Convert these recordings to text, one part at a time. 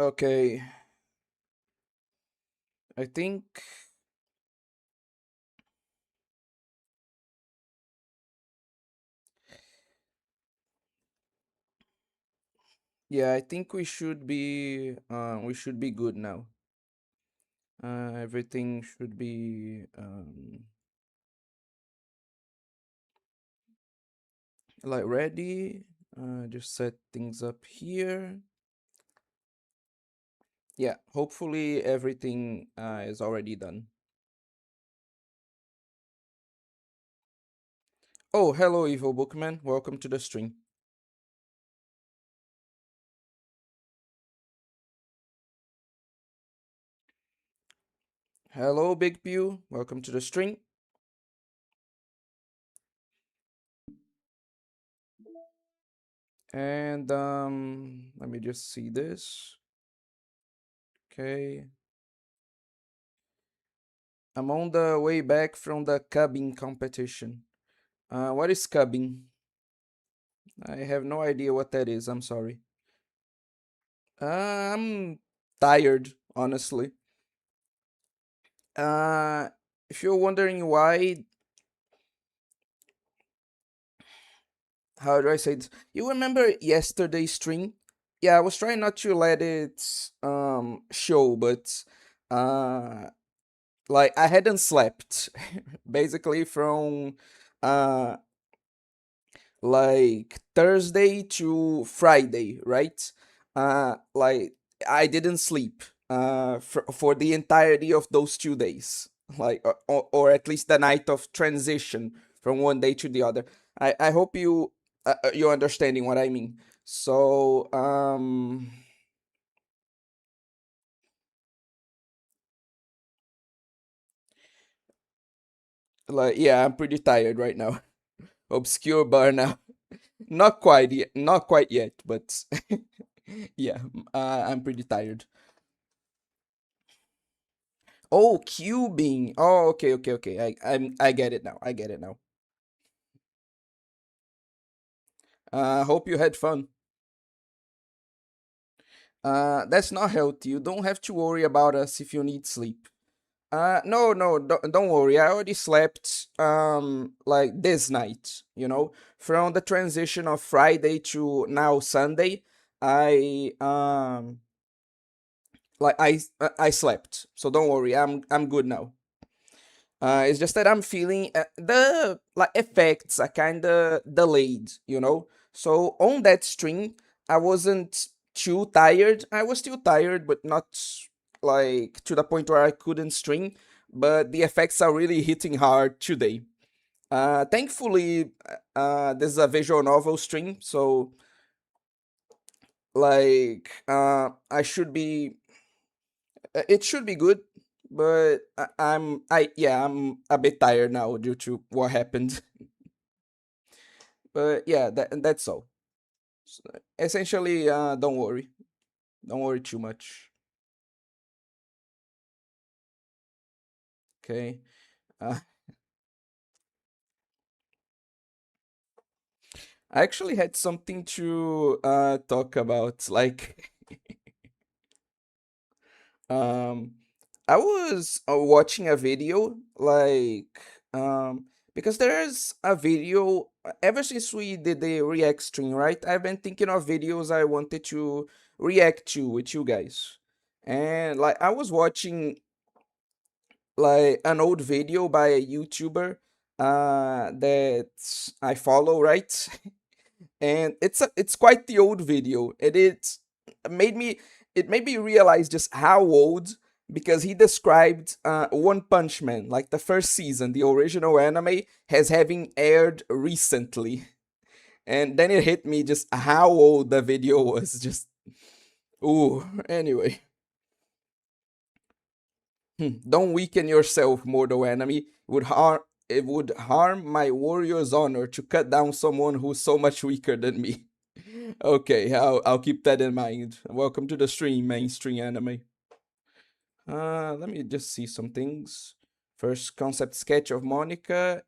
Okay, I think. Yeah, I think we should be good now. Everything should be like ready. Just set things up here. Yeah, hopefully everything is already done. Oh, hello, Evil Bookman. Welcome to the stream. Hello, Big Pew. Welcome to the stream. And let me just see this. Okay. I'm on the way back from the cubbing competition. What is cubbing? I have no idea what that is. I'm sorry. I'm tired, honestly. Uh, if you're wondering why, how do I say this? You remember yesterday's stream? Yeah, I was trying not to let it show, but uh like I hadn't slept basically from uh like Thursday to Friday, right? Like I didn't sleep for the entirety of those 2 days, like or at least the night of transition from one day to the other. I hope you're understanding what I mean. So like yeah, I'm pretty tired right now. Obscure burnout. Not quite yet, but yeah, I'm pretty tired. Oh, cubing. Oh, okay, okay, okay. I get it now. I get it now. Hope you had fun. That's not healthy. You don't have to worry about us if you need sleep. No, no, don't worry. I already slept like this night, from the transition of Friday to now Sunday. I I slept. So don't worry. I'm good now. It's just that I'm feeling the like effects are kind of delayed, So on that stream, I wasn't too tired. I was still tired, but not like to the point where I couldn't stream. But the effects are really hitting hard today. Thankfully, this is a visual novel stream, so like I should be it should be good, but I'm a bit tired now due to what happened. But yeah, that's all. So, essentially, don't worry too much. Okay. Uh, I actually had something to talk about. Like, um, I was watching a video, like, because there's a video ever since we did the react stream, right? I've been thinking of videos I wanted to react to with you guys. And like I was watching like an old video by a YouTuber that I follow, right? And it's quite the old video. Made me it made me realize just how old, because he described One Punch Man, like the first season, the original anime, as having aired recently. And then it hit me just how old the video was. Just ooh. Anyway, don't weaken yourself, mortal enemy. It would harm my warrior's honor to cut down someone who's so much weaker than me. Okay, I'll keep that in mind. Welcome to the stream, mainstream anime. Let me just see some things. First concept sketch of Monica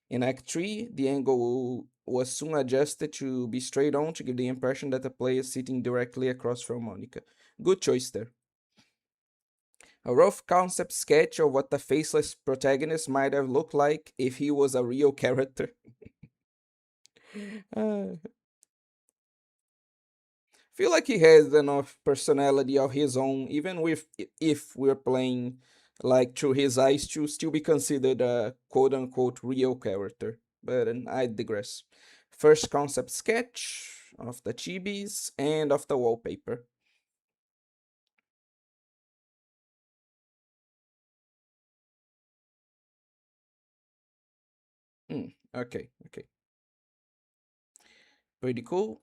in Act 3. The angle was soon adjusted to be straight on to give the impression that the player is sitting directly across from Monica. Good choice there. A rough concept sketch of what the faceless protagonist might have looked like if he was a real character. I feel like he has enough personality of his own, even with if we're playing like through his eyes to still be considered a quote unquote real character. But I digress. First concept sketch of the chibis and of the wallpaper. Okay, okay. Pretty cool.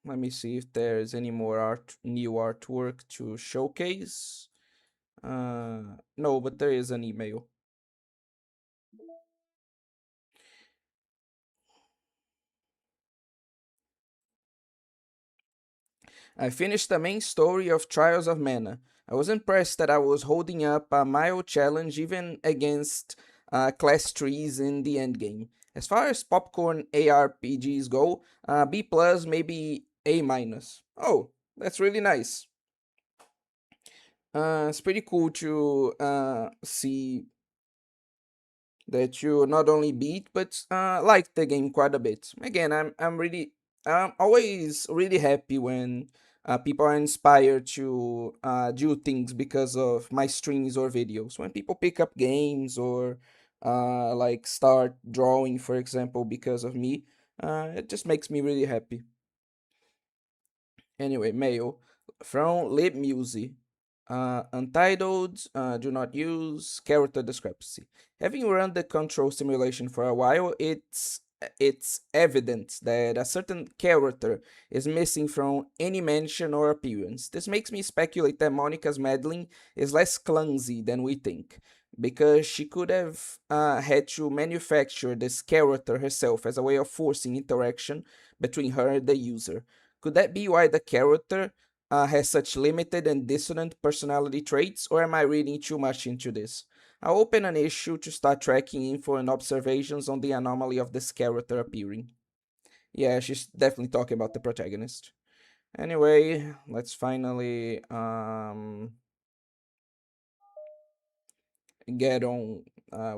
Let me see if there's any more new artwork to showcase. No, but there is an email. I finished the main story of Trials of Mana. I was impressed that I was holding up a mild challenge even against class trees in the endgame. As far as popcorn ARPGs go, B plus, maybe A minus. Oh, that's really nice. It's pretty cool to see that you not only beat but like the game quite a bit. Again, I'm always really happy when people are inspired to do things because of my streams or videos. When people pick up games or like start drawing, for example, because of me, it just makes me really happy. Anyway, mail from Lib Music. Untitled, do not use, character discrepancy. Having run the control simulation for a while, it's evident that a certain character is missing from any mention or appearance. This makes me speculate that Monica's meddling is less clumsy than we think, because she could have had to manufacture this character herself as a way of forcing interaction between her and the user. Could that be why the character has such limited and dissonant personality traits, or am I reading too much into this? I'll open an issue to start tracking info and observations on the anomaly of this character appearing. Yeah, she's definitely talking about the protagonist. Anyway, let's finally get on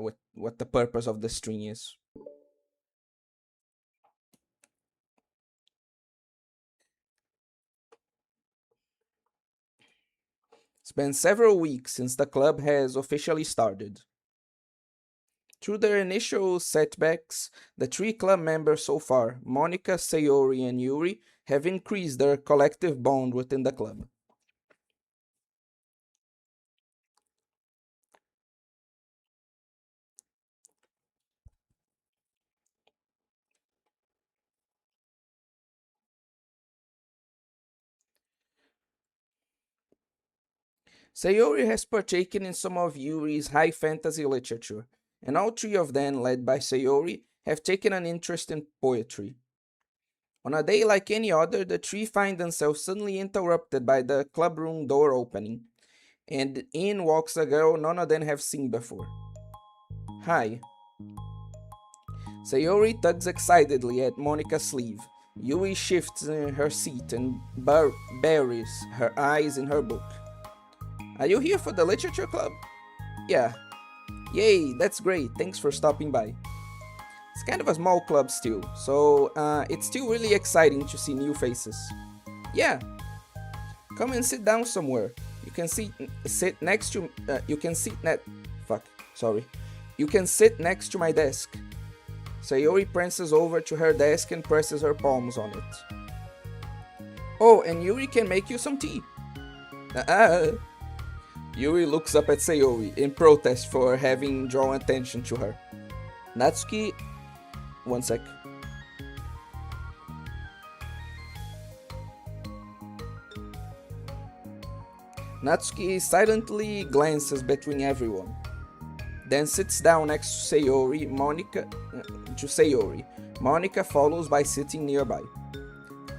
with what the purpose of the stream is. It's been several weeks since the club has officially started. Through their initial setbacks, the three club members so far, Monica, Sayori, and Yuri, have increased their collective bond within the club. Sayori has partaken in some of Yuri's high fantasy literature, and all three of them, led by Sayori, have taken an interest in poetry. On a day like any other, the three find themselves suddenly interrupted by the clubroom door opening, and in walks a girl none of them have seen before. Hi. Sayori tugs excitedly at Monica's sleeve. Yui shifts in her seat and buries her eyes in her book. Are you here for the literature club? Yeah. Yay, that's great. Thanks for stopping by. It's kind of a small club still, so it's still really exciting to see new faces. Yeah. Come and sit down somewhere. You can sit next to you can sit net fuck, sorry. You can sit next to my desk. Sayori prances over to her desk and presses her palms on it. Oh, and Yuri can make you some tea. Yuri looks up at Sayori in protest for having drawn attention to her. Natsuki... One sec. Natsuki silently glances between everyone, then sits down next to Sayori. Monica follows by sitting nearby.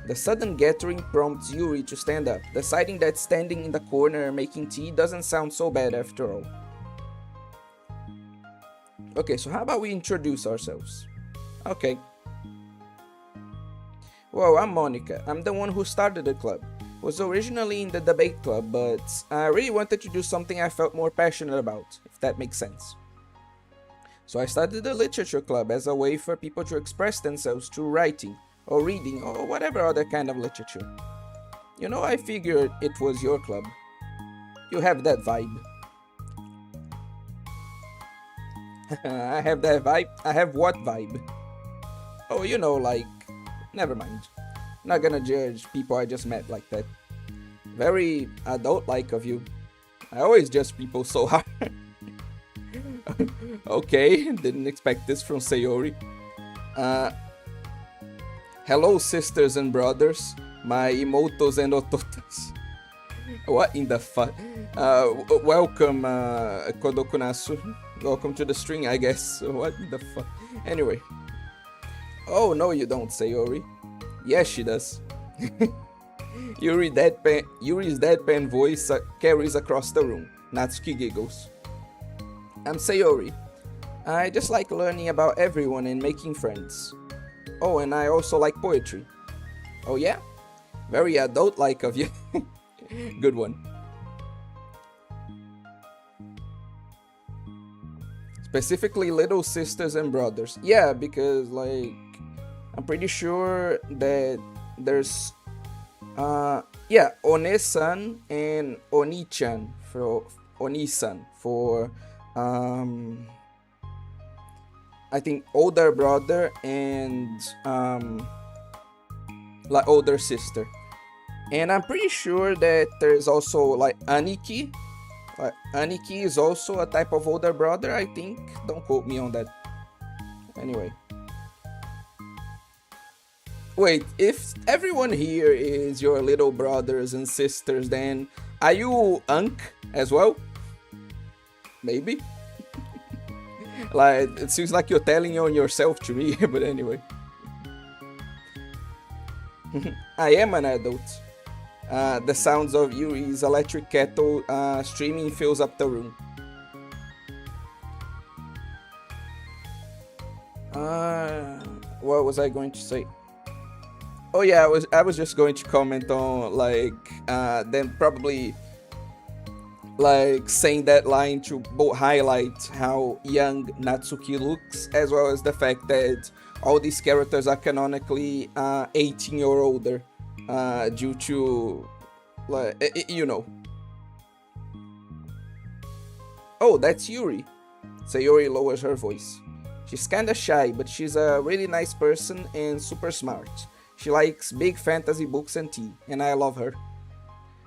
The sudden gathering prompts Yuri to stand up, deciding that standing in the corner making tea doesn't sound so bad after all. Okay, so how about we introduce ourselves? Okay. Well, I'm Monica. I'm the one who started the club. Was originally in the debate club, but I really wanted to do something I felt more passionate about, if that makes sense. So I started the literature club as a way for people to express themselves through writing, or reading, or whatever other kind of literature. You know, I figured it was your club. You have that vibe. I have that vibe? I have what vibe? Oh, you know, like... Never mind. Not gonna judge people I just met like that. Very adult-like of you. I always judge people so hard. Okay, didn't expect this from Sayori. Hello, sisters and brothers. My imotos and ototas. What in the fuck? Welcome, Kodokunasu. Welcome to the string, I guess. What in the fuck? Anyway. Oh, no you don't, Sayori. Yes, she does. Yuri's deadpan voice carries across the room. Natsuki giggles. I'm Sayori. I just like learning about everyone and making friends. Oh, and I also like poetry. Oh yeah? Very adult-like of you. Good one. Specifically little sisters and brothers. Yeah, because like I'm pretty sure that there's One-san and Oni-chan for Oni-san for I think older brother and like older sister. And I'm pretty sure that there's also like Aniki. Aniki is also a type of older brother, I think. Don't quote me on that. Anyway. Wait, if everyone here is your little brothers and sisters, then are you Unk as well? Maybe? Like, it seems like you're telling on yourself to me, but anyway. I am an adult. The sounds of Yuri's electric kettle streaming fills up the room. What was I going to say? Oh yeah, I was just going to comment on like them probably like saying that line to both highlight how young Natsuki looks, as well as the fact that all these characters are canonically 18 or older, due to like you know. Oh, that's Yuri. Sayori lowers her voice. She's kinda shy, but she's a really nice person and super smart. She likes big fantasy books and tea, and I love her.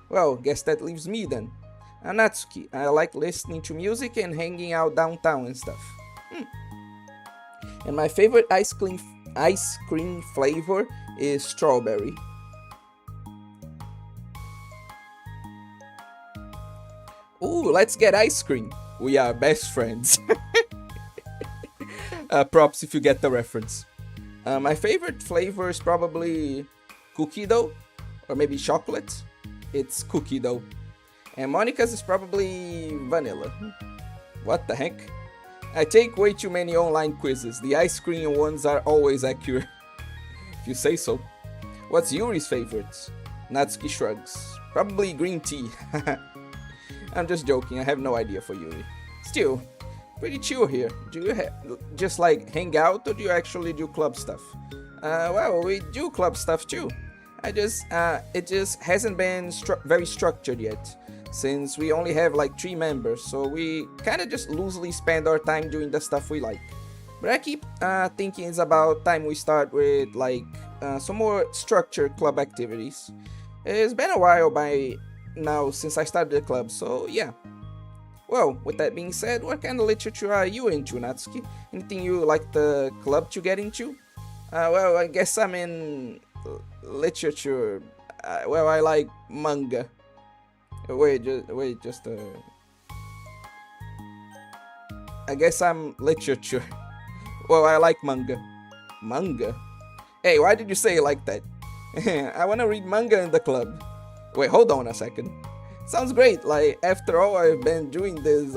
Well, guess that leaves me then. I'm Natsuki. I like listening to music and hanging out downtown and stuff. And my favorite ice cream flavor is strawberry. Ooh, let's get ice cream. We are best friends. Props if you get the reference. My favorite flavor is probably cookie dough, or maybe chocolate. It's cookie dough. And Monica's is probably vanilla. What the heck? I take way too many online quizzes. The ice cream ones are always accurate. If you say so. What's Yuri's favorite? Natsuki shrugs. Probably green tea. I'm just joking, I have no idea for Yuri. Still, pretty chill here. Do you just like hang out, or do you actually do club stuff? Well, we do club stuff too. It just hasn't been very structured yet, since we only have like 3 members, so we kinda just loosely spend our time doing the stuff we like. But I keep thinking it's about time we start with like some more structured club activities. It's been a while by now since I started the club, so yeah. Well, with that being said, what kind of literature are you into, Natsuki? Anything you like the club to get into? Well, I guess I'm in literature. Well, I like manga. I guess I'm literature. Well, I like manga. Manga? Hey, why did you say it like that? I wanna read manga in the club. Wait, hold on a second. Sounds great. Like, after all I've been doing this,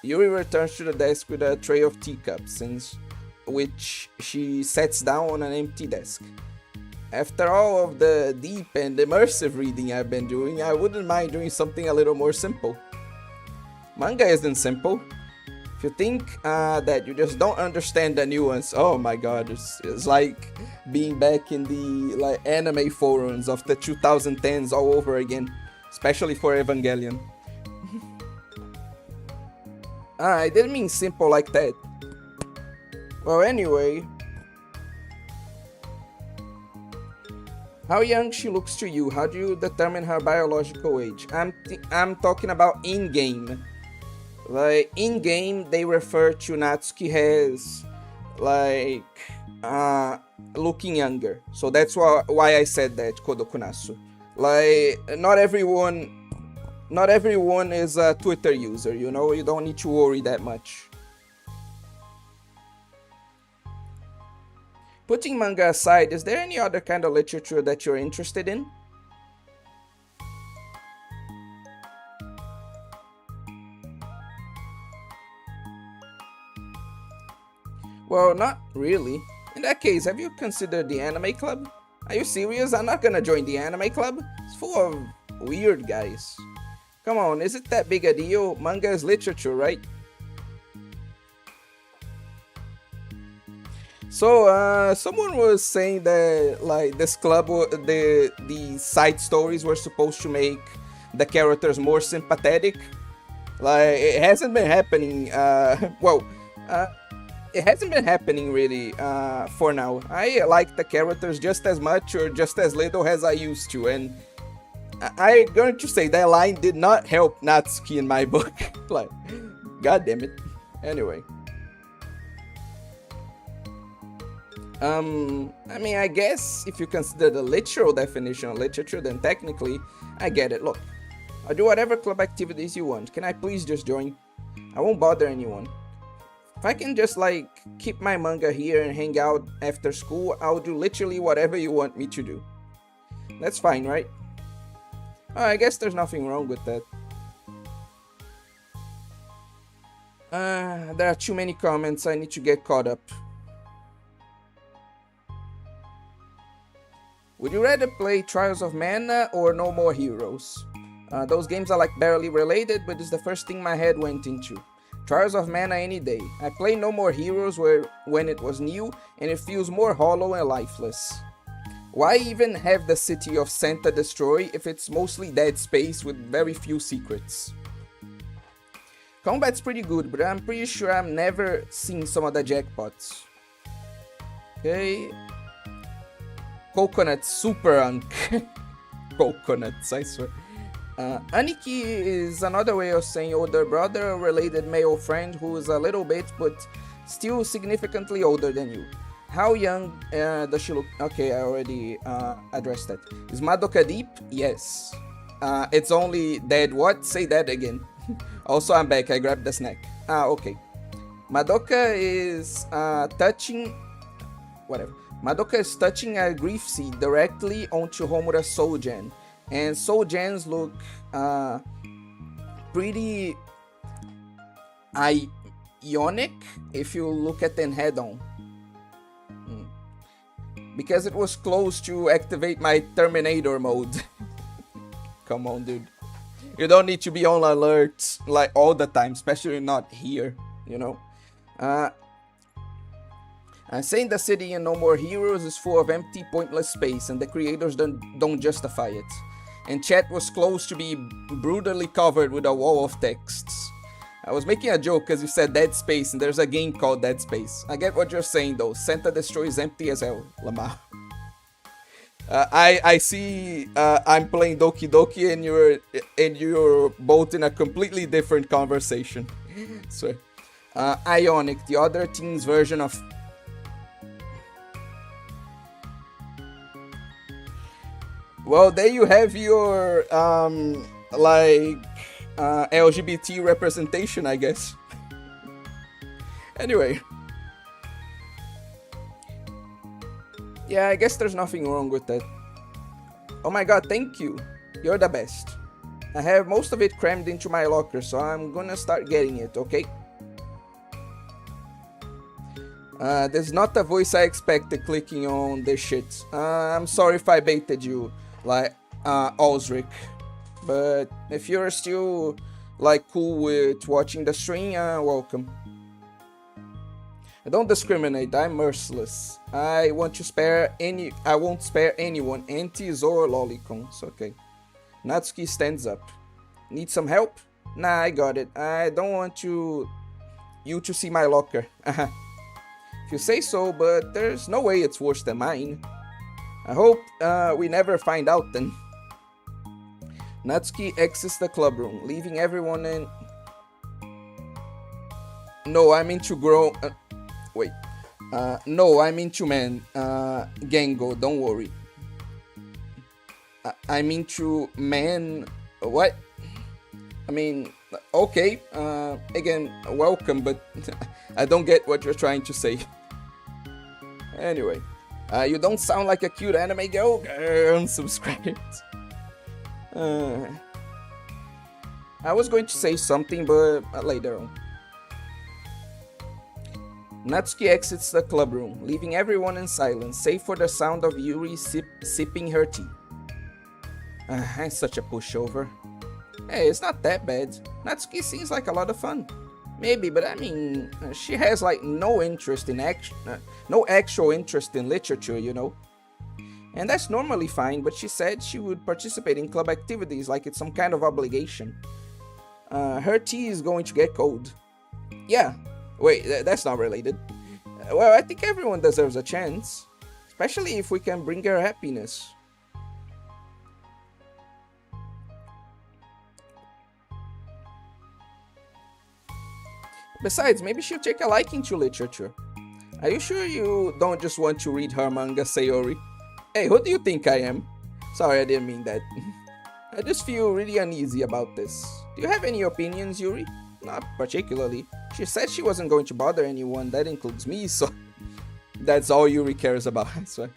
Yuri returns to the desk with a tray of teacups, which she sets down on an empty desk. After all of the deep and immersive reading I've been doing, I wouldn't mind doing something a little more simple. Manga isn't simple. If you think that you just don't understand the nuance, oh my god, it's like being back in the like anime forums of the 2010s all over again, especially for Evangelion. I didn't mean simple like that. Well, anyway, how young she looks to you? How do you determine her biological age? I'm talking about in game. Like in game, they refer to Natsuki as like looking younger. So that's why I said that Kodokunasu. Like not everyone is a Twitter user. You know, you don't need to worry that much. Putting manga aside, is there any other kind of literature that you're interested in? Well, not really. In that case, have you considered the anime club? Are you serious? I'm not gonna join the anime club. It's full of weird guys. Come on, is it that big a deal? Manga is literature, right? So, someone was saying that like this club, the side stories were supposed to make the characters more sympathetic. Like it hasn't been happening. It hasn't been happening really for now. I like the characters just as much or just as little as I used to, and I'm going to say that line did not help Natsuki in my book. Like, god damn it. Anyway. I mean, I guess if you consider the literal definition of literature, then technically, I get it. Look, I'll do whatever club activities you want. Can I please just join? I won't bother anyone. If I can just, like, keep my manga here and hang out after school, I'll do literally whatever you want me to do. That's fine, right? Oh, I guess there's nothing wrong with that. There are too many comments. I need to get caught up. Would you rather play Trials of Mana or No More Heroes? Those games are like barely related, but it's the first thing my head went into. Trials of Mana any day. I played No More Heroes when it was new, and it feels more hollow and lifeless. Why even have the city of Santa destroy if it's mostly dead space with very few secrets? Combat's pretty good, but I'm pretty sure I've never seen some of the jackpots. Okay. Coconuts, super unk. Coconuts, I swear. Aniki is another way of saying older brother, a related male friend who is a little bit, but still significantly older than you. How young does she look? Okay, I already addressed that. Is Madoka deep? Yes. It's only dead. What? Say that again. Also, I'm back. I grabbed the snack. Okay. Madoka is touching... Whatever. Madoka is touching a grief seed directly onto Homura's soul gen. And soul gens look pretty ionic if you look at them head on. Because it was close to activate my Terminator mode. Come on, dude. You don't need to be on alert like all the time, especially not here, you know. Saying the city in No More Heroes is full of empty, pointless space, and the creators don't justify it. And chat was close to be brutally covered with a wall of texts. I was making a joke because you said Dead Space, and there's a game called Dead Space. I get what you're saying though. Santa destroys empty as hell, Lamar. I see. I'm playing Doki Doki, and you're both in a completely different conversation. So, Ionic, the other team's version of. Well, there you have your LGBT representation, I guess. Anyway. Yeah, I guess there's nothing wrong with that. Oh my god, thank you. You're the best. I have most of it crammed into my locker, so I'm gonna start getting it, okay? There's not the voice I expected clicking on this shit. I'm sorry if I baited you, like, Osric. But if you're still, like, cool with watching the stream, welcome. I don't discriminate, I'm merciless. I won't spare anyone, antis or lolicons, okay. Natsuki stands up. Need some help? Nah, I got it. I don't want you to see my locker. If you say so, but there's no way it's worse than mine. I hope we never find out then. Natsuki exits the club room, leaving everyone in... No, I'm into no, I'm into men. Gengo, don't worry. I'm into men... What? I mean, okay. Again, welcome, but I don't get what you're trying to say. Anyway, you don't sound like a cute anime girl. Unsubscribed. I was going to say something, but later on. Natsuki exits the club room, leaving everyone in silence, save for the sound of Yuri sipping her tea. I'm such a pushover. Hey, it's not that bad. Natsuki seems like a lot of fun. Maybe, but I mean, she has like no actual interest in literature, you know. And that's normally fine, but she said she would participate in club activities like it's some kind of obligation. Her tea is going to get cold. Yeah, wait, that's not related. Well, I think everyone deserves a chance, especially if we can bring her happiness. Besides, maybe she'll take a liking to literature. Are you sure you don't just want to read her manga, Sayori? Hey, who do you think I am? Sorry, I didn't mean that. I just feel really uneasy about this. Do you have any opinions, Yuri? Not particularly. She said she wasn't going to bother anyone, that includes me, so... That's all Yuri cares about, I swear.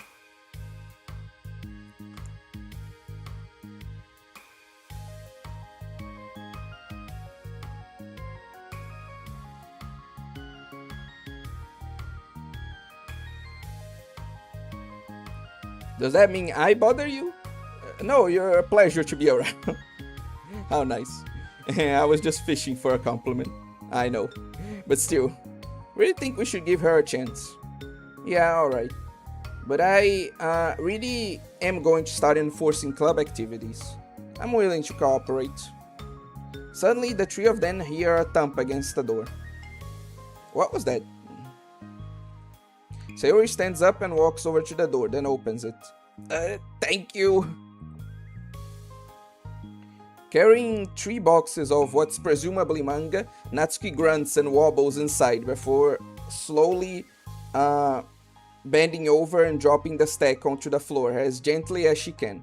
Does that mean I bother you? No, you're a pleasure to be around. How nice. I was just fishing for a compliment. I know. But still, really think we should give her a chance. Yeah, alright. But I really am going to start enforcing club activities. I'm willing to cooperate. Suddenly, the three of them hear a thump against the door. What was that? Sayori stands up and walks over to the door, then opens it. Thank you. Carrying 3 boxes of what's presumably manga, Natsuki grunts and wobbles inside before slowly bending over and dropping the stack onto the floor as gently as she can.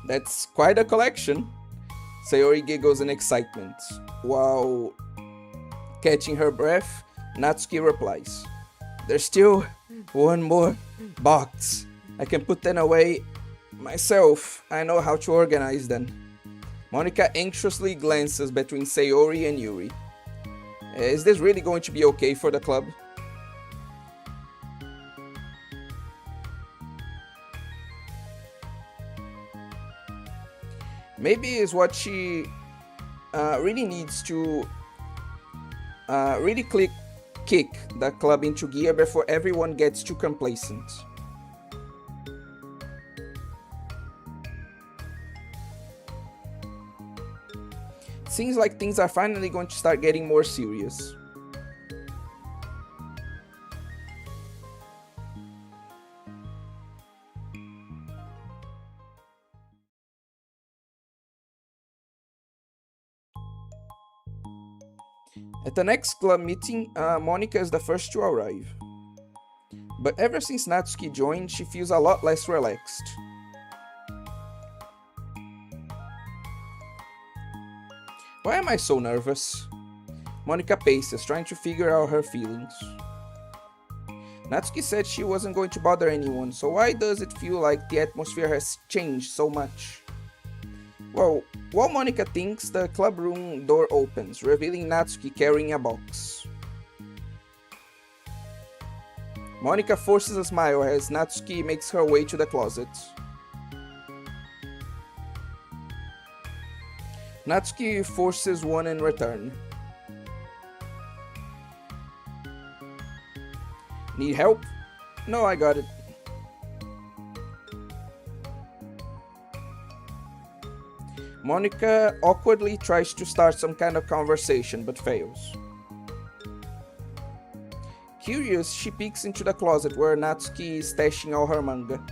That's quite a collection. Sayori giggles in excitement. While catching her breath, Natsuki replies, "There's still one more box. I can put them away myself. I know how to organize them." Monika anxiously glances between Sayori and Yuri. Is this really going to be okay for the club? Maybe it's what she really needs to really kick the club into gear before everyone gets too complacent. Seems like things are finally going to start getting more serious. At the next club meeting, Monika is the first to arrive. But ever since Natsuki joined, she feels a lot less relaxed. Why am I so nervous? Monika paces, trying to figure out her feelings. Natsuki said she wasn't going to bother anyone, so why does it feel like the atmosphere has changed so much? Well, while Monika thinks, the club room door opens, revealing Natsuki carrying a box. Monika forces a smile as Natsuki makes her way to the closet. Natsuki forces one in return. Need help? No, I got it. Monika awkwardly tries to start some kind of conversation but fails. Curious, she peeks into the closet where Natsuki is stashing all her manga.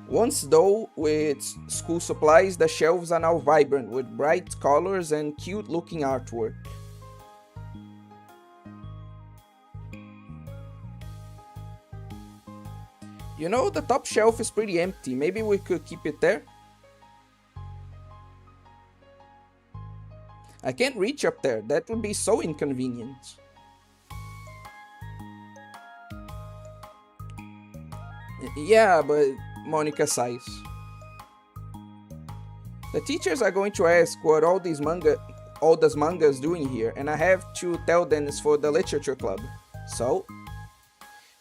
Once though, with school supplies, the shelves are now vibrant with bright colors and cute looking artwork. You know, the top shelf is pretty empty. Maybe we could keep it there? I can't reach up there. That would be so inconvenient. Yeah, but Monika sighs. The teachers are going to ask what all these mangas doing here, and I have to tell them it's for the literature club. So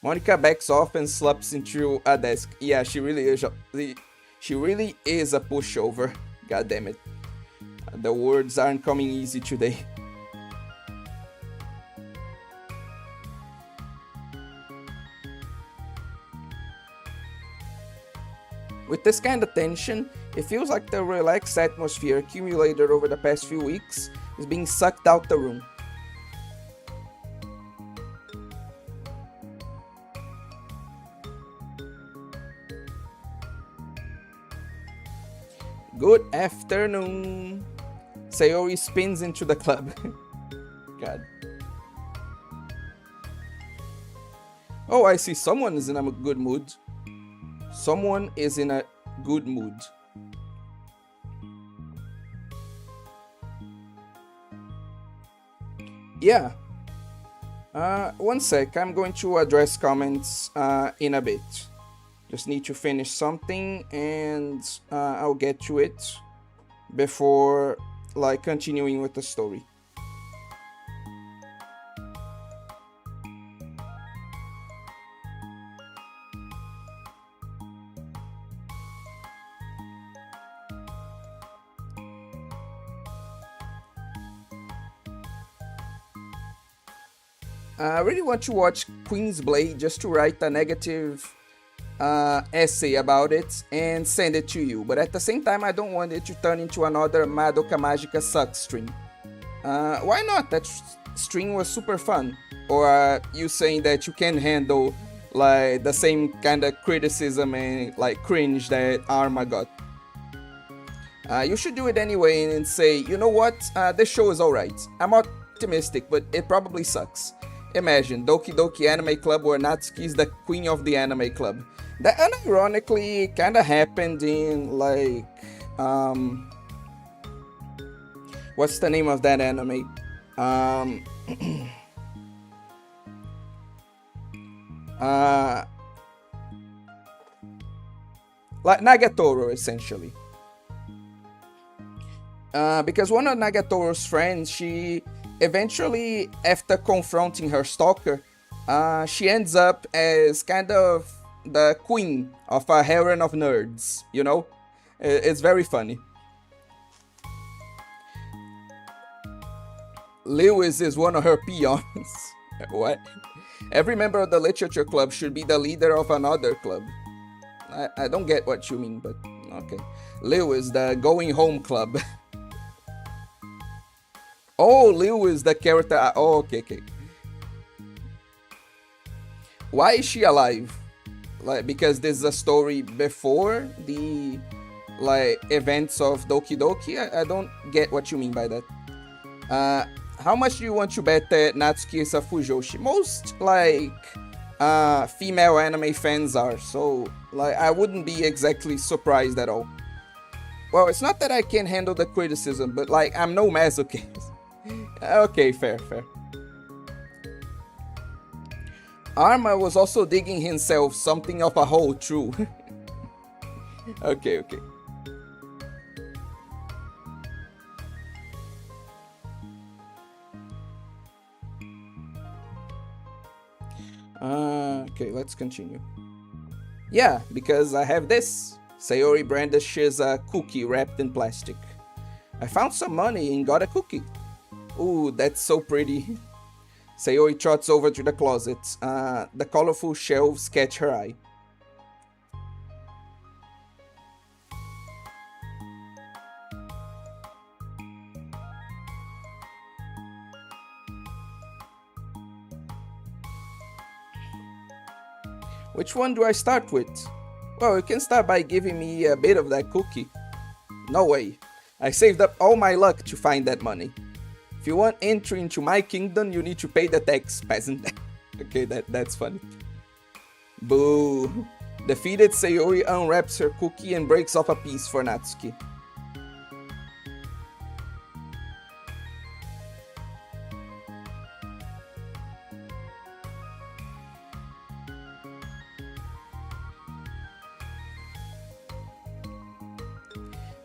Monika backs off and slaps into a desk. Yeah, she really is a pushover. God damn it. The words aren't coming easy today. With this kind of tension, it feels like the relaxed atmosphere accumulated over the past few weeks is being sucked out the room. Good afternoon. Sayori spins into the club. God. Oh, I see someone is in a good mood. Someone is in a good mood. Yeah. One sec. I'm going to address comments in a bit. Just need to finish something and I'll get to it before continuing with the story. I really want to watch Queen's Blade just to write a negative essay about it and send it to you, but at the same time I don't want it to turn into another Madoka Magica sucks stream. Why not? That stream was super fun. Or you saying that you can handle the same kind of criticism and cringe that Arma got. You should do it anyway and say, you know what, this show is alright. I'm optimistic, but it probably sucks. Imagine, Doki Doki Anime Club where Natsuki is the queen of the anime club. That unironically kinda happened in what's the name of that anime? Nagatoro, essentially. Because one of Nagatoro's friends, she eventually, after confronting her stalker, she ends up as kind of the queen of a harem of nerds, you know? It's very funny. Lewis is one of her peons. What? Every member of the literature club should be the leader of another club. I don't get what you mean, but okay. Lewis, the going home club. Oh, Lewis, the character. Oh, okay. Why is she alive? Because this is a story before the events of Doki Doki? I don't get what you mean by that. How much do you want to bet that Natsuki is a Fujoshi? Most female anime fans are, so I wouldn't be exactly surprised at all. Well, it's not that I can't handle the criticism, but I'm no masochist. Okay, fair. Arma was also digging himself something of a hole, true. Okay. Okay, let's continue. Yeah, because I have this. Sayori brandishes a cookie wrapped in plastic. I found some money and got a cookie. Ooh, that's so pretty. Sayori trots over to the closet. The colorful shelves catch her eye. Which one do I start with? Well, you can start by giving me a bit of that cookie. No way. I saved up all my luck to find that money. If you want entry into my kingdom, you need to pay the tax, peasant. Okay, that's funny. Boo. Defeated, Sayori unwraps her cookie and breaks off a piece for Natsuki.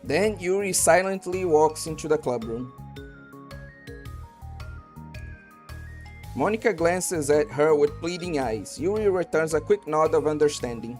Then Yuri silently walks into the clubroom. Monica glances at her with pleading eyes. Yuri returns a quick nod of understanding.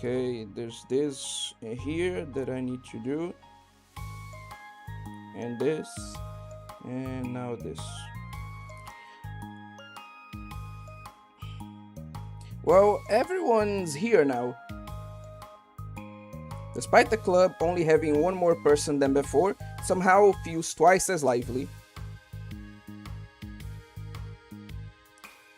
Okay, there's this here that I need to do. And this. And now this. Well, everyone's here now. Despite the club only having one more person than before, somehow feels twice as lively.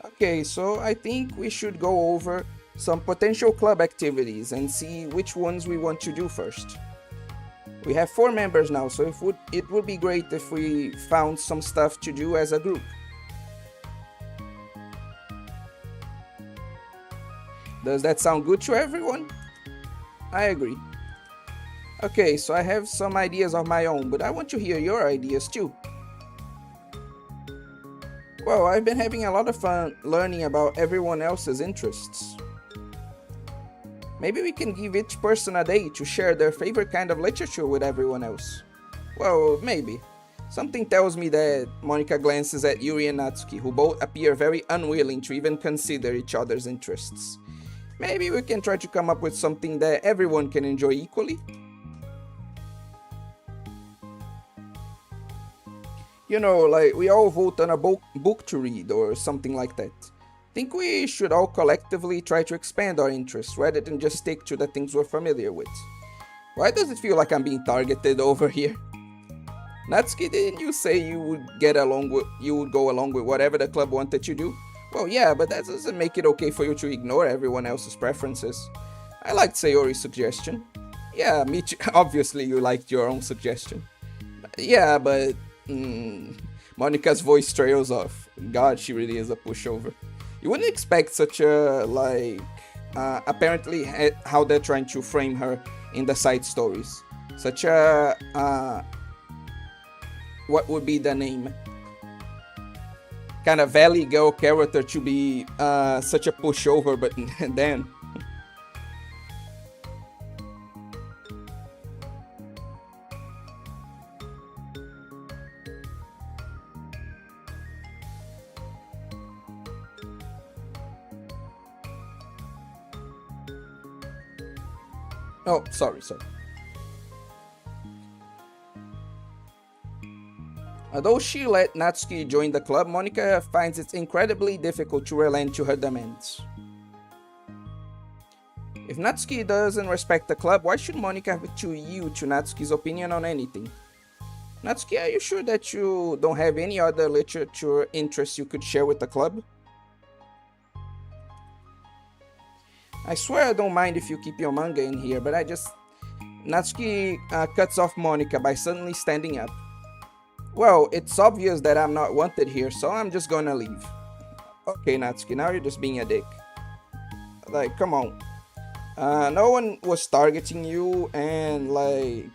Okay, so I think we should go over some potential club activities and see which ones we want to do first. We have 4 members now, so it would be great if we found some stuff to do as a group. Does that sound good to everyone? I agree. Okay, so I have some ideas of my own, but I want to hear your ideas too. Well, I've been having a lot of fun learning about everyone else's interests. Maybe we can give each person a day to share their favorite kind of literature with everyone else. Well, maybe. Something tells me that Monica glances at Yuri and Natsuki, who both appear very unwilling to even consider each other's interests. Maybe we can try to come up with something that everyone can enjoy equally? You know, like we all vote on a book to read or something like that. Think we should all collectively try to expand our interests rather than just stick to the things we're familiar with. Why does it feel like I'm being targeted over here? Natsuki, didn't you say you would go along with whatever the club wanted to do? Well, yeah, but that doesn't make it okay for you to ignore everyone else's preferences. I liked Sayori's suggestion. Yeah, me too. Obviously you liked your own suggestion. Yeah, but... Monica's voice trails off. God, she really is a pushover. You wouldn't expect such a, apparently how they're trying to frame her in the side stories. Such a, what would be the name? Kind of valley girl character to be such a pushover, but then... Oh, sorry. Although she let Natsuki join the club, Monica finds it incredibly difficult to relent to her demands. If Natsuki doesn't respect the club, why should Monica have to yield to Natsuki's opinion on anything? Natsuki, are you sure that you don't have any other literature interests you could share with the club? I swear I don't mind if you keep your manga in here, but I just... Natsuki cuts off Monica by suddenly standing up. Well, it's obvious that I'm not wanted here, so I'm just gonna leave. Okay, Natsuki, now you're just being a dick. Like, come on. No one was targeting you, and like...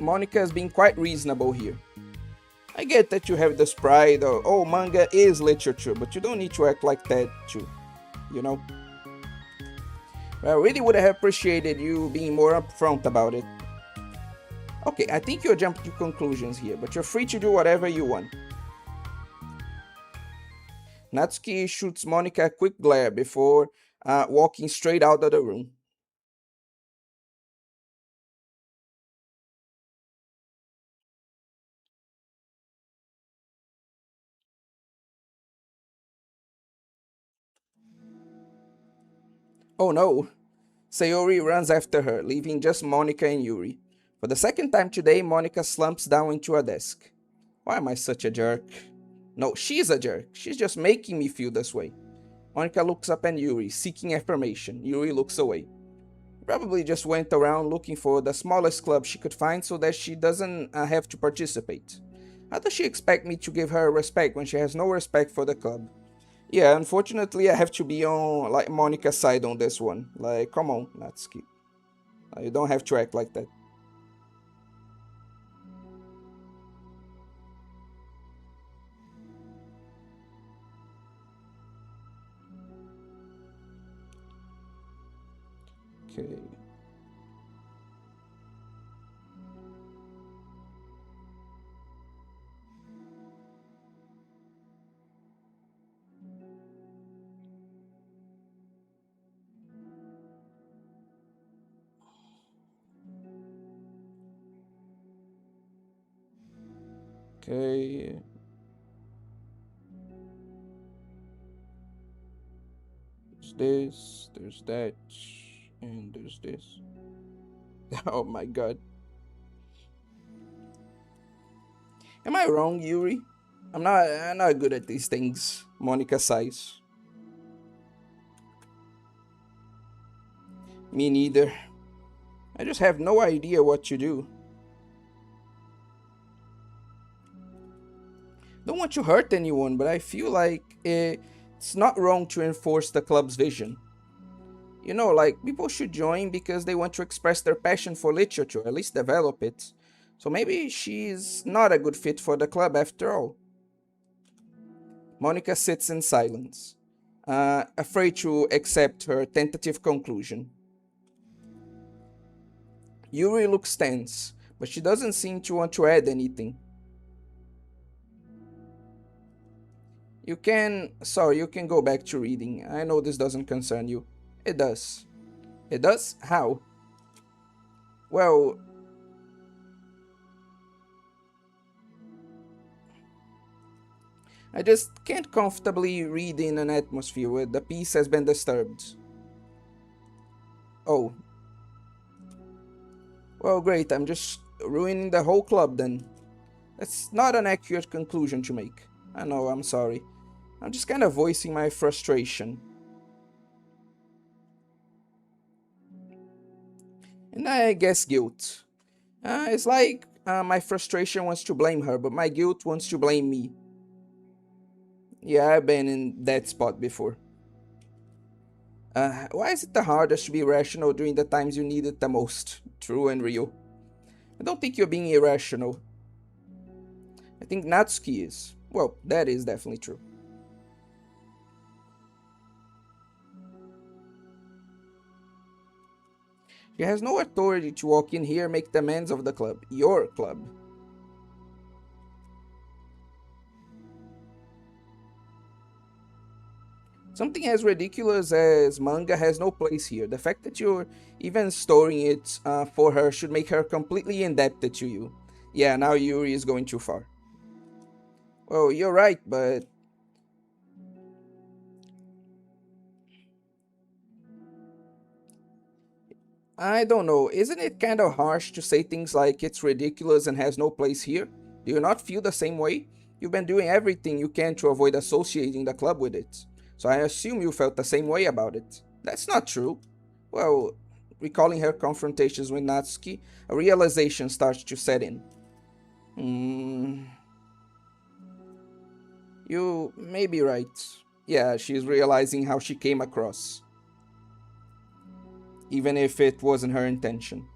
Monica's being quite reasonable here. I get that you have this pride of, oh, manga is literature, but you don't need to act like that too, you know? I really would have appreciated you being more upfront about it. Okay, I think you're jumping to conclusions here, but you're free to do whatever you want. Natsuki shoots Monica a quick glare before walking straight out of the room. Oh no! Sayori runs after her, leaving just Monica and Yuri. For the second time today, Monica slumps down into a desk. Why am I such a jerk? No, she's a jerk. She's just making me feel this way. Monica looks up at Yuri, seeking affirmation. Yuri looks away. Probably just went around looking for the smallest club she could find so that she doesn't have to participate. How does she expect me to give her respect when she has no respect for the club? Yeah, unfortunately I have to be on like Monica's side on this one. Like, come on, Natsuki. You don't have to act like that. Okay. Okay. There's that, and there's this. Oh my god. Am I wrong, Yuri? I'm not good at these things, Monica sighs. Me neither. I just have no idea what to do. Don't want to hurt anyone, but I feel like it's not wrong to enforce the club's vision. You know, like, people should join because they want to express their passion for literature, at least develop it. So maybe she's not a good fit for the club after all. Monica sits in silence, afraid to accept her tentative conclusion. Yuri looks tense, but she doesn't seem to want to add anything. You can go back to reading. I know this doesn't concern you. It does. It does? How? Well, I just can't comfortably read in an atmosphere where the peace has been disturbed. Oh. Well, great, I'm just ruining the whole club then. That's not an accurate conclusion to make. I know, I'm sorry. I'm just kind of voicing my frustration. And I guess guilt. It's like my frustration wants to blame her, but my guilt wants to blame me. Yeah, I've been in that spot before. Why is it the hardest to be rational during the times you need it the most? True and real. I don't think you're being irrational. I think Natsuki is. Well, that is definitely true. She has no authority to walk in here and make demands of the club. Your club. Something as ridiculous as manga has no place here. The fact that you're even storing it for her should make her completely indebted to you. Yeah, now Yuri is going too far. Well, you're right, but... I don't know, isn't it kind of harsh to say things like it's ridiculous and has no place here? Do you not feel the same way? You've been doing everything you can to avoid associating the club with it. so I assume you felt the same way about it. That's not true. Well, recalling her confrontations with Natsuki, a realization starts to set in. Hmm, you may be right. Yeah, she's realizing how she came across, even if it wasn't her intention.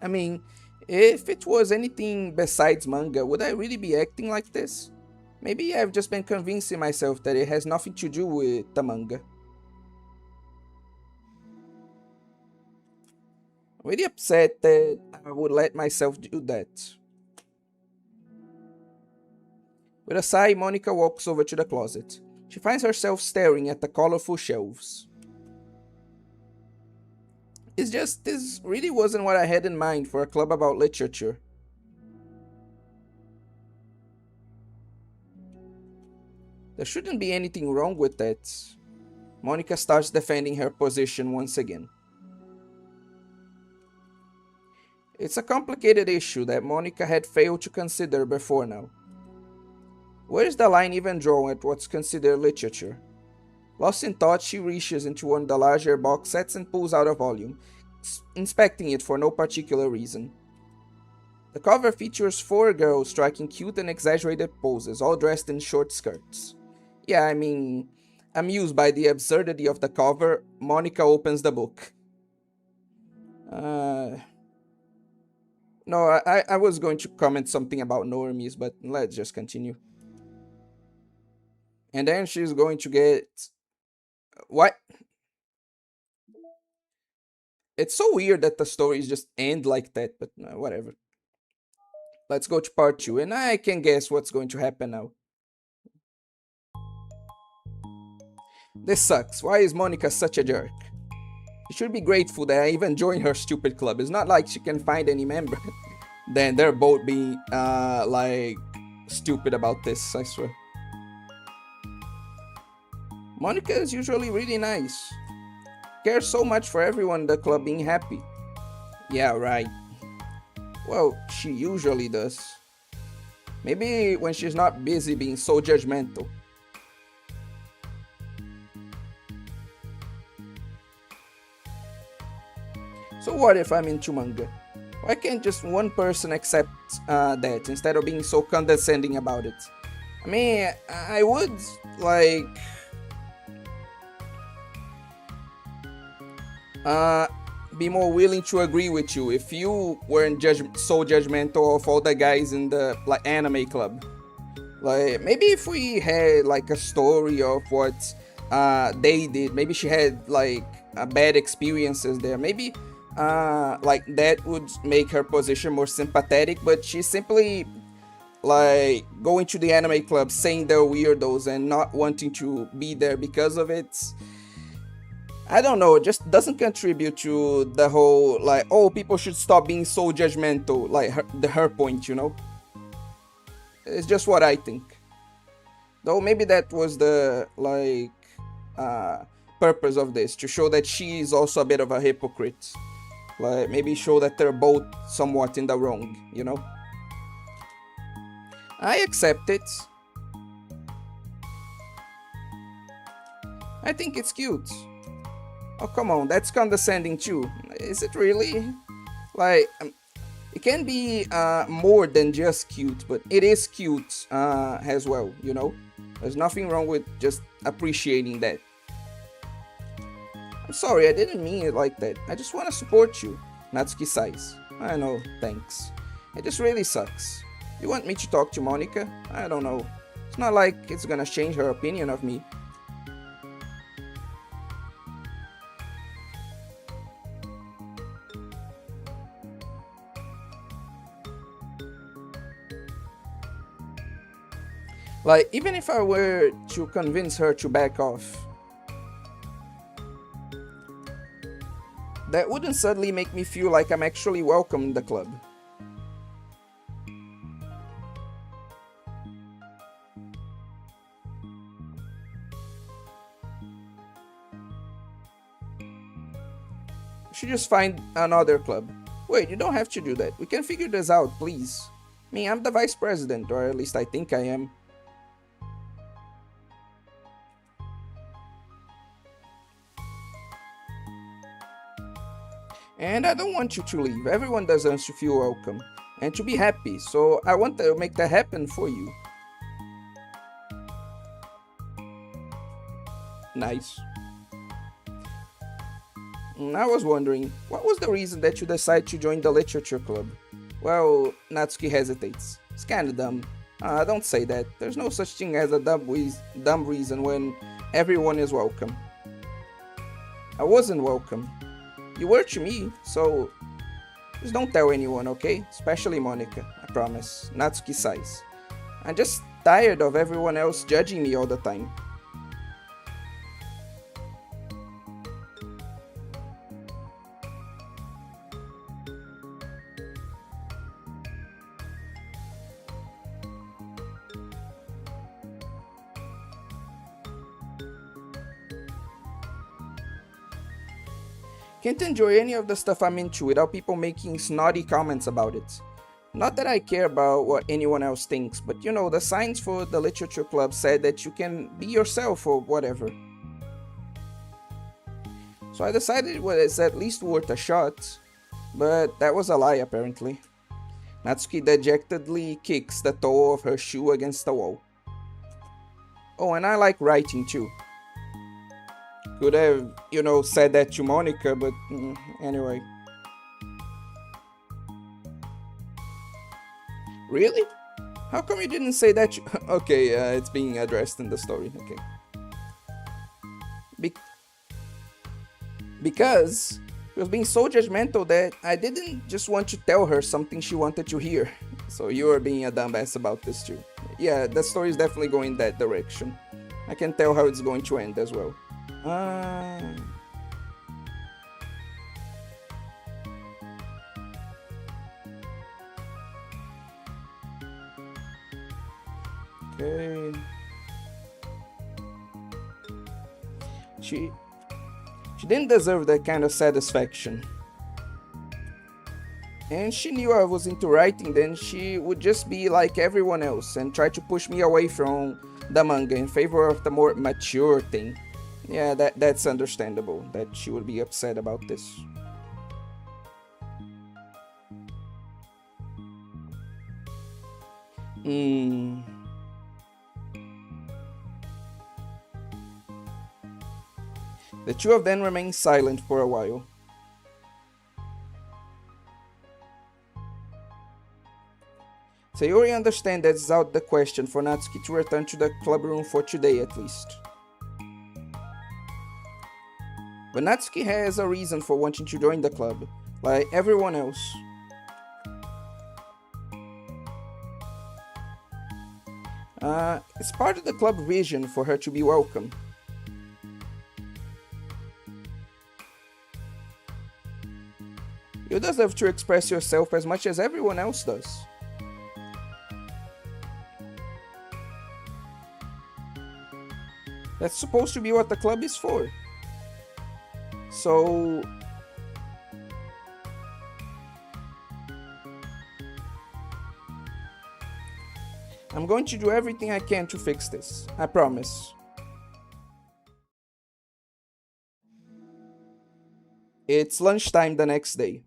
I mean, if it was anything besides manga, would I really be acting like this? Maybe I've just been convincing myself that it has nothing to do with the manga. I'm really upset that I would let myself do that. With a sigh, Monica walks over to the closet. She finds herself staring at the colorful shelves. It's just, this really wasn't what I had in mind for a club about literature. There shouldn't be anything wrong with that. Monica starts defending her position once again. It's a complicated issue that Monica had failed to consider before now. Where is the line even drawn at what's considered literature? Lost in thought, she reaches into one of the larger box sets and pulls out a volume, inspecting it for no particular reason. The cover features 4 girls striking cute and exaggerated poses, all dressed in short skirts. Yeah, I mean, amused by the absurdity of the cover, Monica opens the book. No, I was going to comment something about normies, but let's just continue. And then she's going to get... What? It's so weird that the stories just end like that, but whatever. Let's go to part 2, and I can guess what's going to happen now. This sucks. Why is Monica such a jerk? She should be grateful that I even joined her stupid club. It's not like she can find any member. Then they're both being, like, stupid about this, I swear. Monica is usually really nice. Cares so much for everyone in the club being happy. Yeah, right. Well, she usually does. Maybe when she's not busy being so judgmental. So what if I'm into manga? Why can't just one person accept that instead of being so condescending about it? I mean, I would, like... be more willing to agree with you if you weren't so judgmental of all the guys in the like anime club. Like maybe if we had like a story of what they did, maybe she had like bad experiences there, maybe like that would make her position more sympathetic, but she's simply like going to the anime club saying they're weirdos and not wanting to be there because of it. I don't know, it just doesn't contribute to the whole, like, oh, people should stop being so judgmental, like, her point, you know? It's just what I think. Though maybe that was the, like, purpose of this, to show that she is also a bit of a hypocrite. Like, maybe show that they're both somewhat in the wrong, you know? I accept it. I think it's cute. Oh, come on, that's condescending too. Is it really? Like, it can be more than just cute, but it is cute as well, you know? There's nothing wrong with just appreciating that. I'm sorry, I didn't mean it like that. I just want to support you. Natsuki sighs. I know, thanks. It just really sucks. You want me to talk to Monica? I don't know. It's not like it's gonna change her opinion of me. Like, even if I were to convince her to back off, that wouldn't suddenly make me feel like I'm actually welcome in the club. We should just find another club. Wait, you don't have to do that. We can figure this out, please. I mean, I'm the vice president, or at least I think I am. And I don't want you to leave. Everyone deserves to feel welcome and to be happy, so I want to make that happen for you. Nice. I was wondering, what was the reason that you decided to join the literature club? Well, Natsuki hesitates. It's kinda dumb. Don't say that. There's no such thing as a dumb reason when everyone is welcome. I wasn't welcome. You were to me, so just don't tell anyone, okay? Especially Monica, I promise. Natsuki sighs. I'm just tired of everyone else judging me all the time. Can't enjoy any of the stuff I'm into without people making snotty comments about it. Not that I care about what anyone else thinks, but you know, the signs for the literature club said that you can be yourself or whatever. So I decided it was at least worth a shot, but that was a lie apparently. Natsuki dejectedly kicks the toe of her shoe against the wall. Oh, and I like writing too. Could have, said that to Monica, but anyway. Really? How come you didn't say that? Okay, it's being addressed in the story. Okay. Because she was being so judgmental that I didn't just want to tell her something she wanted to hear. So you are being a dumbass about this too. Yeah, the story is definitely going that direction. I can tell how it's going to end as well. Okay. She didn't deserve that kind of satisfaction. And she knew I was into writing, then she would just be like everyone else and try to push me away from the manga in favor of the more mature thing. Yeah, that's understandable that she would be upset about this. The two of them remain silent for a while. Sayori understands that it's out the question for Natsuki to return to the club room for today at least. But Natsuki has a reason for wanting to join the club, like everyone else. It's part of the club vision for her to be welcome. You deserve to express yourself as much as everyone else does. That's supposed to be what the club is for. So... I'm going to do everything I can to fix this. I promise. It's lunchtime the next day.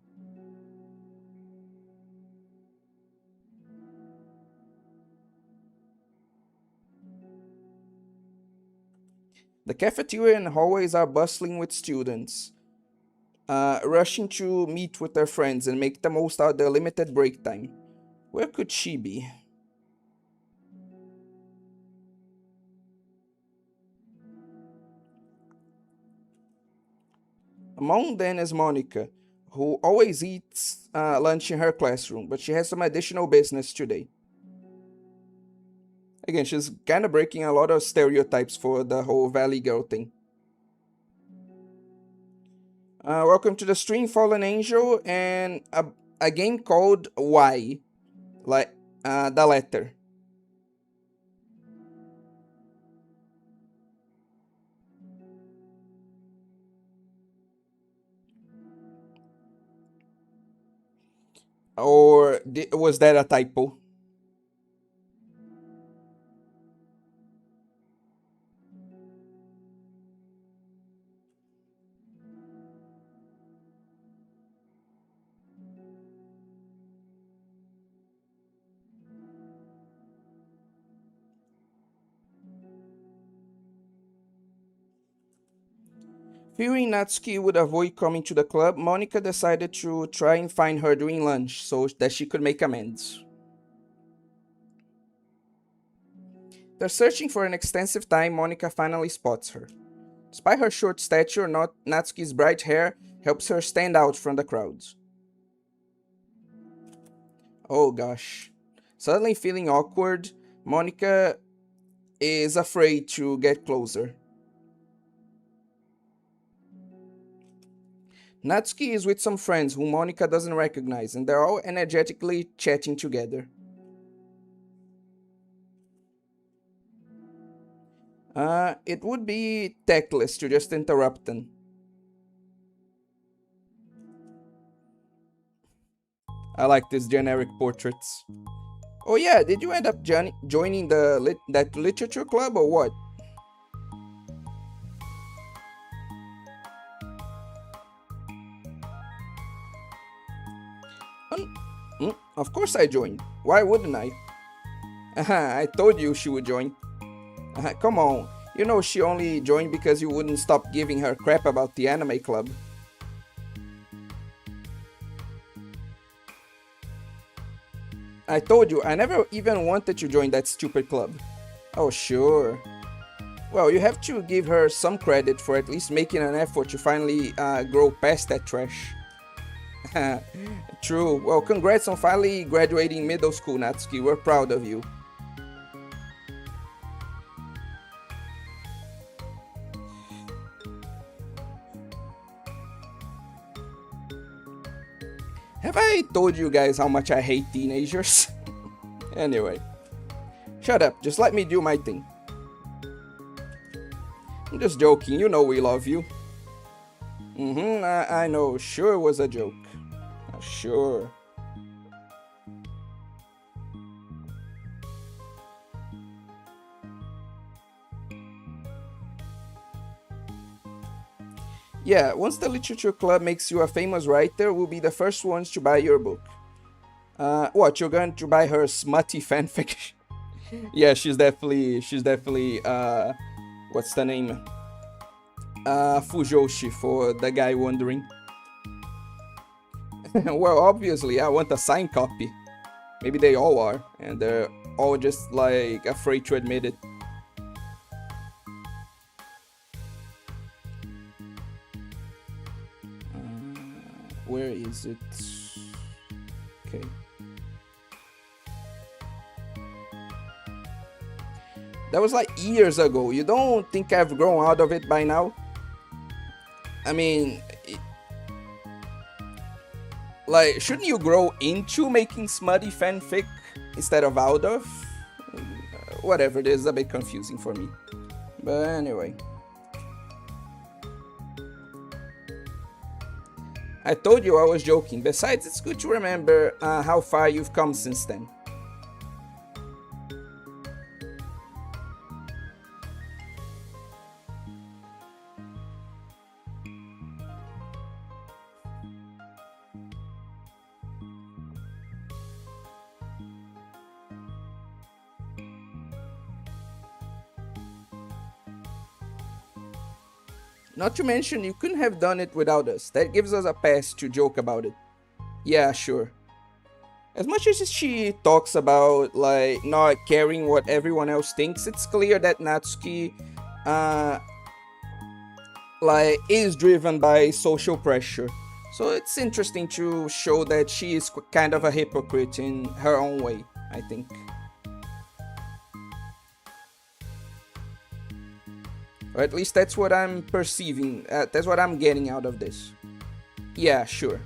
The cafeteria and hallways are bustling with students, rushing to meet with their friends and make the most out of their limited break time. Where could she be? Among them is Monica, who always eats lunch in her classroom, but she has some additional business today. Again, she's kind of breaking a lot of stereotypes for the whole Valley Girl thing. Welcome to the stream, Fallen Angel, and a game called Y, like the letter. Or was that a typo? Fearing Natsuki would avoid coming to the club, Monica decided to try and find her during lunch so that she could make amends. After searching for an extensive time, Monica finally spots her. Despite her short stature, Natsuki's bright hair helps her stand out from the crowds. Oh gosh. Suddenly feeling awkward, Monica is afraid to get closer. Natsuki is with some friends whom Monica doesn't recognize, and they're all energetically chatting together. It would be tactless to just interrupt them. I like these generic portraits. Oh yeah, did you end up joining that literature club or what? Of course I joined. Why wouldn't I? I told you she would join. Come on. You know she only joined because you wouldn't stop giving her crap about the anime club. I told you, I never even wanted to join that stupid club. Oh, sure. Well, you have to give her some credit for at least making an effort to finally grow past that trash. True. Well, congrats on finally graduating middle school, Natsuki. We're proud of you. Have I told you guys how much I hate teenagers? Anyway. Shut up, just let me do my thing. I'm just joking, you know we love you. I know, sure it was a joke. Sure. Yeah, once the literature club makes you a famous writer, we'll be the first ones to buy your book. What, you're going to buy her smutty fanfic? Yeah, she's definitely, what's the name? Fujoshi, for the guy wondering. Well, obviously, I want a signed copy. Maybe they all are, and they're all just, like, afraid to admit it. Where is it? Okay. That was like years ago. You don't think I've grown out of it by now? I mean, like, shouldn't you grow into making smutty fanfic instead of out of? Whatever, it is a bit confusing for me. But anyway. I told you I was joking. Besides, it's good to remember how far you've come since then. Not to mention, you couldn't have done it without us. That gives us a pass to joke about it. Yeah, sure. As much as she talks about, like, not caring what everyone else thinks, it's clear that Natsuki, like, is driven by social pressure. So it's interesting to show that she is kind of a hypocrite in her own way, I think. Or at least that's what I'm perceiving, that's what I'm getting out of this. Yeah, sure.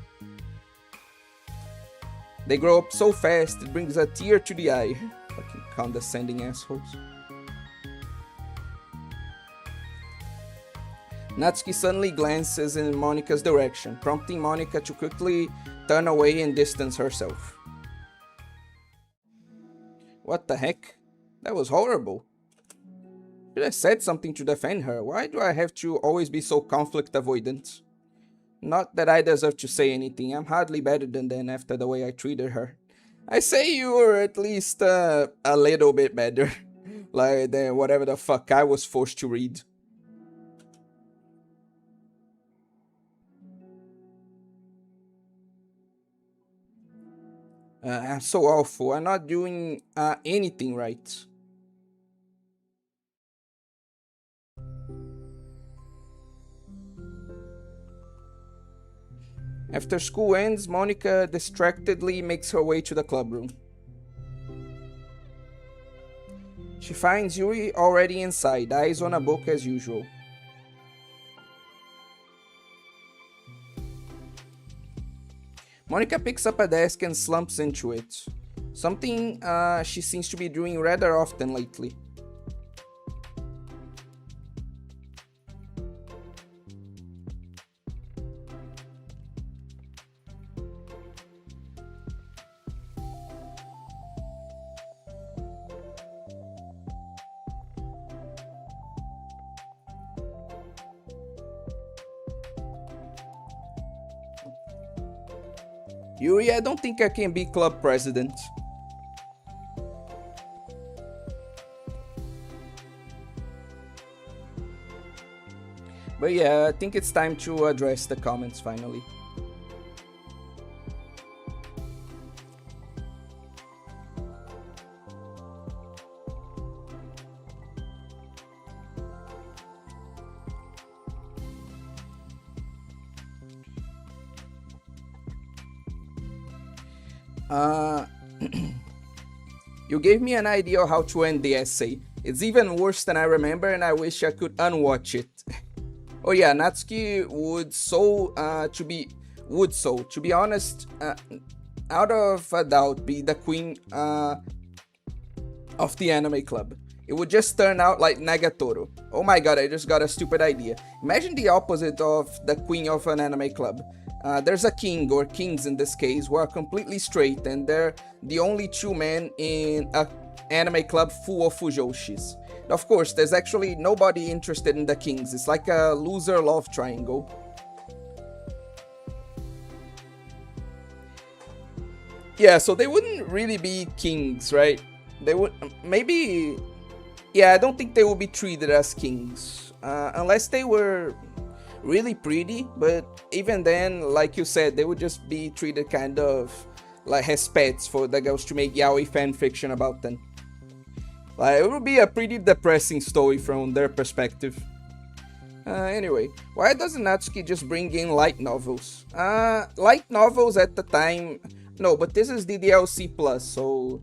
They grow up so fast, it brings a tear to the eye. Fucking condescending assholes. Natsuki suddenly glances in Monika's direction, prompting Monika to quickly turn away and distance herself. What the heck? That was horrible. Should have said something to defend her. Why do I have to always be so conflict avoidant? Not that I deserve to say anything. I'm hardly better than them after the way I treated her. I say you were at least a little bit better. Like than whatever the fuck I was forced to read. I'm so awful. I'm not doing anything right. After school ends, Monica distractedly makes her way to the clubroom. She finds Yuri already inside, eyes on a book as usual. Monica picks up a desk and slumps into it. Something she seems to be doing rather often lately. Yuri, I don't think I can be club president. But yeah, I think it's time to address the comments finally. You gave me an idea of how to end the essay. It's even worse than I remember and I wish I could unwatch it. Oh yeah, Natsuki to be honest, out of a doubt, be the queen of the anime club. It would just turn out like Nagatoro. Oh my god, I just got a stupid idea. Imagine the opposite of the queen of an anime club. There's a king, or kings in this case, who are completely straight, and they're the only two men in an anime club full of fujoshis. Of course, there's actually nobody interested in the kings. It's like a loser love triangle. Yeah, so they wouldn't really be kings, right? They would maybe. Yeah, I don't think they would be treated as kings unless they were really pretty. But even then, like you said, they would just be treated kind of like as pets for the girls to make yaoi fan fiction about them. Like, it would be a pretty depressing story from their perspective. Anyway, why doesn't Natsuki just bring in light novels? Light novels at the time. No, but this is DDLC plus, so.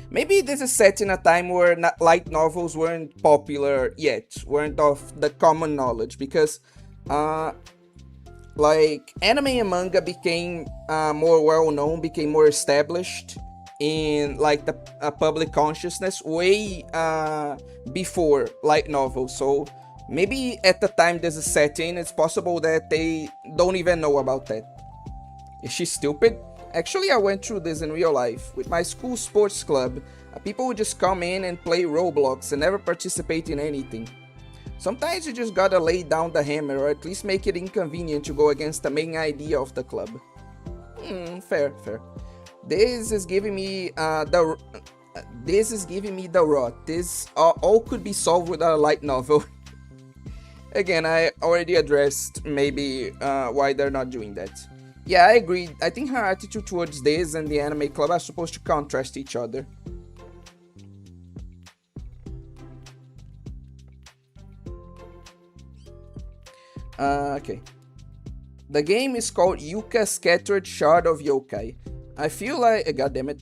Maybe this is set in a time where light novels weren't popular yet, weren't of the common knowledge, because like anime and manga became more well known, became more established in like the public consciousness way before light novels. So maybe at the time this is set in, it's possible that they don't even know about that. Is she stupid? Actually, I went through this in real life. With my school sports club, people would just come in and play Roblox and never participate in anything. Sometimes you just gotta lay down the hammer, or at least make it inconvenient to go against the main idea of the club. Fair. This is giving me the rot. This all could be solved with a light novel. Again, I already addressed maybe why they're not doing that. Yeah, I agree. I think her attitude towards this and the anime club are supposed to contrast each other. Okay. The game is called Yuka Scattered Shard of Yokai. I feel like, goddammit,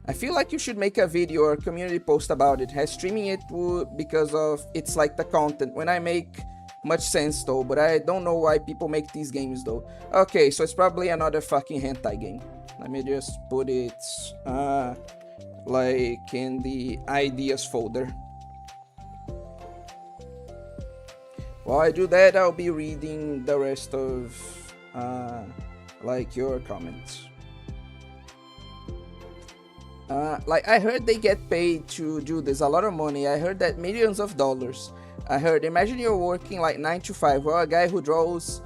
I feel like you should make a video or a community post about it. Streaming it would, because of it's like the content. When I make much sense though, but I don't know why people make these games though. Okay, so it's probably another fucking hentai game. Let me just put it like in the ideas folder. While I do that, I'll be reading the rest of like your comments. Like I heard they get paid to do this, a lot of money. I heard that millions of dollars. I heard, imagine you're working like 9 to 5, well, a guy who draws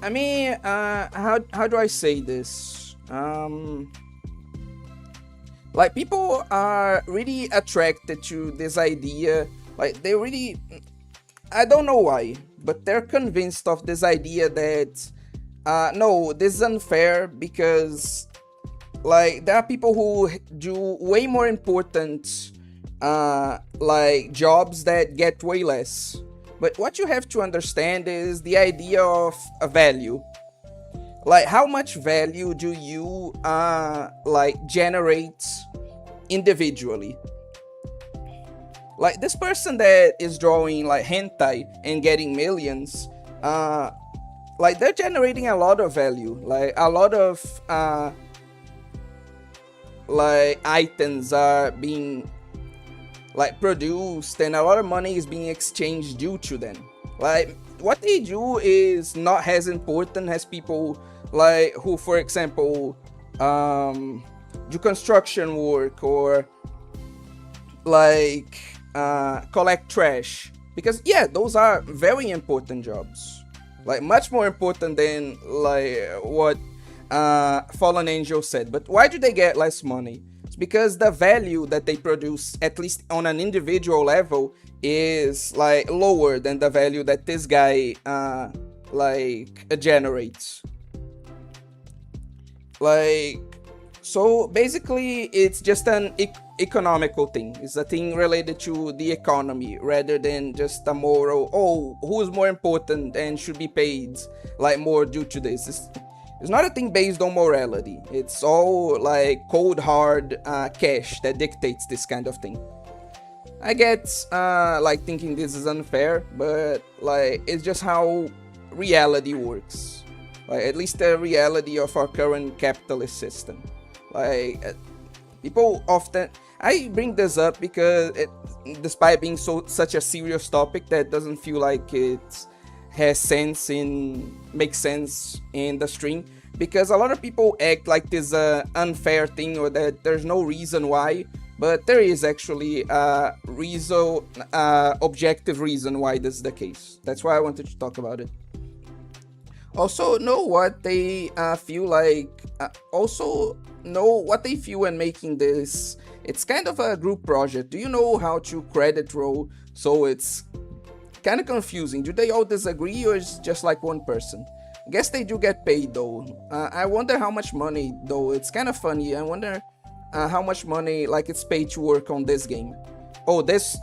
I mean, how do I say this? Like people are really attracted to this idea. Like they really, I don't know why, but they're convinced of this idea that no, this is unfair because like there are people who do way more important like jobs that get way less. But what you have to understand is the idea of a value. Like how much value do you like generate individually? Like this person that is drawing like hentai and getting millions, like they're generating a lot of value. Like a lot of like items are being like produced and a lot of money is being exchanged due to them. Like what they do is not as important as people like who, for example, do construction work or like collect trash, because yeah, those are very important jobs, like much more important than like what Fallen Angel said. But why do they get less money? It's because the value that they produce, at least on an individual level, is like lower than the value that this guy like generates. Like, so basically it's just an economical thing. It's a thing related to the economy rather than just a moral, oh, who's more important and should be paid like more due to this. It's not a thing based on morality. It's all like cold hard cash that dictates this kind of thing. I get like thinking this is unfair, but like it's just how reality works. Like at least the reality of our current capitalist system. Like people often, I bring this up because despite being such a serious topic, that doesn't feel like it has sense makes sense in the stream, because a lot of people act like this unfair thing or that there's no reason why, but there is actually a objective reason why this is the case. That's why I wanted to talk about it. Also know what they feel like, also know what they feel when making this. It's kind of a group project. Do you know how to credit roll? So it's kind of confusing. Do they all disagree or is it just like one person? I guess they do get paid though. I wonder how much money though. It's kind of funny. I wonder how much money like it's paid to work on this game. Oh, this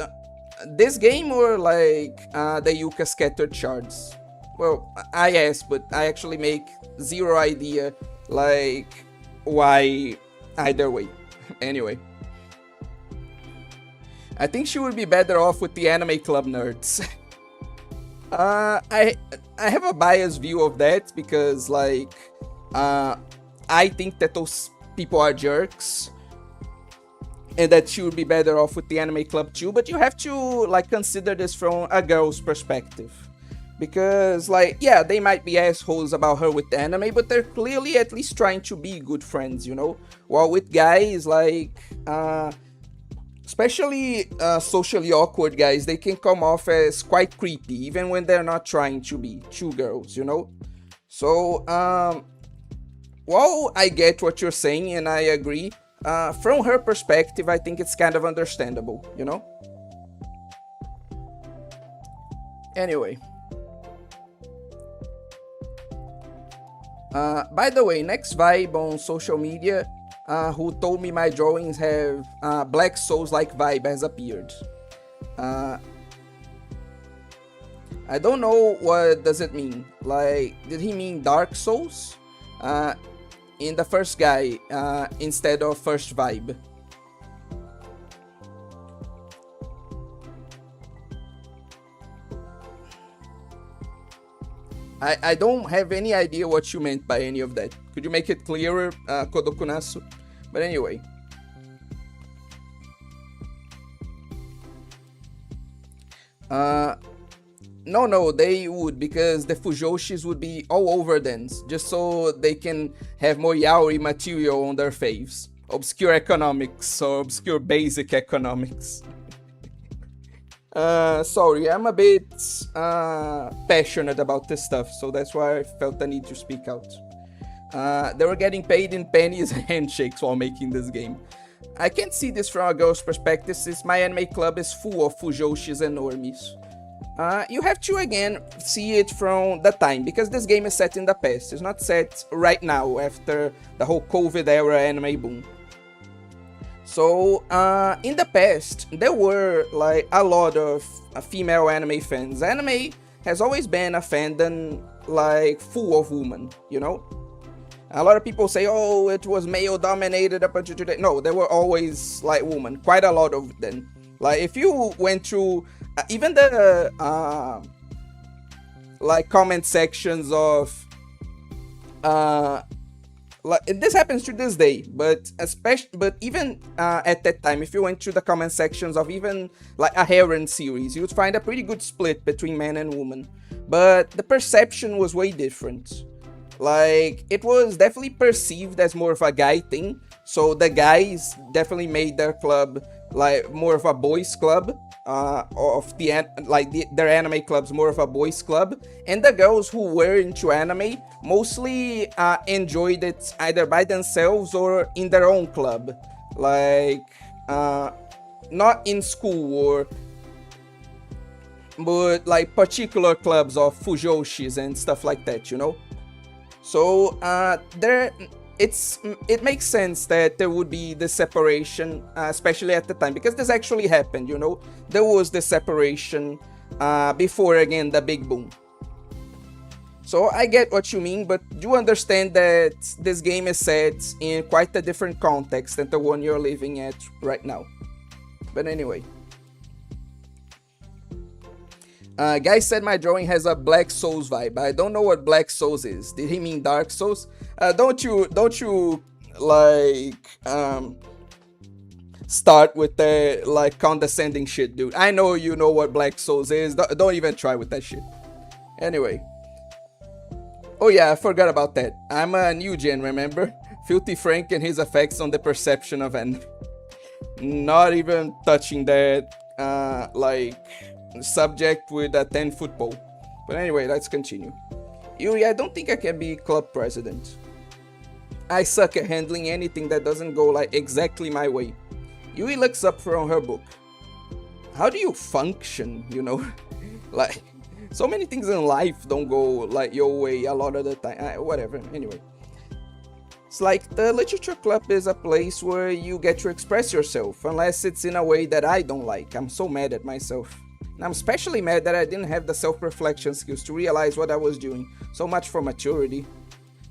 game or like the Yuka scattered shards? Well, I asked, but I actually make zero idea like why either way. Anyway, I think she would be better off with the anime club nerds. I have a biased view of that because like I think that those people are jerks and that she would be better off with the anime club too, but you have to like consider this from a girl's perspective. Because, like, yeah, they might be assholes about her with the anime, but they're clearly at least trying to be good friends, you know? While with guys, like, especially socially awkward guys, they can come off as quite creepy, even when they're not trying to be two girls, you know? So, while I get what you're saying and I agree, from her perspective, I think it's kind of understandable, you know? Anyway. By the way, next vibe on social media, who told me my drawings have Black Souls-like vibe has appeared. I don't know what does it mean. Like, did he mean Dark Souls? In the first guy, instead of first vibe. I don't have any idea what you meant by any of that. Could you make it clearer, Kodokunasu? But anyway. No, they would, because the Fujoshis would be all over dance, just so they can have more yaoi material on their faves. Obscure economics, or obscure basic economics. Sorry, I'm a bit passionate about this stuff, so that's why I felt the need to speak out. They were getting paid in pennies and handshakes while making this game. I can't see this from a girl's perspective, since my anime club is full of Fujoshis and normies. You have to again see it from the time, because this game is set in the past. It's not set right now after the whole COVID era anime boom. So in the past, there were like a lot of female anime fans. Anime has always been a fandom like full of women, you know? A lot of people say, oh, it was male dominated up until today. No, there were always like women, quite a lot of them. Like if you went through even the like comment sections of like this happens to this day, but even at that time, if you went through the comment sections of even like a Heron series, you would find a pretty good split between men and women. But the perception was way different. Like it was definitely perceived as more of a guy thing, so the guys definitely made their club like more of a boys club, of their anime clubs more of a boys club, and the girls who were into anime mostly enjoyed it either by themselves or in their own club, like not in school but like particular clubs of fujoshis and stuff like that, you know. So it makes sense that there would be this separation, especially at the time, because this actually happened, you know. There was this separation before, again, the big boom. So I get what you mean, but do understand that this game is set in quite a different context than the one you're living at right now. But anyway. Guy said my drawing has a Black Souls vibe. I don't know what Black Souls is. Did he mean Dark Souls? Don't you like start with the like condescending shit, dude. I know you know what Black Souls is. Don't even try with that shit. Anyway. Oh yeah, I forgot about that. I'm a new gen, remember? Filthy Frank and his effects on the perception of anime. Not even touching that like subject with a 10-foot pole. But anyway, let's continue. Yuri, I don't think I can be club president. I suck at handling anything that doesn't go like exactly my way. Yuri looks up from her book. How do you function, you know? Like, so many things in life don't go like your way a lot of the time. Whatever, anyway. It's like the literature club is a place where you get to express yourself, unless it's in a way that I don't like. I'm so mad at myself. And I'm especially mad that I didn't have the self-reflection skills to realize what I was doing. So much for maturity.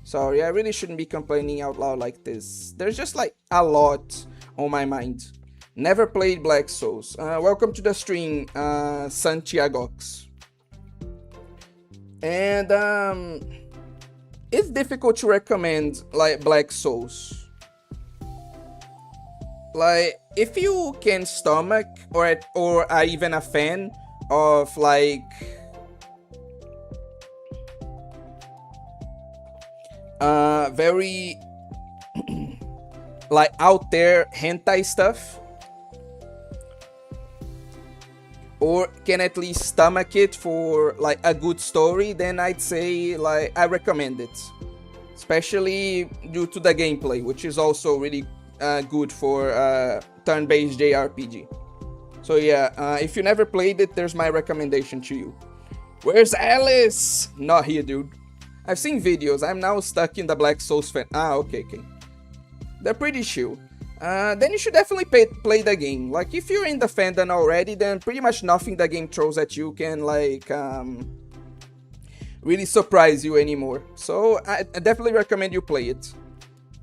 Sorry, I really shouldn't be complaining out loud like this. There's just like a lot on my mind. Never played Black Souls. Welcome to the stream, Santiagox. And it's difficult to recommend like Black Souls. Like, if you can stomach or are even a fan of like very like out there hentai stuff, or can at least stomach it for like a good story, then I'd say like I recommend it, especially due to the gameplay, which is also really good for turn-based JRPG. So yeah, if you never played it, there's my recommendation to you. Where's Alice? Not here, dude. I've seen videos. I'm now stuck in the Black Souls fan. Okay. They're pretty chill. Then you should definitely play the game. Like, if you're in the fandom already, then pretty much nothing the game throws at you can, like, really surprise you anymore. So, I definitely recommend you play it.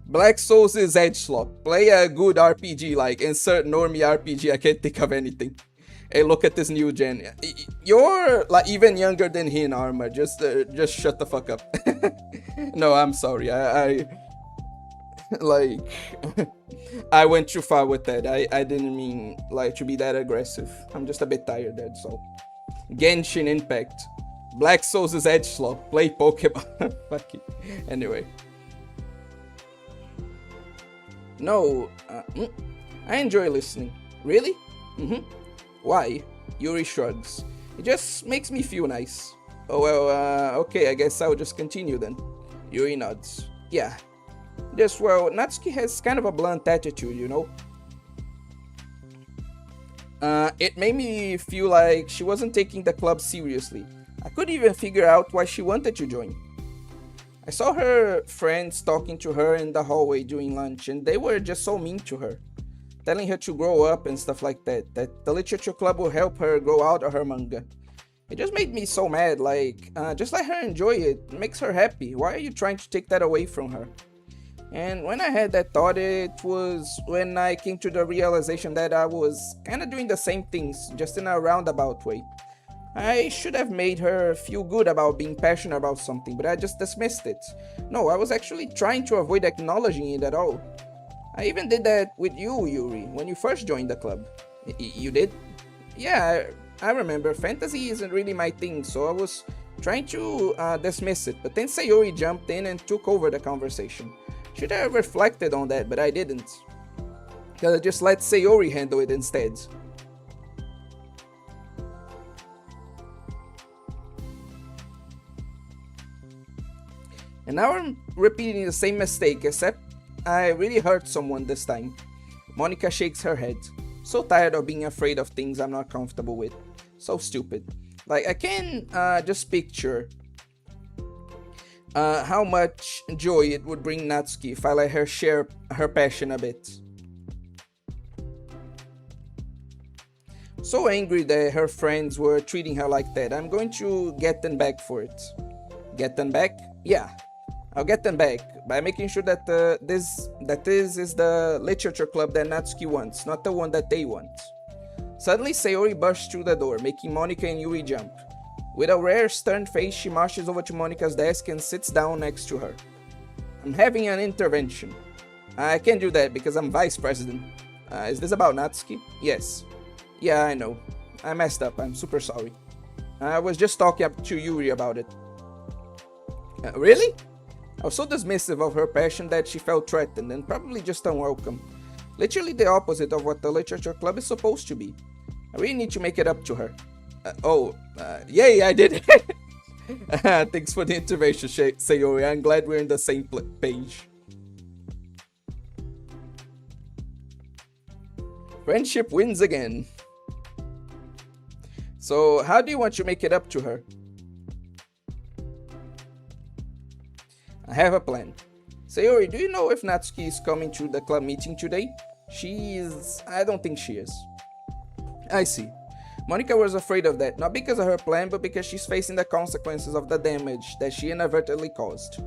Black Souls is edgelord. Play a good RPG, like, insert normie RPG, I can't think of anything. Hey, look at this new gen. You're, like, even younger than Hin Armor. Just shut the fuck up. No, I'm sorry. I like... I went too far with that. I didn't mean, like, to be that aggressive. I'm just a bit tired, that's all. Genshin Impact. Black Souls is edgelord. Play Pokemon. Fuck it. Anyway. No, I enjoy listening. Really? Why? Yuri shrugs. It just makes me feel nice. Oh well, okay, I guess I'll just continue then. Yuri nods. Yeah. Just, well, Natsuki has kind of a blunt attitude, you know? It made me feel like she wasn't taking the club seriously. I couldn't even figure out why she wanted to join. I saw her friends talking to her in the hallway during lunch, and they were just so mean to her, telling her to grow up and stuff like that, that the literature club will help her grow out of her manga. It just made me so mad, like, just let her enjoy it, it makes her happy. Why are you trying to take that away from her? And when I had that thought, it was when I came to the realization that I was kinda doing the same things, just in a roundabout way. I should have made her feel good about being passionate about something, but I just dismissed it. No, I was actually trying to avoid acknowledging it at all. I even did that with you, Yuri, when you first joined the club. You did? Yeah, I remember. Fantasy isn't really my thing, so I was trying to dismiss it, but then Sayori jumped in and took over the conversation. Should have reflected on that, but I didn't. Because I just let Sayori handle it instead. And now I'm repeating the same mistake, except I really hurt someone this time. Monica shakes her head. So tired of being afraid of things I'm not comfortable with. So stupid. Like, I can just picture how much joy it would bring Natsuki if I let her share her passion a bit. So angry that her friends were treating her like that, I'm going to get them back for it. Get them back? Yeah, I'll get them back by making sure that this is the literature club that Natsuki wants, not the one that they want. Suddenly, Sayori bursts through the door, making Monica and Yui jump. With a rare stern face, she marches over to Monica's desk and sits down next to her. I'm having an intervention. I can't do that because I'm vice president. Is this about Natsuki? Yes. Yeah, I know. I messed up. I'm super sorry. I was just talking up to Yuri about it. Really? I was so dismissive of her passion that she felt threatened and probably just unwelcome. Literally the opposite of what the literature club is supposed to be. I really need to make it up to her. Yay, I did it! Thanks for the intervention, Sayori. I'm glad we're on the same page. Friendship wins again. So, how do you want to make it up to her? I have a plan. Sayori, do you know if Natsuki is coming to the club meeting today? I don't think she is. I see. Monica was afraid of that, not because of her plan, but because she's facing the consequences of the damage that she inadvertently caused.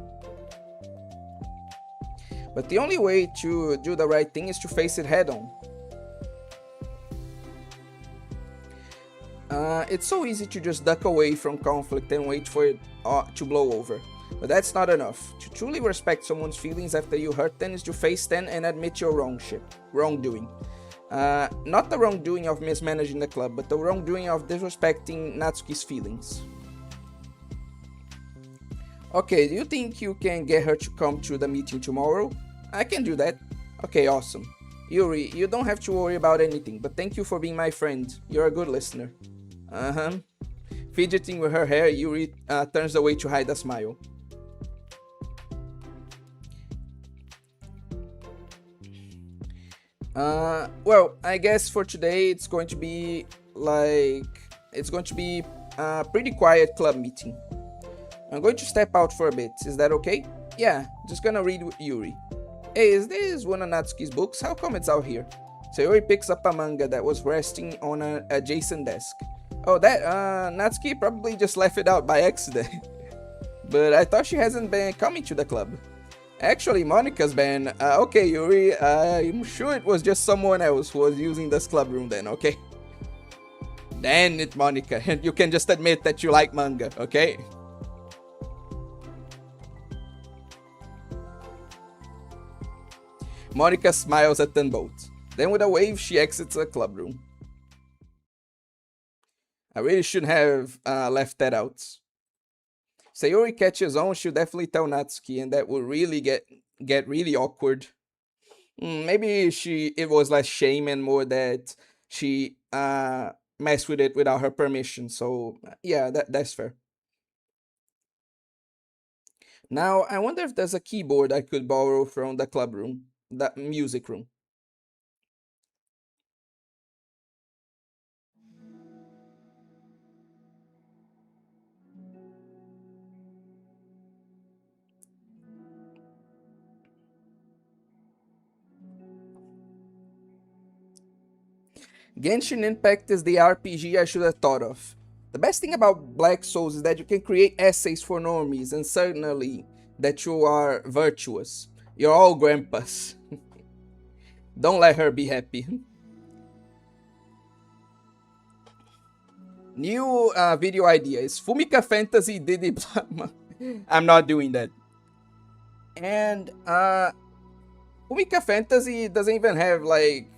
But the only way to do the right thing is to face it head on. It's so easy to just duck away from conflict and wait for it to blow over. But that's not enough. To truly respect someone's feelings after you hurt them is to face them and admit your wrongdoing. Not the wrongdoing of mismanaging the club, but the wrongdoing of disrespecting Natsuki's feelings. Okay, do you think you can get her to come to the meeting tomorrow? I can do that. Okay, awesome. Yuri, you don't have to worry about anything, but thank you for being my friend. You're a good listener. Uh-huh. Fidgeting with her hair, Yuri turns away to hide a smile. Well, I guess for today it's going to be a pretty quiet club meeting. I'm going to step out for a bit. Is that okay? Yeah, just gonna read with Yuri. Hey, is this one of Natsuki's books? How come it's out here? Sayori picks up a manga that was resting on an adjacent desk. Oh, Natsuki probably just left it out by accident. But I thought she hasn't been coming to the club. Actually, Monica's been. Okay, Yuri, I'm sure it was just someone else who was using this club room then, okay? Damn it, Monica. You can just admit that you like manga, okay? Monica smiles at them both. Then with a wave, she exits the club room. I really shouldn't have left that out. Sayori catches on, she'll definitely tell Natsuki, and that will really get really awkward. Maybe it was less shame and more that she messed with it without her permission. So yeah, that's fair. Now I wonder if there's a keyboard I could borrow from the club room, the music room. Genshin Impact is the RPG I should have thought of. The best thing about Black Souls is that you can create essays for normies, and certainly that you are virtuous. You're all grandpas. Don't let her be happy. New video idea is Fumika Fantasy Didi Blama. I'm not doing that. And Fumika Fantasy doesn't even have like...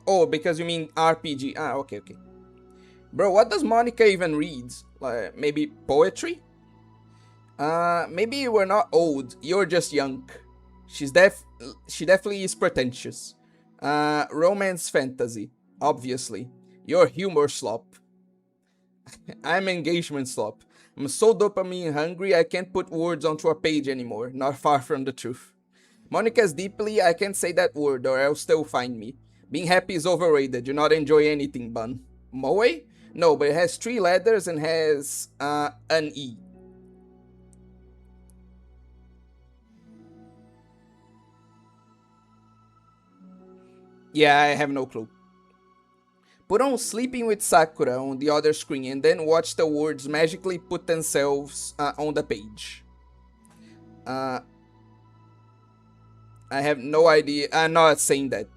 Oh, because you mean RPG. Ah, okay. Bro, what does Monica even read? Like, maybe poetry? Maybe we're not old. You're just young. She definitely is pretentious. Romance fantasy. Obviously. You're humor slop. I'm engagement slop. I'm so dopamine hungry I can't put words onto a page anymore. Not far from the truth. Monica's deeply, I can't say that word or else they'll find me. Being happy is overrated. You not enjoy anything, bun. Moe? No, but it has 3 letters and has an E. Yeah, I have no clue. Put on Sleeping with Sakura on the other screen and then watch the words magically put themselves on the page. I have no idea. I'm not saying that.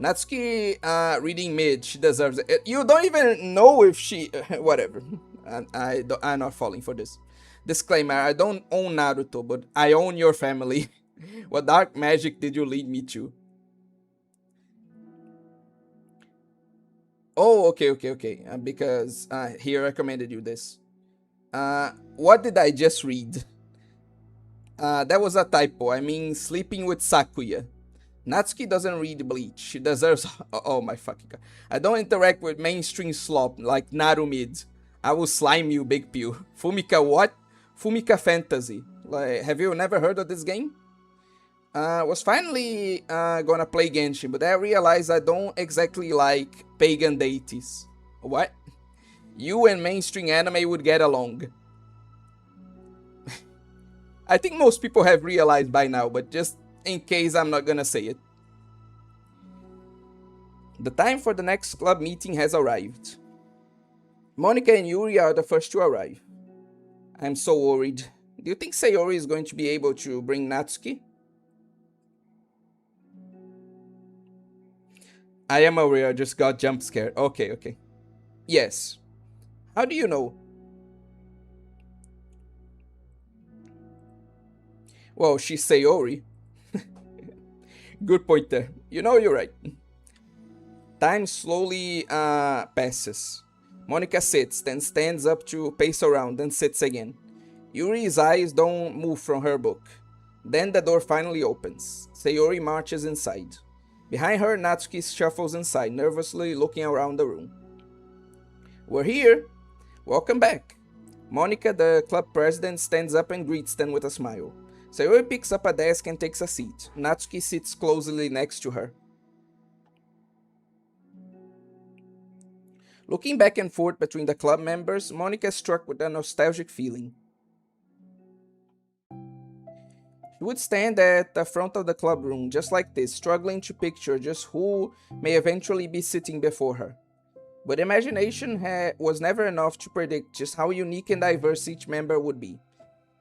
Natsuki reading mid. She deserves it. You don't even know if she... whatever. I'm not falling for this. Disclaimer, I don't own Naruto, but I own your family. What dark magic did you lead me to? Oh, okay. Because he recommended you this. What did I just read? That was a typo. I mean, Sleeping with Sakuya. Natsuki doesn't read Bleach. She deserves... Oh my fucking god. I don't interact with mainstream slop like Narumid. I will slime you, Big Pew. Fumika what? Fumika Fantasy. Like, have you never heard of this game? Was finally gonna play Genshin, but I realized I don't exactly like pagan deities. What? You and mainstream anime would get along. I think most people have realized by now, but just in case I'm not gonna say it. The time for the next club meeting has arrived. Monica and Yuri are the first to arrive. I'm so worried. Do you think Sayori is going to be able to bring Natsuki? I am aware, I just got jump scared. Okay. Yes. How do you know? Well, she's Sayori. Good point there. You know, you're right. Time slowly passes. Monica sits, then stands up to pace around, then sits again. Yuri's eyes don't move from her book. Then the door finally opens. Sayori marches inside. Behind her, Natsuki shuffles inside, nervously looking around the room. We're here. Welcome back. Monica, the club president, stands up and greets them with a smile. Sayori picks up a desk and takes a seat. Natsuki sits closely next to her. Looking back and forth between the club members, Monica is struck with a nostalgic feeling. She would stand at the front of the club room, just like this, struggling to picture just who may eventually be sitting before her. But imagination was never enough to predict just how unique and diverse each member would be.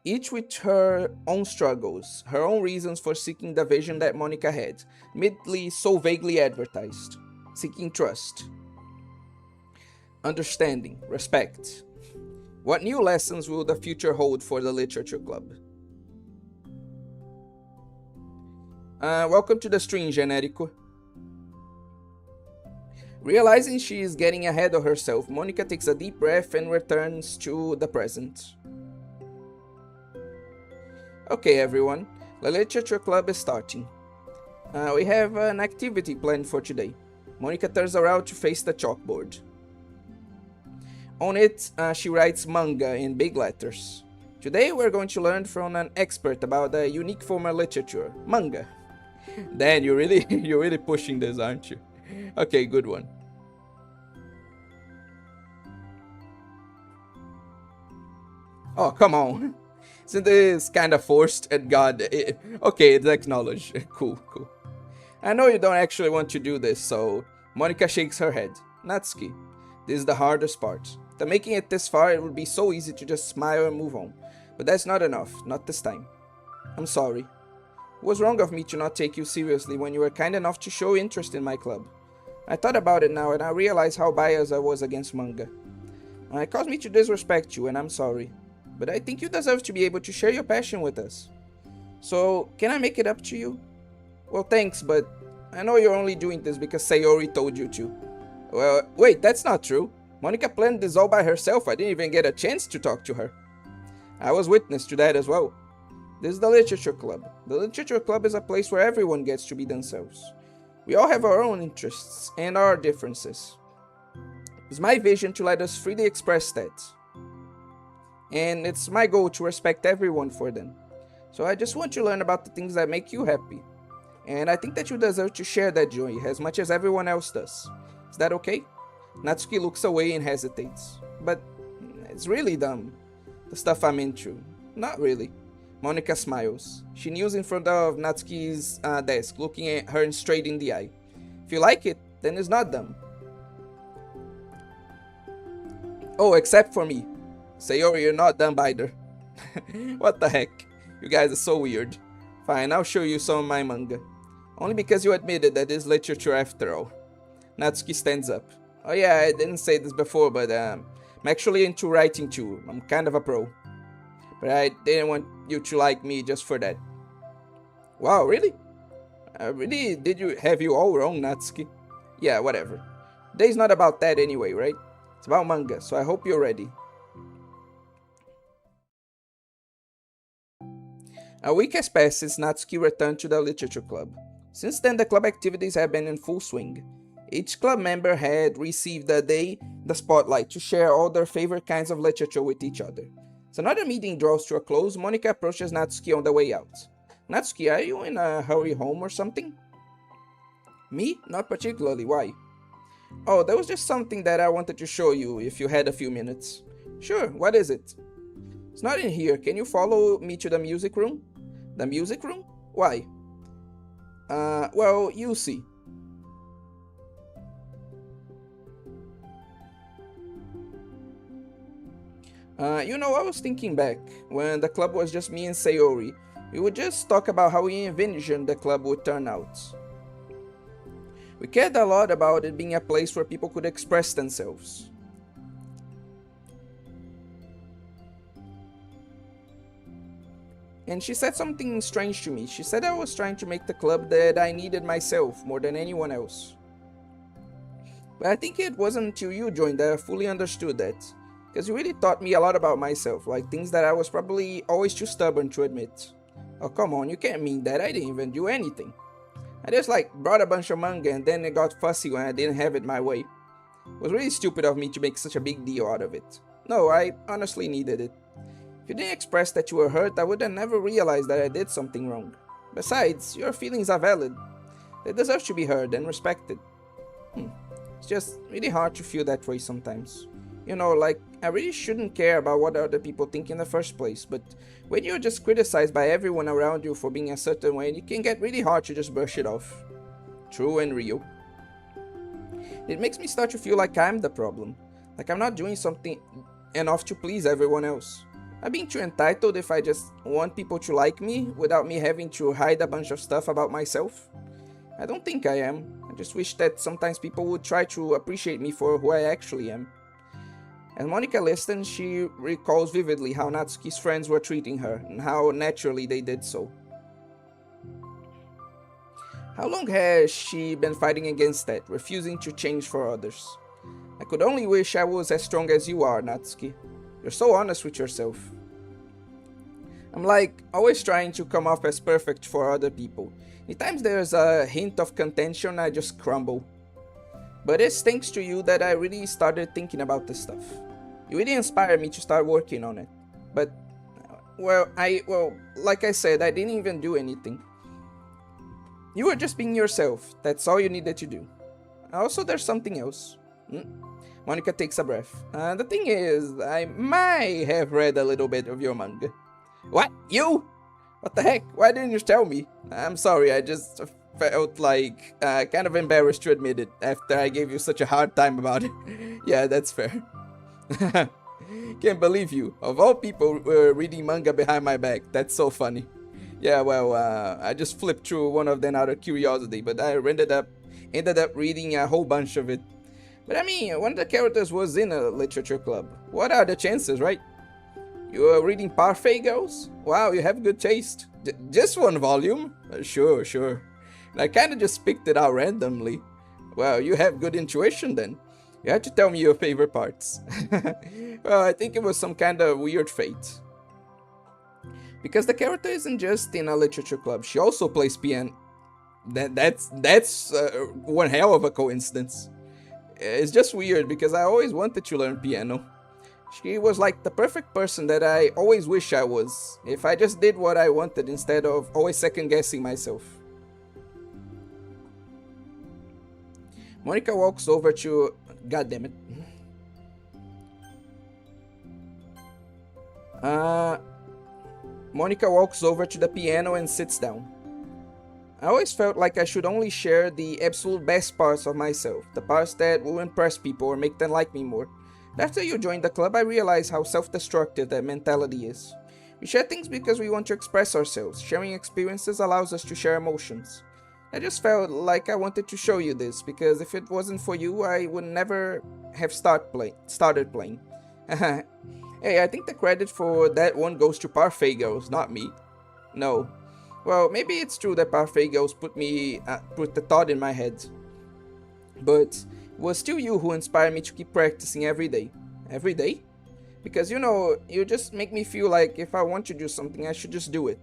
Each with her own struggles, her own reasons for seeking the vision that Monica had, admittedly so vaguely advertised. Seeking trust, understanding, respect. What new lessons will the future hold for the literature club? Welcome to the stream, Generico. Realizing she is getting ahead of herself, Monica takes a deep breath and returns to the present. Okay, everyone, the literature club is starting. We have an activity planned for today. Monica turns around to face the chalkboard. On it, she writes manga in big letters. Today we're going to learn from an expert about a unique form of literature, manga. Dan, you're really pushing this, aren't you? Okay, good one. Oh, come on. Isn't this kind of forced at God? Okay, it's acknowledged. Cool. I know you don't actually want to do this, so Monica shakes her head. Natsuki, this is the hardest part. After making it this far, it would be so easy to just smile and move on. But that's not enough, not this time. I'm sorry. It was wrong of me to not take you seriously when you were kind enough to show interest in my club. I thought about it now and I realized how biased I was against manga. It caused me to disrespect you and I'm sorry. But I think you deserve to be able to share your passion with us. So, can I make it up to you? Well, thanks, but I know you're only doing this because Sayori told you to. Well, wait, that's not true. Monica planned this all by herself. I didn't even get a chance to talk to her. I was witness to that as well. This is the Literature Club. The Literature Club is a place where everyone gets to be themselves. We all have our own interests and our differences. It's my vision to let us freely express that. And it's my goal to respect everyone for them. So I just want you to learn about the things that make you happy. And I think that you deserve to share that joy as much as everyone else does. Is that okay? Natsuki looks away and hesitates. But it's really dumb. The stuff I'm into. Not really. Monica smiles. She kneels in front of Natsuki's desk, looking at her straight in the eye. If you like it, then it's not dumb. Oh, except for me. Sayori, you're not dumb either. What the heck? You guys are so weird. Fine, I'll show you some of my manga. Only because you admitted that it's literature after all. Natsuki stands up. Oh yeah, I didn't say this before, but I'm actually into writing too. I'm kind of a pro. But I didn't want you to like me just for that. Wow, really? Really? Have you all wrong, Natsuki? Yeah, whatever. Today's not about that anyway, right? It's about manga, so I hope you're ready. A week has passed since Natsuki returned to the Literature Club. Since then, the club activities have been in full swing. Each club member had received a day the spotlight to share all their favorite kinds of literature with each other. As another meeting draws to a close, Monica approaches Natsuki on the way out. Natsuki, are you in a hurry home or something? Me? Not particularly, why? Oh, there was just something that I wanted to show you if you had a few minutes. Sure, what is it? It's not in here. Can you follow me to the music room? The music room? Why? Well, you'll see. I was thinking back, when the club was just me and Sayori, we would just talk about how we envisioned the club would turn out. We cared a lot about it being a place where people could express themselves. And she said something strange to me. She said I was trying to make the club that I needed myself more than anyone else. But I think it wasn't until you joined that I fully understood that. Because you really taught me a lot about myself, like things that I was probably always too stubborn to admit. Oh come on, you can't mean that, I didn't even do anything. I just brought a bunch of manga and then it got fussy when I didn't have it my way. It was really stupid of me to make such a big deal out of it. No, I honestly needed it. If you didn't express that you were hurt, I would have never realized that I did something wrong. Besides, your feelings are valid. They deserve to be heard and respected. It's just really hard to feel that way sometimes. I really shouldn't care about what other people think in the first place, but when you're just criticized by everyone around you for being a certain way, it can get really hard to just brush it off. True and real. It makes me start to feel like I'm the problem. Like I'm not doing something enough to please everyone else. I'm being too entitled if I just want people to like me without me having to hide a bunch of stuff about myself. I don't think I am. I just wish that sometimes people would try to appreciate me for who I actually am. As Monica listens, she recalls vividly how Natsuki's friends were treating her and how naturally they did so. How long has she been fighting against that, refusing to change for others? I could only wish I was as strong as you are, Natsuki. You're so honest with yourself. I'm always trying to come off as perfect for other people. Anytime there's a hint of contention, I just crumble. But it's thanks to you that I really started thinking about this stuff. You really inspired me to start working on it. But, like I said, I didn't even do anything. You were just being yourself. That's all you needed to do. Also, there's something else. Monica takes a breath. The thing is, I might have read a little bit of your manga. What? You? What the heck? Why didn't you tell me? I'm sorry, I just felt like kind of embarrassed to admit it after I gave you such a hard time about it. Yeah, that's fair. Can't believe you. Of all people, reading manga behind my back. That's so funny. Yeah, well, I just flipped through one of them out of curiosity, but I ended up reading a whole bunch of it. But I mean, one of the characters was in a literature club. What are the chances, right? You are reading Parfait Girls? Wow, you have good taste. Just one volume? Sure, sure. And I kinda just picked it out randomly. Well, you have good intuition then. You have to tell me your favorite parts. Well, I think it was some kind of weird fate. Because the character isn't just in a literature club, she also plays piano. That's one hell of a coincidence. It's just weird because I always wanted to learn piano. She was like the perfect person that I always wish I was, if I just did what I wanted instead of always second guessing myself. Monica walks over to... God damn it. Monica walks over to the piano and sits down. I always felt like I should only share the absolute best parts of myself, the parts that will impress people or make them like me more. But after you joined the club, I realized how self-destructive that mentality is. We share things because we want to express ourselves. Sharing experiences allows us to share emotions. I just felt like I wanted to show you this, because if it wasn't for you, I would never have started playing. Hey, I think the credit for that one goes to Parfait Girls, not me. No. Well, maybe it's true that Parfait Girls put the thought in my head. But it was still you who inspired me to keep practicing every day. Every day? Because, you know, you just make me feel like if I want to do something, I should just do it.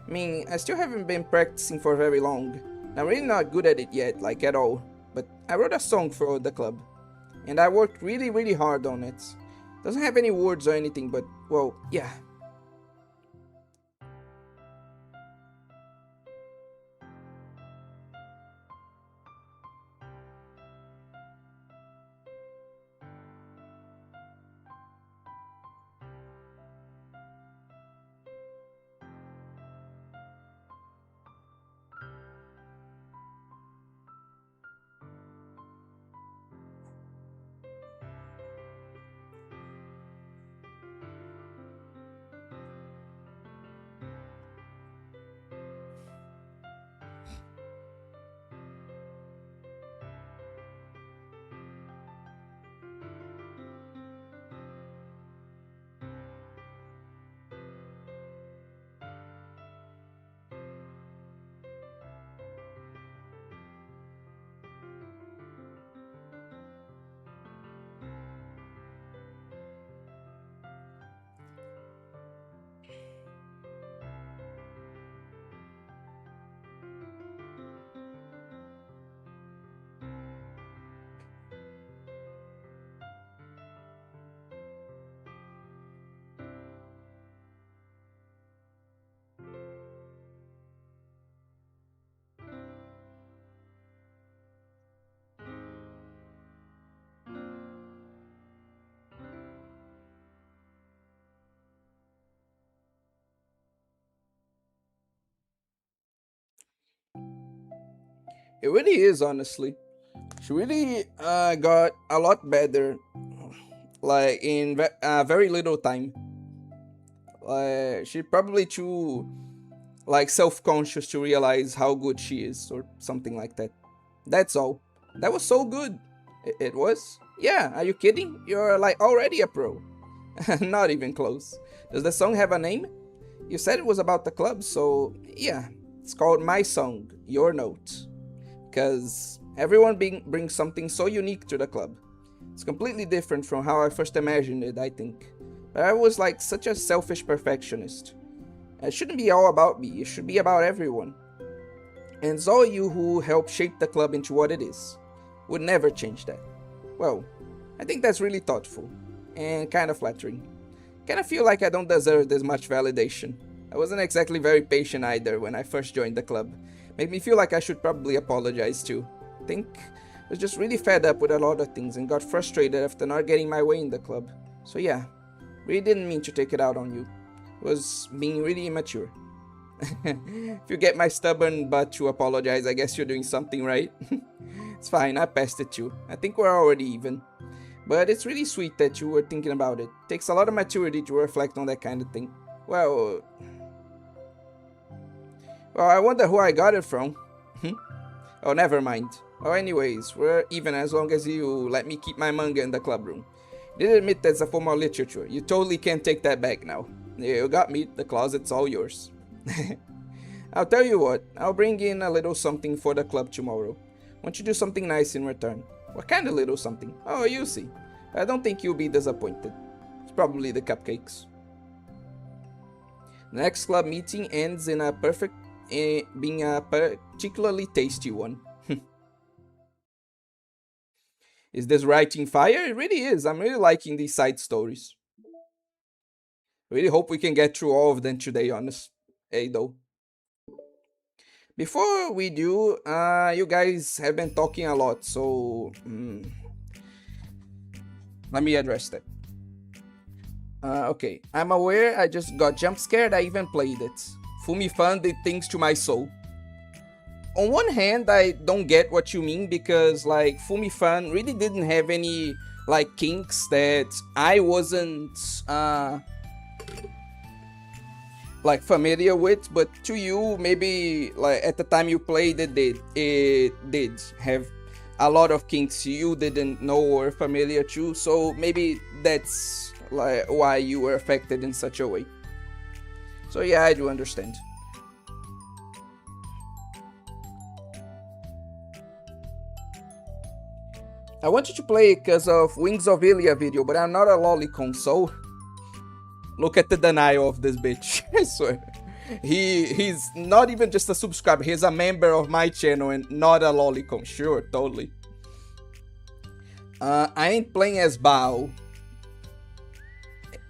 I mean, I still haven't been practicing for very long. I'm really not good at it yet, like at all. But I wrote a song for the club. And I worked really, really hard on it. Doesn't have any words or anything, but, well, yeah. It really is, honestly. She really got a lot better, like in very little time. She probably too like self-conscious to realize how good she is, or something like that. That's all. That was so good. It was? Yeah, are you kidding? You're like already a pro. Not even close. Does the song have a name? You said it was about the club, so yeah. It's called My Song, Your Note. Because everyone brings something so unique to the club. It's completely different from how I first imagined it, I think. But I was like such a selfish perfectionist. It shouldn't be all about me, it should be about everyone. And it's all you who helped shape the club into what it is. Would never change that. Well, I think that's really thoughtful. And kind of flattering. Kinda feel like I don't deserve this much validation. I wasn't exactly very patient either when I first joined the club. Made me feel like I should probably apologize too. Think I was just really fed up with a lot of things and got frustrated after not getting my way in the club. So yeah, really didn't mean to take it out on you. It was being really immature. If you get my stubborn butt to apologize, I guess you're doing something right. It's fine, I passed it too. I think we're already even. But it's really sweet that you were thinking about it. Takes a lot of maturity to reflect on that kind of thing. Well, I wonder who I got it from. Oh, never mind. Oh, anyways, we're even as long as you let me keep my manga in the club room. You did admit that's a form of literature. You totally can't take that back now. Yeah, you got me. The closet's all yours. I'll tell you what. I'll bring in a little something for the club tomorrow. Won't you do something nice in return? What kind of little something? Oh, you'll see. I don't think you'll be disappointed. It's probably the cupcakes. The next club meeting ends in being a particularly tasty one. Is this writing fire? It really is. I'm really liking these side stories. Really hope we can get through all of them today, honest. Hey, though. Before we do, you guys have been talking a lot, so let me address that. Okay, I'm aware I just got jump scared. I even played it. Fumi-fan did things to my soul. On one hand, I don't get what you mean because, like, Fumi-fan really didn't have any, like, kinks that I wasn't, like, familiar with, but to you, maybe, like, at the time you played it did have a lot of kinks you didn't know or familiar to, so maybe that's, like, why you were affected in such a way. So yeah, I do understand. I wanted to play because of Wings of Ilya video, but I'm not a lolicon, so look at the denial of this bitch. I swear. He's not even just a subscriber, he's a member of my channel and not a lolicon. Sure, totally. I ain't playing as Bao.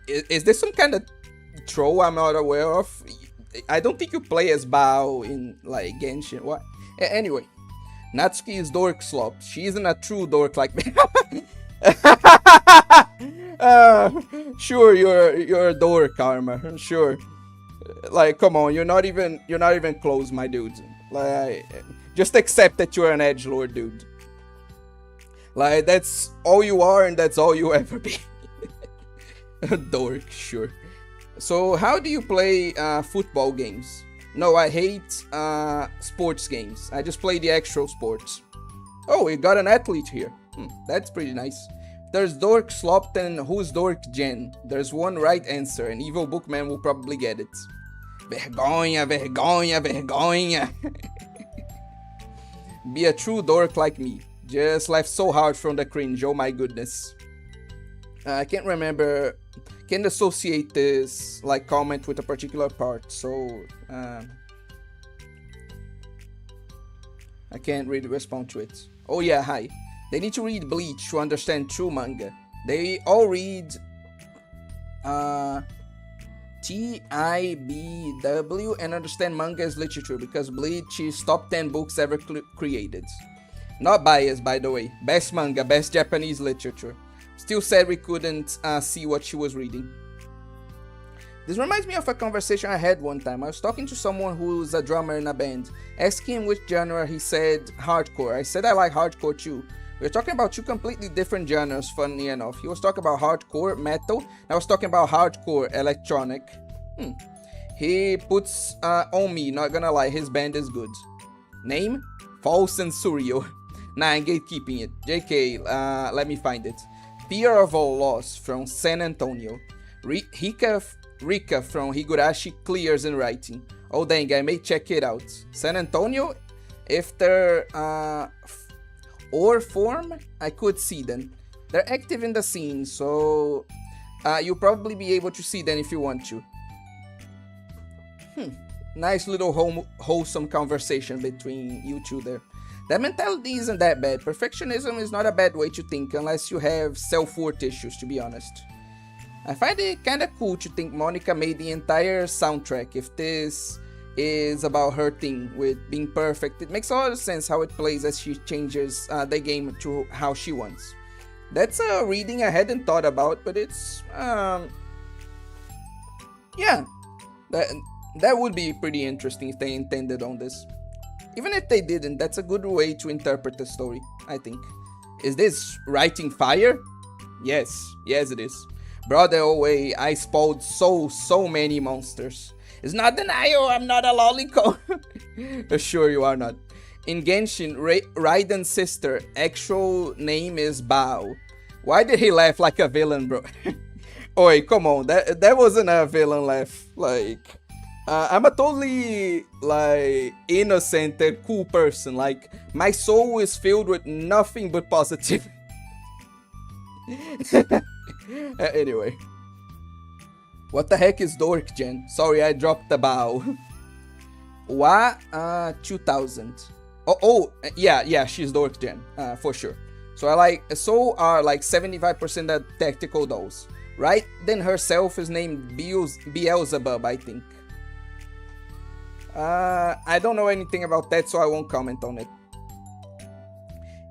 Is this some kind of troll I'm not aware of? I don't think you play as Bao in, like, Genshin. What? Anyway. Natsuki is dork slop. She isn't a true dork like me. Sure, you're a dork, Karma. Sure. Like, come on, you're not even close, my dude. Like, just accept that you're an edgelord, dude. Like, that's all you are, and that's all you ever be. Dork, sure. So, how do you play football games? No, I hate sports games. I just play the actual sports. Oh, we got an athlete here. That's pretty nice. There's Dork Slop, then who's Dork Gen? There's one right answer, and Evil Bookman will probably get it. Vergonha, vergonha, vergonha. Be a true dork like me. Just laugh so hard from the cringe, oh my goodness. I can't remember, can't associate this, like, comment with a particular part, so I can't really respond to it. Oh yeah, hi. They need to read Bleach to understand true manga. They all read TIBW and understand manga as literature because Bleach is top 10 books ever created. Not biased, by the way. Best manga, best Japanese literature. Still sad we couldn't see what she was reading. This reminds me of a conversation I had one time. I was talking to someone who's a drummer in a band. Asking him which genre, he said hardcore. I said I like hardcore too. We were talking about two completely different genres, funny enough. He was talking about hardcore metal, and I was talking about hardcore electronic. He puts on me, not gonna lie, his band is good. Name? False and Surreal. Nah, I'm gatekeeping it. JK, let me find it. Fear of All Loss from San Antonio. Rika from Higurashi clears in writing. Oh dang, I may check it out. San Antonio? If they're or form, I could see them. They're active in the scene, so you'll probably be able to see them if you want to. Nice little wholesome conversation between you two there. That mentality isn't that bad. Perfectionism is not a bad way to think unless you have self-worth issues, to be honest. I find it kinda cool to think Monica made the entire soundtrack. If this is about her thing with being perfect, it makes a lot of sense how it plays as she changes the game to how she wants. That's a reading I hadn't thought about, but it's yeah, That would be pretty interesting if they intended on this. Even if they didn't, that's a good way to interpret the story, I think. Is this writing fire? Yes, yes it is. Brother away, I spawned so many monsters. It's not denial, I'm not a lolicon. Sure you are not. In Genshin, Raiden's sister, actual name is Bao. Why did he laugh like a villain, bro? Oi, come on, that wasn't a villain laugh. Like, I'm a totally, like, innocent and cool person. Like, my soul is filled with nothing but positivity. Anyway. What the heck is Dork Gen? Sorry, I dropped the bow. 2000. Yeah, she's Dork Gen, for sure. So so are like 75% of tactical dolls. Right? Then herself is named Beelzebub, I think. I don't know anything about that, so I won't comment on it.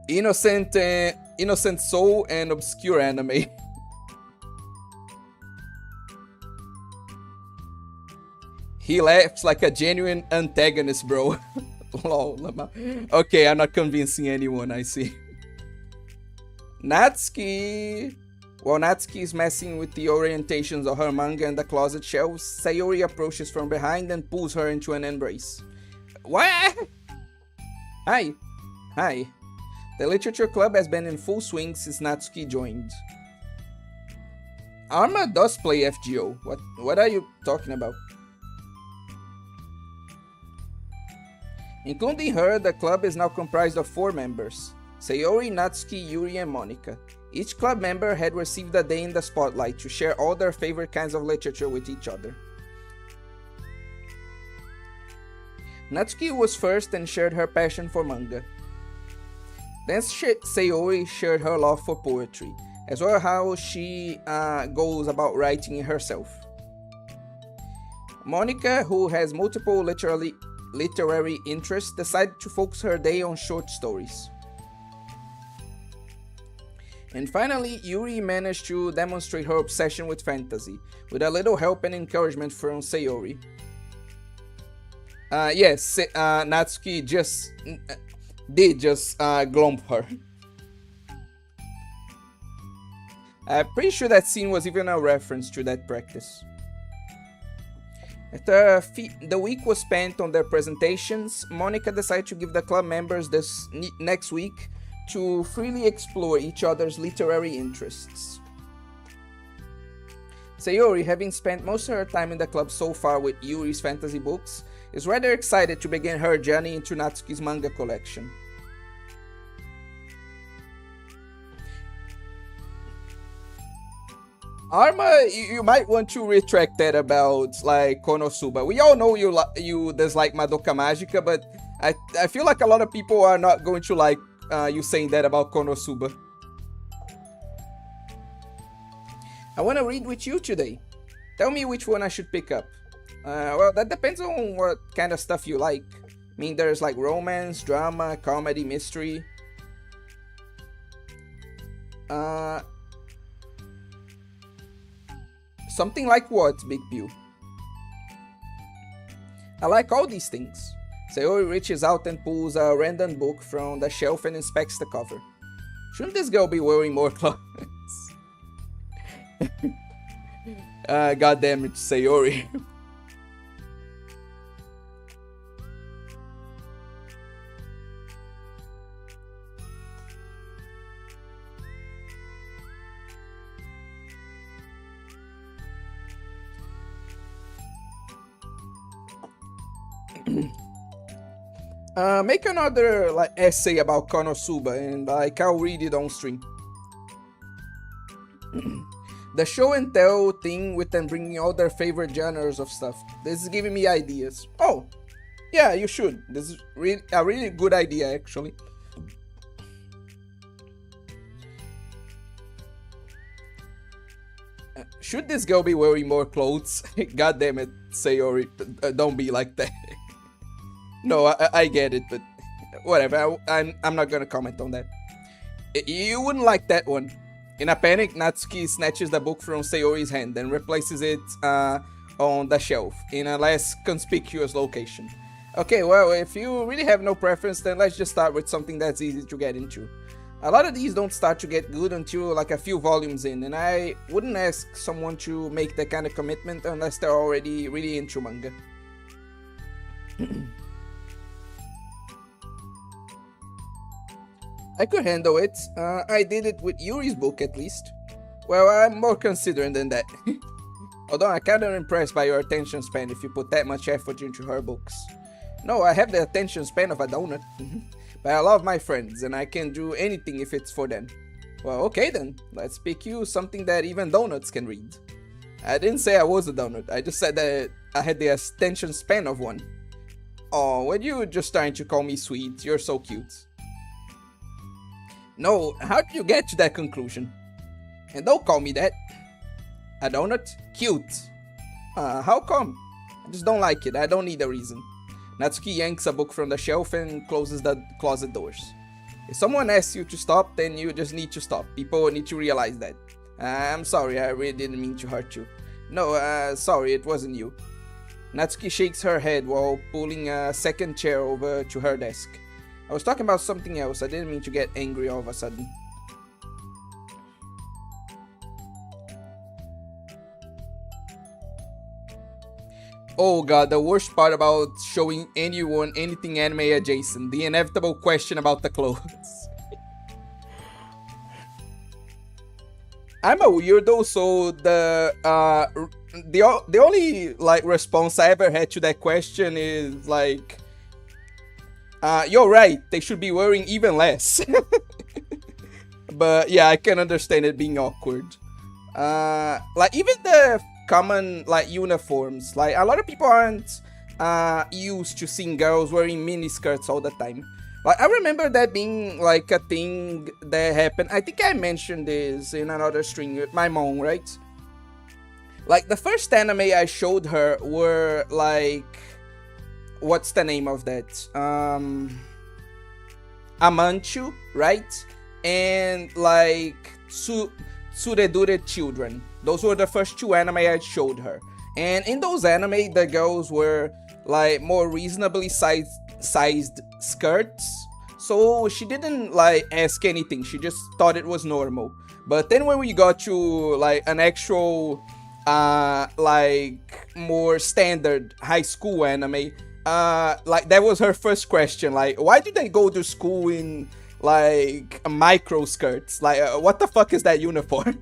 Innocent soul and obscure anime. He laughs like a genuine antagonist, bro. Lol. Okay, I'm not convincing anyone, I see. Natsuki. While Natsuki is messing with the orientations of her manga and the closet shelves, Sayori approaches from behind and pulls her into an embrace. What? Hi. The literature club has been in full swing since Natsuki joined. Arma does play FGO. What are you talking about? Including her, the club is now comprised of 4 members: Sayori, Natsuki, Yuri, and Monika. Each club member had received a day in the spotlight to share all their favorite kinds of literature with each other. Natsuki was first and shared her passion for manga. Then Sayori shared her love for poetry, as well as how she goes about writing herself. Monika, who has multiple literary interests, decided to focus her day on short stories. And finally, Yuri managed to demonstrate her obsession with fantasy, with a little help and encouragement from Sayori. Yes, Natsuki did just glomp her. I'm pretty sure that scene was even a reference to that practice. After the week was spent on their presentations, Monika decided to give the club members this next week to freely explore each other's literary interests. Sayori, having spent most of her time in the club so far with Yuri's fantasy books, is rather excited to begin her journey into Natsuki's manga collection. Arma, you might want to retract that about, like, Konosuba. We all know you dislike Madoka Magica, but I feel like a lot of people are not going to like you saying that about Konosuba. I want to read with you today. Tell me which one I should pick up. Well, that depends on what kind of stuff you like. I mean, there's like romance, drama, comedy, mystery. Something like what, Big Pew? I like all these things. Sayori reaches out and pulls a random book from the shelf and inspects the cover. Shouldn't this girl be wearing more clothes? God damn it, Sayori. Make another like essay about Konosuba and like I'll read it on stream. The show and tell thing with them bringing all their favorite genres of stuff. This is giving me ideas. Oh, yeah, you should. This is a really good idea, actually. Should this girl be wearing more clothes? God damn it, Sayori, don't be like that. No, I get it, but whatever. I'm not gonna comment on that. You wouldn't like that one. In a panic, Natsuki snatches the book from Sayori's hand and replaces it on the shelf in a less conspicuous location. Okay, well, if you really have no preference, then let's just start with something that's easy to get into. A lot of these don't start to get good until like a few volumes in, and I wouldn't ask someone to make that kind of commitment unless they're already really into manga. I could handle it. I did it with Yuri's book at least. Well, I'm more considerate than that. Although I'm kinda impressed by your attention span if you put that much effort into her books. No, I have the attention span of a donut. But I love my friends, and I can do anything if it's for them. Well, okay then, let's pick you something that even donuts can read. I didn't say I was a donut, I just said that I had the attention span of one. Oh, when you were just trying to call me sweet, you're so cute. No, how did you get to that conclusion? And don't call me that. A donut? Cute. How come? I just don't like it, I don't need a reason. Natsuki yanks a book from the shelf and closes the closet doors. If someone asks you to stop, then you just need to stop. People need to realize that. I'm sorry, I really didn't mean to hurt you. No, sorry, it wasn't you. Natsuki shakes her head while pulling a second chair over to her desk. I was talking about something else, I didn't mean to get angry all of a sudden. Oh god, the worst part about showing anyone anything anime adjacent, the inevitable question about the clothes. I'm a weirdo, so the only like response I ever had to that question is like, you're right, they should be wearing even less. But yeah, I can understand it being awkward. Like even the common like uniforms, like a lot of people aren't used to seeing girls wearing mini skirts all the time. Like I remember that being like a thing that happened. I think I mentioned this in another stream with my mom, right? Like the first anime I showed her were like, what's the name of that? Amanchu, right? And like Tsuredure Children. Those were the first two anime I showed her. And in those anime, the girls were like more reasonably sized skirts. So she didn't like ask anything, she just thought it was normal. But then when we got to like an actual like more standard high school anime, like that was her first question, like why do they go to school in like micro skirts? Like what the fuck is that uniform?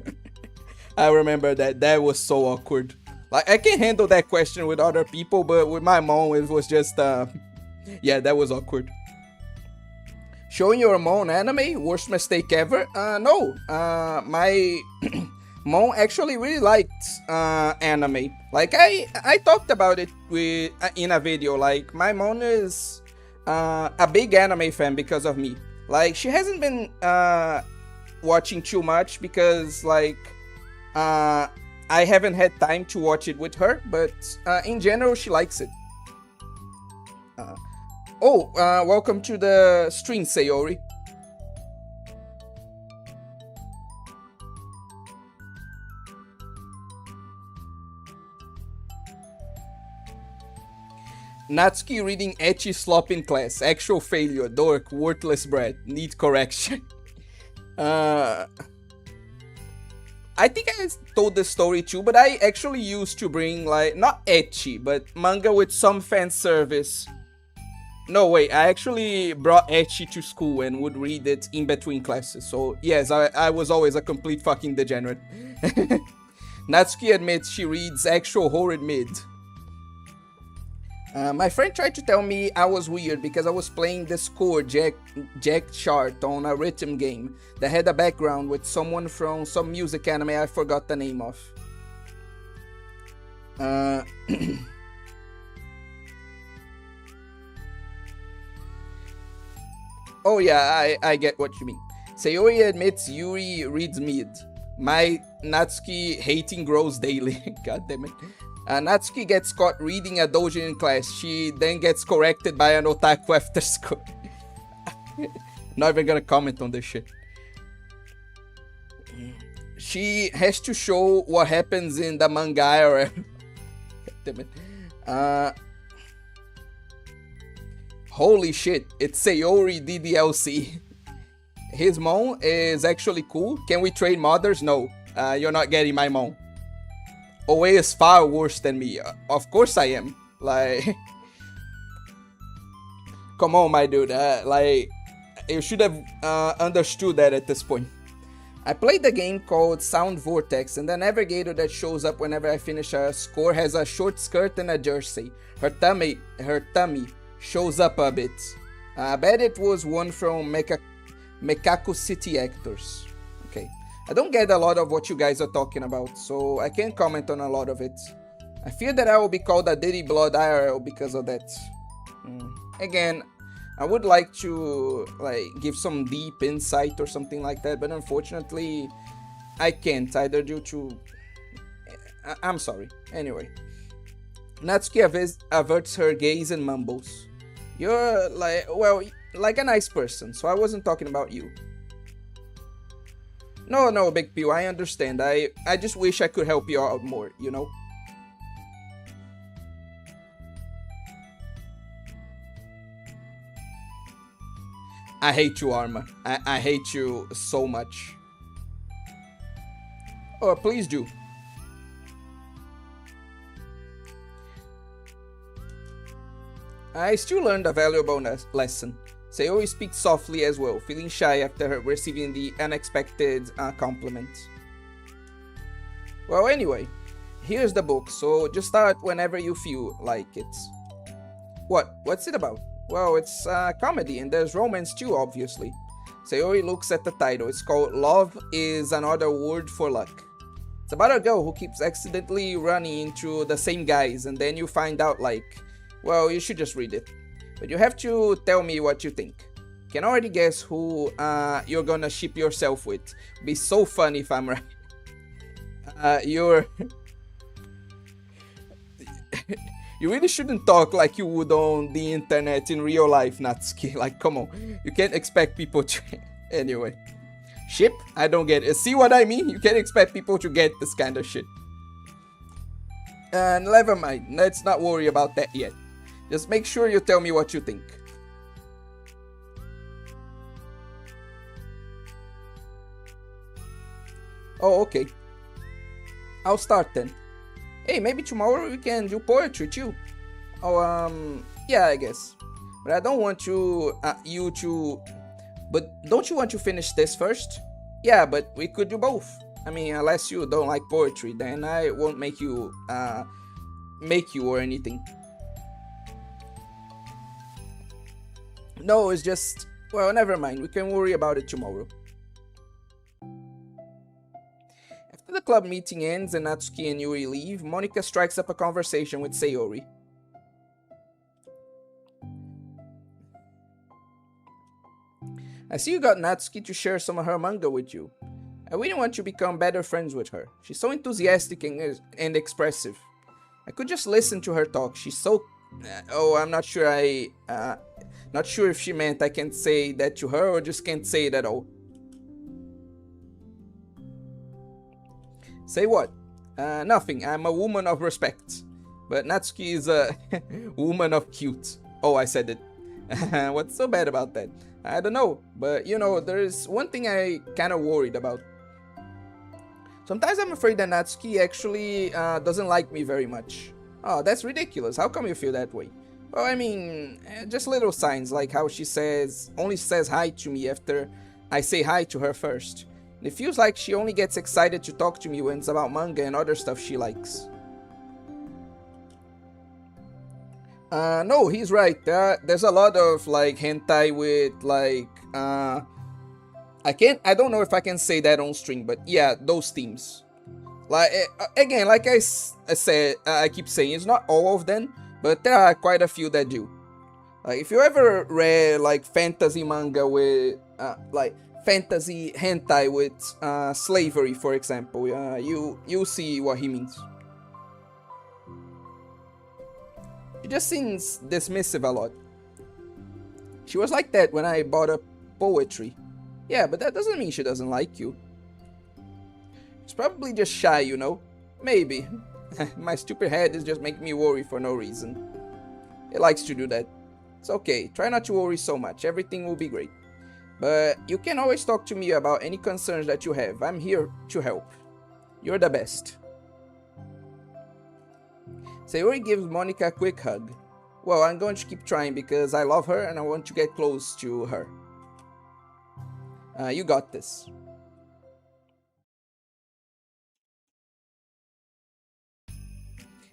I remember that was so awkward. Like I can handle that question with other people, but with my mom it was just yeah, that was awkward. Showing your mom anime? Worst mistake ever? No. My mom actually really liked anime. Like I talked about it in a video. Like my mom is a big anime fan because of me. Like she hasn't been watching too much because like I haven't had time to watch it with her, but in general she likes it. Welcome to the stream, Sayori. Natsuki reading ecchi slop in class. Actual failure, dork, worthless brat, need correction. I think I told this story too, but I actually used to bring like, not ecchi, but manga with some fan service. No, wait, I actually brought ecchi to school and would read it in between classes. So yes, I was always a complete fucking degenerate. Natsuki admits she reads actual horrid mid. My friend tried to tell me I was weird because I was playing the score Jack chart on a rhythm game that had a background with someone from some music anime I forgot the name of. Oh yeah, I get what you mean. Sayori admits Yuri reads mid. My Natsuki hating grows daily. God damn it. Natsuki gets caught reading a doujin in class. She then gets corrected by an otaku after school. Not even gonna comment on this shit. She has to show what happens in the manga era. damn it. Holy shit, it's Sayori DDLC. His mom is actually cool. Can we trade mothers? No, you're not getting my mom. Oe is far worse than me. Of course I am. Like, come on, my dude. Like, you should have understood that at this point. I played a game called Sound Vortex, and the navigator that shows up whenever I finish a score has a short skirt and a jersey. Her tummy shows up a bit. I bet it was one from Mekako City Actors. Okay. I don't get a lot of what you guys are talking about, so I can't comment on a lot of it. I fear that I will be called a Diddy Blood IRL because of that. Again, I would like to give some deep insight or something like that, but unfortunately, I can't, either due to... I'm sorry. Anyway. Natsuki averts her gaze and mumbles. You're like a nice person, so I wasn't talking about you. No, Big Pew, I understand. I just wish I could help you out more, you know? I hate you, Arma. I hate you so much. Oh, please do. I still learned a valuable lesson. Sayori speaks softly as well, feeling shy after receiving the unexpected compliment. Well, anyway, here's the book, so just start whenever you feel like it. What's it about? Well, it's a comedy and there's romance too, obviously. Sayori looks at the title. It's called Love is Another Word for Luck. It's about a girl who keeps accidentally running into the same guys, and then you find out well, you should just read it. But you have to tell me what you think. Can already guess who you're gonna ship yourself with. Be so funny if I'm right. You really shouldn't talk like you would on the internet in real life, Natsuki. Like, come on. You can't expect people to... Anyway. Ship? I don't get it. See what I mean? You can't expect people to get this kind of shit. Never mind. Let's not worry about that yet. Just make sure you tell me what you think. Oh, okay. I'll start then. Hey, maybe tomorrow we can do poetry too. Oh, yeah, I guess. But I don't want you to... But don't you want to finish this first? Yeah, but we could do both. I mean, unless you don't like poetry, then I won't make you or anything. No, it's just... Well, never mind. We can worry about it tomorrow. After the club meeting ends and Natsuki and Yuri leave, Monika strikes up a conversation with Sayori. I see you got Natsuki to share some of her manga with you. I really want to become better friends with her. She's so enthusiastic and expressive. I could just listen to her talk. She's so... oh, I'm not sure not sure if she meant I can't say that to her or just can't say it at all. Say what? Nothing. I'm a woman of respect. But Natsuki is a woman of cute. Oh, I said it. What's so bad about that? I don't know. But, you know, there's one thing I kind of worried about. Sometimes I'm afraid that Natsuki actually doesn't like me very much. Oh, that's ridiculous. How come you feel that way? Well, I mean, just little signs, like how she only says hi to me after I say hi to her first. It feels like she only gets excited to talk to me when it's about manga and other stuff she likes. No, he's right. There's a lot of, hentai with, I don't know if I can say that on stream, but yeah, those themes. Again, like I said, I keep saying, it's not all of them, but there are quite a few that do. If you ever read, fantasy manga with, fantasy hentai with, slavery, for example, you'll see what he means. She just seems dismissive a lot. She was like that when I bought her poetry. Yeah, but that doesn't mean she doesn't like you. She's probably just shy, you know? Maybe. My stupid head is just making me worry for no reason. It likes to do that. It's okay, try not to worry so much, everything will be great. But you can always talk to me about any concerns that you have. I'm here to help. You're the best. Sayori gives Monica a quick hug. Well, I'm going to keep trying because I love her and I want to get close to her. You got this.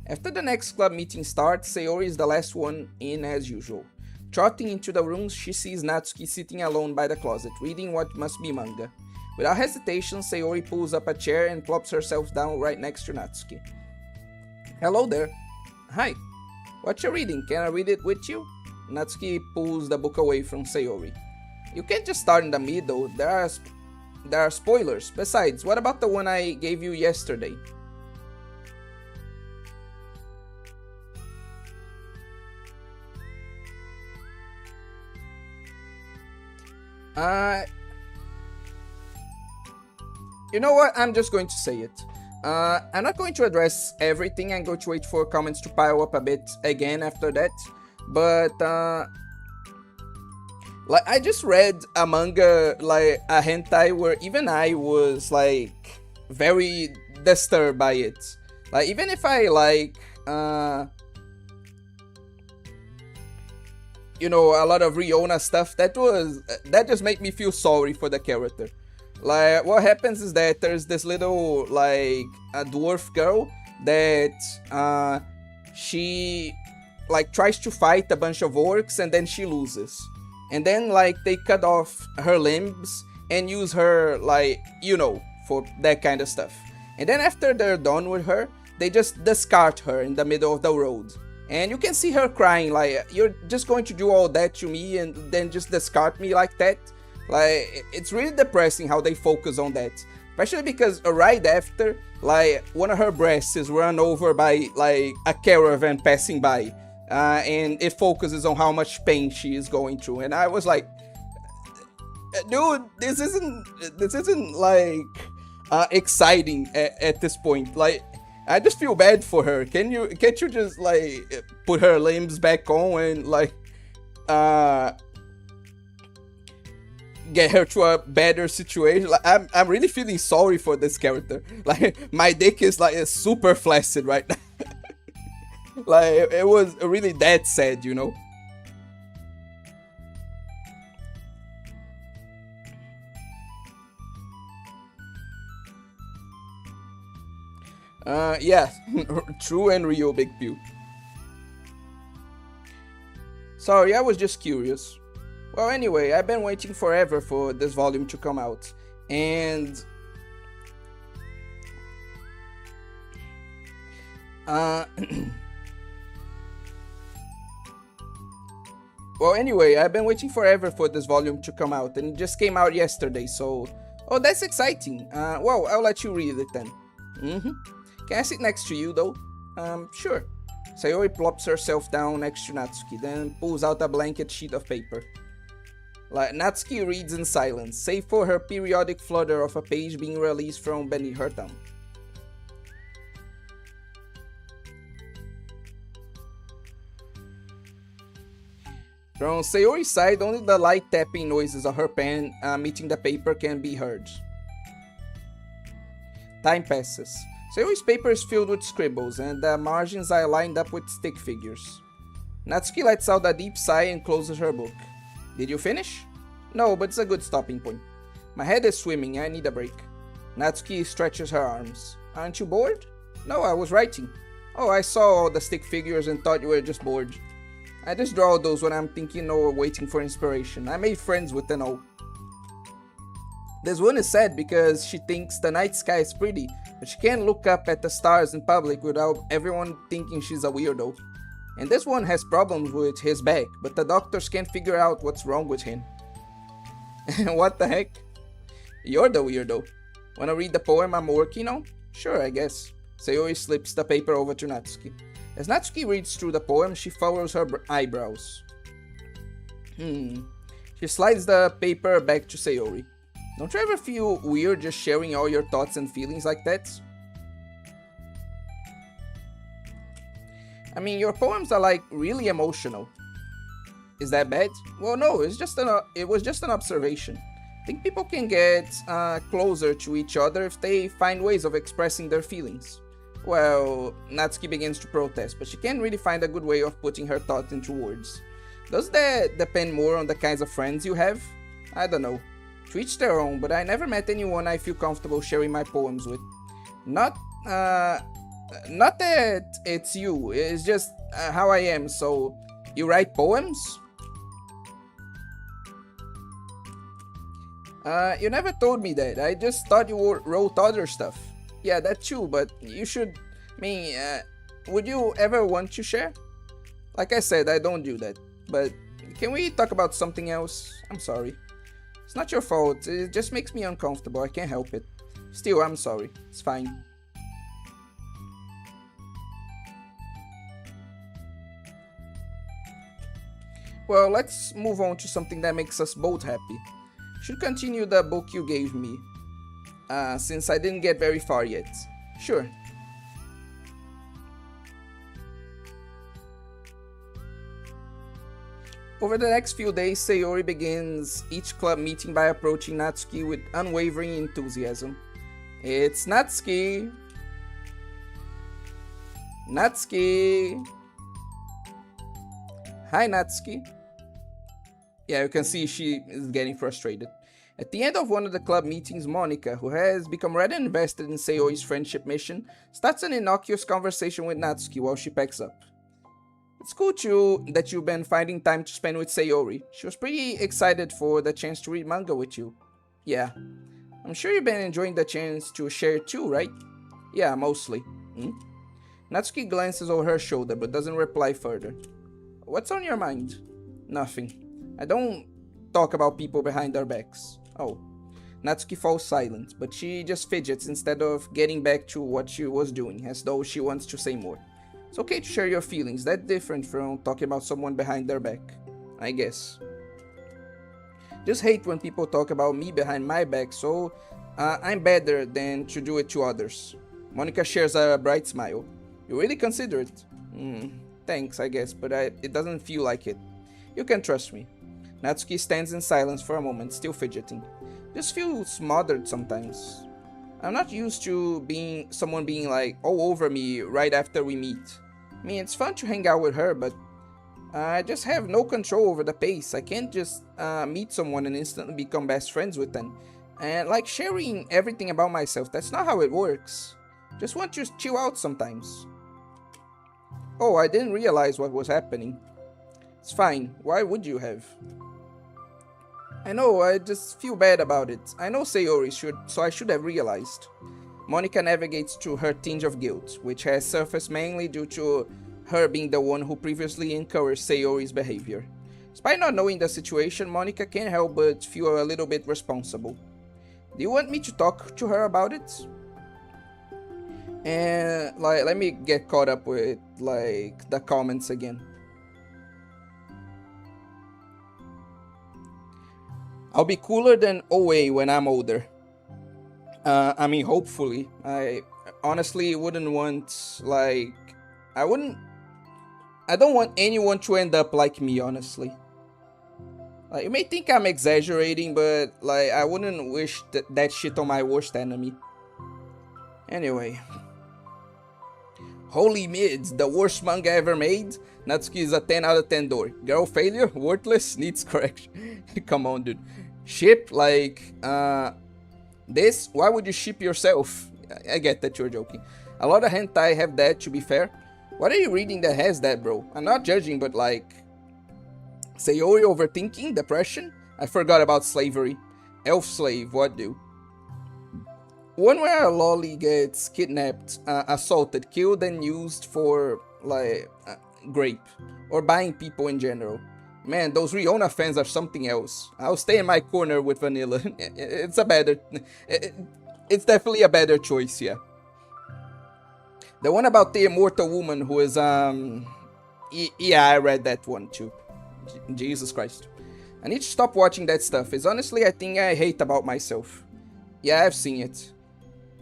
After the next club meeting starts, Sayori is the last one in as usual. Trotting into the room, she sees Natsuki sitting alone by the closet, reading what must be manga. Without hesitation, Sayori pulls up a chair and plops herself down right next to Natsuki. Hello there. Hi. What you reading? Can I read it with you? Natsuki pulls the book away from Sayori. You can't just start in the middle, there are spoilers. Besides, what about the one I gave you yesterday? You know what? I'm just going to say it. I'm not going to address everything. I'm going to wait for comments to pile up a bit again after that. But, like, I just read a manga, like, a hentai where even I was, like, very disturbed by it. Like, even if I, like, you know, a lot of Riona stuff, that just made me feel sorry for the character. Like, what happens is that there's this little, like, a dwarf girl that, she, like, tries to fight a bunch of orcs and then she loses. And then, like, they cut off her limbs and use her, like, you know, for that kind of stuff. And then after they're done with her, they just discard her in the middle of the road. And you can see her crying, like, you're just going to do all that to me and then just discard me like that? Like, it's really depressing how they focus on that. Especially because right after, like, one of her breasts is run over by, like, a caravan passing by. And it focuses on how much pain she is going through. And I was like, dude, this isn't like, exciting at this point. Like, I just feel bad for her. Can't you just, like, put her limbs back on and, like, get her to a better situation? Like, I'm really feeling sorry for this character. Like, my dick is, like, super flaccid right now. Like, it was really that sad, you know? Yeah, true and real, Big Pew. Sorry, I was just curious. Well, anyway, I've been waiting forever for this volume to come out, and well, anyway, I've been waiting forever for this volume to come out, and it just came out yesterday, so... Oh, that's exciting. Well, I'll let you read it then. Can I sit next to you, though? Sure. Sayori plops herself down next to Natsuki, then pulls out a blanket sheet of paper. Like, Natsuki reads in silence, save for her periodic flutter of a page being released from beneath her thumb. From Sayori's side, only the light tapping noises of her pen meeting the paper can be heard. Time passes. Sayori's paper is filled with scribbles, and the margins are lined up with stick figures. Natsuki lets out a deep sigh and closes her book. Did you finish? No, but it's a good stopping point. My head is swimming, I need a break. Natsuki stretches her arms. Aren't you bored? No, I was writing. Oh, I saw all the stick figures and thought you were just bored. I just draw those when I'm thinking or waiting for inspiration. I made friends with them all. This one is sad because she thinks the night sky is pretty, but she can't look up at the stars in public without everyone thinking she's a weirdo. And this one has problems with his back, but the doctors can't figure out what's wrong with him. What the heck? You're the weirdo. Wanna read the poem I'm working on? Sure, I guess. Sayori slips the paper over to Natsuki. As Natsuki reads through the poem, she furrows her eyebrows. She slides the paper back to Sayori. Don't you ever feel weird just sharing all your thoughts and feelings like that? I mean, your poems are like really emotional. Is that bad? Well, no, it was just an observation. I think people can get closer to each other if they find ways of expressing their feelings. Well, Natsuki begins to protest, but she can't really find a good way of putting her thoughts into words. Does that depend more on the kinds of friends you have? I don't know. To each their own, but I never met anyone I feel comfortable sharing my poems with. Not that it's you, it's just how I am, so you write poems? You never told me that. I just thought you wrote other stuff. Yeah, that too, but you should... would you ever want to share? Like I said, I don't do that. But can we talk about something else? I'm sorry. It's not your fault, it just makes me uncomfortable, I can't help it. Still, I'm sorry. It's fine. Well, let's move on to something that makes us both happy. Should continue the book you gave me, since I didn't get very far yet. Sure. Over the next few days, Sayori begins each club meeting by approaching Natsuki with unwavering enthusiasm. It's Natsuki! Natsuki! Hi, Natsuki. Yeah, you can see she is getting frustrated. At the end of one of the club meetings, Monica, who has become rather invested in Sayori's friendship mission, starts an innocuous conversation with Natsuki while she packs up. It's cool too that you've been finding time to spend with Sayori. She was pretty excited for the chance to read manga with you. Yeah. I'm sure you've been enjoying the chance to share too, right? Yeah, mostly. Natsuki glances over her shoulder but doesn't reply further. What's on your mind? Nothing. I don't talk about people behind their backs. Oh. Natsuki falls silent, but she just fidgets instead of getting back to what she was doing, as though she wants to say more. It's okay to share your feelings, that's different from talking about someone behind their back, I guess. Just hate when people talk about me behind my back, so I'm better than to do it to others. Monica shares a bright smile. You really consider it? Thanks, I guess, but it doesn't feel like it. You can trust me. Natsuki stands in silence for a moment, still fidgeting. Just feels smothered sometimes. I'm not used to someone being like all over me right after we meet. I mean, it's fun to hang out with her, but I just have no control over the pace. I can't just meet someone and instantly become best friends with them. And like sharing everything about myself, that's not how it works. Just want to chill out sometimes. Oh, I didn't realize what was happening. It's fine, why would you have? I know, I just feel bad about it. I know Sayori should, so I should have realized. Monica navigates through her tinge of guilt, which has surfaced mainly due to her being the one who previously encouraged Sayori's behavior. Despite not knowing the situation, Monica can't help but feel a little bit responsible. Do you want me to talk to her about it? And let me get caught up with the comments again. I'll be cooler than OA when I'm older. I mean, hopefully. I honestly wouldn't want, I don't want anyone to end up like me, honestly. You may think I'm exaggerating, but, I wouldn't wish that shit on my worst enemy. Anyway. Holy Mids, the worst manga ever made? Natsuki is a 10 out of 10 door. Girl failure? Worthless? Needs correction. Come on, dude. Ship? This? Why would you ship yourself? I get that you're joking. A lot of hentai have that, to be fair. What are you reading that has that, bro? I'm not judging, but Sayori overthinking? Depression? I forgot about slavery. Elf slave, what do? One where a lolly gets kidnapped, assaulted, killed and used for, grape. Or buying people in general. Man, those Riona fans are something else. I'll stay in my corner with vanilla. It's it's definitely a better choice, yeah. The one about the immortal woman who is, yeah, I read that one too. Jesus Christ. I need to stop watching that stuff. It's honestly a thing I hate about myself. Yeah, I've seen it.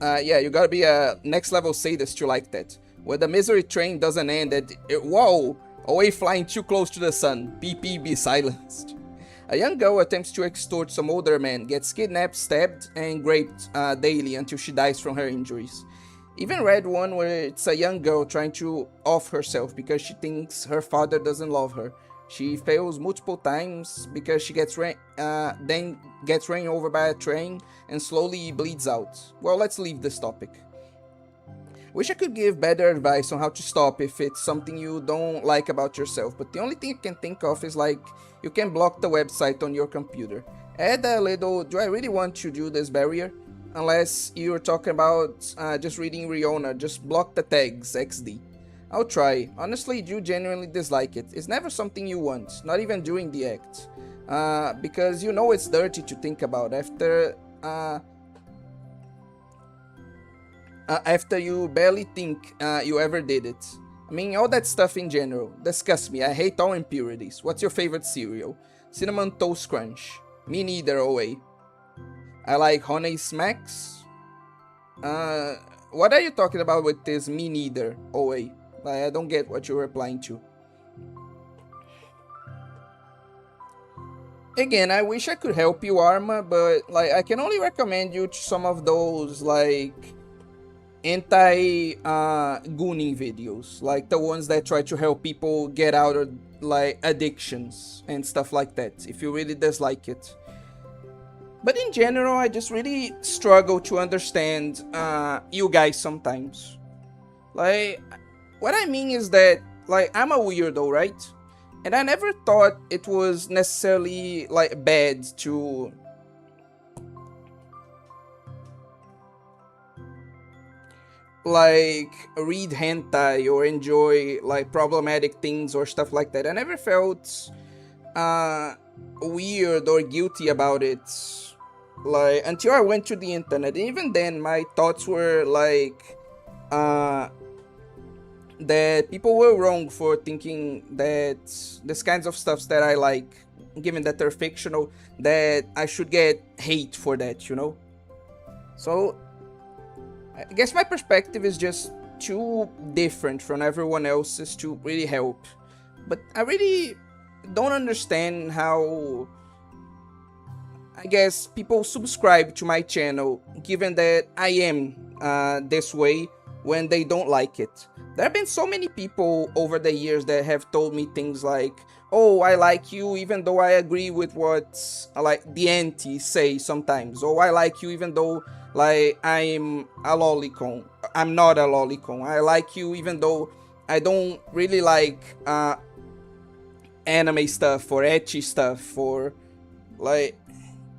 Yeah, you gotta be a next level sadist to like that. When the misery train doesn't end at whoa, away flying too close to the sun. PP be silenced. A young girl attempts to extort some older man, gets kidnapped, stabbed, and raped daily until she dies from her injuries. Even read one where it's a young girl trying to off herself because she thinks her father doesn't love her. She fails multiple times because she then gets ran over by a train and slowly bleeds out. Well, let's leave this topic. Wish I could give better advice on how to stop if it's something you don't like about yourself, but the only thing I can think of is like, you can block the website on your computer. Add a little, do I really want to do this barrier? Unless you're talking about just reading Riona, just block the tags, XD. I'll try. Honestly, do genuinely dislike it. It's never something you want, not even during the act. Because you know it's dirty to think about after you barely think you ever did it. I mean, all that stuff in general. Disgust me. I hate all impurities. What's your favorite cereal? Cinnamon Toast Crunch. Me neither, OA. I like Honey Smacks. What are you talking about with this me neither, OA? I don't get what you're replying to. Again, I wish I could help you, Arma, but like I can only recommend you to some of those like anti-gooning videos, like the ones that try to help people get out of like addictions and stuff like that, if you really dislike it. But in general, I just really struggle to understand you guys sometimes. Like, what I mean is that, like, I'm a weirdo, right? And I never thought it was necessarily like bad to like read hentai or enjoy like problematic things or stuff like that. I never felt weird or guilty about it, like until I went to the internet. And even then my thoughts were like that people were wrong for thinking that this kinds of stuffs that I like, given that they're fictional, that I should get hate for that, you know? So I guess my perspective is just too different from everyone else's to really help. But I really don't understand how, I guess, people subscribe to my channel, given that I am this way, when they don't like it. There have been so many people over the years that have told me things like, oh, I like you even though I agree with what like the anti say sometimes. Oh, I like you even though like I'm a lolicon. I'm not a lolicon. I like you even though I don't really like anime stuff or ecchi stuff or like,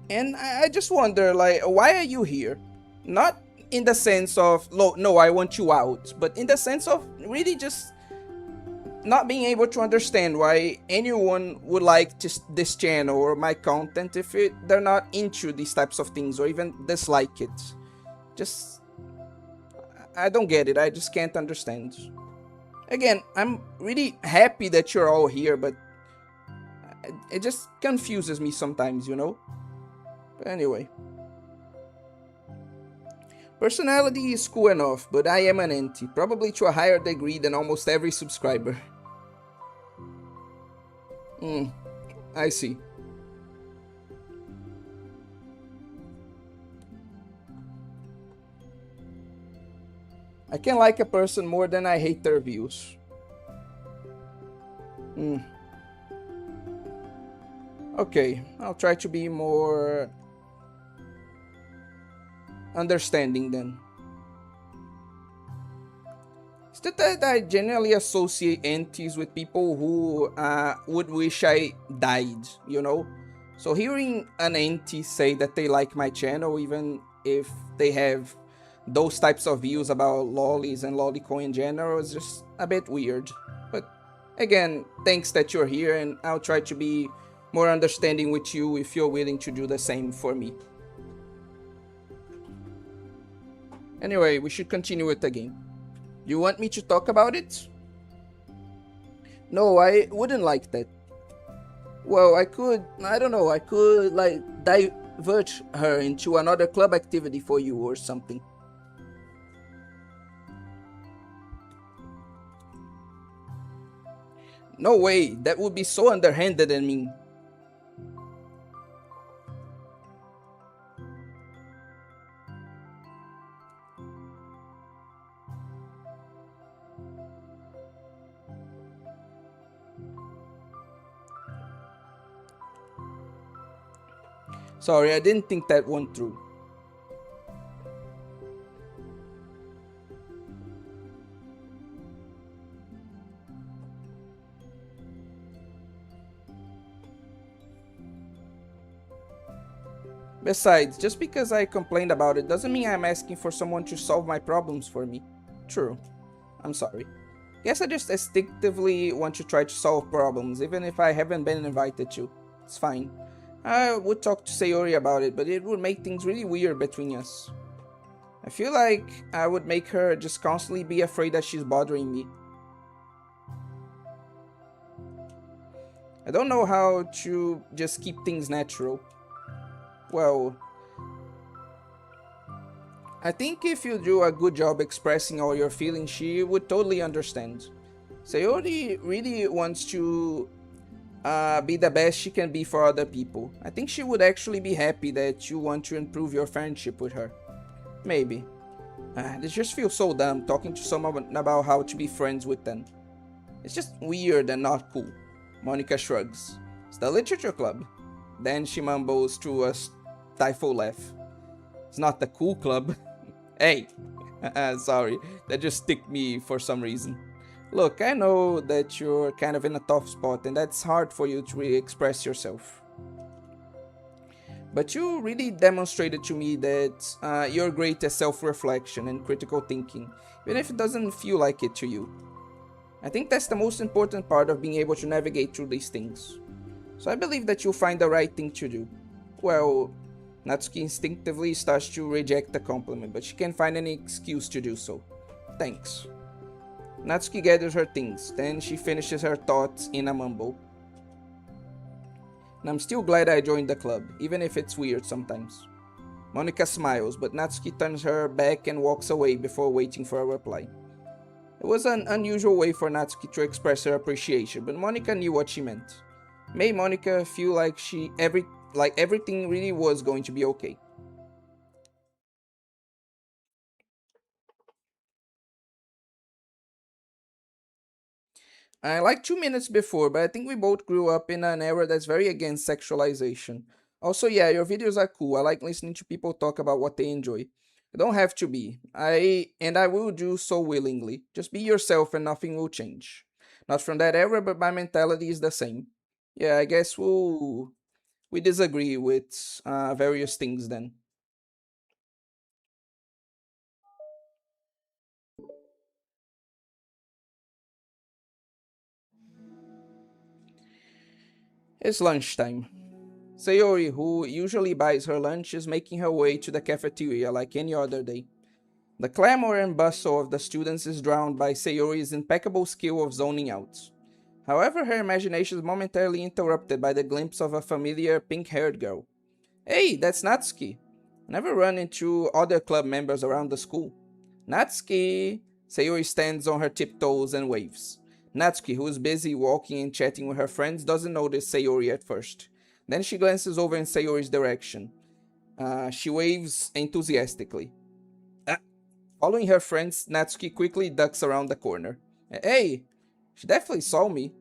and I just wonder, like, why are you here? Not in the sense of, no, I want you out, but in the sense of really just not being able to understand why anyone would like this channel or my content if they're not into these types of things or even dislike it. Just, I don't get it. I just can't understand. Again, I'm really happy that you're all here, but it just confuses me sometimes, you know? But anyway. Personality is cool enough, but I am an anti, probably to a higher degree than almost every subscriber. I see. I can like a person more than I hate their views. Okay, I'll try to be more understanding then. It's that I generally associate antis with people who would wish I died, you know? So hearing an anti say that they like my channel, even if they have those types of views about lollies and lolicon in general, is just a bit weird. But again, thanks that you're here, and I'll try to be more understanding with you if you're willing to do the same for me. Anyway, we should continue with the game. You want me to talk about it? No, I wouldn't like that. Well, I could like divert her into another club activity for you or something. No way, that would be so underhanded and mean. Sorry, I didn't think that one through. Besides, just because I complained about it doesn't mean I'm asking for someone to solve my problems for me. True. I'm sorry. Guess I just instinctively want to try to solve problems, even if I haven't been invited to. It's fine. I would talk to Sayori about it, but it would make things really weird between us. I feel like I would make her just constantly be afraid that she's bothering me. I don't know how to just keep things natural. Well, I think if you do a good job expressing all your feelings, she would totally understand. Sayori really wants to be the best she can be for other people. I think she would actually be happy that you want to improve your friendship with her. Maybe. This just feels so dumb talking to someone about how to be friends with them. It's just weird and not cool. Monica shrugs. It's the literature club. Then she mumbles through a stifled laugh. It's not the cool club. Hey! Sorry, that just sticked me for some reason. Look, I know that you're kind of in a tough spot and that's hard for you to really express yourself. But you really demonstrated to me that you're great at self-reflection and critical thinking, even if it doesn't feel like it to you. I think that's the most important part of being able to navigate through these things. So I believe that you'll find the right thing to do. Well, Natsuki instinctively starts to reject the compliment, but she can't find any excuse to do so. Thanks. Natsuki gathers her things, then she finishes her thoughts in a mumble. And I'm still glad I joined the club, even if it's weird sometimes. Monika smiles, but Natsuki turns her back and walks away before waiting for a reply. It was an unusual way for Natsuki to express her appreciation, but Monika knew what she meant. It made Monika feel like everything really was going to be okay. Like 2 minutes before, but I think we both grew up in an era that's very against sexualization. Also, yeah, your videos are cool. I like listening to people talk about what they enjoy. You don't have to be. I will do so willingly. Just be yourself and nothing will change. Not from that era, but my mentality is the same. Yeah, I guess we disagree with various things then. It's lunchtime. Sayori, who usually buys her lunch, is making her way to the cafeteria like any other day. The clamor and bustle of the students is drowned by Sayori's impeccable skill of zoning out. However, her imagination is momentarily interrupted by the glimpse of a familiar pink-haired girl. Hey, that's Natsuki. I never run into other club members around the school. Natsuki! Sayori stands on her tiptoes and waves. Natsuki, who is busy walking and chatting with her friends, doesn't notice Sayori at first. Then she glances over in Sayori's direction. She waves enthusiastically. Following her friends, Natsuki quickly ducks around the corner. Hey! She definitely saw me.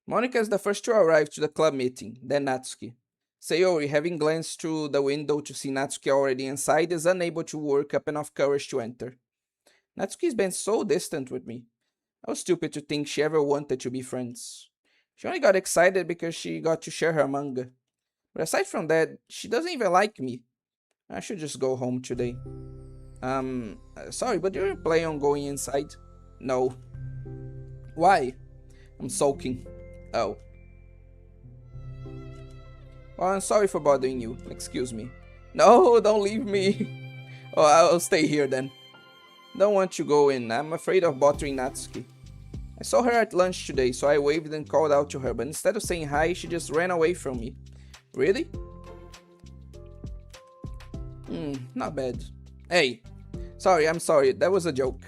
Monika is the first to arrive to the club meeting, then Natsuki. Sayori, having glanced through the window to see Natsuki already inside, is unable to work up enough courage to enter. Natsuki's been so distant with me. I was stupid to think she ever wanted to be friends. She only got excited because she got to share her manga. But aside from that, she doesn't even like me. I should just go home today. Sorry, but do you plan on going inside? No. Why? I'm sulking. Oh. Well, I'm sorry for bothering you. Excuse me. No, don't leave me. Oh, I'll stay here then. Don't want you go in. I'm afraid of bothering Natsuki. I saw her at lunch today, so I waved and called out to her, but instead of saying hi, she just ran away from me. Really? Not bad. Hey, Sorry, I'm sorry. That was a joke.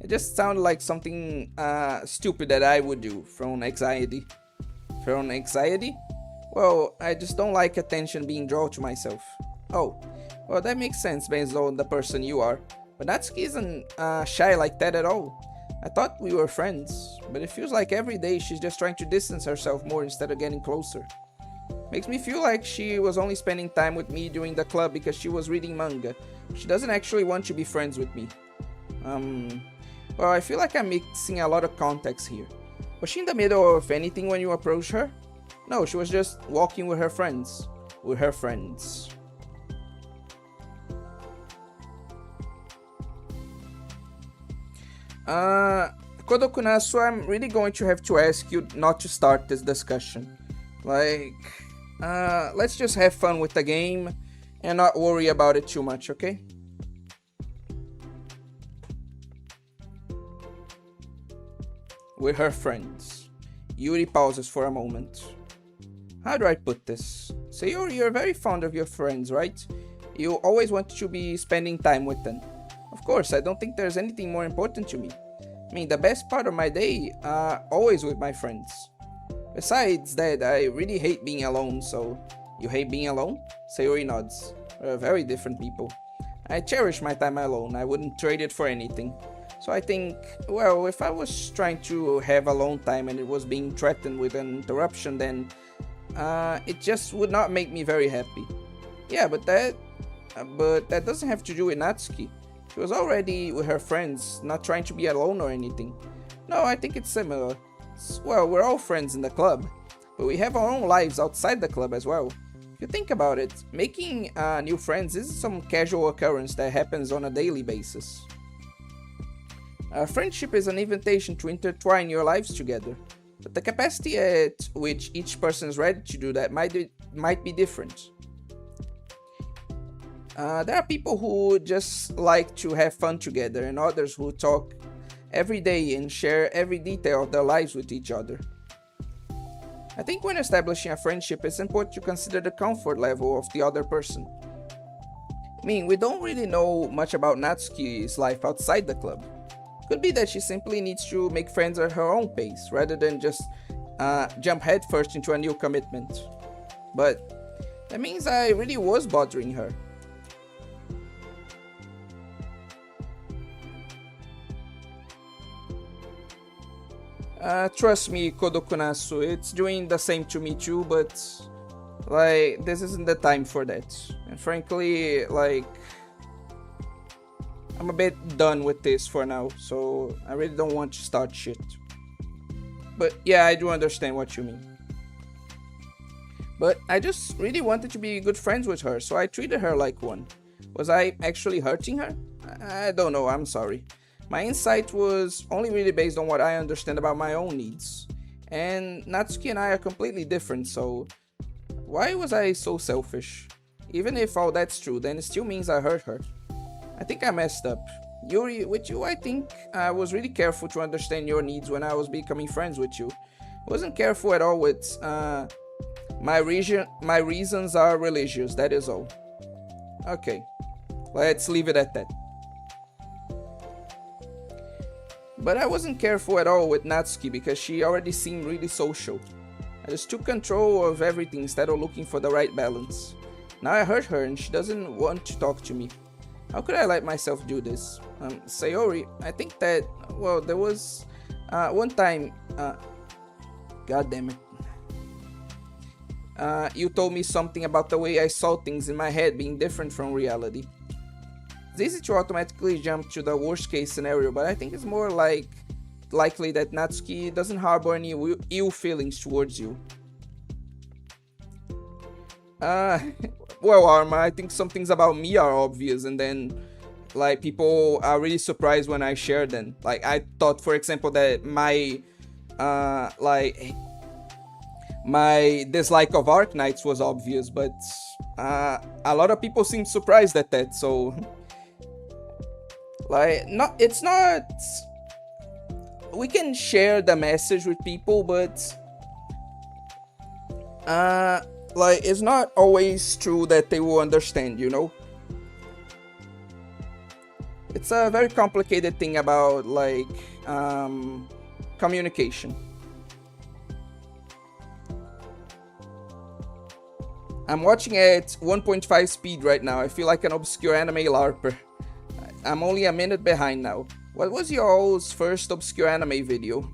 It just sounded like something stupid that I would do from anxiety. From anxiety? Well, I just don't like attention being drawn to myself. Oh, well, that makes sense based on the person you are. But Natsuki isn't shy like that at all. I thought we were friends, but it feels like every day she's just trying to distance herself more instead of getting closer. Makes me feel like she was only spending time with me during the club because she was reading manga. She doesn't actually want to be friends with me. Well, I feel like I'm mixing a lot of context here. Was she in the middle of anything when you approached her? No, she was just walking with her friends. With her friends. Kodokunasu, I'm really going to have to ask you not to start this discussion. Like, let's just have fun with the game and not worry about it too much, okay? With her friends. Yuri pauses for a moment. How do I put this? Sayori, you're very fond of your friends, right? You always want to be spending time with them. Of course, I don't think there's anything more important to me. I mean, the best part of my day are always with my friends. Besides that, I really hate being alone, so... You hate being alone? Sayori nods. We're very different people. I cherish my time alone, I wouldn't trade it for anything. So I think, well, if I was trying to have alone time and it was being threatened with an interruption, then it just would not make me very happy. Yeah, but that doesn't have to do with Natsuki. She was already with her friends, not trying to be alone or anything. No, I think it's similar. Well, we're all friends in the club, but we have our own lives outside the club as well. If you think about it, making new friends isn't some casual occurrence that happens on a daily basis. Friendship is an invitation to intertwine your lives together, but the capacity at which each person is ready to do that might be different. There are people who just like to have fun together, and others who talk every day and share every detail of their lives with each other. I think when establishing a friendship, it's important to consider the comfort level of the other person. I mean, we don't really know much about Natsuki's life outside the club. Could be that she simply needs to make friends at her own pace, rather than just jump headfirst into a new commitment. But that means I really was bothering her. Trust me, Kodokunasu, it's doing the same to me too, but like, this isn't the time for that. And frankly, like, I'm a bit done with this for now, so I really don't want to start shit. But yeah, I do understand what you mean. But I just really wanted to be good friends with her, so I treated her like one. Was I actually hurting her? I don't know, I'm sorry. My insight was only really based on what I understand about my own needs. And Natsuki and I are completely different, so why was I so selfish? Even if all that's true, then it still means I hurt her. I think I messed up. Yuri, with you, I think I was really careful to understand your needs when I was becoming friends with you. I wasn't careful at all with, my reasons are religious, that is all. Okay, let's leave it at that. But I wasn't careful at all with Natsuki because she already seemed really social. I just took control of everything instead of looking for the right balance. Now I hurt her and she doesn't want to talk to me. How could I let myself do this? Sayori, I think that, well, there was one time, god damn it. You told me something about the way I saw things in my head being different from reality. It's easy to automatically jump to the worst case scenario, but I think it's more likely that Natsuki doesn't harbor any ill feelings towards you. Well, Arma, I think some things about me are obvious, and then, like, people are really surprised when I share them. Like, I thought, for example, that my dislike of Arknights was obvious, but a lot of people seem surprised at that, so... Like, it's not... We can share the message with people, but... like, it's not always true that they will understand, you know? It's a very complicated thing about like communication. I'm watching at 1.5 speed right now. I feel like an obscure anime LARPer. I'm only a minute behind now. What was your all's first obscure anime video?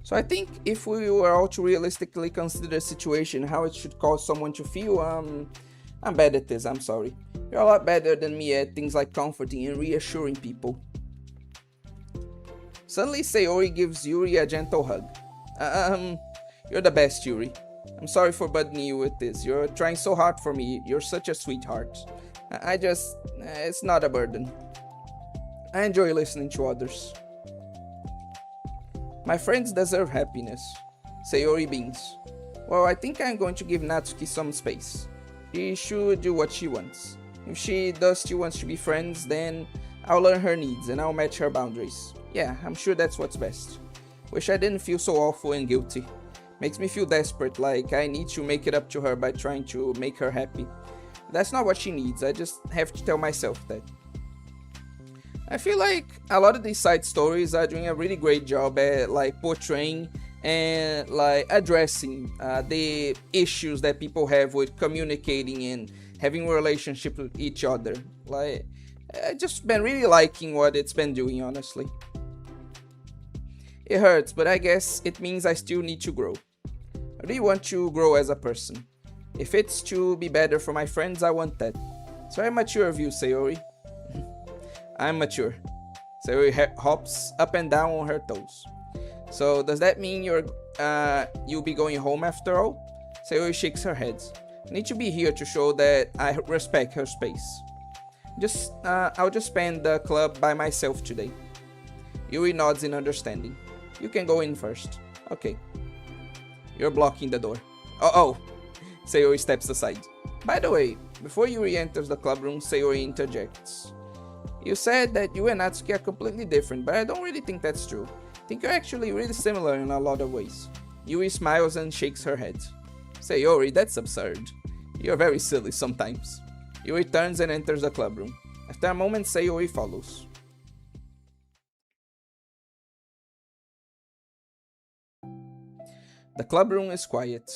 So I think if we were all to realistically consider the situation, how it should cause someone to feel, I'm bad at this, I'm sorry. You're a lot better than me at things like comforting and reassuring people. Suddenly Sayori gives Yuri a gentle hug. You're the best, Yuri. I'm sorry for burdening you with this. You're trying so hard for me. You're such a sweetheart. It's not a burden. I enjoy listening to others. My friends deserve happiness. Sayori beams. Well, I think I'm going to give Natsuki some space. She should do what she wants. If she does still wants to be friends, then I'll learn her needs and I'll match her boundaries. Yeah, I'm sure that's what's best. Wish I didn't feel so awful and guilty. Makes me feel desperate, like I need to make it up to her by trying to make her happy. That's not what she needs, I just have to tell myself that. I feel like a lot of these side stories are doing a really great job at like portraying and like addressing the issues that people have with communicating and having a relationship with each other. Like, I just been really liking what it's been doing, honestly. It hurts, but I guess it means I still need to grow. I really want to grow as a person. If it's to be better for my friends, I want that. It's very mature of you, Sayori. I'm mature. Sayori hops up and down on her toes. So does that mean you'll be going home after all? Sayori shakes her head. I need to be here to show that I respect her space. I'll just spend the club by myself today. Yuri nods in understanding. You can go in first. Okay. You're blocking the door. Oh. Sayori steps aside. By the way, before Yuri enters the club room, Sayori interjects. You said that you and Natsuki are completely different, but I don't really think that's true. I think you're actually really similar in a lot of ways. Yuri smiles and shakes her head. Sayori, that's absurd. You're very silly sometimes. Yuri turns and enters the club room. After a moment, Sayori follows. The club room is quiet.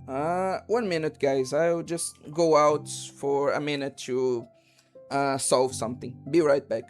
1 minute, guys. I'll just go out for a minute to solve something. Be right back.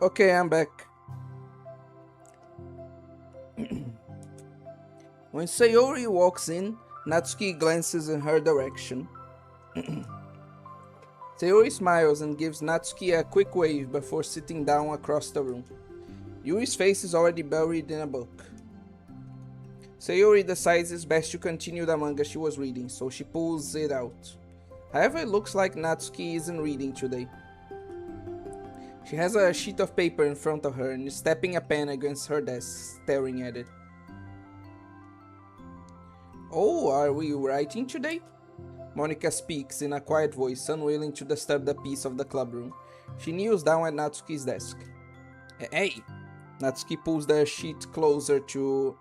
Okay, I'm back. When Sayori walks in, Natsuki glances in her direction. Sayori smiles and gives Natsuki a quick wave before sitting down across the room. Yuri's face is already buried in a book. Sayori decides it's best to continue the manga she was reading, so she pulls it out. However, it looks like Natsuki isn't reading today. She has a sheet of paper in front of her and is tapping a pen against her desk, staring at it. Oh, are we writing today? Monica speaks in a quiet voice, unwilling to disturb the peace of the clubroom. She kneels down at Natsuki's desk. Hey! Natsuki pulls the sheet closer to...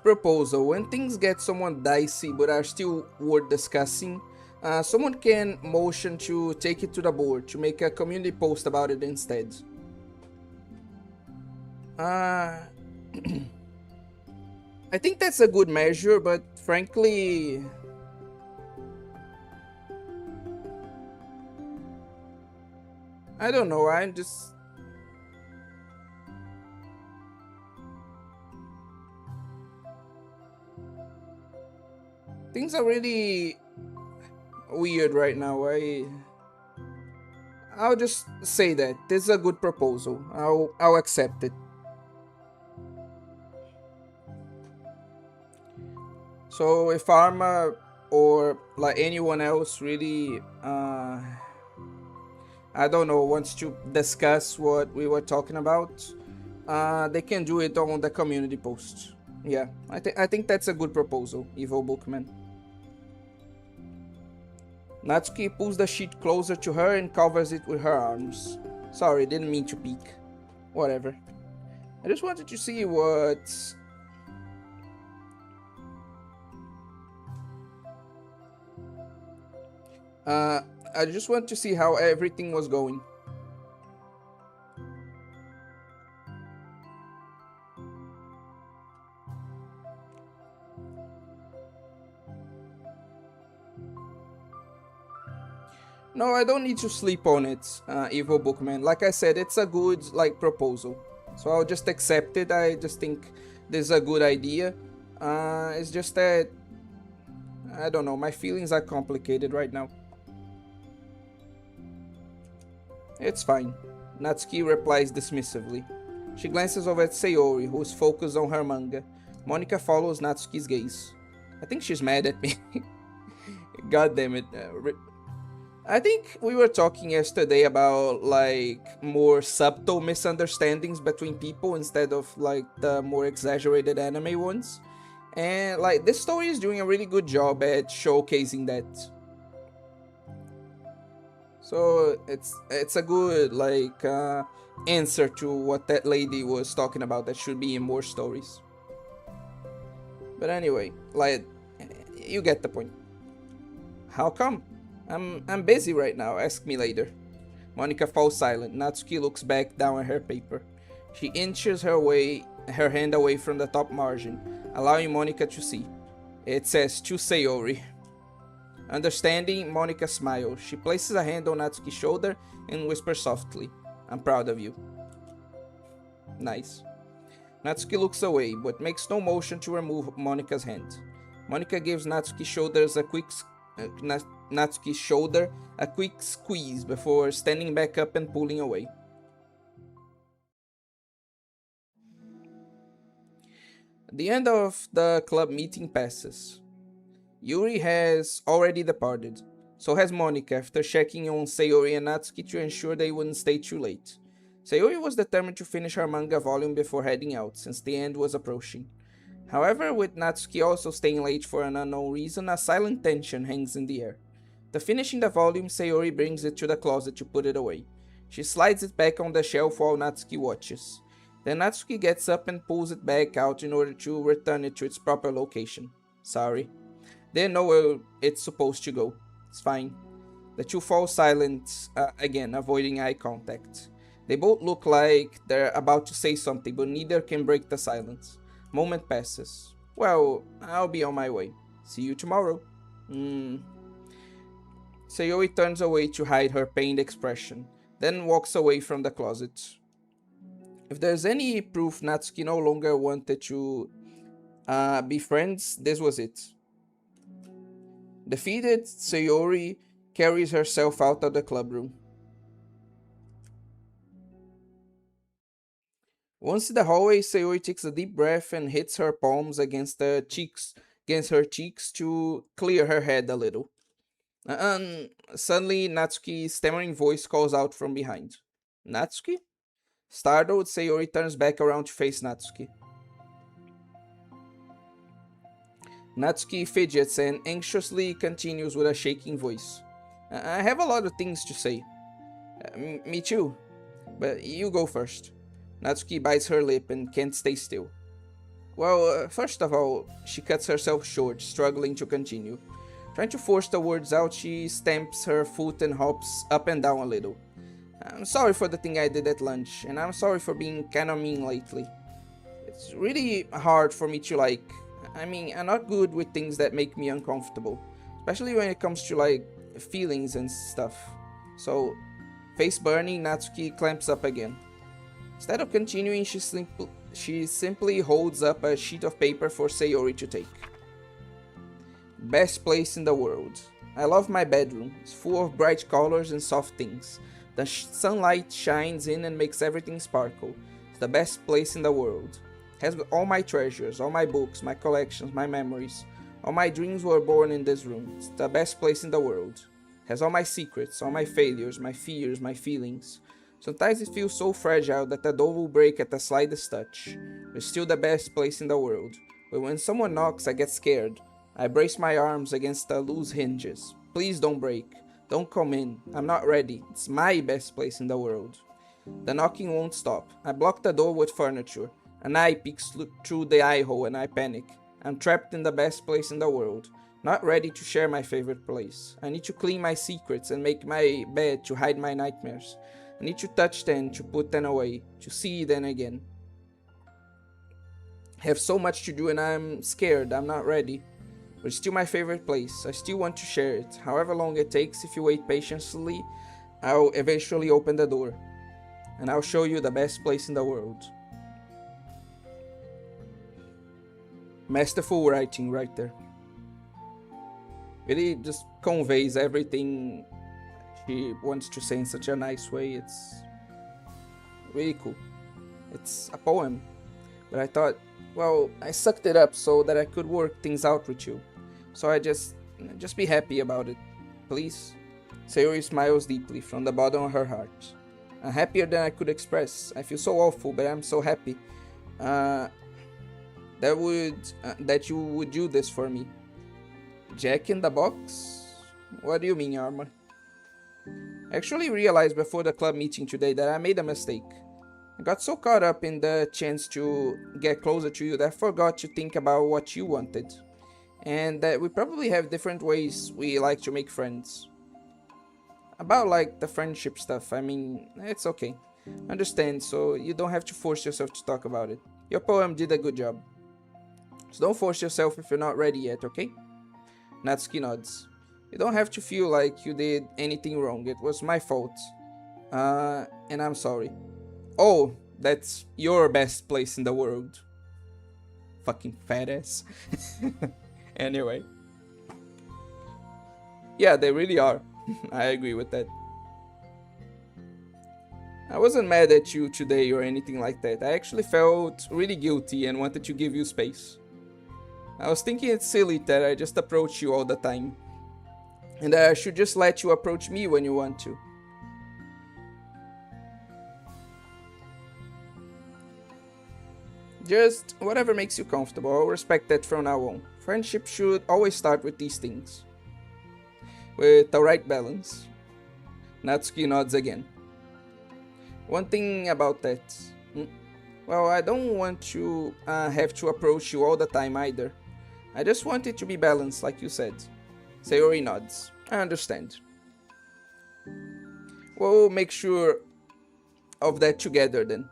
Proposal. When things get somewhat dicey but are still worth discussing, someone can motion to take it to the board to make a community post about it instead. I think that's a good measure, but frankly... I don't know, I'm just... Things are really weird right now. I'll just say that this is a good proposal. I'll accept it. So if Arma or like anyone else really I don't know, wants to discuss what we were talking about, they can do it on the community post. Yeah, I think that's a good proposal, Evil Bookman. Natsuki pulls the sheet closer to her and covers it with her arms. Sorry, didn't mean to peek. Whatever. I just wanted to see what... I just want to see how everything was going. No, I don't need to sleep on it, Evil Bookman. Like I said, it's a good, like, proposal. So I'll just accept it. I just think this is a good idea. It's just that... I don't know, my feelings are complicated right now. It's fine. Natsuki replies dismissively. She glances over at Sayori, who is focused on her manga. Monica follows Natsuki's gaze. I think she's mad at me. God damn it. I think we were talking yesterday about like more subtle misunderstandings between people instead of like the more exaggerated anime ones. And like this story is doing a really good job at showcasing that. So it's a good like answer to what that lady was talking about that should be in more stories. But anyway, like you get the point. How come? I'm busy right now, ask me later. Monica falls silent. Natsuki looks back down at her paper. She inches her hand away from the top margin, allowing Monica to see. It says to Sayori. Understanding, Monica smiles. She places a hand on Natsuki's shoulder and whispers softly, I'm proud of you. Nice. Natsuki looks away, but makes no motion to remove Monica's hand. Monica gives Natsuki's shoulder a quick squeeze before standing back up and pulling away. The end of the club meeting passes. Yuri has already departed, so has Monica after checking on Sayori and Natsuki to ensure they wouldn't stay too late. Sayori was determined to finish her manga volume before heading out, since the end was approaching. However, with Natsuki also staying late for an unknown reason, a silent tension hangs in the air. After finishing the volume, Sayori brings it to the closet to put it away. She slides it back on the shelf while Natsuki watches. Then Natsuki gets up and pulls it back out in order to return it to its proper location. Sorry. They know where it's supposed to go. It's fine. The two fall silent again, avoiding eye contact. They both look like they're about to say something, but neither can break the silence. Moment passes. Well, I'll be on my way. See you tomorrow. Sayori turns away to hide her pained expression, then walks away from the closet. If there's any proof Natsuki no longer wanted to be friends, this was it. Defeated, Sayori carries herself out of the clubroom. Once in the hallway, Sayori takes a deep breath and hits her palms against her cheeks to clear her head a little. Suddenly, Natsuki's stammering voice calls out from behind. Natsuki? Startled, Sayori turns back around to face Natsuki. Natsuki fidgets and anxiously continues with a shaking voice. I have a lot of things to say. Me too, but you go first. Natsuki bites her lip and can't stay still. Well, first of all, she cuts herself short, struggling to continue. Trying to force the words out, she stamps her foot and hops up and down a little. I'm sorry for the thing I did at lunch, and I'm sorry for being kinda mean lately. It's really hard for me to I'm not good with things that make me uncomfortable, especially when it comes to feelings and stuff. So, face burning, Natsuki clamps up again. Instead of continuing, she simply holds up a sheet of paper for Sayori to take. Best place in the world. I love my bedroom. It's full of bright colors and soft things. The sunlight shines in and makes everything sparkle. It's the best place in the world. It has all my treasures, all my books, my collections, my memories. All my dreams were born in this room. It's the best place in the world. It has all my secrets, all my failures, my fears, my feelings. Sometimes it feels so fragile that the door will break at the slightest touch. It's still the best place in the world. But when someone knocks, I get scared. I brace my arms against the loose hinges. Please don't break. Don't come in. I'm not ready. It's my best place in the world. The knocking won't stop. I block the door with furniture. An eye peeks through the eye hole and I panic. I'm trapped in the best place in the world. Not ready to share my favorite place. I need to clean my secrets and make my bed to hide my nightmares. I need to touch them to put them away. To see them again. I have so much to do and I'm scared. I'm not ready. But it's still my favorite place. I still want to share it. However long it takes, if you wait patiently, I'll eventually open the door. And I'll show you the best place in the world. Masterful writing right there. Really just conveys everything she wants to say in such a nice way. It's really cool. It's a poem. But I thought, well, I sucked it up so that I could work things out with you. So I just be happy about it, please. Sayori smiles deeply from the bottom of her heart. I'm happier than I could express. I feel so awful, but I'm so happy. That you would do this for me. Jack in the Box? What do you mean, Armor? I actually realized before the club meeting today that I made a mistake. I got so caught up in the chance to get closer to you that I forgot to think about what you wanted. And that we probably have different ways we like to make friends. About the friendship stuff, it's okay. Understand, so you don't have to force yourself to talk about it. Your poem did a good job. So don't force yourself if you're not ready yet, okay? Natsuki nods. You don't have to feel like you did anything wrong. It was my fault. And I'm sorry. Oh, that's your best place in the world. Fucking fat ass. Anyway. Yeah, they really are. I agree with that. I wasn't mad at you today or anything like that. I actually felt really guilty and wanted to give you space. I was thinking it's silly that I just approach you all the time. And that I should just let you approach me when you want to. Just whatever makes you comfortable. I'll respect that from now on. Friendship should always start with these things. With the right balance. Natsuki nods again. One thing about that. Well, I don't want to have to approach you all the time either. I just want it to be balanced, like you said. Sayori nods. I understand. We'll make sure of that together then.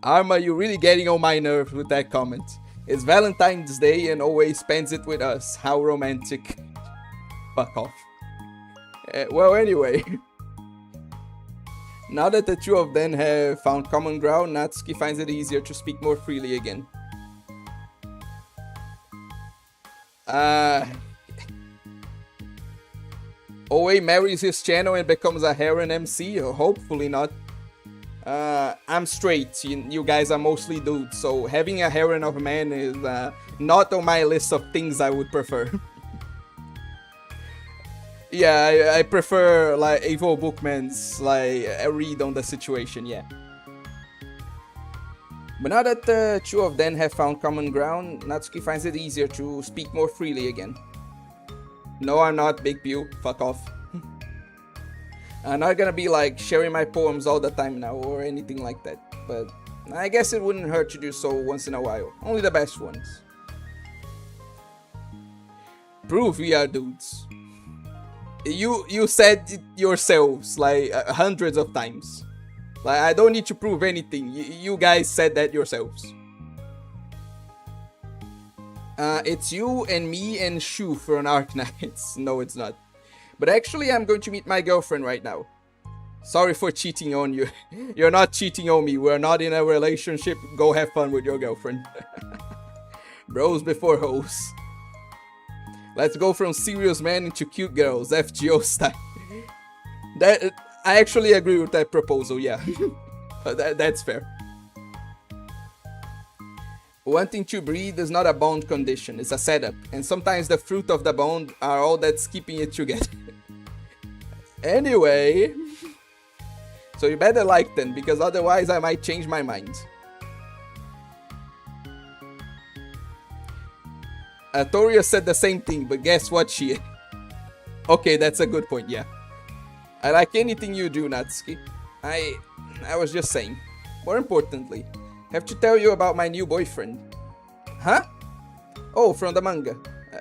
Arma, you're really getting on my nerves with that comment. It's Valentine's Day and always spends it with us. How romantic. Fuck off. Well, anyway. Now that the two of them have found common ground, Natsuki finds it easier to speak more freely again. Oe marries his channel and becomes a harem MC? Hopefully not. I'm straight, you guys are mostly dudes, so having a harem of men is not on my list of things I would prefer. Yeah, I prefer like evil bookman's like a read on the situation, yeah. But now that the two of them have found common ground, Natsuki finds it easier to speak more freely again. No, I'm not, Big Pew. Fuck off. I'm not gonna be like sharing my poems all the time now or anything like that, but I guess it wouldn't hurt to do so once in a while. Only the best ones. Prove we are dudes. You said it yourselves like hundreds of times. Like, I don't need to prove anything. You guys said that yourselves. It's you and me and Shu for an Arknights. No, it's not. But actually, I'm going to meet my girlfriend right now. Sorry for cheating on you. You're not cheating on me. We're not in a relationship. Go have fun with your girlfriend. Bros before hoes. Let's go from serious men into cute girls. FGO style. I actually agree with that proposal, yeah. That's fair. Wanting to breed is not a bond condition, it's a setup. And sometimes the fruit of the bond are all that's keeping it together. Anyway. So you better like them, because otherwise I might change my mind. Toria said the same thing, but guess what she... Okay, that's a good point, yeah. I like anything you do, Natsuki. I was just saying. More importantly, have to tell you about my new boyfriend. Huh? Oh, from the manga.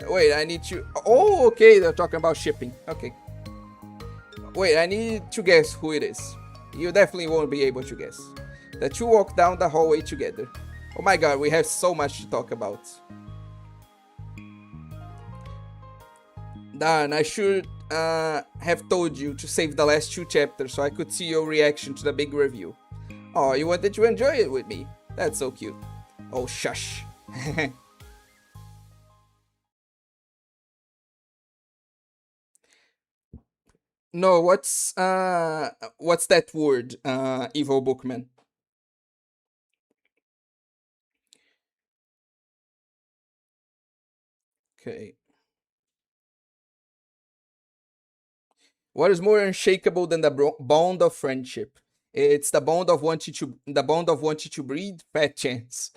Wait, I need to... Oh, okay, they're talking about shipping. Okay. Wait, I need to guess who it is. You definitely won't be able to guess. The two walk down the hallway together. Oh my god, we have so much to talk about. Darn, I should have told you to save the last 2 chapters so I could see your reaction to the big review. Oh, you wanted to enjoy it with me. That's so cute. Oh, shush. No, what's that word, evil bookman? Okay. What is more unshakable than the bond of friendship? It's the bond of wanting to breed. Fat chance.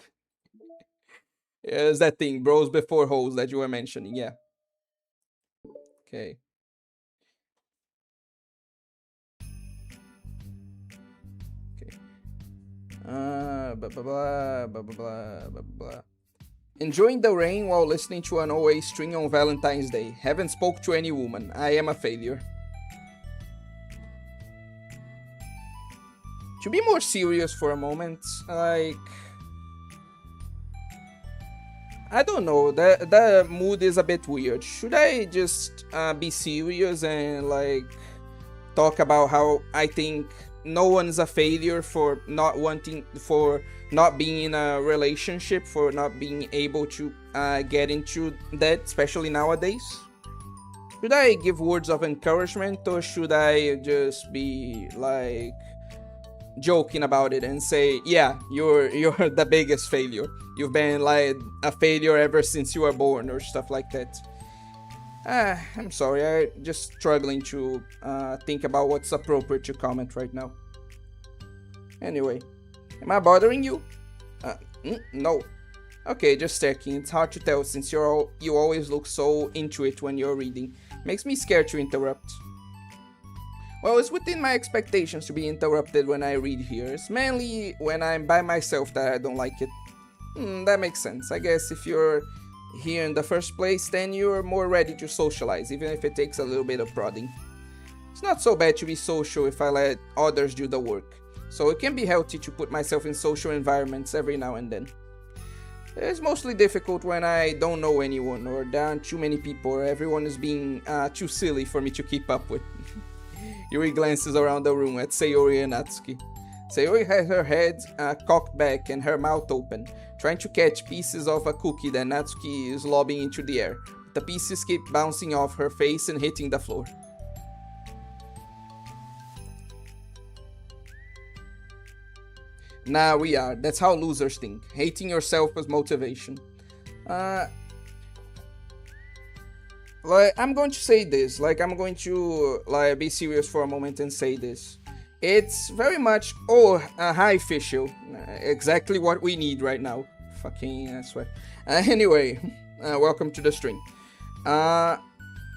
It's that thing, bros before hoes that you were mentioning. Yeah. Okay. Okay. Blah blah blah blah blah blah blah. Enjoying the rain while listening to an OA string on Valentine's Day. Haven't spoke to any woman. I am a failure. To be more serious for a moment, like... I don't know, the mood is a bit weird. Should I just be serious and like talk about how I think no one's a failure for not being in a relationship, for not being able to get into that, especially nowadays? Should I give words of encouragement, or should I just be like joking about it and say, yeah, you're the biggest failure, you've been like a failure ever since you were born, or stuff like that? I'm sorry, I'm just struggling to think about what's appropriate to comment right now. Anyway, am I bothering you? No. Okay, just checking. It's hard to tell since you always look so into it when you're reading. Makes me scared to interrupt. Well, it's within my expectations to be interrupted when I read here. It's mainly when I'm by myself that I don't like it. That makes sense. I guess if you're here in the first place, then you're more ready to socialize, even if it takes a little bit of prodding. It's not so bad to be social if I let others do the work. so it can be healthy to put myself in social environments every now and then. It's mostly difficult when I don't know anyone, or there aren't too many people, or everyone is being too silly for me to keep up with. Yuri glances around the room at Sayori and Natsuki. Sayori has her head cocked back and her mouth open, trying to catch pieces of a cookie that Natsuki is lobbing into the air. The pieces keep bouncing off her face and hitting the floor. Nah, we are. That's how losers think. Hating yourself as motivation. Like, I'm going to say this. Like, I'm going to be serious for a moment and say this. It's very much, hi, Fischl. Exactly what we need right now. Fucking, I swear. Anyway, welcome to the stream.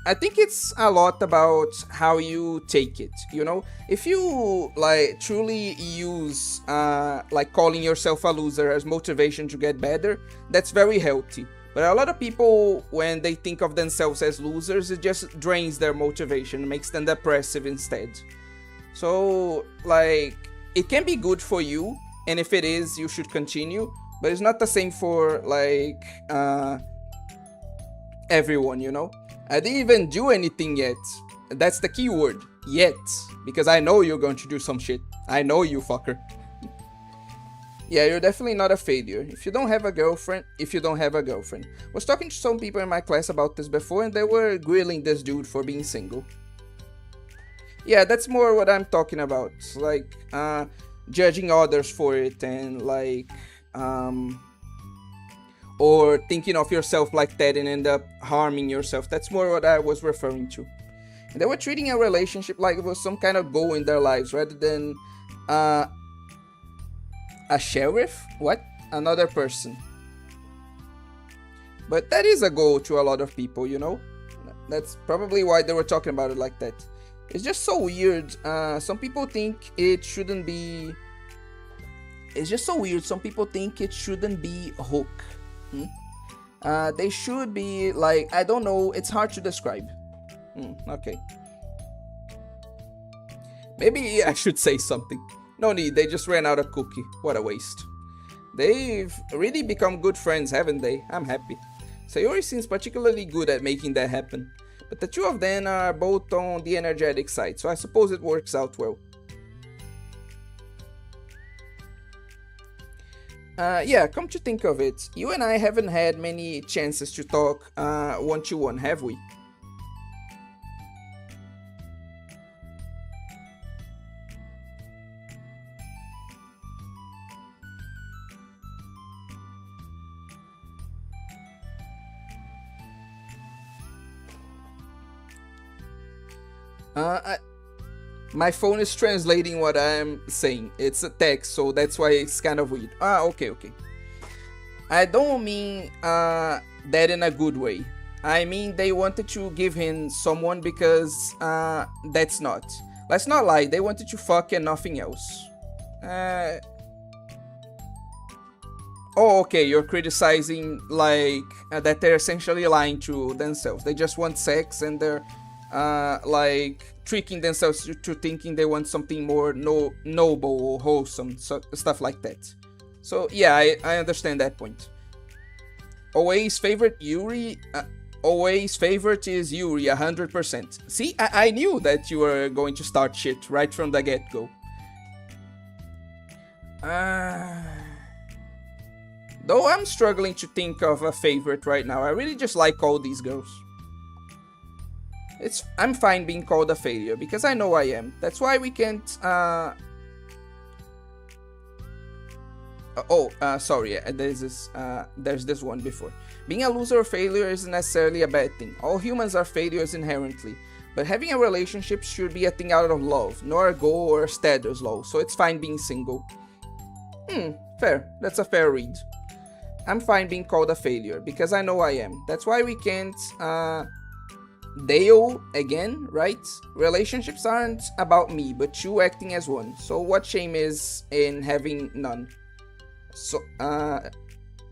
I think it's a lot about how you take it, you know? If you, truly use, calling yourself a loser as motivation to get better, that's very healthy. But a lot of people, when they think of themselves as losers, it just drains their motivation, makes them depressive instead. So, it can be good for you, and if it is, you should continue, but it's not the same for, everyone, you know? I didn't even do anything yet. That's the key word, yet. Because I know you're going to do some shit. I know you, fucker. Yeah, you're definitely not a failure. If you don't have a girlfriend. Was talking to some people in my class about this before, and they were grilling this dude for being single. Yeah, that's more what I'm talking about. Judging others for it, and or thinking of yourself like that and end up harming yourself. That's more what I was referring to. And they were treating a relationship like it was some kind of goal in their lives rather than a sheriff? What? Another person. But that is a goal to a lot of people, you know? That's probably why they were talking about it like that. It's just so weird. Some people think it shouldn't be... It's just so weird. Some people think it shouldn't be a hook. They should be I don't know, it's hard to describe. Okay. Maybe I should say something. No need, they just ran out of cookie. What a waste. They've really become good friends, haven't they? I'm happy. Sayori seems particularly good at making that happen. But the two of them are both on the energetic side, so I suppose it works out well. Yeah, come to think of it, you and I haven't had many chances to talk one-to-one, have we? My phone is translating what I'm saying. It's a text, so that's why it's kind of weird. Okay. I don't mean that in a good way. I mean they wanted to give him someone because that's not. Let's not lie, they wanted to fuck and nothing else. Okay, you're criticizing that they're essentially lying to themselves. They just want sex and they're tricking themselves to thinking they want something more noble or wholesome, stuff like that. So yeah, I understand that point. Always favorite Yuri. Always favorite is Yuri 100%. See, I knew that you were going to start shit right from the get-go. Though I'm struggling to think of a favorite right now. I really just like all these girls. I'm fine being called a failure, because I know I am. That's why we can't, sorry, there's this one before. Being a loser or failure isn't necessarily a bad thing. All humans are failures inherently. But having a relationship should be a thing out of love, nor a goal or a status lol, so it's fine being single. Fair. That's a fair read. I'm fine being called a failure, because I know I am. That's why we can't, Dale again, right? Relationships aren't about me, but two acting as one. So what shame is in having none? So, I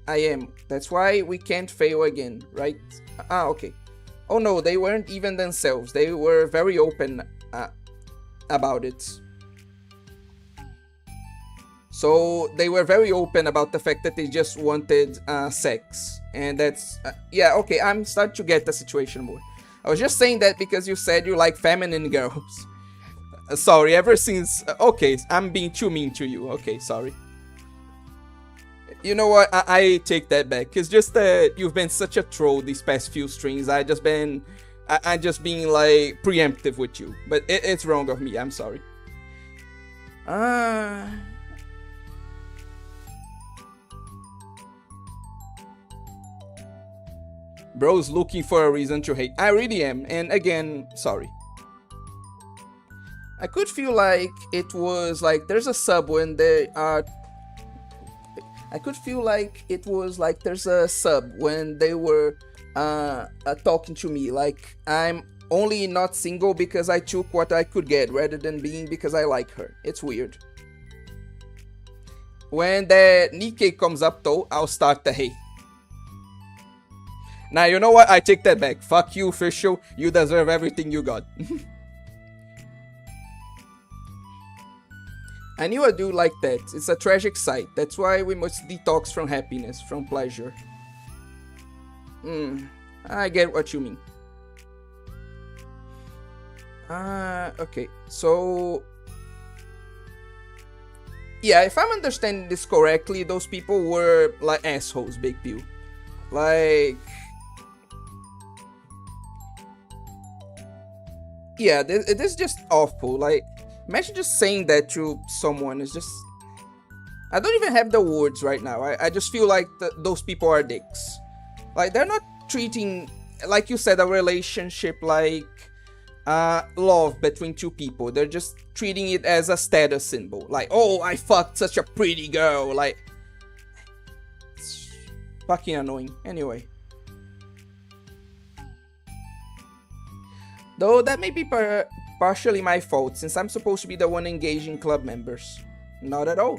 am. That's why we can't fail again, right? Okay. Oh no, they weren't even themselves. They were very open about it. So they were very open about the fact that they just wanted sex. And that's, yeah, okay, I'm starting to get the situation more. I was just saying that because you said you like feminine girls. Sorry, ever since, okay, I'm being too mean to you. Okay, sorry. You know what, I take that back. It's just that you've been such a troll these past few streams. I just been like preemptive with you. But it's wrong of me, I'm sorry. Bro's looking for a reason to hate. I really am, and again, sorry. I could feel like it was like there's a sub when they are. I could feel like it was like there's a sub when they were talking to me. Like I'm only not single because I took what I could get rather than being because I like her. It's weird. When the Nikkei comes up though, I'll start the hate. Now, you know what? I take that back. Fuck you, official. You deserve everything you got. I knew a dude like that. It's a tragic sight. That's why we must detox from happiness, from pleasure. I get what you mean. Okay. So... yeah, if I'm understanding this correctly, those people were like assholes, Big Pew. Like... yeah, it is just awful. Like, imagine just saying that to someone. It's just... I don't even have the words right now. I just feel like those people are dicks. Like, they're not treating, like you said, a relationship like love between two people. They're just treating it as a status symbol. Like, oh, I fucked such a pretty girl. Like, it's fucking annoying. Anyway. Though that may be partially my fault, since I'm supposed to be the one engaging club members. Not at all.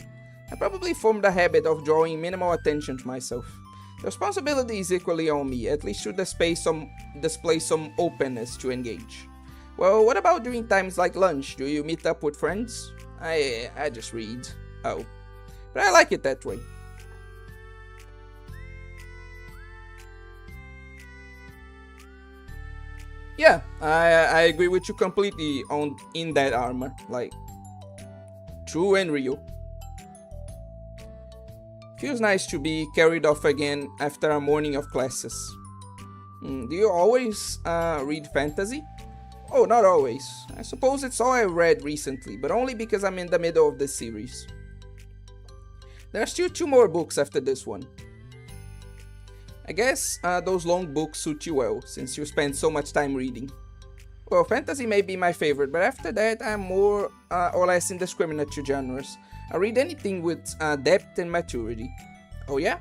I probably formed a habit of drawing minimal attention to myself. The responsibility is equally on me, at least to display some openness to engage. Well, what about during times like lunch? Do you meet up with friends? I just read. Oh. But I like it that way. Yeah, I agree with you completely in that armor. Like, true and real. Feels nice to be carried off again after a morning of classes. Do you always read fantasy? Oh, not always. I suppose it's all I read recently, but only because I'm in the middle of the series. There are still 2 more books after this one. I guess those long books suit you well, since you spend so much time reading. Well, fantasy may be my favorite, but after that I'm more or less indiscriminate to genres. I read anything with depth and maturity. Oh yeah?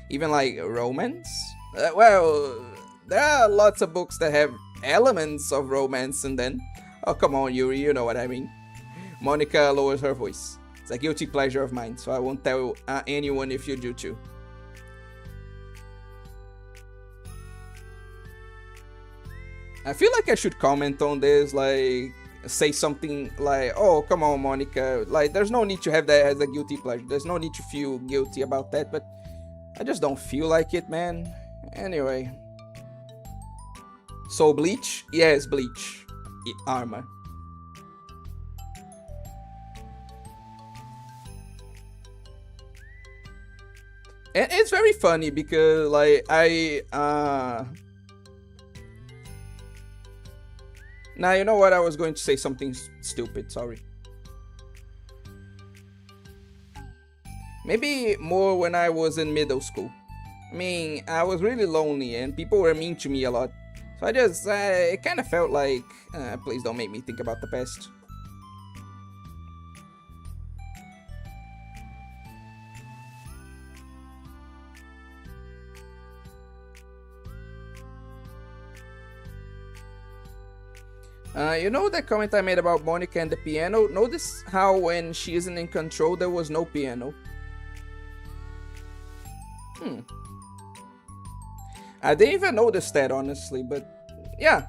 Even like romance? Well, there are lots of books that have elements of romance and then... oh, come on, Yuri, you know what I mean. Monica lowers her voice. It's a guilty pleasure of mine, so I won't tell anyone if you do too. I feel like I should comment on this, like, say something like, oh, come on, Monica. Like, there's no need to have that as a guilty pleasure. There's no need to feel guilty about that, but I just don't feel like it, man. Anyway. So, Bleach? Yes, Bleach. Armor. And it's very funny because, like, Now, you know what? I was going to say something stupid, sorry. Maybe more when I was in middle school. I mean, I was really lonely and people were mean to me a lot. So I just, it kind of felt like, please don't make me think about the past. You know that comment I made about Monica and the piano? Notice how when she isn't in control, there was no piano. I didn't even notice that, honestly, but yeah.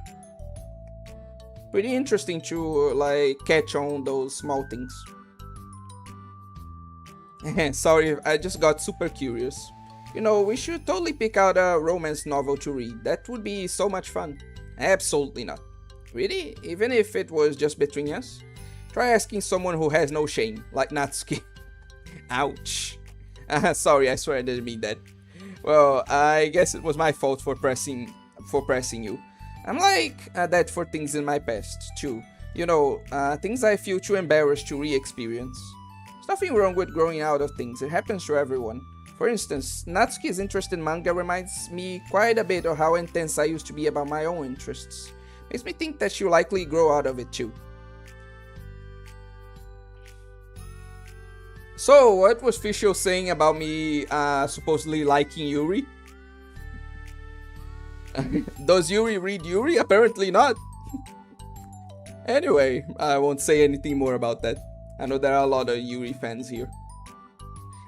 Pretty interesting to, like, catch on those small things. Sorry, I just got super curious. You know, we should totally pick out a romance novel to read. That would be so much fun. Absolutely not. Really? Even if it was just between us? Try asking someone who has no shame, like Natsuki. Ouch. Sorry, I swear I didn't mean that. Well, I guess it was my fault for pressing you. I'm like that for things in my past, too. You know, things I feel too embarrassed to re-experience. There's nothing wrong with growing out of things, it happens to everyone. For instance, Natsuki's interest in manga reminds me quite a bit of how intense I used to be about my own interests. Makes me think that she'll likely grow out of it too. So, what was Fischl saying about me supposedly liking Yuri? Does Yuri read Yuri? Apparently not. Anyway, I won't say anything more about that. I know there are a lot of Yuri fans here.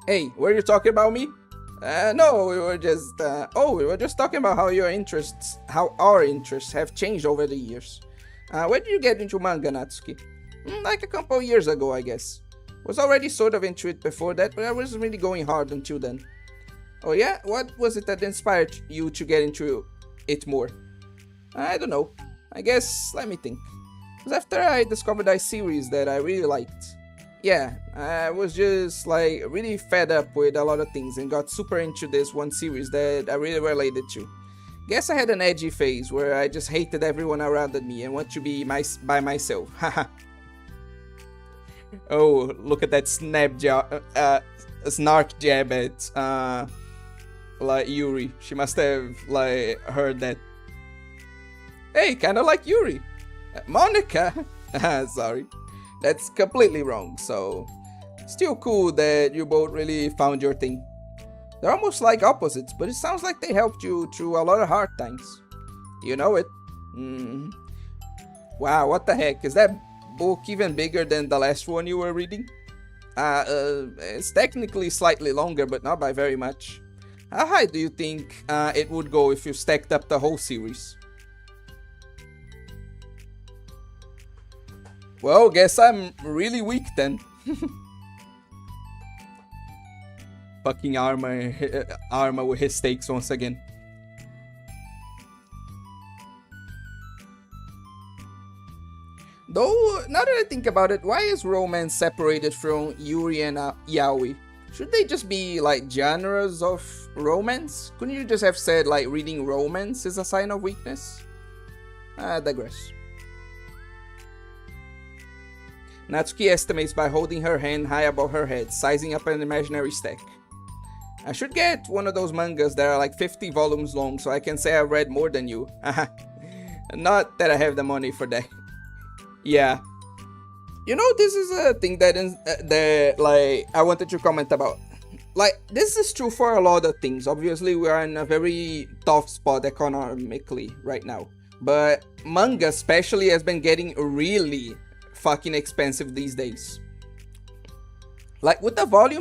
Hey, were you talking about me? No, we were just talking about how our interests have changed over the years. When did you get into manga, Natsuki? Like a couple of years ago, I guess. Was already sort of into it before that, but I wasn't really going hard until then. Oh yeah? What was it that inspired you to get into it more? I don't know. I guess, let me think. It was after I discovered a series that I really liked. Yeah, I was just like really fed up with a lot of things and got super into this one series that I really related to. Guess I had an edgy phase where I just hated everyone around me and want to be by myself. Haha. Oh, look at that snark jab at like Yuri. She must have like heard that. Hey, kinda like Yuri. Monica. Sorry. That's completely wrong, so still cool that you both really found your thing. They're almost like opposites, but it sounds like they helped you through a lot of hard times. You know it. Wow, what the heck? Is that book even bigger than the last one you were reading? It's technically slightly longer, but not by very much. How high do you think it would go if you stacked up the whole series? Well, guess I'm really weak then. Fucking Arma with his stakes once again. Though, now that I think about it, why is romance separated from Yuri and Yaoi? Should they just be like genres of romance? Couldn't you just have said like reading romance is a sign of weakness? I digress. Natsuki estimates by holding her hand high above her head, sizing up an imaginary stack. I should get one of those mangas that are like 50 volumes long so I can say I've read more than you. Not that I have the money for that. Yeah. You know, this is a thing that like I wanted to comment about. Like, this is true for a lot of things. Obviously, we are in a very tough spot economically right now. But manga especially has been getting really fucking expensive these days. Like with the money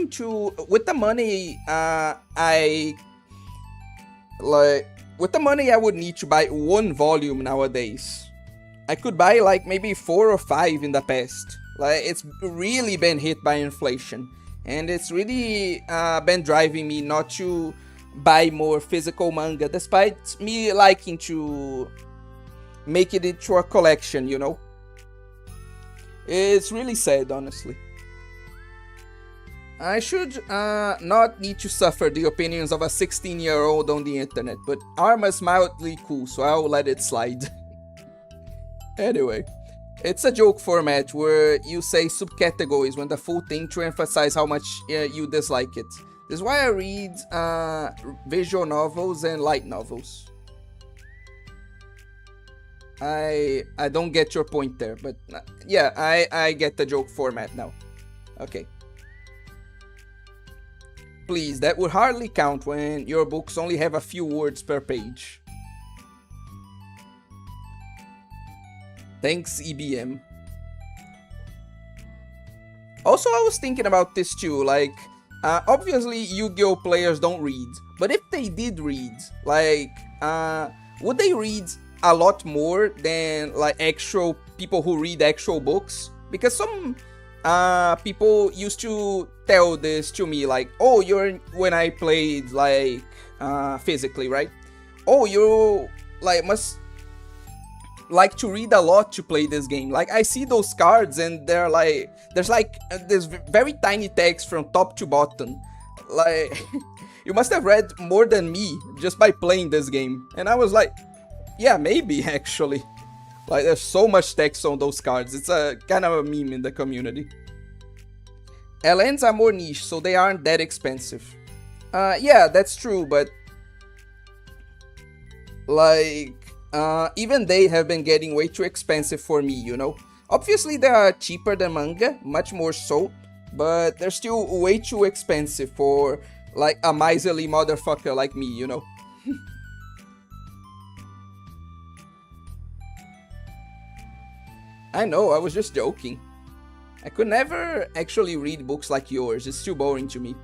I would need to buy one volume nowadays, I could buy like maybe 4 or 5 in the past. Like, it's really been hit by inflation, and it's really been driving me not to buy more physical manga, despite me liking to make it into a collection, you know. It's really sad, honestly. I should not need to suffer the opinions of a 16-year-old on the internet, but Arma's mildly cool, so I'll let it slide. Anyway, it's a joke format where you say subcategories when the full thing to emphasize how much you dislike it. This is why I read visual novels and light novels. I don't get your point there, but yeah, I get the joke format now. Okay. Please, that would hardly count when your books only have a few words per page. Thanks, EBM. Also, I was thinking about this too, like, obviously Yu-Gi-Oh! Players don't read, but if they did read, like, would they read a lot more than like actual people who read actual books? Because some people used to tell this to me, like, oh, when I played, like, physically, right? Oh, you, like, must like to read a lot to play this game. Like, I see those cards and they're like, there's like this very tiny text from top to bottom. Like, you must have read more than me just by playing this game. And I was like, yeah, maybe actually. Like, there's so much text on those cards. It's a kind of a meme in the community. LNs are more niche, so they aren't that expensive. Yeah, that's true, but like, even they have been getting way too expensive for me, you know? Obviously, they are cheaper than manga, much more so, but they're still way too expensive for, like, a miserly motherfucker like me, you know? I know, I was just joking. I could never actually read books like yours, it's too boring to me.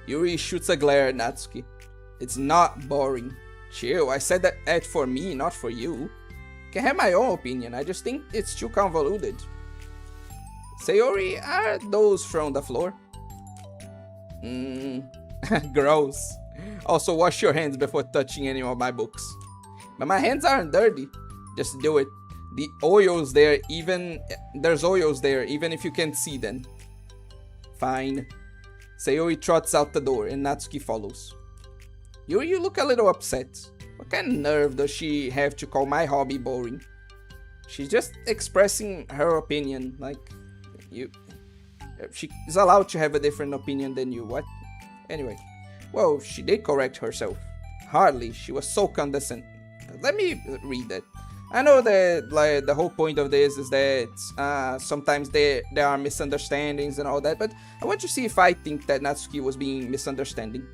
Yuri shoots a glare at Natsuki. It's not boring. Chill, I said that for me, not for you. Can have my own opinion, I just think it's too convoluted. Sayori, are those from the floor? Gross. Also, wash your hands before touching any of my books. But my hands aren't dirty. Just do it. The oils there, there's oils there, even if you can't see them. Fine. Sayori trots out the door and Natsuki follows. You look a little upset. What kind of nerve does she have to call my hobby boring? She's just expressing her opinion, like, she is allowed to have a different opinion than you, what? Anyway, well, she did correct herself. Hardly, she was so condescending. Let me read that. I know that, like, the whole point of this is that sometimes there are misunderstandings and all that, but I want to see if I think that Natsuki was being misunderstanding.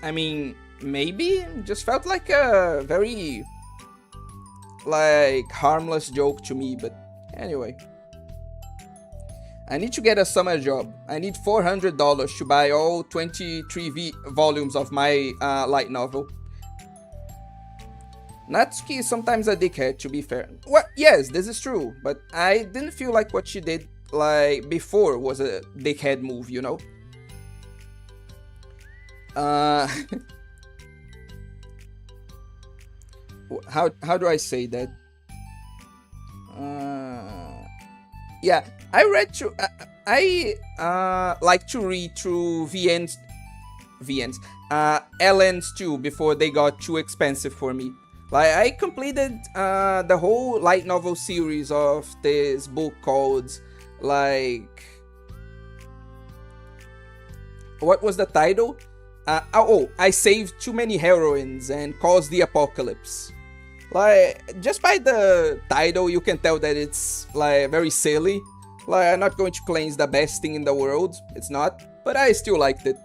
I mean, maybe, just felt like a very, like, harmless joke to me, but anyway. I need to get a summer job. I need $400 to buy all 23 volumes of my light novel. Natsuki is sometimes a dickhead, to be fair. Well, yes, this is true, but I didn't feel like what she did, like, before was a dickhead move, you know? How do I say that? Yeah, I read through. I like to read through LNs too before they got too expensive for me. Like, I completed the whole light novel series of this book called, like, what was the title? I saved too many heroines and caused the apocalypse. Like, just by the title, you can tell that it's, like, very silly. Like, I'm not going to claim it's the best thing in the world. It's not. But I still liked it.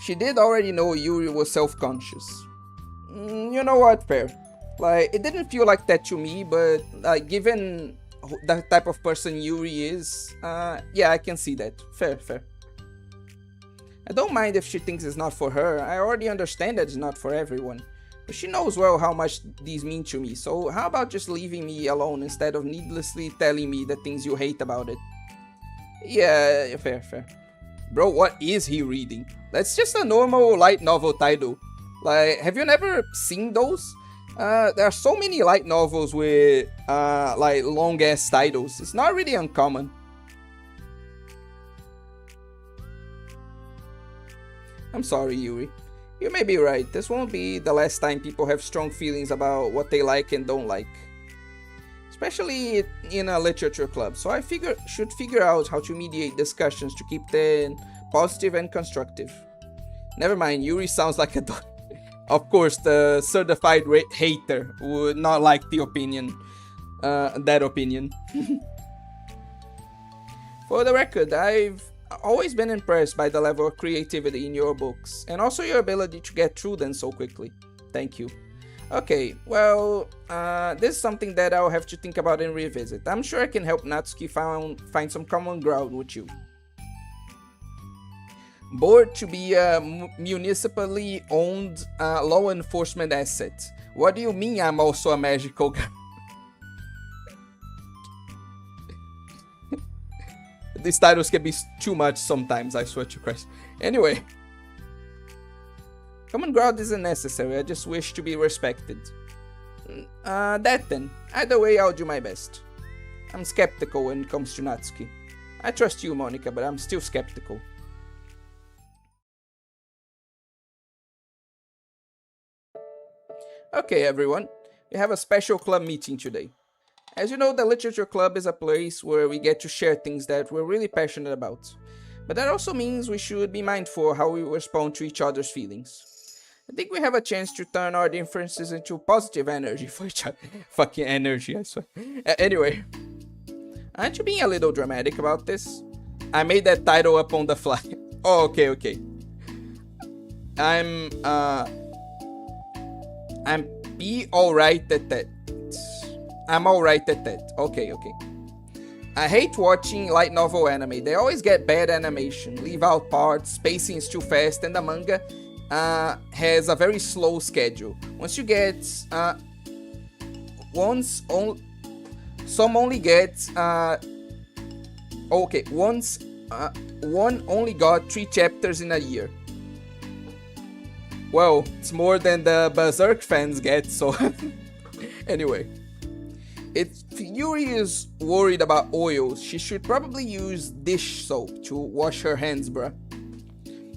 She did already know Yuri was self-conscious. You know what? Fair. Like, it didn't feel like that to me, but, like, given the type of person Yuri is, yeah, I can see that. Fair. I don't mind if she thinks it's not for her. I already understand that it's not for everyone. But she knows well how much these mean to me, so how about just leaving me alone instead of needlessly telling me the things you hate about it? Yeah, fair. Bro, what is he reading? That's just a normal light novel title. Like, have you never seen those? There are so many light novels with, like, long-ass titles. It's not really uncommon. I'm sorry, Yuri. You may be right. This won't be the last time people have strong feelings about what they like and don't like. Especially in a literature club, so I should figure out how to mediate discussions to keep them positive and constructive. Never mind, Yuri sounds like a Of course, the certified hater would not like the opinion, that opinion. For the record, I've always been impressed by the level of creativity in your books, and also your ability to get through them so quickly. Thank you. Okay, well, this is something that I'll have to think about and revisit. I'm sure I can help Natsuki find some common ground with you. Bored to be a municipally owned law enforcement asset. What do you mean I'm also a magical guy? These titles can be too much sometimes, I swear to Christ. Anyway. Common ground isn't necessary, I just wish to be respected. That then. Either way, I'll do my best. I'm skeptical when it comes to Natsuki. I trust you, Monica, but I'm still skeptical. Okay, everyone. We have a special club meeting today. As you know, the Literature Club is a place where we get to share things that we're really passionate about. But that also means we should be mindful of how we respond to each other's feelings. I think we have a chance to turn our differences into positive energy for each other. Fucking energy, I swear. Anyway. Aren't you being a little dramatic about this? I made that title up on the fly. Oh, okay. I'm be alright at that. I'm alright at that. Okay. I hate watching light novel anime. They always get bad animation, leave out parts, spacing is too fast, and the manga has a very slow schedule. Once you get one only got 3 chapters in a year. Well, it's more than the Berserk fans get, so anyway. If Yuri is worried about oils, she should probably use dish soap to wash her hands, bruh.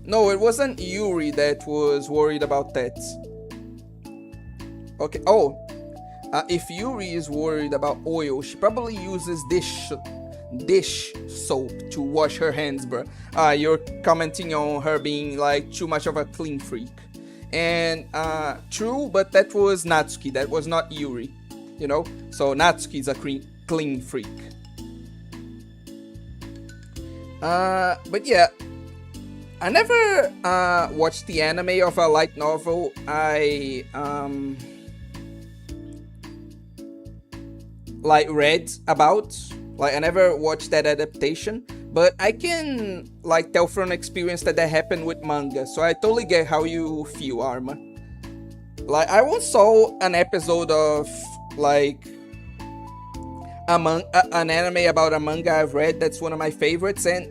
No, it wasn't Yuri that was worried about that. Okay, if Yuri is worried about oil, she probably uses dish soap to wash her hands, bruh. You're commenting on her being like too much of a clean freak. And true, but that was Natsuki, that was not Yuri. You know, so Natsuki's a clean freak. But yeah, I never watched the anime of a light novel. I read about. I never watched that adaptation, but I can tell from experience that happened with manga. So I totally get how you feel, Arma. I once saw an episode of an anime about a manga I've read that's one of my favorites, and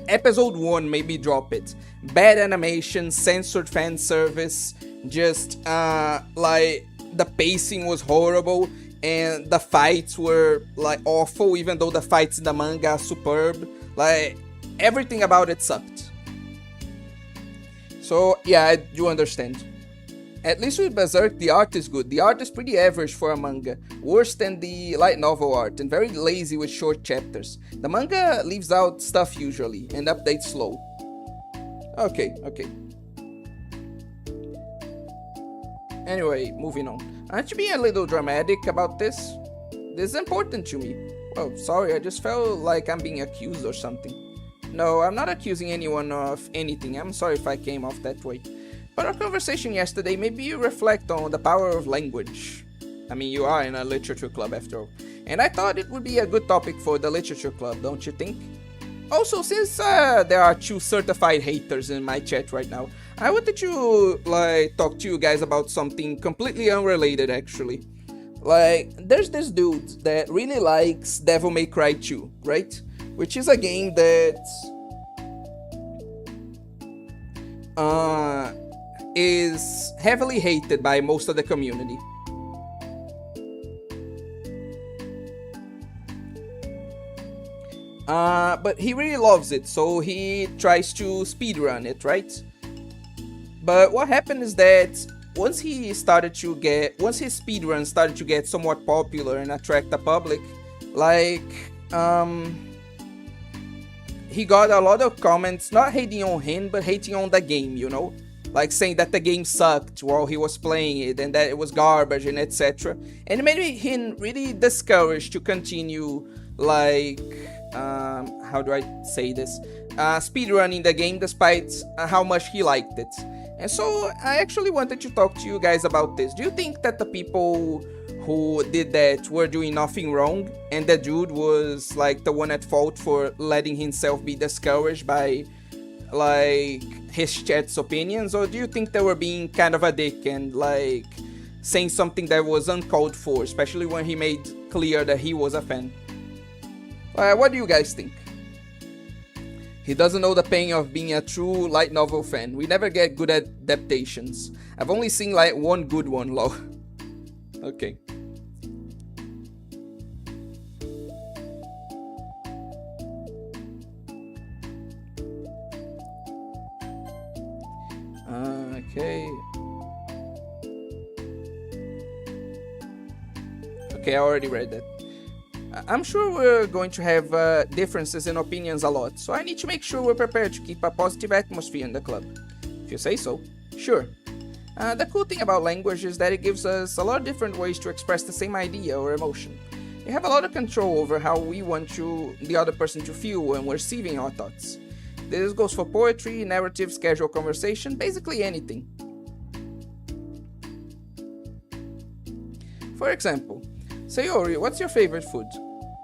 episode 1 made me drop it. Bad animation, censored fan service, just the pacing was horrible, and the fights were awful, even though the fights in the manga are superb. Everything about it sucked. So yeah, I do understand. At least with Berserk, the art is good. The art is pretty average for a manga, worse than the light novel art, and very lazy with short chapters. The manga leaves out stuff usually, and updates slow. Okay. Anyway, moving on. Aren't you being a little dramatic about this? This is important to me. Well, sorry, I just felt like I'm being accused or something. No, I'm not accusing anyone of anything. I'm sorry if I came off that way. But our conversation yesterday made me reflect on the power of language. I mean, you are in a literature club after all. And I thought it would be a good topic for the literature club, don't you think? Also, since there are 2 certified haters in my chat right now, I wanted to talk to you guys about something completely unrelated actually. There's this dude that really likes Devil May Cry 2, right? Which is a game that is heavily hated by most of the community. But he really loves it, so he tries to speedrun it, right? But what happened is that once his speedrun started to get somewhat popular and attract the public, he got a lot of comments, not hating on him, but hating on the game, you know? Saying that the game sucked while he was playing it, and that it was garbage, and etc. And it made him really discouraged to continue, how do I say this? Speedrunning the game despite how much he liked it. And so I actually wanted to talk to you guys about this. Do you think that the people who did that were doing nothing wrong, and the dude was the one at fault for letting himself be discouraged by like his chat's opinions, or do you think they were being kind of a dick and like saying something that was uncalled for, especially when he made clear that he was a fan? What do you guys think? He doesn't know the pain of being a true light novel fan. We never get good adaptations. I've only seen like one good one, lol. Okay. Okay. Okay, I already read that. I'm sure we're going to have differences in opinions a lot, so I need to make sure we're prepared to keep a positive atmosphere in the club. If you say so, sure. The cool thing about language is that it gives us a lot of different ways to express the same idea or emotion. We have a lot of control over how we want the other person to feel when we're receiving our thoughts. This goes for poetry, narratives, casual conversation, basically anything. For example, Sayori, what's your favorite food?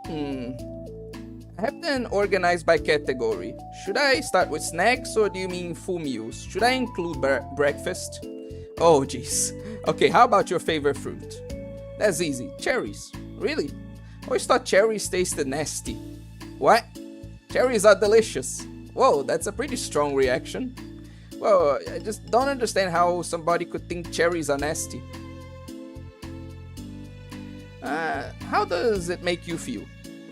I have them organized by category. Should I start with snacks or do you mean full meals? Should I include breakfast? Oh jeez. Okay, how about your favorite fruit? That's easy. Cherries. Really? I always thought cherries tasted nasty. What? Cherries are delicious. Whoa, that's a pretty strong reaction. Well, I just don't understand how somebody could think cherries are nasty. How does it make you feel?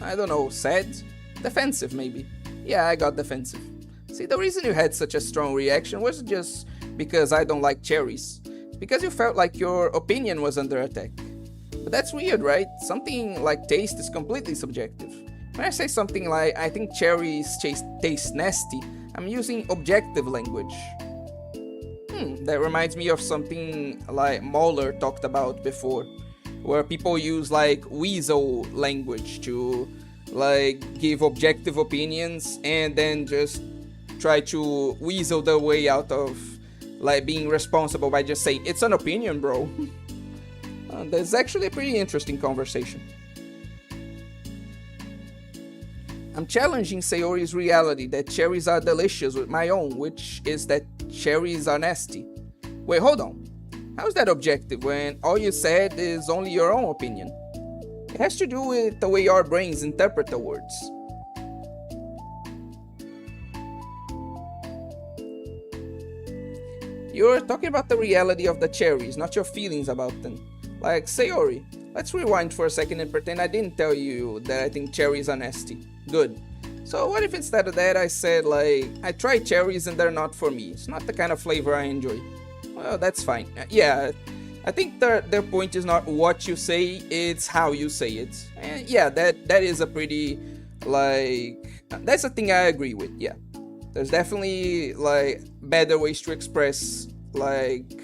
I don't know, sad? Defensive, maybe. Yeah, I got defensive. See, the reason you had such a strong reaction wasn't just because I don't like cherries. It's because you felt like your opinion was under attack. But that's weird, right? Something like taste is completely subjective. When I say something like, I think cherries taste nasty, I'm using objective language. That reminds me of something like Mahler talked about before, where people use like weasel language to like give objective opinions and then just try to weasel their way out of like being responsible by just saying, it's an opinion, bro. That's actually a pretty interesting conversation. I'm challenging Sayori's reality that cherries are delicious with my own, which is that cherries are nasty. Wait, hold on. How is that objective when all you said is only your own opinion? It has to do with the way our brains interpret the words. You're talking about the reality of the cherries, not your feelings about them. Like, Sayori, let's rewind for a second and pretend I didn't tell you that I think cherries are nasty. Good. So what if instead of that I said like, I tried cherries and they're not for me. It's not the kind of flavor I enjoy. Well, that's fine. Yeah, I think their point is not what you say, it's how you say it. And yeah, that is a pretty, like, that's a thing I agree with, yeah. There's definitely, like, better ways to express, like,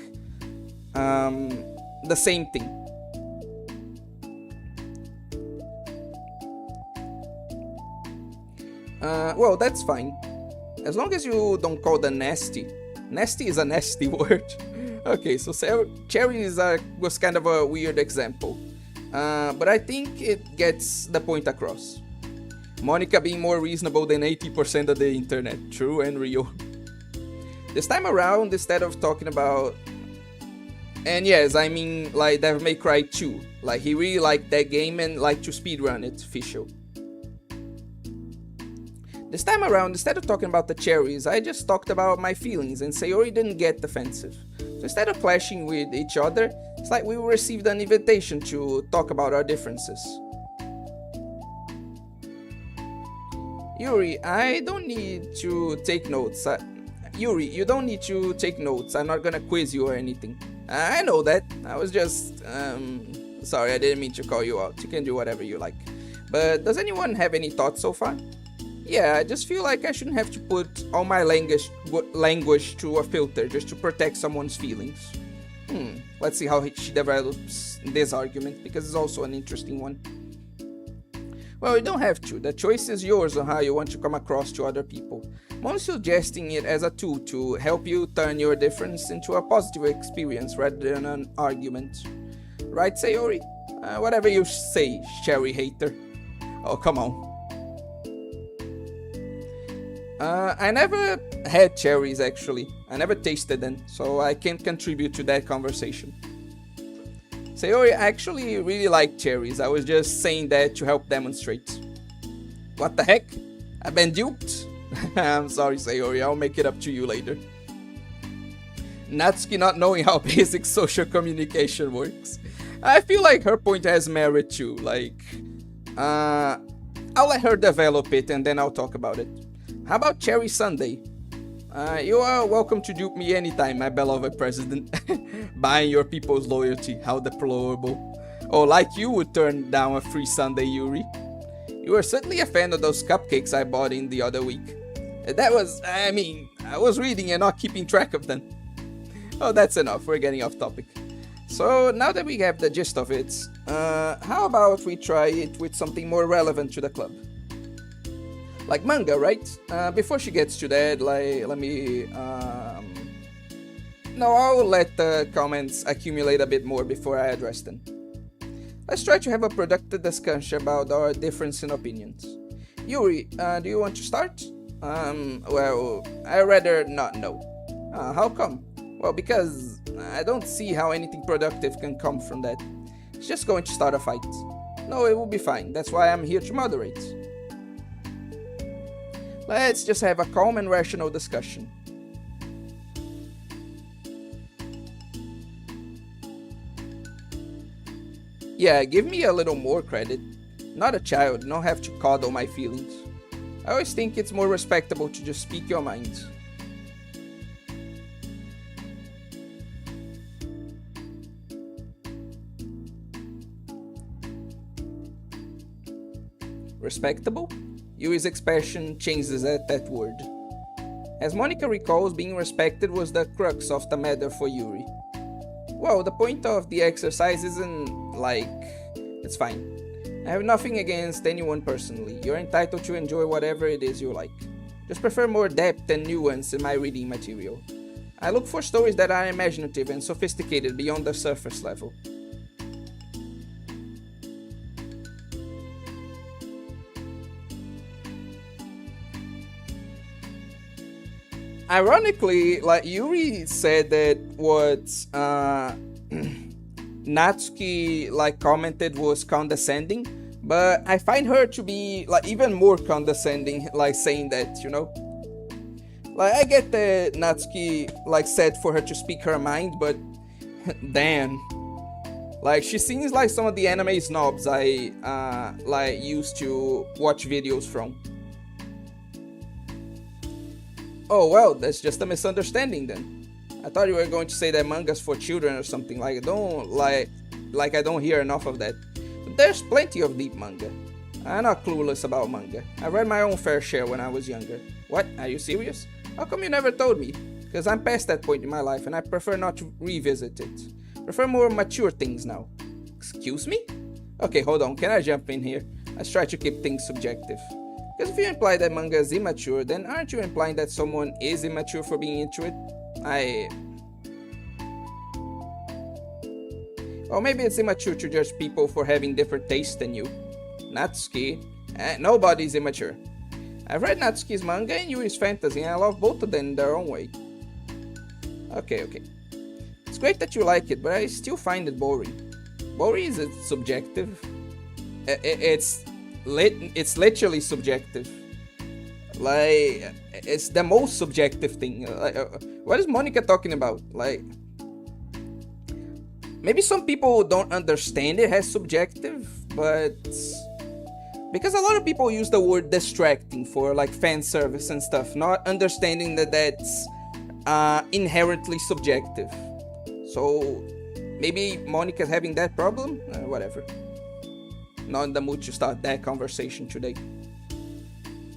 the same thing. Well, that's fine. As long as you don't call them nasty. Nasty is a nasty word. Okay, so cherries was kind of a weird example. But I think it gets the point across. Monica being more reasonable than 80% of the internet. True and real. This time around, instead of talking about... And yes, I mean, like, Devil May Cry 2. Like, he really liked that game and liked to speedrun it, official. This time around, instead of talking about the cherries, I just talked about my feelings and Sayori didn't get defensive. So instead of clashing with each other, it's like we received an invitation to talk about our differences. Yuri, I don't need to take notes. Yuri, you don't need to take notes. I'm not gonna quiz you or anything. I know that. I was just... sorry, I didn't mean to call you out. You can do whatever you like. But does anyone have any thoughts so far? Yeah, I just feel like I shouldn't have to put all my language to a filter just to protect someone's feelings. Let's see how she develops this argument, because it's also an interesting one. Well, you don't have to. The choice is yours on how you want to come across to other people. I'm only suggesting it as a tool to help you turn your difference into a positive experience rather than an argument. Right, Sayori? Whatever you say, cherry hater. Oh, come on. I never had cherries actually. I never tasted them, so I can't contribute to that conversation. Sayori, I actually really like cherries. I was just saying that to help demonstrate. What the heck? I've been duped? I'm sorry, Sayori. I'll make it up to you later. Natsuki not knowing how basic social communication works. I feel like her point has merit too. Like, I'll let her develop it and then I'll talk about it. How about Cherry Sunday? You are welcome to dupe me anytime, my beloved president. Buying your people's loyalty, how deplorable. Oh, like you would turn down a free Sunday, Yuri. You were certainly a fan of those cupcakes I bought in the other week. That was, I was reading and not keeping track of them. Oh, that's enough, we're getting off topic. So, now that we have the gist of it, how about we try it with something more relevant to the club? Like manga, right? Before she gets to that, let me... No, I'll let the comments accumulate a bit more before I address them. Let's try to have a productive discussion about our difference in opinions. Yuri, do you want to start? Well, I'd rather not know. How come? Well, because I don't see how anything productive can come from that. It's just going to start a fight. No, it will be fine. That's why I'm here to moderate. Let's just have a calm and rational discussion. Yeah, give me a little more credit. Not a child, don't have to coddle my feelings. I always think it's more respectable to just speak your mind. Respectable? Yuri's expression changes at that word. As Monica recalls, being respected was the crux of the matter for Yuri. Well, the point of the exercise isn't like... It's fine. I have nothing against anyone personally. You're entitled to enjoy whatever it is you like. Just prefer more depth and nuance in my reading material. I look for stories that are imaginative and sophisticated beyond the surface level. Ironically, like Yuri said that what Natsuki commented was condescending, but I find her to be even more condescending, saying that, you know. I get that Natsuki said for her to speak her mind, but damn. She seems like some of the anime snobs I used to watch videos from. Oh well, that's just a misunderstanding then. I thought you were going to say that manga's for children or something. I don't hear enough of that. But there's plenty of deep manga. I'm not clueless about manga. I read my own fair share when I was younger. What? Are you serious? How come you never told me? Because I'm past that point in my life and I prefer not to revisit it. Prefer more mature things now. Excuse me? Okay, hold on. Can I jump in here? Let's try to keep things subjective. Because if you imply that manga is immature, then aren't you implying that someone is immature for being into it? Or maybe it's immature to judge people for having different tastes than you. Natsuki, nobody's immature. I've read Natsuki's manga and Yuri's fantasy, and I love both of them in their own way. Okay. It's great that you like it, but I still find it boring. Boring is subjective. It's literally subjective. It's the most subjective thing. What is Monica talking about? Maybe some people don't understand it as subjective, but because a lot of people use the word distracting for fan service and stuff, not understanding that that's inherently subjective. So maybe Monica's having that problem. Whatever. Not in the mood to start that conversation today.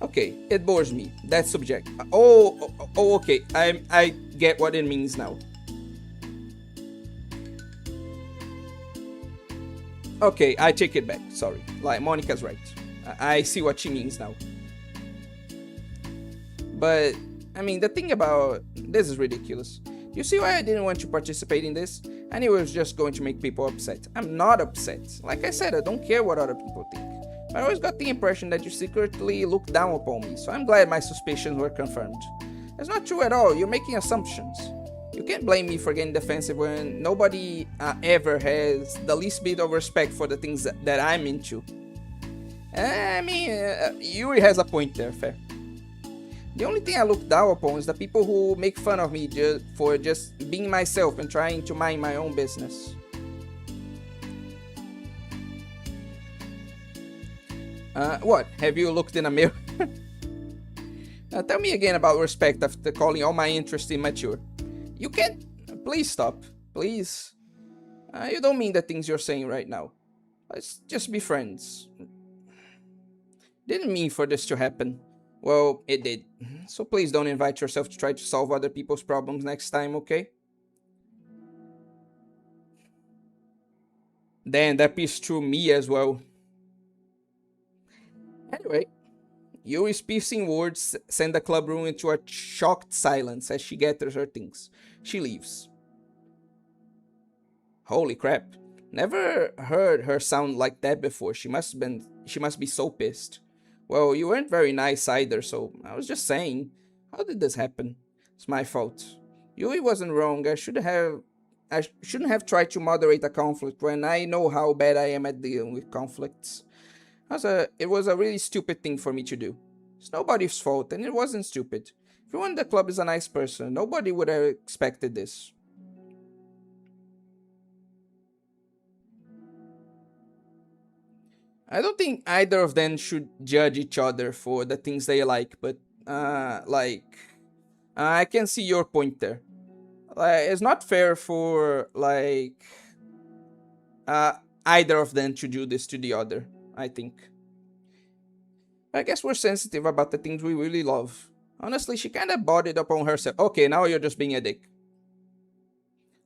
Okay, it bores me. That's subjective. Okay. I get what it means now. Okay, I take it back. Sorry. Monica's right. I see what she means now. But, the thing about this is ridiculous. You see why I didn't want to participate in this? I knew it was just going to make people upset. I'm not upset. Like I said, I don't care what other people think. I always got the impression that you secretly looked down upon me, so I'm glad my suspicions were confirmed. That's not true at all, you're making assumptions. You can't blame me for getting defensive when nobody ever has the least bit of respect for the things that I'm into. Yuri has a point there, fair. The only thing I look down upon is the people who make fun of me for just being myself and trying to mind my own business. What? Have you looked in a mirror? Tell me again about respect after calling all my interest immature. You can't. Please stop. Please. You don't mean the things you're saying right now. Let's just be friends. Didn't mean for this to happen. Well, it did. So please don't invite yourself to try to solve other people's problems next time, okay? Then that piece through me as well. Anyway, Yuri's piercing words send the club room into a shocked silence as she gathers her things. She leaves. Holy crap. Never heard her sound like that before. She must be so pissed. Well, you weren't very nice either, so I was just saying. How did this happen? It's my fault. Yui wasn't wrong. I shouldn't have tried to moderate a conflict when I know how bad I am at dealing with conflicts. It was a really stupid thing for me to do. It's nobody's fault, and it wasn't stupid. Everyone in the club is a nice person. Nobody would have expected this. I don't think either of them should judge each other for the things they like, but, I can see your point there. It's not fair for, uh, either of them to do this to the other, I think. I guess we're sensitive about the things we really love. Honestly, she kinda bought it upon herself. Okay, now you're just being a dick.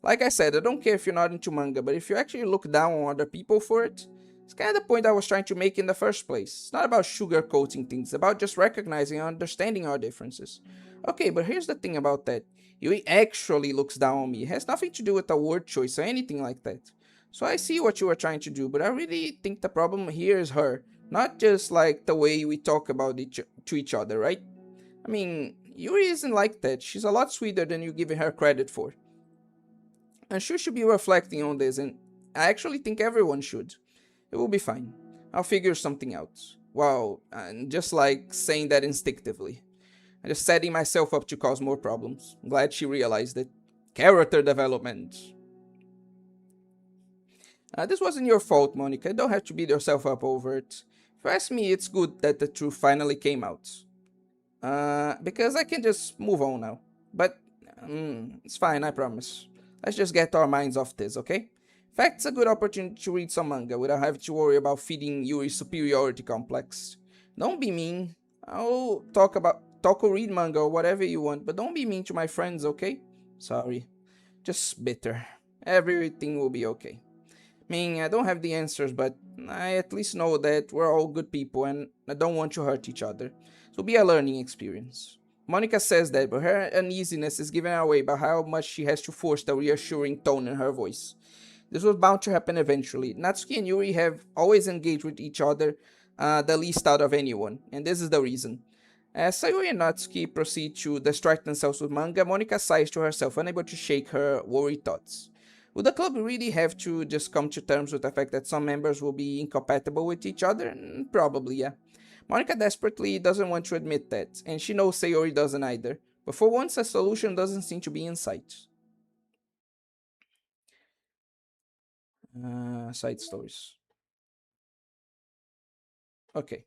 Like I said, I don't care if you're not into manga, but if you actually look down on other people for it, it's kind of the point I was trying to make in the first place. It's not about sugarcoating things, it's about just recognizing and understanding our differences. Okay, but here's the thing about that. Yui actually looks down on me. It has nothing to do with a word choice or anything like that. So I see what you were trying to do, but I really think the problem here is her. Not just like the way we talk about to each other, right? I mean, Yuri isn't like that. She's a lot sweeter than you're giving her credit for. And she should be reflecting on this, and I actually think everyone should. It will be fine. I'll figure something out. Wow, and just like saying that instinctively. I'm just setting myself up to cause more problems. I'm glad she realized it. Character development. This wasn't your fault, Monica. You don't have to beat yourself up over it. If you ask me, it's good that the truth finally came out. Because I can just move on now. But, it's fine, I promise. Let's just get our minds off this, okay? In fact, it's a good opportunity to read some manga without having to worry about feeding Yuri's superiority complex. Don't be mean. I'll talk or read manga or whatever you want, but don't be mean to my friends, okay? Sorry. Just bitter. Everything will be okay. I mean, I don't have the answers, but I at least know that we're all good people and I don't want to hurt each other. So it'll be a learning experience. Monica says that, but her uneasiness is given away by how much she has to force the reassuring tone in her voice. This was bound to happen eventually. Natsuki and Yuri have always engaged with each other the least out of anyone, and this is the reason. As Sayori and Natsuki proceed to distract themselves with manga, Monica sighs to herself, unable to shake her worried thoughts. Would the club really have to just come to terms with the fact that some members will be incompatible with each other? Probably, yeah. Monica desperately doesn't want to admit that, and she knows Sayori doesn't either. But for once, a solution doesn't seem to be in sight. Side stories. Okay.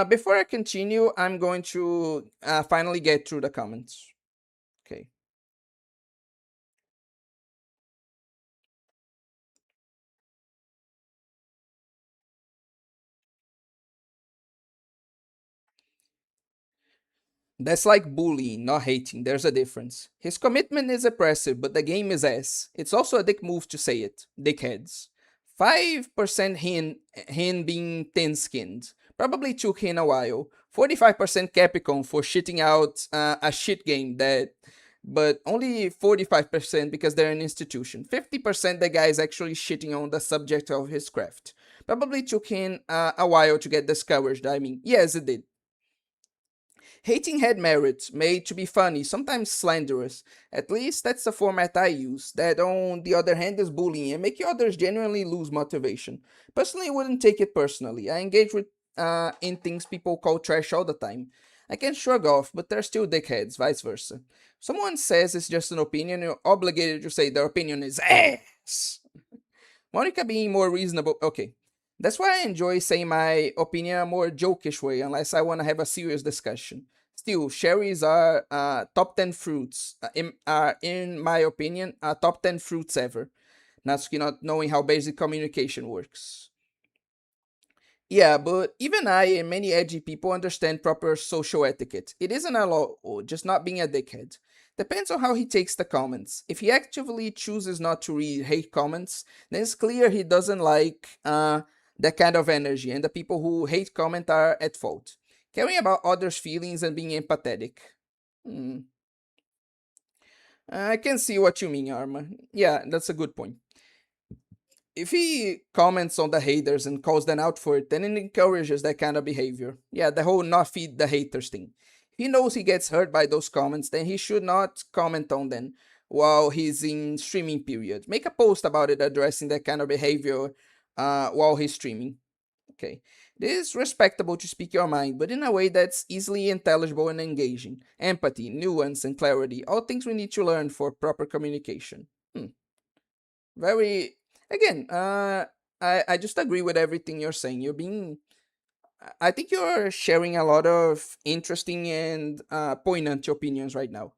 Before I continue, I'm going to finally get through the comments. Okay. That's like bullying, not hating. There's a difference. His commitment is impressive, but the game is ass. It's also a dick move to say it. Dickheads. 5% hin being thin-skinned. Probably took him a while. 45% Capcom for shitting out a shit game that, but only 45% because they're an institution. 50% the guy is actually shitting on the subject of his craft. Probably took him a while to get discouraged. I mean, yes, it did. Hating had merit, made to be funny, sometimes slanderous. At least that's the format I use. That, on the other hand, is bullying and making others genuinely lose motivation. Personally, I wouldn't take it personally. I engage with in things people call trash all the time. I can shrug off, but they're still dickheads, vice versa. Someone says it's just an opinion, you're obligated to say their opinion is ass. Monica being more reasonable. Okay. That's why I enjoy saying my opinion in a more jokish way, unless I want to have a serious discussion. Still, cherries are top 10 fruits, in my opinion, top 10 fruits ever. Natsuki not knowing how basic communication works. Yeah, but even I and many edgy people understand proper social etiquette. It isn't a law, or just not being a dickhead. Depends on how he takes the comments. If he actively chooses not to read hate comments, then it's clear he doesn't like that kind of energy, and the people who hate comment are at fault. Caring about others' feelings and being empathetic. Hmm. I can see what you mean, Arma. Yeah, that's a good point. If he comments on the haters and calls them out for it, then it encourages that kind of behavior. Yeah, the whole not feed the haters thing. If he knows he gets hurt by those comments, then he should not comment on them while he's in streaming period. Make a post about it addressing that kind of behavior while he's streaming. Okay. It is respectable to speak your mind, but in a way that's easily intelligible and engaging. Empathy, nuance, and clarity, all things we need to learn for proper communication. Very again, I just agree with everything you're saying. I think you're sharing a lot of interesting and poignant opinions right now.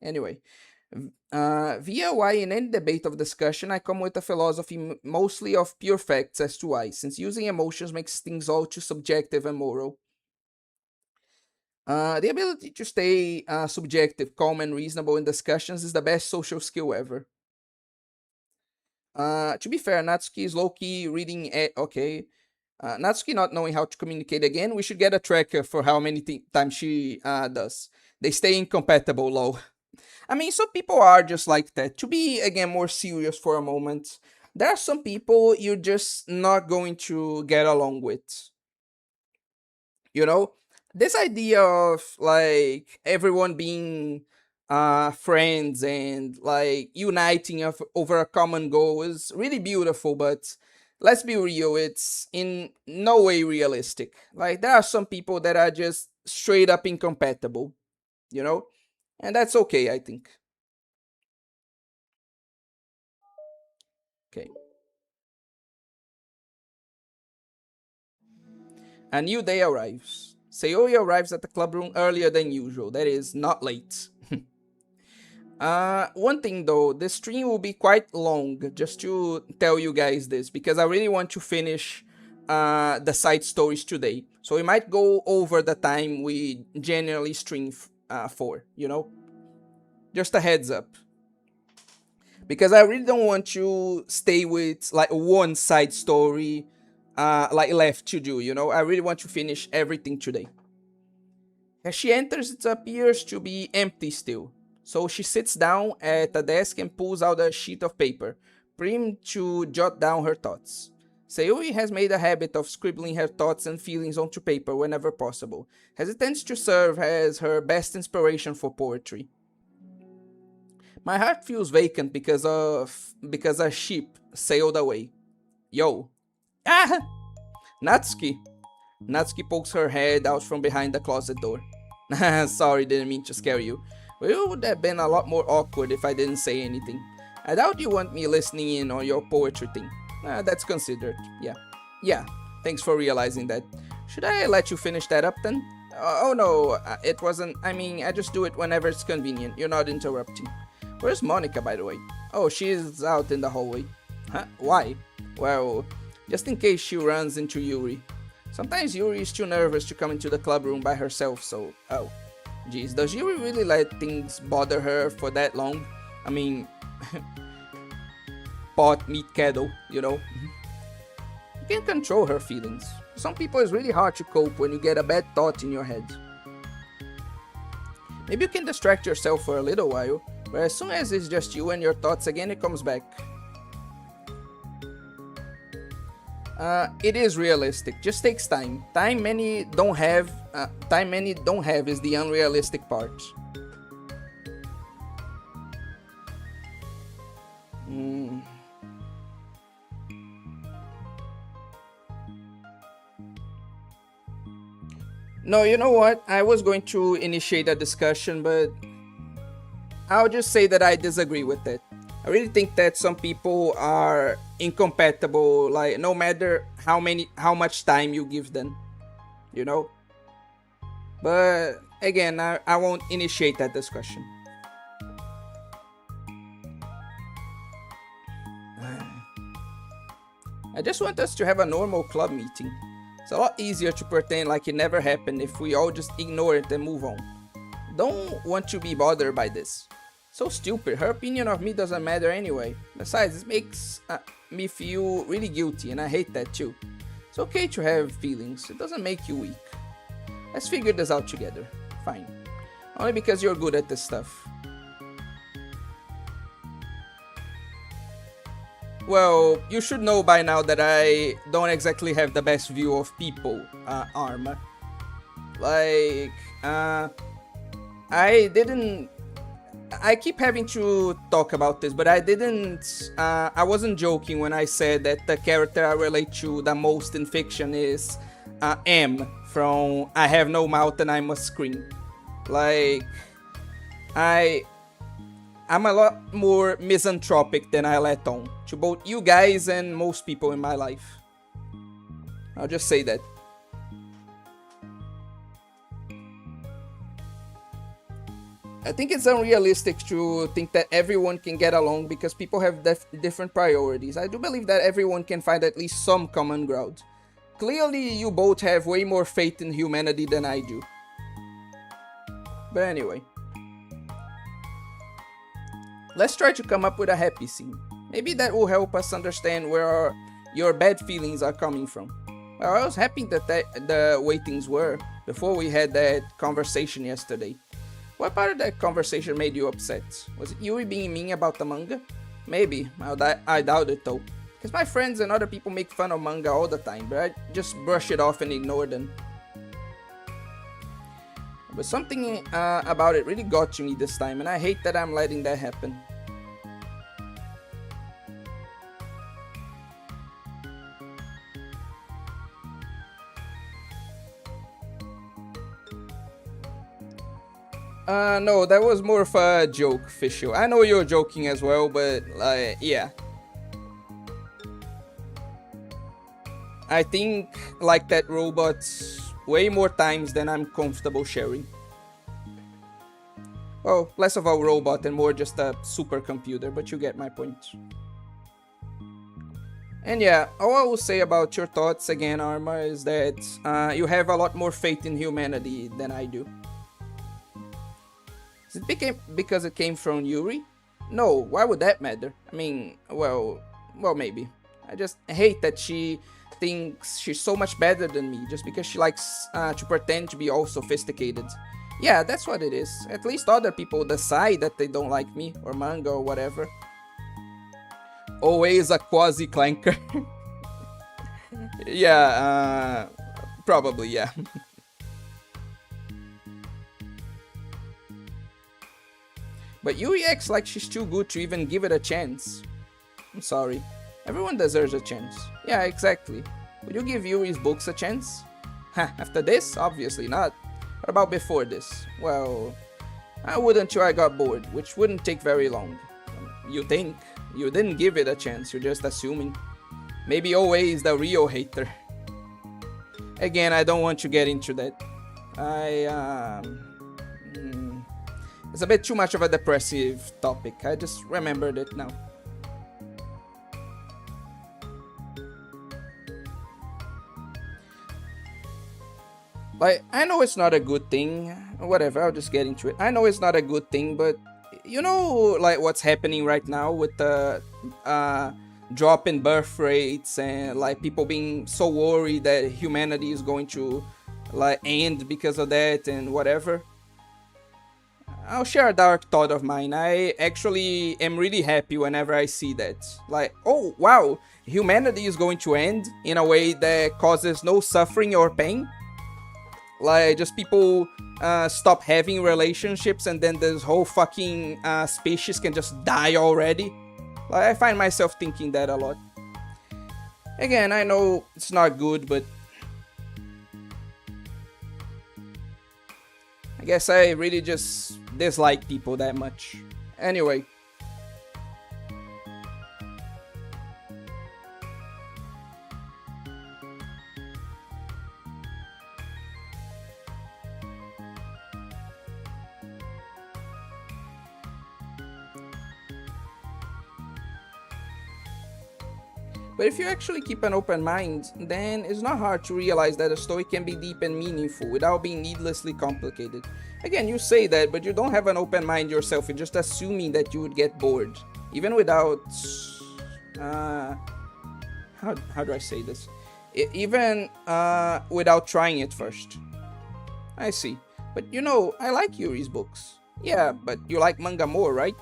Anyway, via why in any debate of discussion, I come with a philosophy mostly of pure facts as to why, since using emotions makes things all too subjective and moral. The ability to stay subjective, calm, and reasonable in discussions is the best social skill ever. To be fair, Natsuki is low-key reading. Okay. Natsuki not knowing how to communicate again. We should get a tracker for how many times she does. They stay incompatible, lol. I mean, some people are just like that. To be, again, more serious for a moment, there are some people you're just not going to get along with. You know, this idea of like everyone being friends and like uniting over a common goal is really beautiful, but let's be real, it's in no way realistic. Like there are some people that are just straight up incompatible, you know, and that's okay, I think. Okay. A new day arrives. Sayori arrives at the club room earlier than usual, that is, not late. One thing though, the stream will be quite long, just to tell you guys this, because I really want to finish the side stories today. So we might go over the time we generally stream for, you know? Just a heads up. Because I really don't want to stay with like one side story like left to do, you know? I really want to finish everything today. As she enters, it appears to be empty still. So she sits down at a desk and pulls out a sheet of paper, primed to jot down her thoughts. Sayuri has made a habit of scribbling her thoughts and feelings onto paper whenever possible, as it tends to serve as her best inspiration for poetry. My heart feels vacant because a ship sailed away. Yo. Ah! Natsuki. Natsuki pokes her head out from behind the closet door. Sorry, didn't mean to scare you. But it would have been a lot more awkward if I didn't say anything. I doubt you want me listening in on your poetry thing. That's considered, yeah. Yeah, thanks for realizing that. Should I let you finish that up then? Oh no, it wasn't. I mean, I just do it whenever it's convenient. You're not interrupting. Where's Monica, by the way? Oh, she's out in the hallway. Huh? Why? Well, just in case she runs into Yuri. Sometimes Yuri is too nervous to come into the club room by herself, so... Oh. Geez, does Yuri really let things bother her for that long? I mean... pot, meat, kettle, you know? You can't control her feelings. For some people it's really hard to cope when you get a bad thought in your head. Maybe you can distract yourself for a little while, but as soon as it's just you and your thoughts again, it comes back. It is realistic. Just takes time. Time many don't have. Time many don't have is the unrealistic part. Mm. No, you know what? I was going to initiate a discussion, but I'll just say that I disagree with it. I really think that some people are incompatible, like no matter how much time you give them, you know? But again, I won't initiate that discussion. I just want us to have a normal club meeting. It's a lot easier to pretend like it never happened if we all just ignore it and move on. Don't want to be bothered by this. So stupid, her opinion of me doesn't matter anyway. Besides, it makes me feel really guilty and I hate that too. It's okay to have feelings, it doesn't make you weak. Let's figure this out together. Fine. Only because you're good at this stuff. Well, you should know by now that I don't exactly have the best view of people, Arma. Like, I keep having to talk about this, but I wasn't joking when I said that the character I relate to the most in fiction is M from I Have No Mouth and I Must Scream. Like, I'm a lot more misanthropic than I let on, to both you guys and most people in my life. I'll just say that. I think it's unrealistic to think that everyone can get along because people have different priorities. I do believe that everyone can find at least some common ground. Clearly, you both have way more faith in humanity than I do. But anyway. Let's try to come up with a happy scene. Maybe that will help us understand where your bad feelings are coming from. Well, I was happy that the way things were before we had that conversation yesterday. What part of that conversation made you upset? Was it Yuri being mean about the manga? Maybe, I doubt it though. Because my friends and other people make fun of manga all the time, but I just brush it off and ignore them. But something about it really got to me this time, and I hate that I'm letting that happen. No, that was more of a joke, Fishu. I know you're joking as well, but, yeah. I think, like that robots, way more times than I'm comfortable sharing. Well, less of a robot and more just a supercomputer, but you get my point. And yeah, all I will say about your thoughts again, Arma, is that you have a lot more faith in humanity than I do. Is it because it came from Yuri? No, why would that matter? I mean, well, maybe. I just hate that she thinks she's so much better than me just because she likes to pretend to be all sophisticated. Yeah, that's what it is. At least other people decide that they don't like me or manga or whatever. Always a quasi-clanker. Yeah, probably, yeah. But Yuri acts like she's too good to even give it a chance. I'm sorry. Everyone deserves a chance. Yeah, exactly. Would you give Yuri's books a chance? Ha, after this? Obviously not. What about before this? Well, I would until I got bored, which wouldn't take very long. You think? You didn't give it a chance, you're just assuming. Maybe always the real hater. Again, I don't want to get into that. It's a bit too much of a depressive topic. I just remembered it now. Like, I know it's not a good thing. Whatever, I'll just get into it. I know it's not a good thing, but you know, like what's happening right now with the drop in birth rates and like people being so worried that humanity is going to like end because of that and whatever. I'll share a dark thought of mine. I actually am really happy whenever I see that. Like, oh wow, humanity is going to end in a way that causes no suffering or pain. Like, just people stop having relationships and then this whole fucking species can just die already. Like, I find myself thinking that a lot. Again, I know it's not good, but I guess I really just dislike people that much. Anyway. But if you actually keep an open mind, then it's not hard to realize that a story can be deep and meaningful without being needlessly complicated. Again, you say that, but you don't have an open mind yourself, you're just assuming that you would get bored. Even without... how do I say this? Even without trying it first. I see. But you know, I like Yuri's books. Yeah, but you like manga more, right?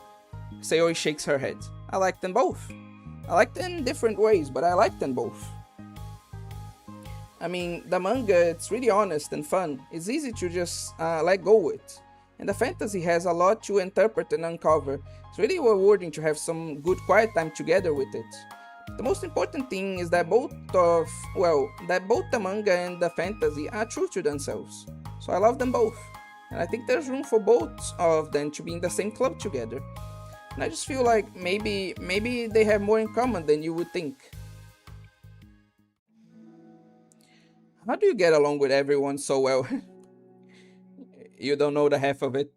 Sayori shakes her head. I like them both. I like them in different ways, but I like them both. I mean, the manga, it's really honest and fun. It's easy to just let go with. And the fantasy has a lot to interpret and uncover. It's really rewarding to have some good quiet time together with it. The most important thing is that both the manga and the fantasy are true to themselves. So I love them both. And I think there's room for both of them to be in the same club together. And I just feel like maybe they have more in common than you would think. How do you get along with everyone so well? You don't know the half of it.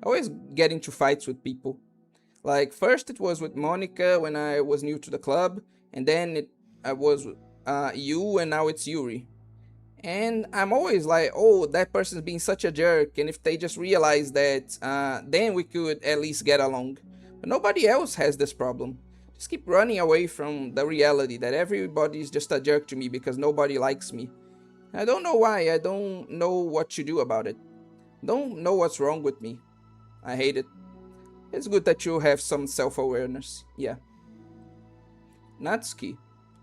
I always get into fights with people. Like, first it was with Monica when I was new to the club, and then I was you, and now it's Yuri. And I'm always like, oh, that person's being such a jerk, and if they just realize that, then we could at least get along. But nobody else has this problem. Just keep running away from the reality that everybody is just a jerk to me because nobody likes me. I don't know why, I don't know what to do about it. Don't know what's wrong with me. I hate it. It's good that you have some self-awareness, yeah. Natsuki.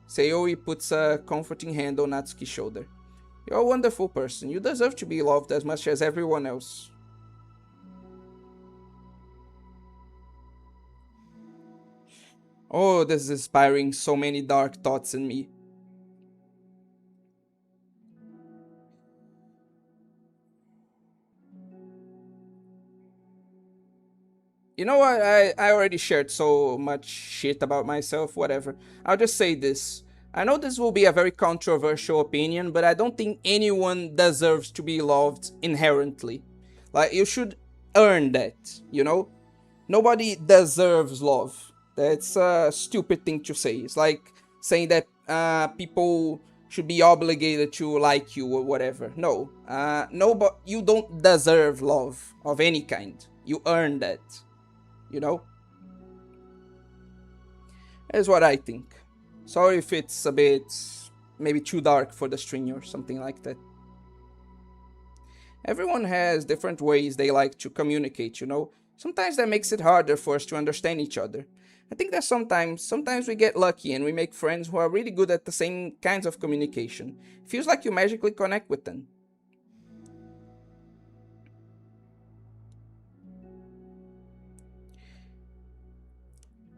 Sayori puts a comforting hand on Natsuki's shoulder. You're a wonderful person. You deserve to be loved as much as everyone else. Oh, this is inspiring so many dark thoughts in me. You know what? I already shared so much shit about myself, whatever. I'll just say this. I know this will be a very controversial opinion, but I don't think anyone deserves to be loved inherently. Like, you should earn that, you know? Nobody deserves love. That's a stupid thing to say. It's like saying that people should be obligated to like you or whatever. No. But you don't deserve love of any kind. You earn that. You know? That's what I think. Sorry if it's a bit maybe too dark for the stream or something like that. Everyone has different ways they like to communicate, you know? Sometimes that makes it harder for us to understand each other. I think that sometimes we get lucky and we make friends who are really good at the same kinds of communication. It feels like you magically connect with them.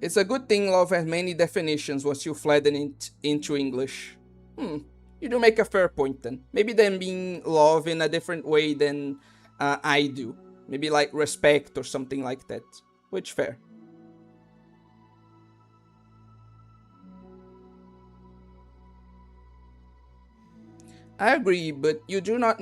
It's a good thing love has many definitions once you flatten it into English. You do make a fair point then. Maybe them being love in a different way than I do. Maybe like respect or something like that. Which fair. I agree, but you do not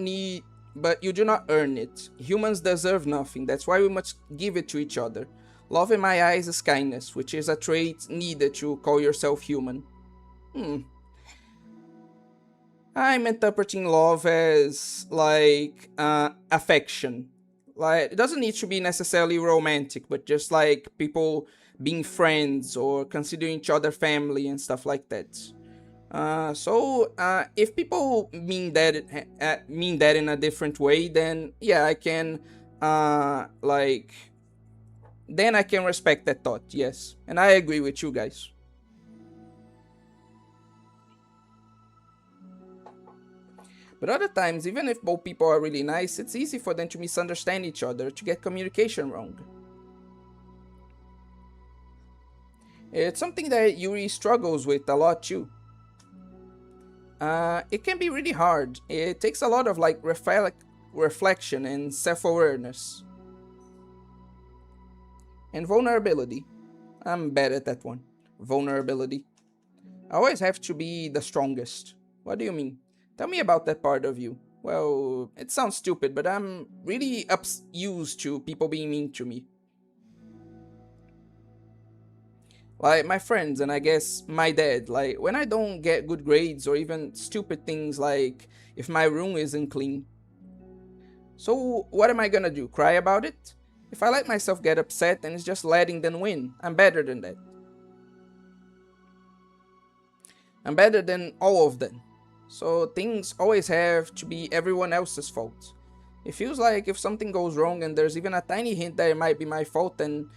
earn it. Humans deserve nothing. That's why we must give it to each other. Love in my eyes is kindness, which is a trait needed to call yourself human. I'm interpreting love as, like, affection. Like, it doesn't need to be necessarily romantic, but just like people being friends or considering each other family and stuff like that. If people mean that in a different way, then yeah, I can like, then I can respect that thought, yes. And I agree with you guys. But other times, even if both people are really nice, it's easy for them to misunderstand each other, to get communication wrong. It's something that Yuri struggles with a lot too. It can be really hard. It takes a lot of like reflection and self-awareness. And vulnerability. I'm bad at that one. Vulnerability. I always have to be the strongest. What do you mean? Tell me about that part of you. Well, it sounds stupid, but I'm really used to people being mean to me. Like my friends and I guess my dad, like when I don't get good grades or even stupid things like if my room isn't clean. So what am I gonna do? Cry about it? If I let myself get upset, then it's just letting them win. I'm better than that. I'm better than all of them. So things always have to be everyone else's fault. It feels like if something goes wrong and there's even a tiny hint that it might be my fault, then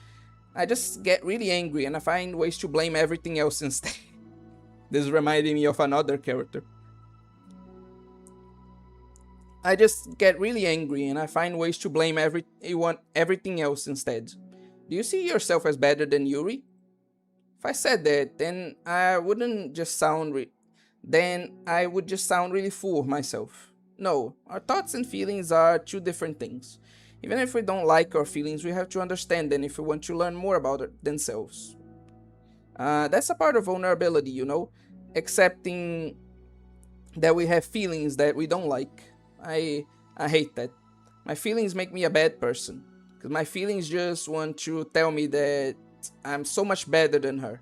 I just get really angry and I find ways to blame everything else instead. This reminded me of another character. I just get really angry and I find ways to blame everything else instead. Do you see yourself as better than Yuri? If I said that, then I wouldn't just sound then I would just sound really full of myself. No, our thoughts and feelings are two different things. Even if we don't like our feelings, we have to understand them if we want to learn more about themselves. That's a part of vulnerability, you know? Accepting that we have feelings that we don't like. I hate that. My feelings make me a bad person. Because my feelings just want to tell me that I'm so much better than her.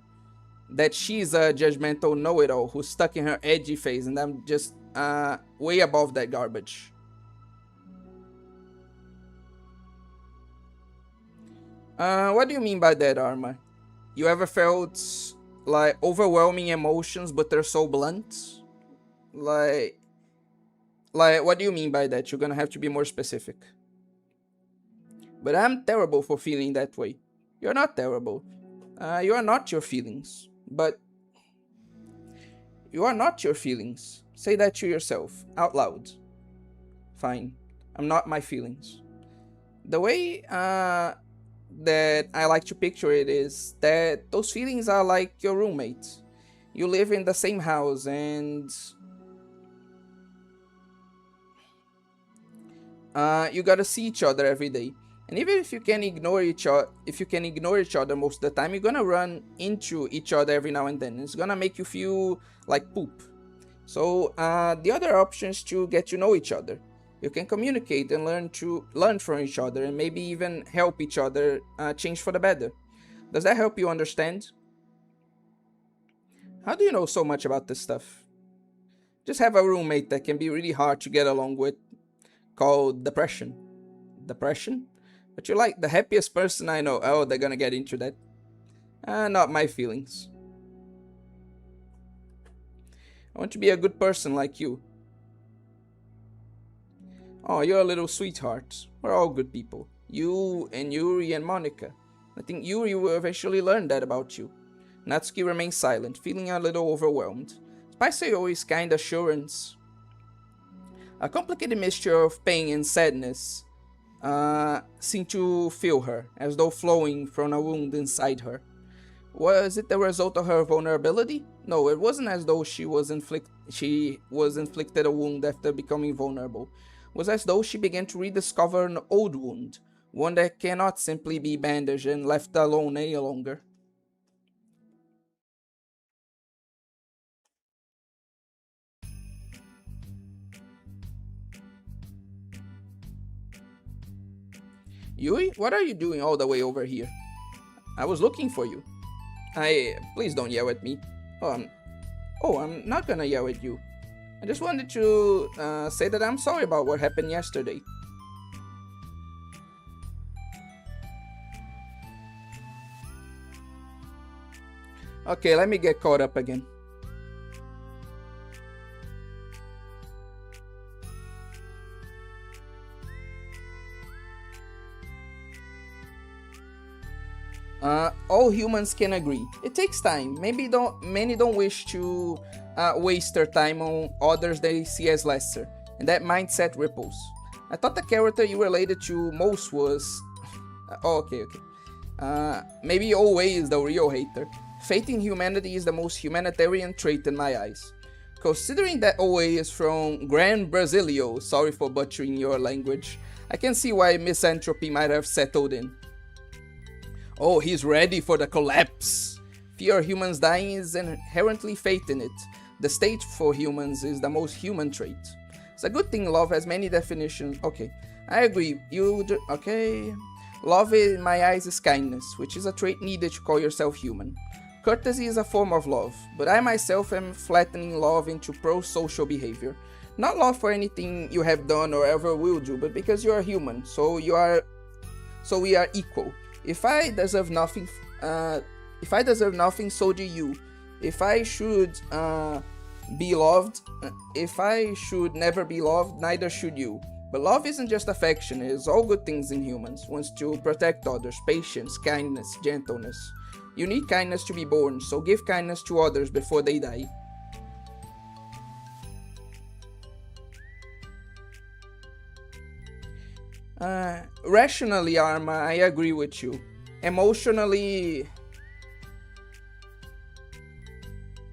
That she's a judgmental know-it-all who's stuck in her edgy phase and I'm just way above that garbage. What do you mean by that, Arma? You ever felt like overwhelming emotions but they're so blunt? Like what do you mean by that? You're gonna have to be more specific. But I'm terrible for feeling that way. You're not terrible. You are not your feelings. But you are not your feelings. Say that to yourself, out loud. Fine. I'm not my feelings. The way that I like to picture it is that those feelings are like your roommates. You live in the same house and you gotta see each other every day. And even if you can ignore each other most of the time, you're gonna run into each other every now and then. It's gonna make you feel like poop. So the other option is to get to know each other. You can communicate and learn from each other and maybe even help each other change for the better. Does that help you understand? How do you know so much about this stuff? Just have a roommate that can be really hard to get along with, called depression. Depression? But you're like the happiest person I know. Oh, they're gonna get into that. Not my feelings. I want to be a good person like you. Oh, you're a little sweetheart. We're all good people. You and Yuri and Monica. I think Yuri will eventually learn that about you. Natsuki remains silent, feeling a little overwhelmed. Spicy always kind assurance. A complicated mixture of pain and sadness seemed to fill her, as though flowing from a wound inside her. Was it the result of her vulnerability? No, it wasn't as though she was inflicted a wound after becoming vulnerable. It was as though she began to rediscover an old wound, one that cannot simply be bandaged and left alone any longer. Yui, what are you doing all the way over here? I was looking for you. Please don't yell at me. I'm not gonna yell at you. I just wanted to say that I'm sorry about what happened yesterday. Okay, let me get caught up again. All humans can agree. It takes time. Many don't wish to waste their time on others they see as lesser, and that mindset ripples. I thought the character you related to most was... okay. Maybe always the real hater. Faith in humanity is the most humanitarian trait in my eyes. Considering that OA is from Gran Brasilio, sorry for butchering your language, I can see why misanthropy might have settled in. Oh, he's ready for the collapse. Fear of humans dying is inherently faith in it. The state for humans is the most human trait. It's a good thing love has many definitions. Okay, I agree. Okay. Love in my eyes is kindness, which is a trait needed to call yourself human. Courtesy is a form of love, but I myself am flattening love into pro-social behavior. Not love for anything you have done or ever will do, but because you are human, so we are equal. If I deserve nothing, so do you. If I should be loved, if I should never be loved, neither should you. But love isn't just affection, it is all good things in humans. Wants to protect others, patience, kindness, gentleness. You need kindness to be born, so give kindness to others before they die. Rationally, Arma, I agree with you. Emotionally...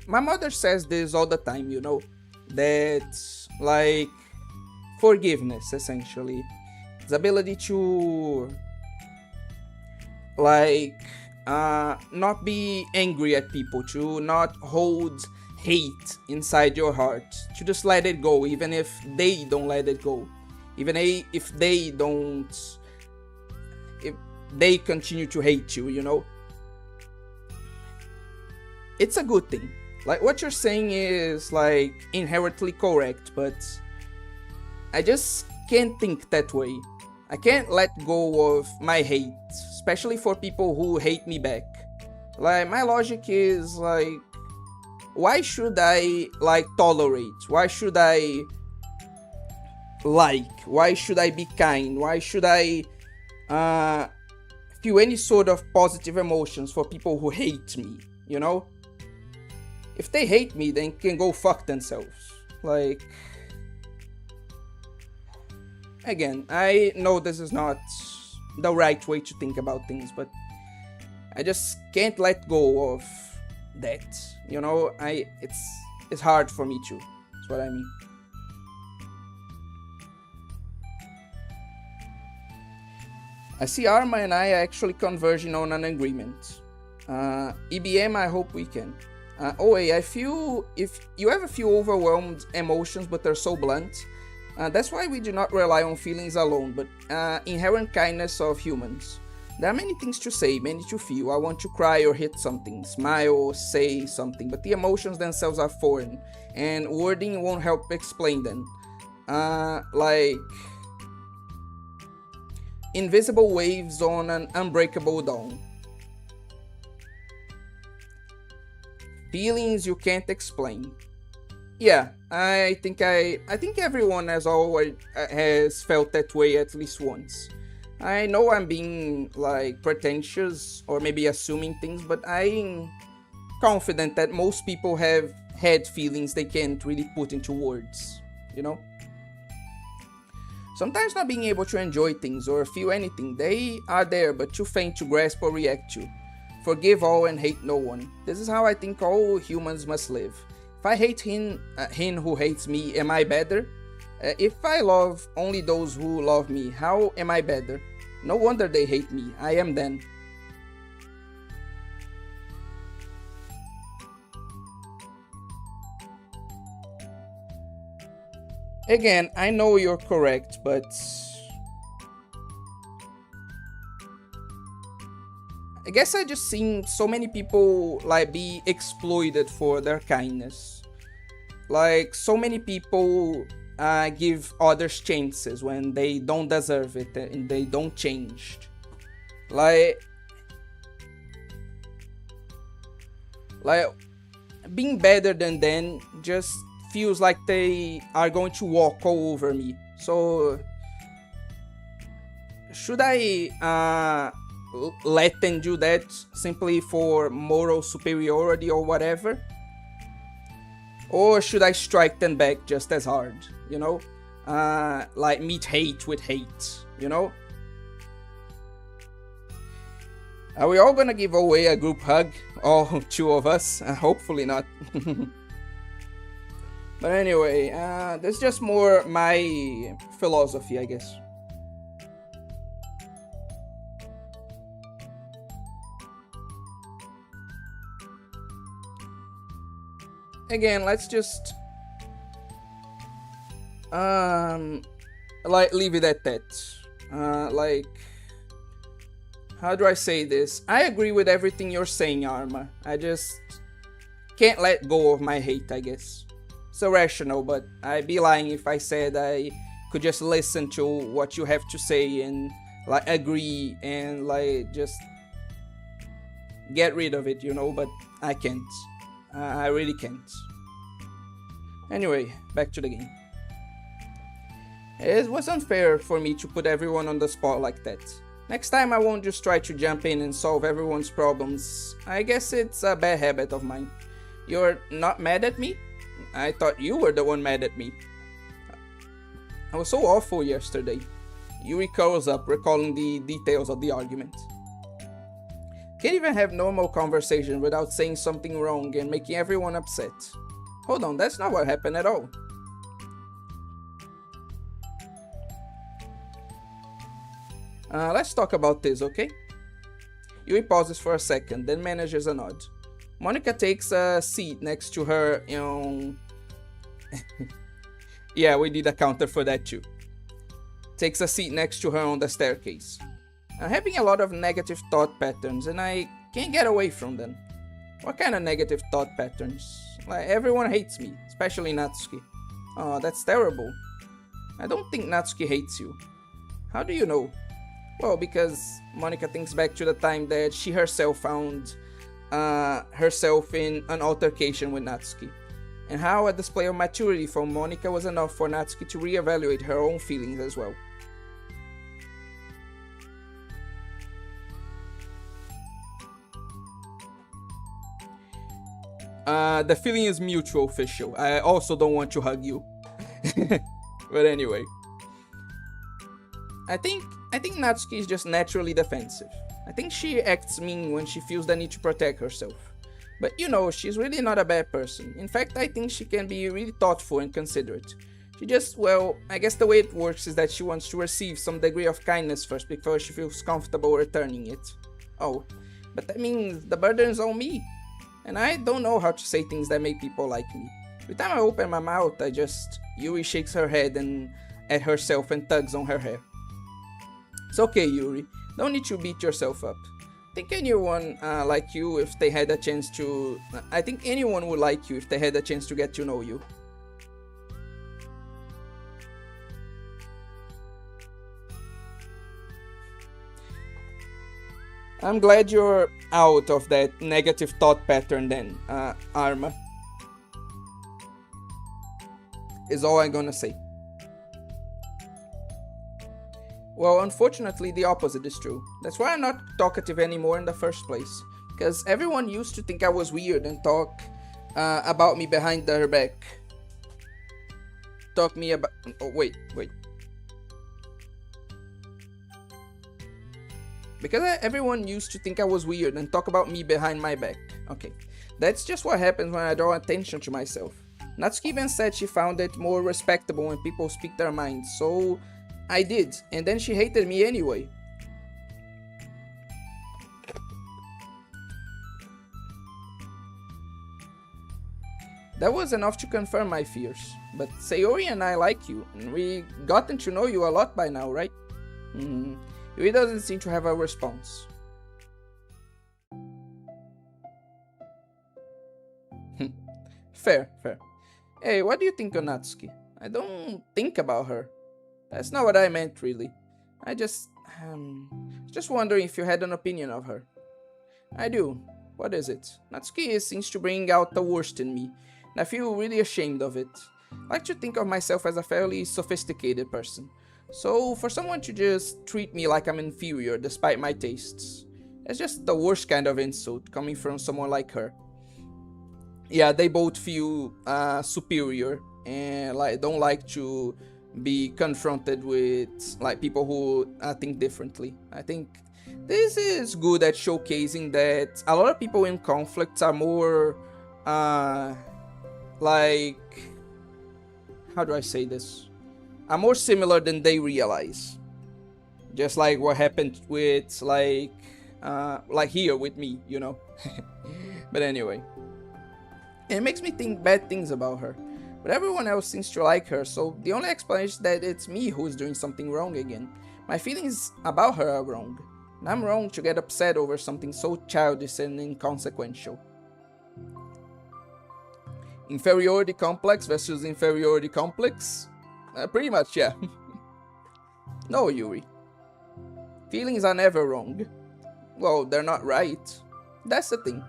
My mother says this all the time, you know? That, like, forgiveness, essentially. The ability to... like... not be angry at people, to not hold hate inside your heart, to just let it go, even if they don't let it go, even if they continue to hate you, you know? It's a good thing. Like, what you're saying is, like, inherently correct, but I just can't think that way. I can't let go of my hate, especially for people who hate me back. Like, my logic is, like, why should I, like, tolerate? Why should I like? Why should I be kind? Why should I feel any sort of positive emotions for people who hate me, you know? If they hate me, then can go fuck themselves. Like... Again, I know this is not the right way to think about things, but I just can't let go of that. You know, it's hard for me too. That's what I mean. I see Arma and I are actually converging on an agreement. EBM, I hope we can. OA, I feel if you ever feel overwhelmed emotions but they're so blunt, that's why we do not rely on feelings alone, but inherent kindness of humans. There are many things to say, many to feel. I want to cry or hit something, smile or say something, but the emotions themselves are foreign, and wording won't help explain them. Like invisible waves on an unbreakable dawn. Feelings you can't explain. Yeah, I think everyone has felt that way at least once. I know I'm being like pretentious or maybe assuming things, but I'm confident that most people have had feelings they can't really put into words, you know? Sometimes not being able to enjoy things or feel anything, they are there but too faint to grasp or react to. Forgive all and hate no one. This is how I think all humans must live. If I hate him who hates me, am I better? If I love only those who love me, how am I better? No wonder they hate me. I am then. Again, I know you're correct, but I guess I just seen so many people like be exploited for their kindness. Like so many people give others chances when they don't deserve it and they don't change. Like being better than them just feels like they are going to walk all over me. So should I let them do that simply for moral superiority or whatever? Or should I strike them back just as hard, you know? Like meet hate with hate, you know? Are we all gonna give away a group hug? All two of us? Hopefully not. But anyway, that's just more my philosophy, I guess. Again, let's just like leave it at that. Like, how do I say this? I agree with everything you're saying, Arma. I just can't let go of my hate, I guess. It's irrational, but I'd be lying if I said I could just listen to what you have to say and like agree and like just get rid of it, you know, but I can't. I really can't. Anyway, back to the game. It was unfair for me to put everyone on the spot like that. Next time I won't just try to jump in and solve everyone's problems. I guess it's a bad habit of mine. You're not mad at me? I thought you were the one mad at me. I was so awful yesterday. Yuri curls up, recalling the details of the argument. Can't even have normal conversation without saying something wrong and making everyone upset. Hold on, that's not what happened at all. Let's talk about this, okay? Yui pauses for a second, then manages a nod. Monica takes a seat next to her, you know... Yeah, we did a counter for that too. Takes a seat next to her on the staircase. I'm having a lot of negative thought patterns and I can't get away from them. What kind of negative thought patterns? Like, everyone hates me, especially Natsuki. Oh, that's terrible. I don't think Natsuki hates you. How do you know? Well, because Monica thinks back to the time that she herself found herself in an altercation with Natsuki, and how a display of maturity from Monica was enough for Natsuki to reevaluate her own feelings as well. The feeling is mutual, official. I also don't want to hug you. But anyway. I think Natsuki is just naturally defensive. I think she acts mean when she feels the need to protect herself. But you know, she's really not a bad person. In fact, I think she can be really thoughtful and considerate. She just, well, I guess the way it works is that she wants to receive some degree of kindness first before she feels comfortable returning it. Oh, but that means the burden's on me. And I don't know how to say things that make people like me. Every time I open my mouth, Yuri shakes her head and at herself and tugs on her hair. It's okay, Yuri. Don't need to beat yourself up. I think anyone like you if they had a chance to... I think anyone would like you if they had a chance to get to know you. I'm glad you're out of that negative thought pattern then, Arma. Is all I'm gonna say. Well, unfortunately, the opposite is true. That's why I'm not talkative anymore in the first place. Because everyone used to think I was weird and talk about me behind their back. Oh, wait. Because everyone used to think I was weird and talk about me behind my back. Okay, that's just what happens when I draw attention to myself. Natsuki even said she found it more respectable when people speak their minds, so I did, and then she hated me anyway. That was enough to confirm my fears, but Sayori and I like you, and we gotten to know you a lot by now, right? He doesn't seem to have a response. Fair. Hey, what do you think of Natsuki? I don't think about her. That's not what I meant, really. I just wondering if you had an opinion of her. I do. What is it? Natsuki seems to bring out the worst in me, and I feel really ashamed of it. I like to think of myself as a fairly sophisticated person. So for someone to just treat me like I'm inferior despite my tastes, it's just the worst kind of insult coming from someone like her. Yeah, they both feel superior and like don't like to be confronted with like people who think differently. I think this is good at showcasing that a lot of people in conflicts are more uh, like, how do I say this? Are more similar than they realize. Just like what happened with like here with me, you know. But anyway, it makes me think bad things about her. But everyone else seems to like her, so the only explanation is that it's me who's doing something wrong again. My feelings about her are wrong, and I'm wrong to get upset over something so childish and inconsequential. Inferiority complex versus inferiority complex? Pretty much, yeah. No, Yuri. Feelings are never wrong. Well, they're not right. That's the thing.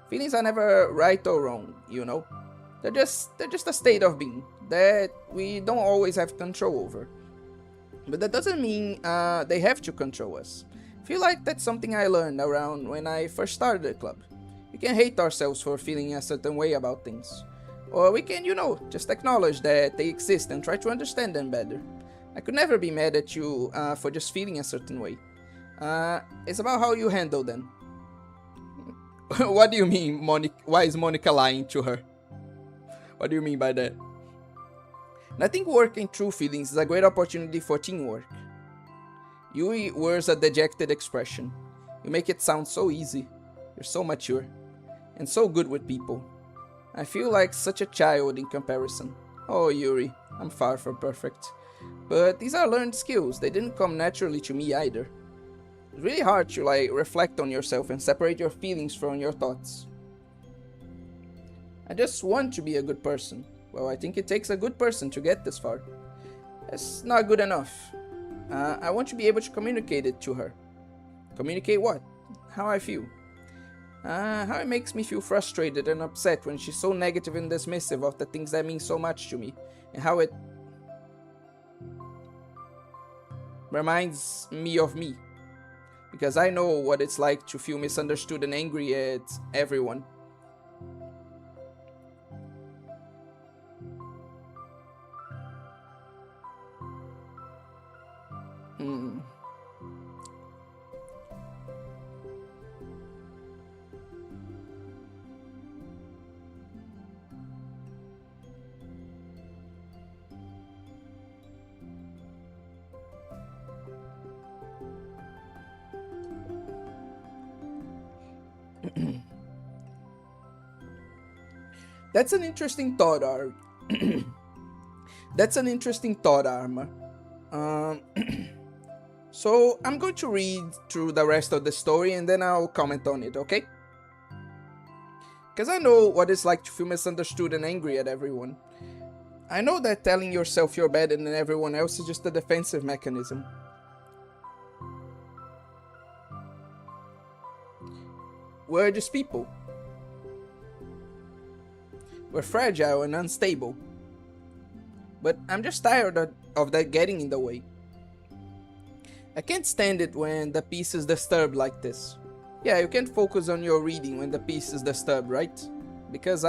Feelings are never right or wrong, you know. They're just a state of being that we don't always have control over. But that doesn't mean they have to control us. I feel like that's something I learned around when I first started the club. We can hate ourselves for feeling a certain way about things. Or we can, you know, just acknowledge that they exist and try to understand them better. I could never be mad at you for just feeling a certain way. It's about how you handle them. What do you mean, Monica? Why is Monica lying to her? What do you mean by that? And I think working through feelings is a great opportunity for teamwork. Yui wears a dejected expression. You make it sound so easy. You're so mature. And so good with people. I feel like such a child in comparison. Oh, Yuri, I'm far from perfect. But these are learned skills. They didn't come naturally to me either. It's really hard to like reflect on yourself and separate your feelings from your thoughts. I just want to be a good person. Well, I think it takes a good person to get this far. That's not good enough. I want to be able to communicate it to her. Communicate what? How I feel. How it makes me feel frustrated and upset when she's so negative and dismissive of the things that mean so much to me. And how it reminds me of me. Because I know what it's like to feel misunderstood and angry at everyone. That's an interesting thought, That's an interesting thought, Arma. Um, so I'm going to read through the rest of the story and then I'll comment on it, okay? Because I know what it's like to feel misunderstood and angry at everyone. I know that telling yourself you're better than everyone else is just a defensive mechanism. We're just people. We're fragile and unstable. But I'm just tired of that getting in the way. I can't stand it when the peace is disturbed like this. Yeah, you can't focus on your reading when the peace is disturbed, right? Because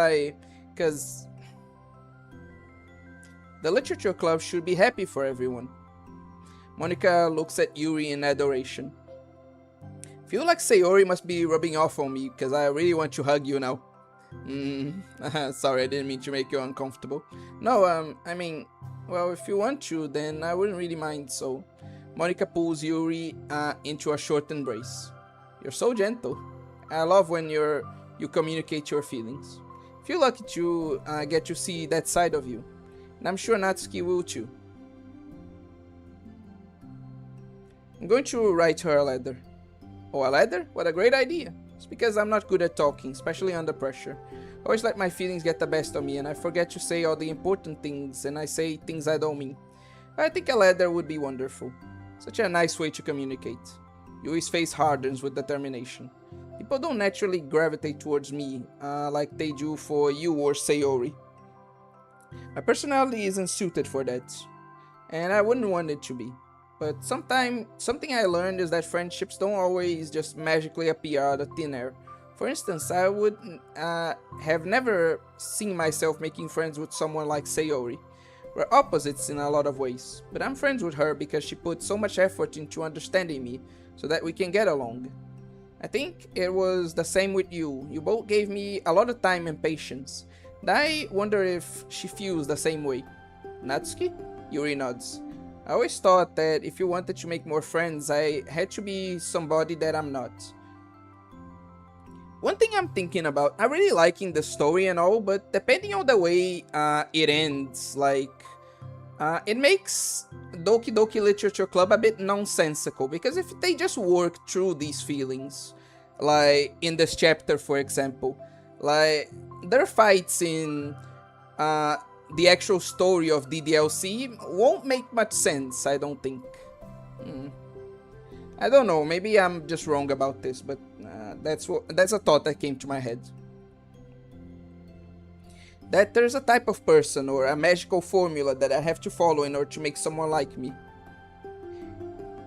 the literature club should be happy for everyone. Monica looks at Yuri in adoration. Feel like Sayori must be rubbing off on me because I really want to hug you now. Sorry, I didn't mean to make you uncomfortable. No, I mean, well, if you want to, then I wouldn't really mind, so... Monica pulls Yuri into a short embrace. You're so gentle. I love when you communicate your feelings. Feel lucky to get to see that side of you. And I'm sure Natsuki will too. I'm going to write her a letter. Oh, a letter? What a great idea. It's because I'm not good at talking, especially under pressure. I always let my feelings get the best of me and I forget to say all the important things and I say things I don't mean. I think a letter would be wonderful. Such a nice way to communicate. Yui's face hardens with determination. People don't naturally gravitate towards me like they do for you or Sayori. My personality isn't suited for that. and I wouldn't want it to be. But something I learned is that friendships don't always just magically appear out of thin air. For instance, I would have never seen myself making friends with someone like Sayori. We're opposites in a lot of ways, but I'm friends with her because she put so much effort into understanding me so that we can get along. I think it was the same with you. You both gave me a lot of time and patience, and I wonder if she feels the same way. Natsuki? Yuri nods. I always thought that if you wanted to make more friends, I had to be somebody that I'm not. One thing I'm thinking about, I'm really liking the story and all, but depending on the way it ends, it makes Doki Doki Literature Club a bit nonsensical, because if they just work through these feelings, like in this chapter for example, like their fights in the actual story of DDLC won't make much sense, I don't think. I don't know, maybe I'm just wrong about this, but that's a thought that came to my head. That there's a type of person or a magical formula that I have to follow in order to make someone like me.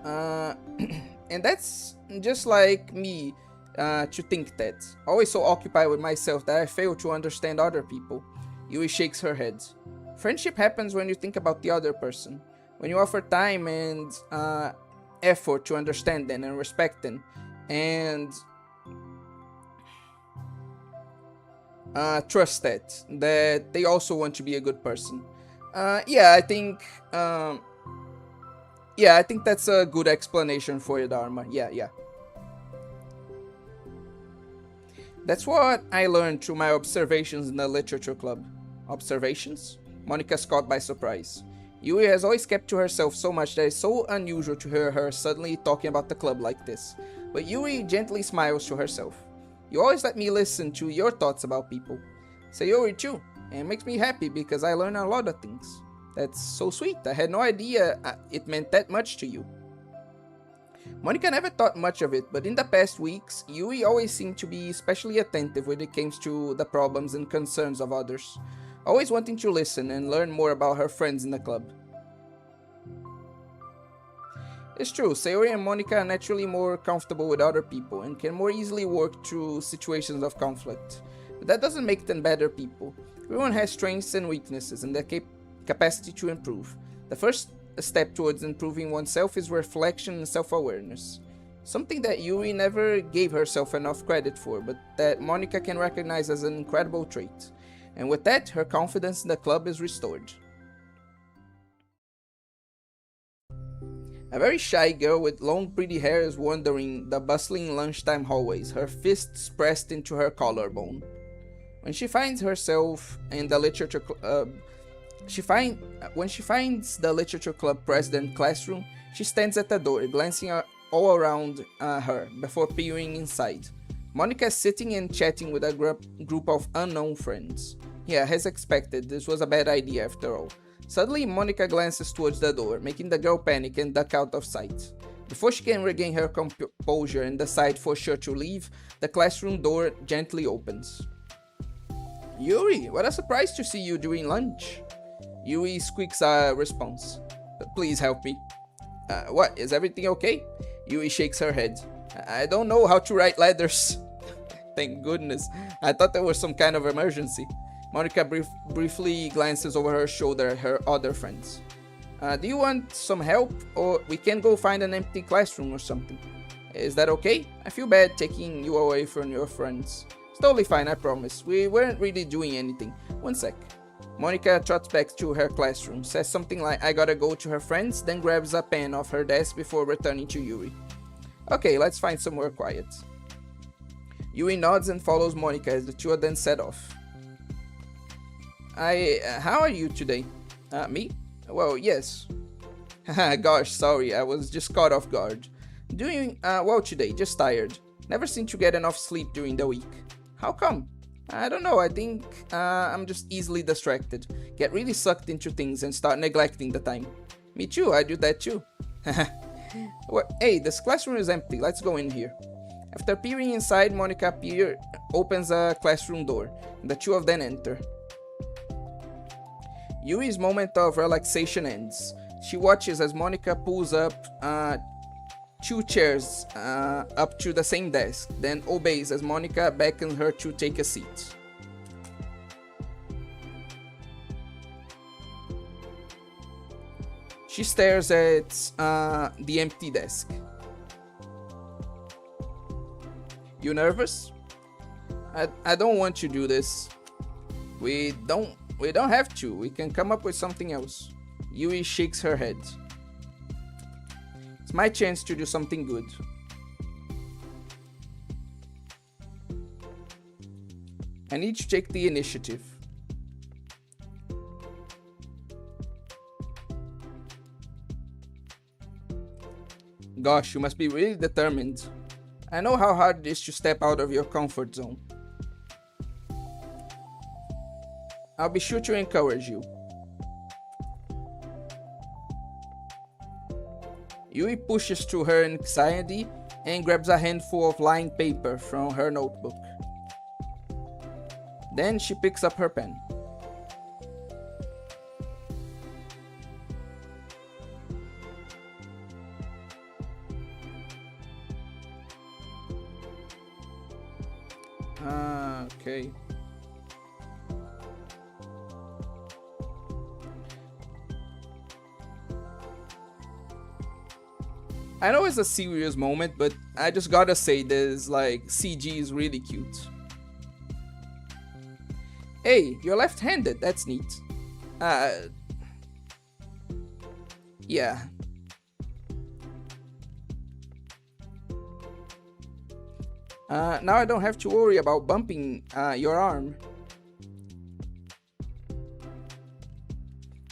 And that's just like me to think that. Always so occupied with myself that I fail to understand other people. Yui shakes her head. Friendship happens when you think about the other person. When you offer time and effort to understand them and respect them. And trust that they also want to be a good person. I think that's a good explanation for your Dharma. Yeah. That's what I learned through my observations in the literature club. Observations? Monica's caught by surprise. Yui has always kept to herself so much that it's so unusual to hear her suddenly talking about the club like this. But Yui gently smiles to herself. You always let me listen to your thoughts about people. Sayori too, and it makes me happy because I learn a lot of things. That's so sweet. I had no idea it meant that much to you. Monica never thought much of it, but in the past weeks, Yui always seemed to be especially attentive when it came to the problems and concerns of others, always wanting to listen and learn more about her friends in the club. It's true, Sayori and Monica are naturally more comfortable with other people and can more easily work through situations of conflict. But that doesn't make them better people. Everyone has strengths and weaknesses and the capacity to improve. The first step towards improving oneself is reflection and self-awareness. Something that Yui never gave herself enough credit for, but that Monica can recognize as an incredible trait. And with that, her confidence in the club is restored. A very shy girl with long pretty hair is wandering the bustling lunchtime hallways, her fists pressed into her collarbone. When she finds herself in the literature when she finds the literature club president classroom, she stands at the door, glancing all around her before peering inside. Monica is sitting and chatting with a group of unknown friends. Yeah, as expected, this was a bad idea after all. Suddenly, Monica glances towards the door, making the girl panic and duck out of sight. Before she can regain her composure and decide for sure to leave, the classroom door gently opens. Yuri, what a surprise to see you during lunch. Yui squeaks a response. Please help me. What, is everything okay? Yui shakes her head. I don't know how to write letters. Thank goodness. I thought there was some kind of emergency. Monica briefly glances over her shoulder at her other friends. Do you want some help? Or we can go find an empty classroom or something. Is that okay? I feel bad taking you away from your friends. It's totally fine, I promise. We weren't really doing anything. One sec. Monica trots back to her classroom, says something like I gotta go to her friends, then grabs a pen off her desk before returning to Yuri. Okay, let's find somewhere quiet. Yui nods and follows Monica as the two of them set off. How are you today? Me? Well, yes. Gosh, sorry, I was just caught off guard. Doing well today, just tired. Never seem to get enough sleep during the week. How come? I don't know, I think I'm just easily distracted. Get really sucked into things and start neglecting the time. Me too, I do that too. Hey, this classroom is empty, let's go in here. After peering inside, Monica opens a classroom door, and the two of them enter. Yui's moment of relaxation ends. She watches as Monica pulls up two chairs up to the same desk, then obeys as Monica beckons her to take a seat. She stares at the empty desk. You nervous? I don't want to do this. We don't have to. We can come up with something else. Yui shakes her head. It's my chance to do something good. I need to take the initiative. Gosh, you must be really determined. I know how hard it is to step out of your comfort zone. I'll be sure to encourage you. Yui pushes through her anxiety and grabs a handful of lined paper from her notebook. Then she picks up her pen. Okay. I know it's a serious moment, but I just gotta say this, CG is really cute. Hey, you're left-handed, that's neat. Yeah. Now I don't have to worry about bumping your arm.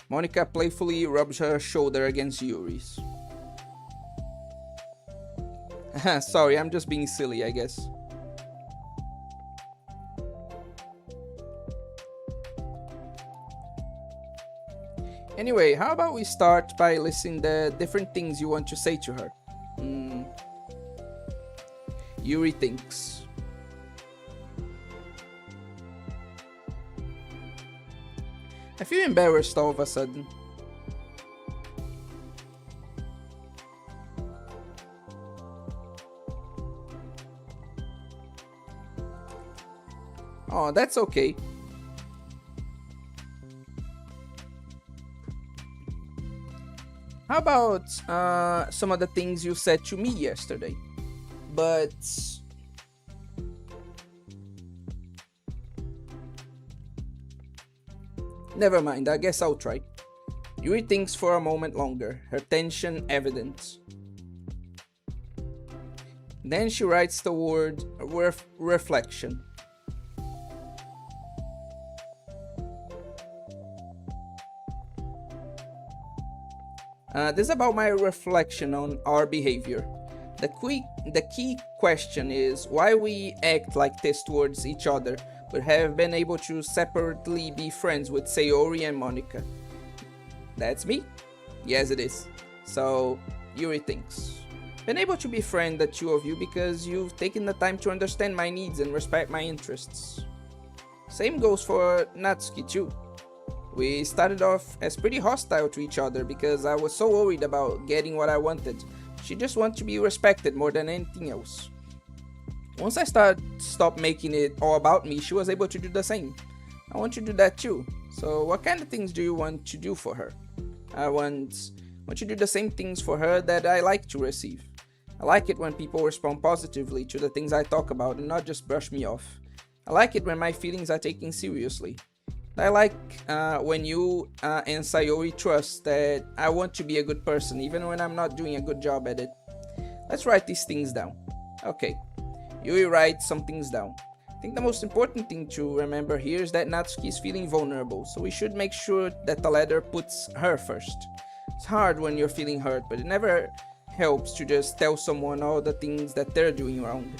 Monica playfully rubs her shoulder against Yuri's. Sorry, I'm just being silly, I guess. Anyway, how about we start by listing the different things you want to say to her? Yuri thinks. I feel embarrassed all of a sudden. Oh, that's okay. How about some of the things you said to me yesterday? But never mind, I guess I'll try. Yuri thinks for a moment longer, her tension evident. Then she writes the word reflection. This is about my reflection on our behavior. The key question is why we act like this towards each other, but have been able to separately be friends with Sayori and Monica. That's me? Yes, it is. So, Yuri thinks. Been able to befriend the two of you because you've taken the time to understand my needs and respect my interests. Same goes for Natsuki too. We started off as pretty hostile to each other because I was so worried about getting what I wanted. She just wanted to be respected more than anything else. Once I stopped making it all about me, she was able to do the same. I want you to do that too. So what kind of things do you want to do for her? I want you to do the same things for her that I like to receive. I like it when people respond positively to the things I talk about and not just brush me off. I like it when my feelings are taken seriously. I like when you and Sayori trust that I want to be a good person even when I'm not doing a good job at it. Let's write these things down. Okay, Yui writes some things down. I think the most important thing to remember here is that Natsuki is feeling vulnerable, so we should make sure that the letter puts her first. It's hard when you're feeling hurt, but it never helps to just tell someone all the things that they're doing wrong.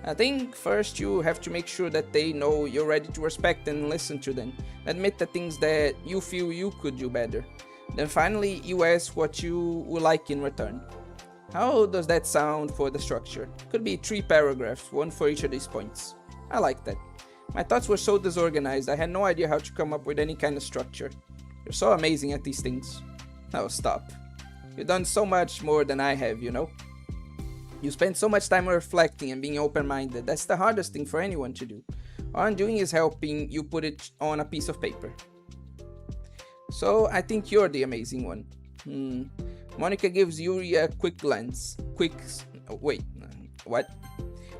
I think first you have to make sure that they know you're ready to respect and listen to them. Admit the things that you feel you could do better. Then finally you ask what you would like in return. How does that sound for the structure? Could be 3 paragraphs, one for each of these points. I like that. My thoughts were so disorganized, I had no idea how to come up with any kind of structure. You're so amazing at these things. Oh, stop. You've done so much more than I have, you know? You spend so much time reflecting and being open minded. That's the hardest thing for anyone to do. All I'm doing is helping you put it on a piece of paper. So I think you're the amazing one. Hmm. Monica gives Yuri a quick glance. Wait. What?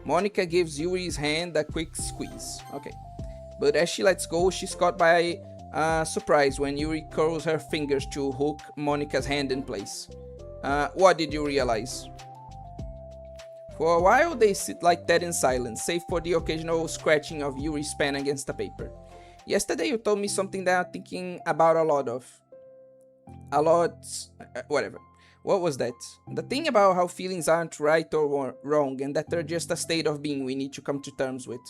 Monica gives Yuri's hand a quick squeeze. Okay. But as she lets go, she's caught by surprise when Yuri curls her fingers to hook Monica's hand in place. What did you realize? For a while, they sit like that in silence, save for the occasional scratching of Yuri's pen against the paper. Yesterday, you told me something that I'm thinking about a lot of. A lot. Whatever. What was that? The thing about how feelings aren't right or wrong and that they're just a state of being we need to come to terms with.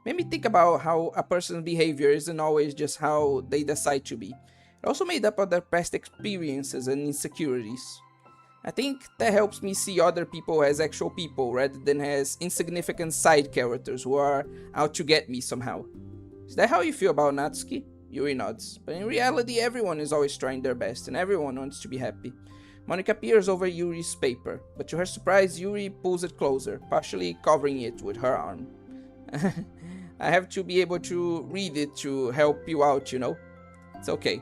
Made me think about how a person's behavior isn't always just how they decide to be. It also made up of their past experiences and insecurities. I think that helps me see other people as actual people rather than as insignificant side characters who are out to get me somehow. Is that how you feel about Natsuki? Yuri nods. But in reality, everyone is always trying their best and everyone wants to be happy. Monica peers over Yuri's paper, but to her surprise, Yuri pulls it closer, partially covering it with her arm. I have to be able to read it to help you out, you know? It's okay.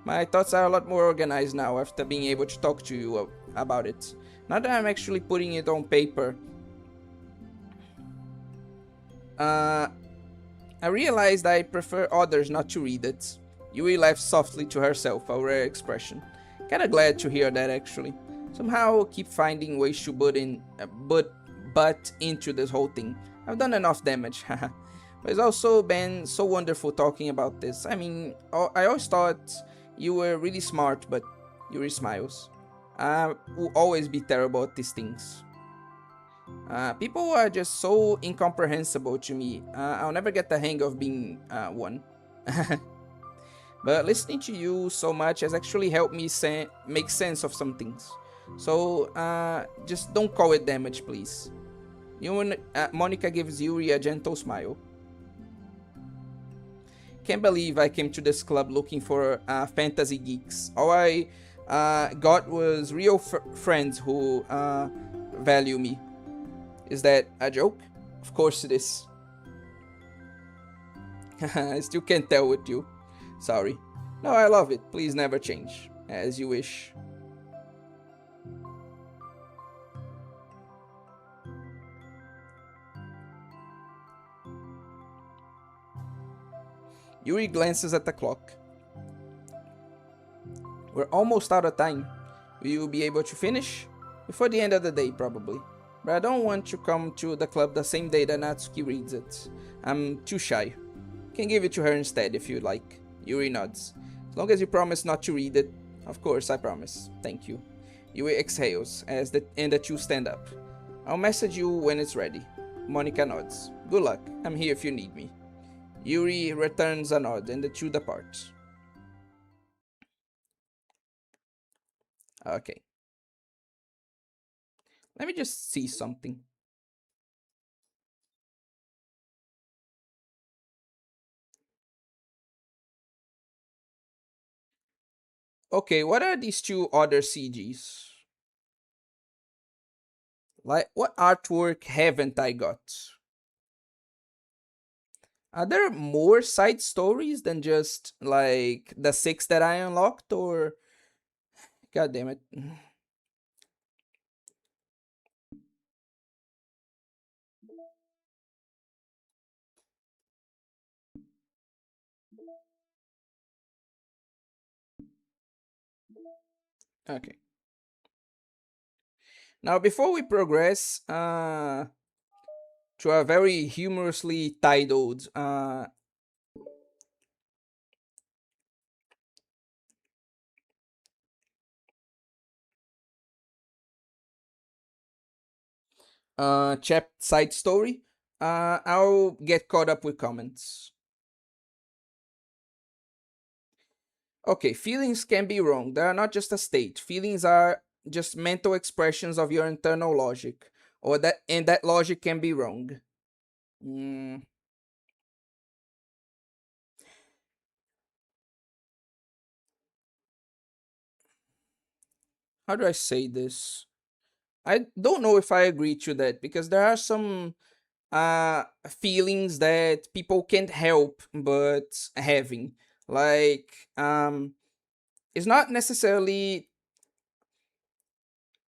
My thoughts are a lot more organized now after being able to talk to you about it. Now that I'm actually putting it on paper, I realized I prefer others not to read it. Yui laughed softly to herself, a rare expression. Kinda glad to hear that actually. Somehow keep finding ways to butt into this whole thing. I've done enough damage, haha. But it's also been so wonderful talking about this. I mean, I always thought you were really smart, but Yuri smiles. I will always be terrible at these things. People are just so incomprehensible to me. I'll never get the hang of being one. But listening to you so much has actually helped me make sense of some things. So just don't call it damage, please. Monica gives Yuri a gentle smile. Can't believe I came to this club looking for fantasy geeks. All I got was real friends who value me. Is that a joke? Of course it is. I still can't tell with you. Sorry. No, I love it. Please never change. As you wish. Yuri glances at the clock. We're almost out of time. Will you be able to finish? Before the end of the day, probably. But I don't want to come to the club the same day that Natsuki reads it. I'm too shy. Can give it to her instead if you like. Yuri nods. As long as you promise not to read it. Of course, I promise. Thank you. Yuri exhales and the two stand up. I'll message you when it's ready. Monica nods. Good luck. I'm here if you need me. Yuri returns a nod and the two depart. Okay. Let me just see something. Okay, what are these two other CGs? Like, what artwork haven't I got? Are there more side stories than just, like, the 6 that I unlocked, or... God damn it. Okay. Now, before we progress, to a very humorously titled, chap side story, I'll get caught up with comments. Okay, feelings can be wrong. They are not just a state. Feelings are just mental expressions of your internal logic, or that logic can be wrong. Mm, How do I say this? I don't know if I agree to that because there are some feelings that people can't help but having. Like it's not necessarily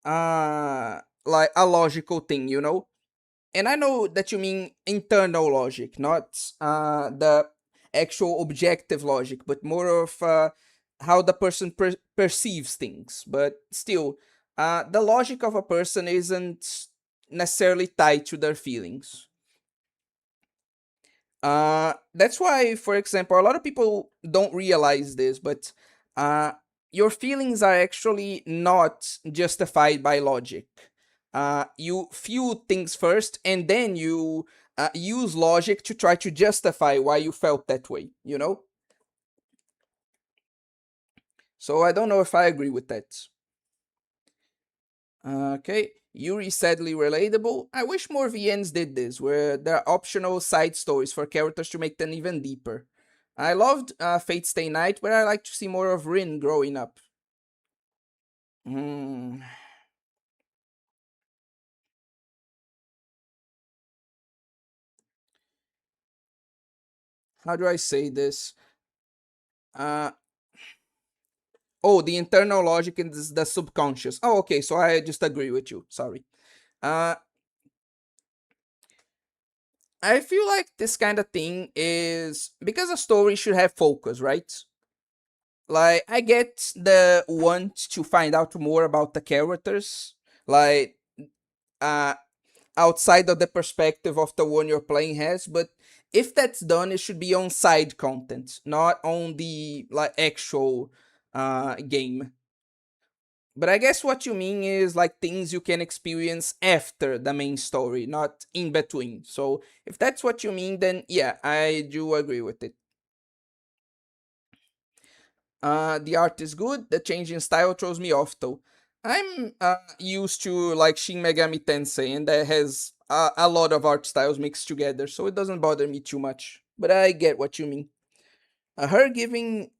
like a logical thing, you know? And I know that you mean internal logic, not the actual objective logic, but more of how the person perceives things. But still, the logic of a person isn't necessarily tied to their feelings. That's why, for example, a lot of people don't realize this, but uh, your feelings are actually not justified by logic. You feel things first, and then you use logic to try to justify why you felt that way, you know? So I don't know if I agree with that. Okay. Yuri sadly relatable. I wish more VNs did this, where there are optional side stories for characters to make them even deeper. I loved Fate Stay Night, but I like to see more of Rin growing up. Hmm. How do I say this? Uh, oh, the internal logic and the subconscious. Oh, okay, so I just agree with you. Sorry. Uh, I feel like this kind of thing is because a story should have focus, right? Like I get the want to find out more about the characters, like uh outside of the perspective of the one you're playing has, but if that's done, it should be on side content, not on the like actual game. But I guess what you mean is like things you can experience after the main story, not in between. So if that's what you mean, then yeah, I do agree with it. The art is good. The change in style throws me off though. I'm used to like Shin Megami Tensei, and that has a lot of art styles mixed together, so it doesn't bother me too much. But I get what you mean. Her giving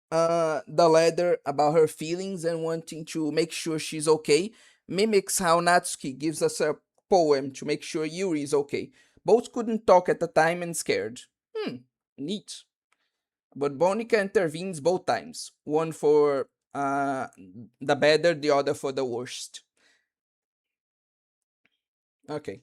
the letter about her feelings and wanting to make sure she's okay mimics how Natsuki gives us a poem to make sure Yuri is okay. Both couldn't talk at the time and scared. Hmm, neat. But Bonica intervenes both times, one for the better, the other for the worst. Okay.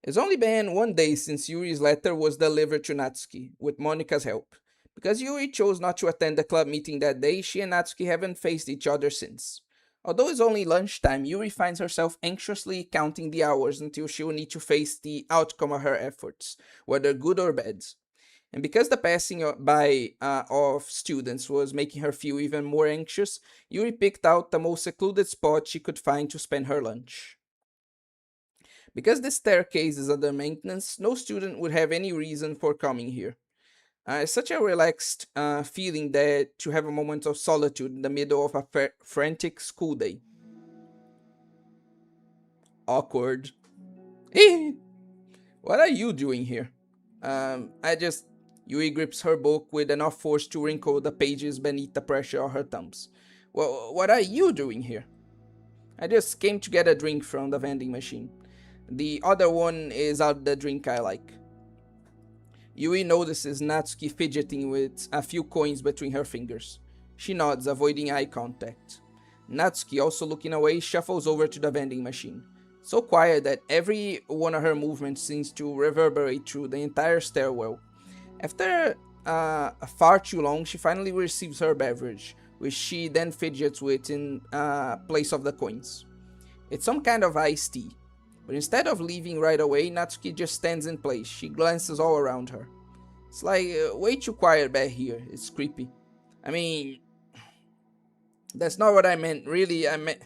It's only been 1 day since Yuri's letter was delivered to Natsuki, with Monica's help. Because Yuri chose not to attend the club meeting that day, she and Natsuki haven't faced each other since. Although it's only lunchtime, Yuri finds herself anxiously counting the hours until she will need to face the outcome of her efforts, whether good or bad. And because the passing by of students was making her feel even more anxious, Yuri picked out the most secluded spot she could find to spend her lunch. Because the staircase is under maintenance, no student would have any reason for coming here. It's such a relaxed feeling that to have a moment of solitude in the middle of a frantic school day. Awkward. Eh, what are you doing here? I just. Yui grips her book with enough force to wrinkle the pages beneath the pressure of her thumbs. Well, what are you doing here? I just came to get a drink from the vending machine. The other one is out the drink I like. Yui notices Natsuki fidgeting with a few coins between her fingers. She nods, avoiding eye contact. Natsuki, also looking away, shuffles over to the vending machine. So quiet that every one of her movements seems to reverberate through the entire stairwell. After far too long, she finally receives her beverage, which she then fidgets with in place of the coins. It's some kind of iced tea. But instead of leaving right away, Natsuki just stands in place. She glances all around her. It's like way too quiet back here. It's creepy. I mean, that's not what I meant. Really, I meant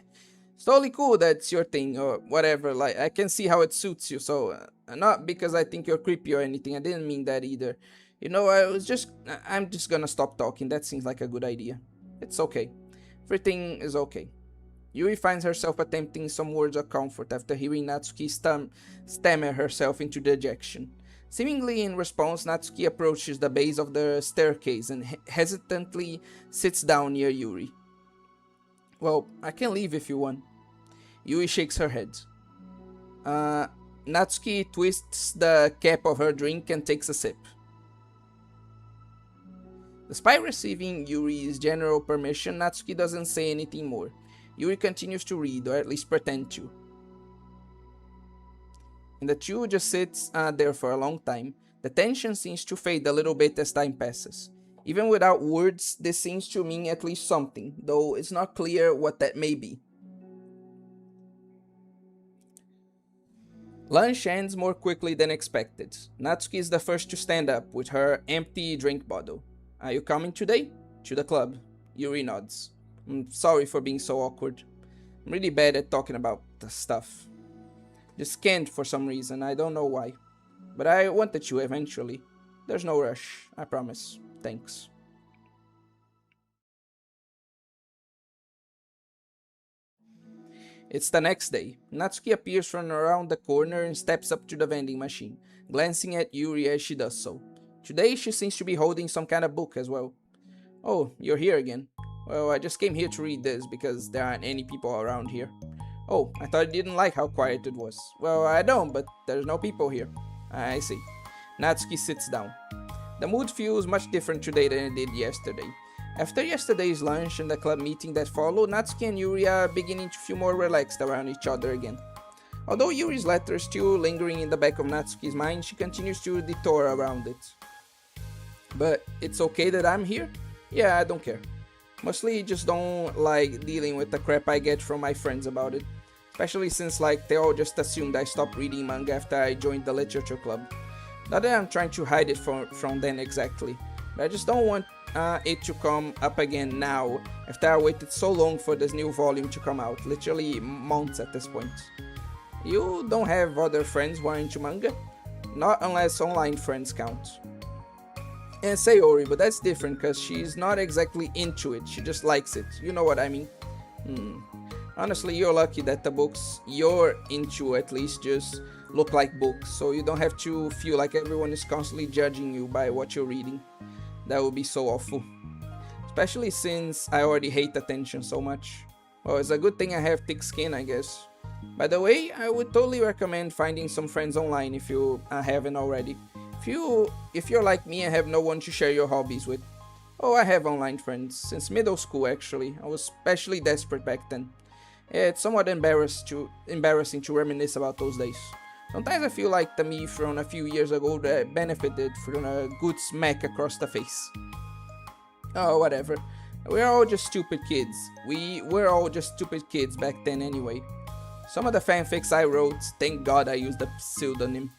it's totally cool that's your thing or whatever. Like I can see how it suits you. So not because I think you're creepy or anything. I didn't mean that either. You know, I'm just gonna stop talking. That seems like a good idea. It's okay. Everything is okay. Yui finds herself attempting some words of comfort after hearing Natsuki stammer herself into dejection. Seemingly in response, Natsuki approaches the base of the staircase and hesitantly sits down near Yuri. Well, I can leave if you want. Yui shakes her head. Uh, Natsuki twists the cap of her drink and takes a sip. Despite receiving Yuri's general permission, Natsuki doesn't say anything more. Yuri continues to read, or at least pretend to. And the two just sits there for a long time. The tension seems to fade a little bit as time passes. Even without words, this seems to mean at least something, though it's not clear what that may be. Lunch ends more quickly than expected. Natsuki is the first to stand up with her empty drink bottle. Are you coming today? To the club. Yuri nods. I'm sorry for being so awkward. I'm really bad at talking about the stuff. Just can't for some reason, I don't know why. But I wanted to eventually. There's no rush, I promise. Thanks. It's the next day. Natsuki appears from around the corner and steps up to the vending machine, glancing at Yuri as she does so. Today she seems to be holding some kind of book as well. Oh, you're here again. Well, I just came here to read this because there aren't any people around here. Oh, I thought you didn't like how quiet it was. Well, I don't, but there's no people here. I see. Natsuki sits down. The mood feels much different today than it did yesterday. After yesterday's lunch and the club meeting that followed, Natsuki and Yuri are beginning to feel more relaxed around each other again. Although Yuri's letter is still lingering in the back of Natsuki's mind, she continues to detour around it. But it's okay that I'm here? Yeah, I don't care. Mostly just don't like dealing with the crap I get from my friends about it. Especially since they all just assumed I stopped reading manga after I joined the literature club. Not that I'm trying to hide it from them exactly, but I just don't want it to come up again now after I waited so long for this new volume to come out, literally months at this point. You don't have other friends who are into manga? Not unless online friends count. And Sayori, but that's different because she's not exactly into it, she just likes it, you know what I mean? Honestly, you're lucky that the books you're into at least just look like books, so you don't have to feel like everyone is constantly judging you by what you're reading. That would be so awful. Especially since I already hate attention so much. Well, it's a good thing I have thick skin, I guess. By the way, I would totally recommend finding some friends online if you haven't already. If you're like me and have no one to share your hobbies with. Oh, I have online friends, since middle school actually. I was especially desperate back then. It's somewhat embarrassing to reminisce about those days. Sometimes I feel like the me from a few years ago that benefited from a good smack across the face. Oh, whatever. We're all just stupid kids. We were all just stupid kids back then anyway. Some of the fanfics I wrote, thank God I used a pseudonym.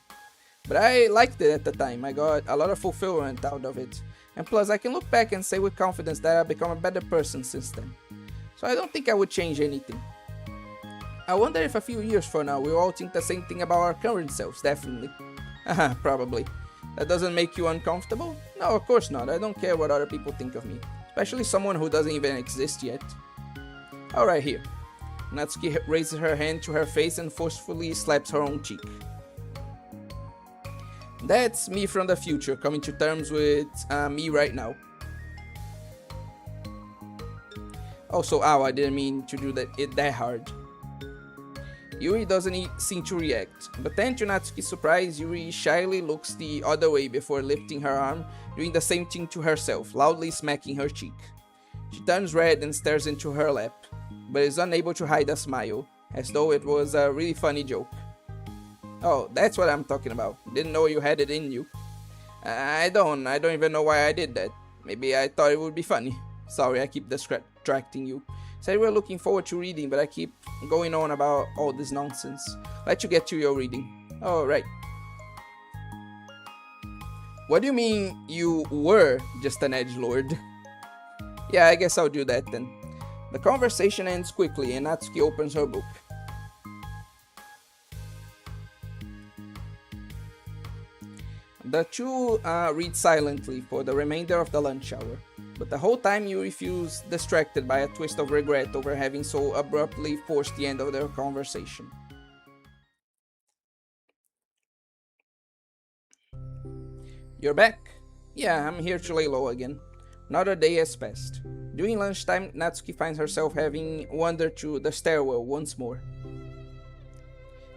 But I liked it at the time, I got a lot of fulfillment out of it. And plus I can look back and say with confidence that I've become a better person since then. So I don't think I would change anything. I wonder if a few years from now we'll all think the same thing about our current selves, definitely. Haha, probably. That doesn't make you uncomfortable? No, of course not, I don't care what other people think of me. Especially someone who doesn't even exist yet. Alright, here. Natsuki raises her hand to her face and forcefully slaps her own cheek. That's me from the future, coming to terms with me right now. Also, ow, I didn't mean to do that hard. Yuri doesn't seem to react, but then to Natsuki's surprise, Yuri shyly looks the other way before lifting her arm, doing the same thing to herself, loudly smacking her cheek. She turns red and stares into her lap, but is unable to hide a smile, as though it was a really funny joke. Oh, that's what I'm talking about. Didn't know you had it in you. I don't even know why I did that. Maybe I thought it would be funny. Sorry, I keep distracting you. Said we're looking forward to reading, but I keep going on about all this nonsense. Let you get to your reading. Oh, right. What do you mean you were just an edgelord? Yeah, I guess I'll do that then. The conversation ends quickly and Natsuki opens her book. The two read silently for the remainder of the lunch hour, but the whole time Yuri feels distracted by a twist of regret over having so abruptly forced the end of their conversation. You're back? Yeah, I'm here to lay low again. Another day has passed. During lunchtime, Natsuki finds herself having wandered to the stairwell once more.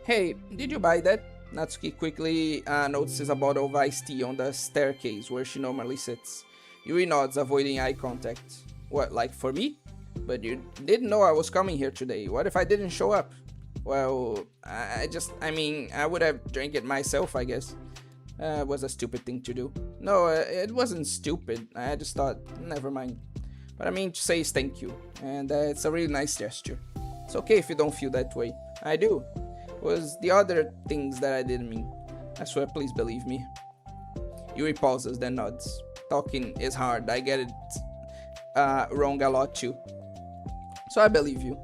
Hey, did you buy that? Natsuki quickly notices a bottle of iced tea on the staircase where she normally sits. Yuri nods, avoiding eye contact. What, like for me? But you didn't know I was coming here today. What if I didn't show up? Well, I would have drank it myself, I guess. It was a stupid thing to do. No, it wasn't stupid. I just thought, never mind. What I mean to say is thank you, and it's a really nice gesture. It's okay if you don't feel that way. I do. It was the other things that I didn't mean. I swear, please believe me. Yuri pauses, then nods. Talking is hard. I get it wrong a lot too. So I believe you.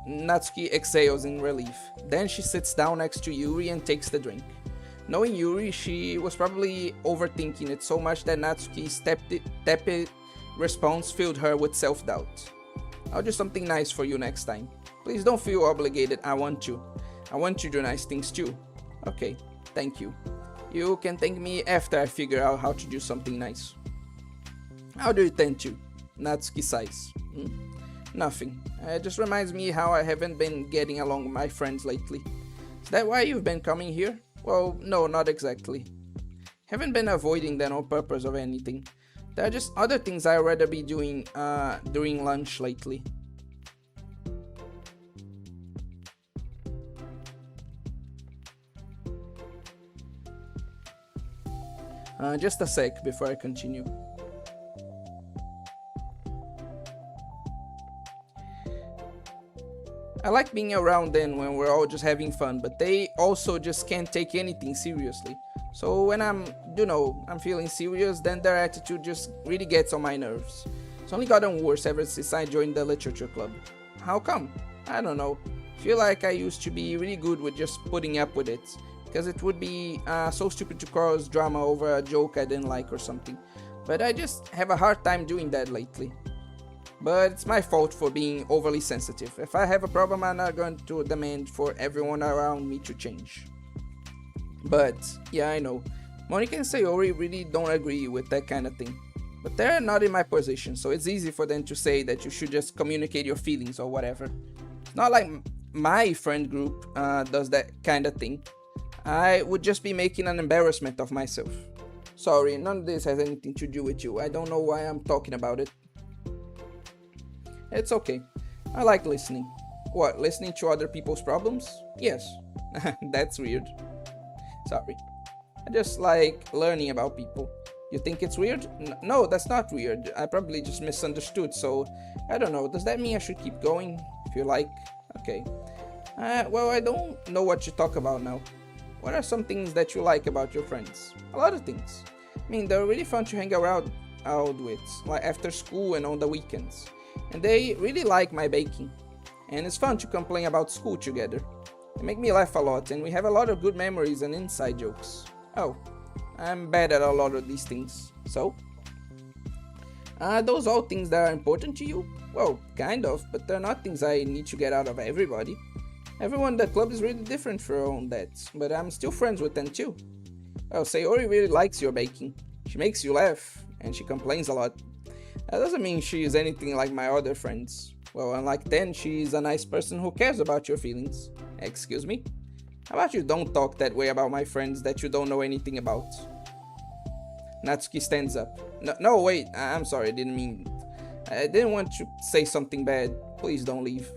Natsuki exhales in relief. Then she sits down next to Yuri and takes the drink. Knowing Yuri, she was probably overthinking it so much that Natsuki's tepid response filled her with self-doubt. I'll do something nice for you next time. Please don't feel obligated. I want to. I want to do nice things too. Okay, thank you. You can thank me after I figure out how to do something nice. How do you tend to? Natsuki sighs. Nothing. It just reminds me how I haven't been getting along with my friends lately. Is that why you've been coming here? Well, no, not exactly. Haven't been avoiding them on purpose or anything. There are just other things I'd rather be doing during lunch lately. Just a sec before I continue. I like being around them when we're all just having fun, but they also just can't take anything seriously. So when I'm feeling serious, then their attitude just really gets on my nerves. It's only gotten worse ever since I joined the literature club. How come? I don't know. Feel like I used to be really good with just putting up with it, because it would be so stupid to cause drama over a joke I didn't like or something. But I just have a hard time doing that lately. But it's my fault for being overly sensitive. If I have a problem, I'm not going to demand for everyone around me to change. But, yeah, I know. Monika and Sayori really don't agree with that kind of thing. But they're not in my position, so it's easy for them to say that you should just communicate your feelings or whatever. It's not like my friend group does that kind of thing. I would just be making an embarrassment of myself. Sorry, none of this has anything to do with you. I don't know why I'm talking about it. It's okay. I like listening. What, listening to other people's problems? Yes. That's weird. Sorry. I just like learning about people. You think it's weird? No, that's not weird. I probably just misunderstood, so I don't know. Does that mean I should keep going? If you like. Okay. Well, I don't know what you talk about now. What are some things that you like about your friends? A lot of things. I mean, they're really fun to hang around out with, like after school and on the weekends. And they really like my baking. And it's fun to complain about school together. They make me laugh a lot, and we have a lot of good memories and inside jokes. Oh, I'm bad at a lot of these things. So? Are those all things that are important to you? Well, kind of, but they're not things I need to get out of everybody. Everyone in the club is really different from that, but I'm still friends with them too. Well, Sayori really likes your baking. She makes you laugh, and she complains a lot. That doesn't mean she is anything like my other friends. Well, unlike them, she's a nice person who cares about your feelings. Excuse me? How about you don't talk that way about my friends that you don't know anything about? Natsuki stands up. No, wait, I'm sorry, I didn't mean... I didn't want to say something bad. Please don't leave.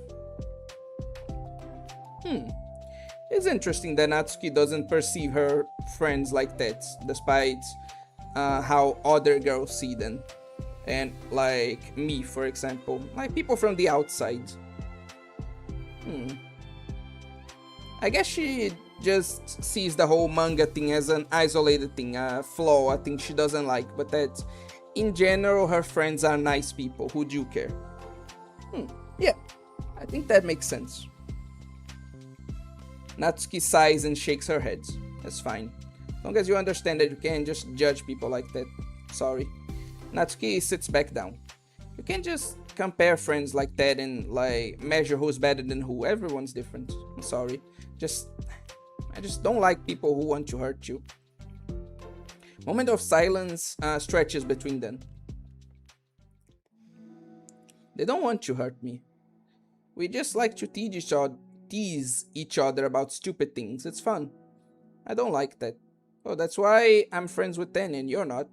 It's interesting that Natsuki doesn't perceive her friends like that, despite how other girls see them. And like me, for example, like people from the outside. I guess she just sees the whole manga thing as an isolated thing, a flaw, a thing she doesn't like, but that in general her friends are nice people who do care. Yeah, I think that makes sense. Natsuki sighs and shakes her head. That's fine. As long as you understand that you can't just judge people like that. Sorry. Natsuki sits back down. You can't just compare friends like that and like measure who's better than who. Everyone's different. I'm sorry. I just don't like people who want to hurt you. Moment of silence stretches between them. They don't want to hurt me. We just like to tease each other about stupid things. It's fun. I don't like that. Oh, that's why I'm friends with Ten and you're not.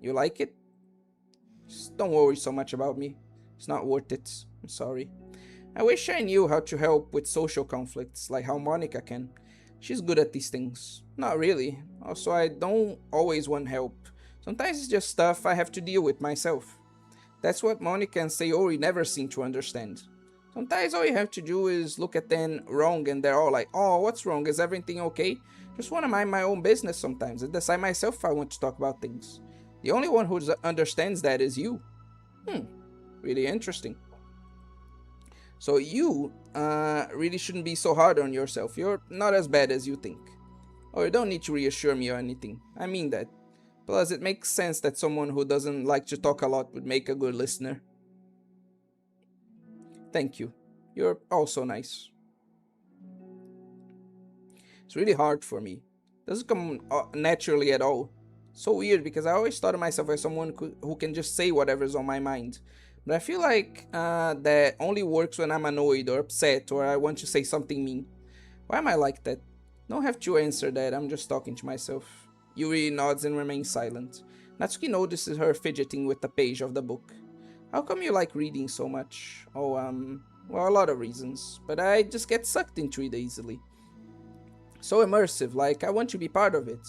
You like it? Just don't worry so much about me. It's not worth it. I'm sorry. I wish I knew how to help with social conflicts, like how Monica can. She's good at these things. Not really. Also, I don't always want help. Sometimes it's just stuff I have to deal with myself. That's what Monica and Sayori never seem to understand. Sometimes all you have to do is look at them wrong and they're all like, oh, what's wrong? Is everything okay? Just want to mind my own business sometimes and decide myself if I want to talk about things. The only one who understands that is you. Hmm, really interesting. So you really shouldn't be so hard on yourself. You're not as bad as you think. Oh, you don't need to reassure me or anything. I mean that. Plus, it makes sense that someone who doesn't like to talk a lot would make a good listener. Thank you. You're also nice. It's really hard for me. Doesn't come naturally at all. So weird because I always thought of myself as someone who can just say whatever's on my mind. But I feel like that only works when I'm annoyed or upset or I want to say something mean. Why am I like that? Don't have to answer that, I'm just talking to myself. Yuri nods and remains silent. Natsuki notices her fidgeting with the page of the book. How come you like reading so much? Oh, well, a lot of reasons. But I just get sucked into it easily. So immersive, like I want to be part of it.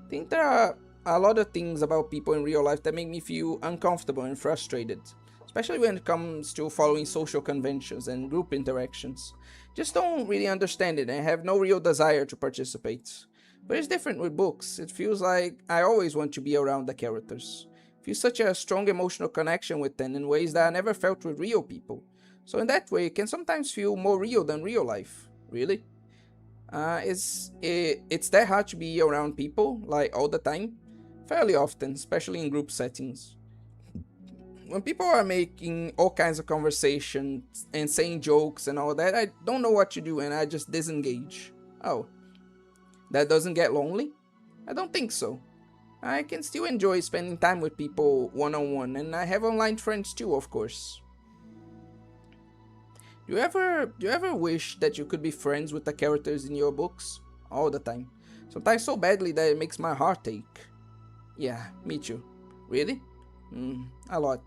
I think there are a lot of things about people in real life that make me feel uncomfortable and frustrated, especially when it comes to following social conventions and group interactions. Just don't really understand it and have no real desire to participate. But it's different with books. It feels like I always want to be around the characters. I feel such a strong emotional connection with them in ways that I never felt with real people. So in that way, it can sometimes feel more real than real life. Really? It's that hard to be around people, like all the time? Fairly often, especially in group settings. When people are making all kinds of conversations and saying jokes and all that, I don't know what to do and I just disengage. Oh, that doesn't get lonely? I don't think so. I can still enjoy spending time with people one on one, and I have online friends too, of course. Do you ever wish that you could be friends with the characters in your books? All the time. Sometimes so badly that it makes my heart ache. Yeah, me too. Really? A lot.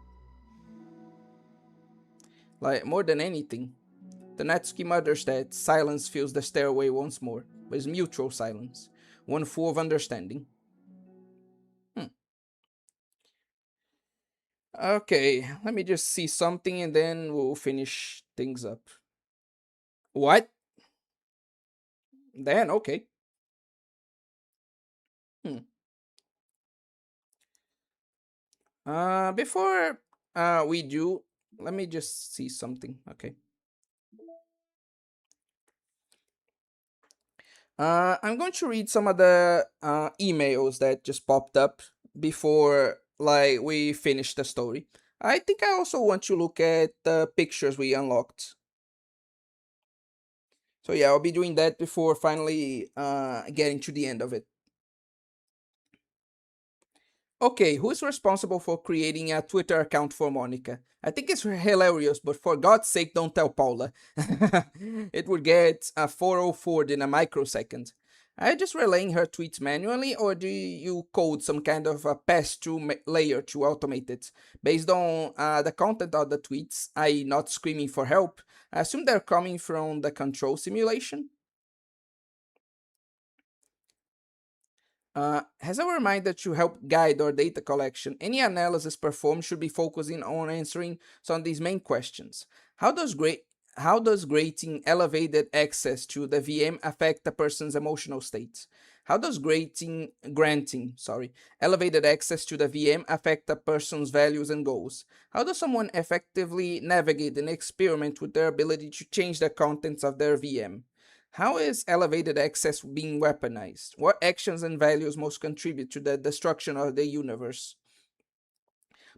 Like, more than anything. The Natsuki mutters that silence fills the stairway once more, but it's mutual silence. One full of understanding. Hmm. Okay, let me just see something and then we'll finish things up. What? Then, okay. Hmm. Before we do, let me just see something. Okay. I'm going to read some of the emails that just popped up before like we finish the story. I think I also want to look at the pictures we unlocked. So yeah, I'll be doing that before finally getting to the end of it. Okay, who's responsible for creating a Twitter account for Monica? I think it's hilarious, but for God's sake, don't tell Paula. It would get a 404 in a microsecond. Are you just relaying her tweets manually, or do you code some kind of a pass-through layer to automate it? Based on the content of the tweets, i.e. not screaming for help, I assume they're coming from the control simulation? As a reminder to help guide our data collection, any analysis performed should be focusing on answering some of these main questions. How does granting elevated access to the VM affect a person's emotional state? How does granting elevated access to the VM affect a person's values and goals? How does someone effectively navigate and experiment with their ability to change the contents of their VM? How is elevated access being weaponized? What actions and values most contribute to the destruction of the universe?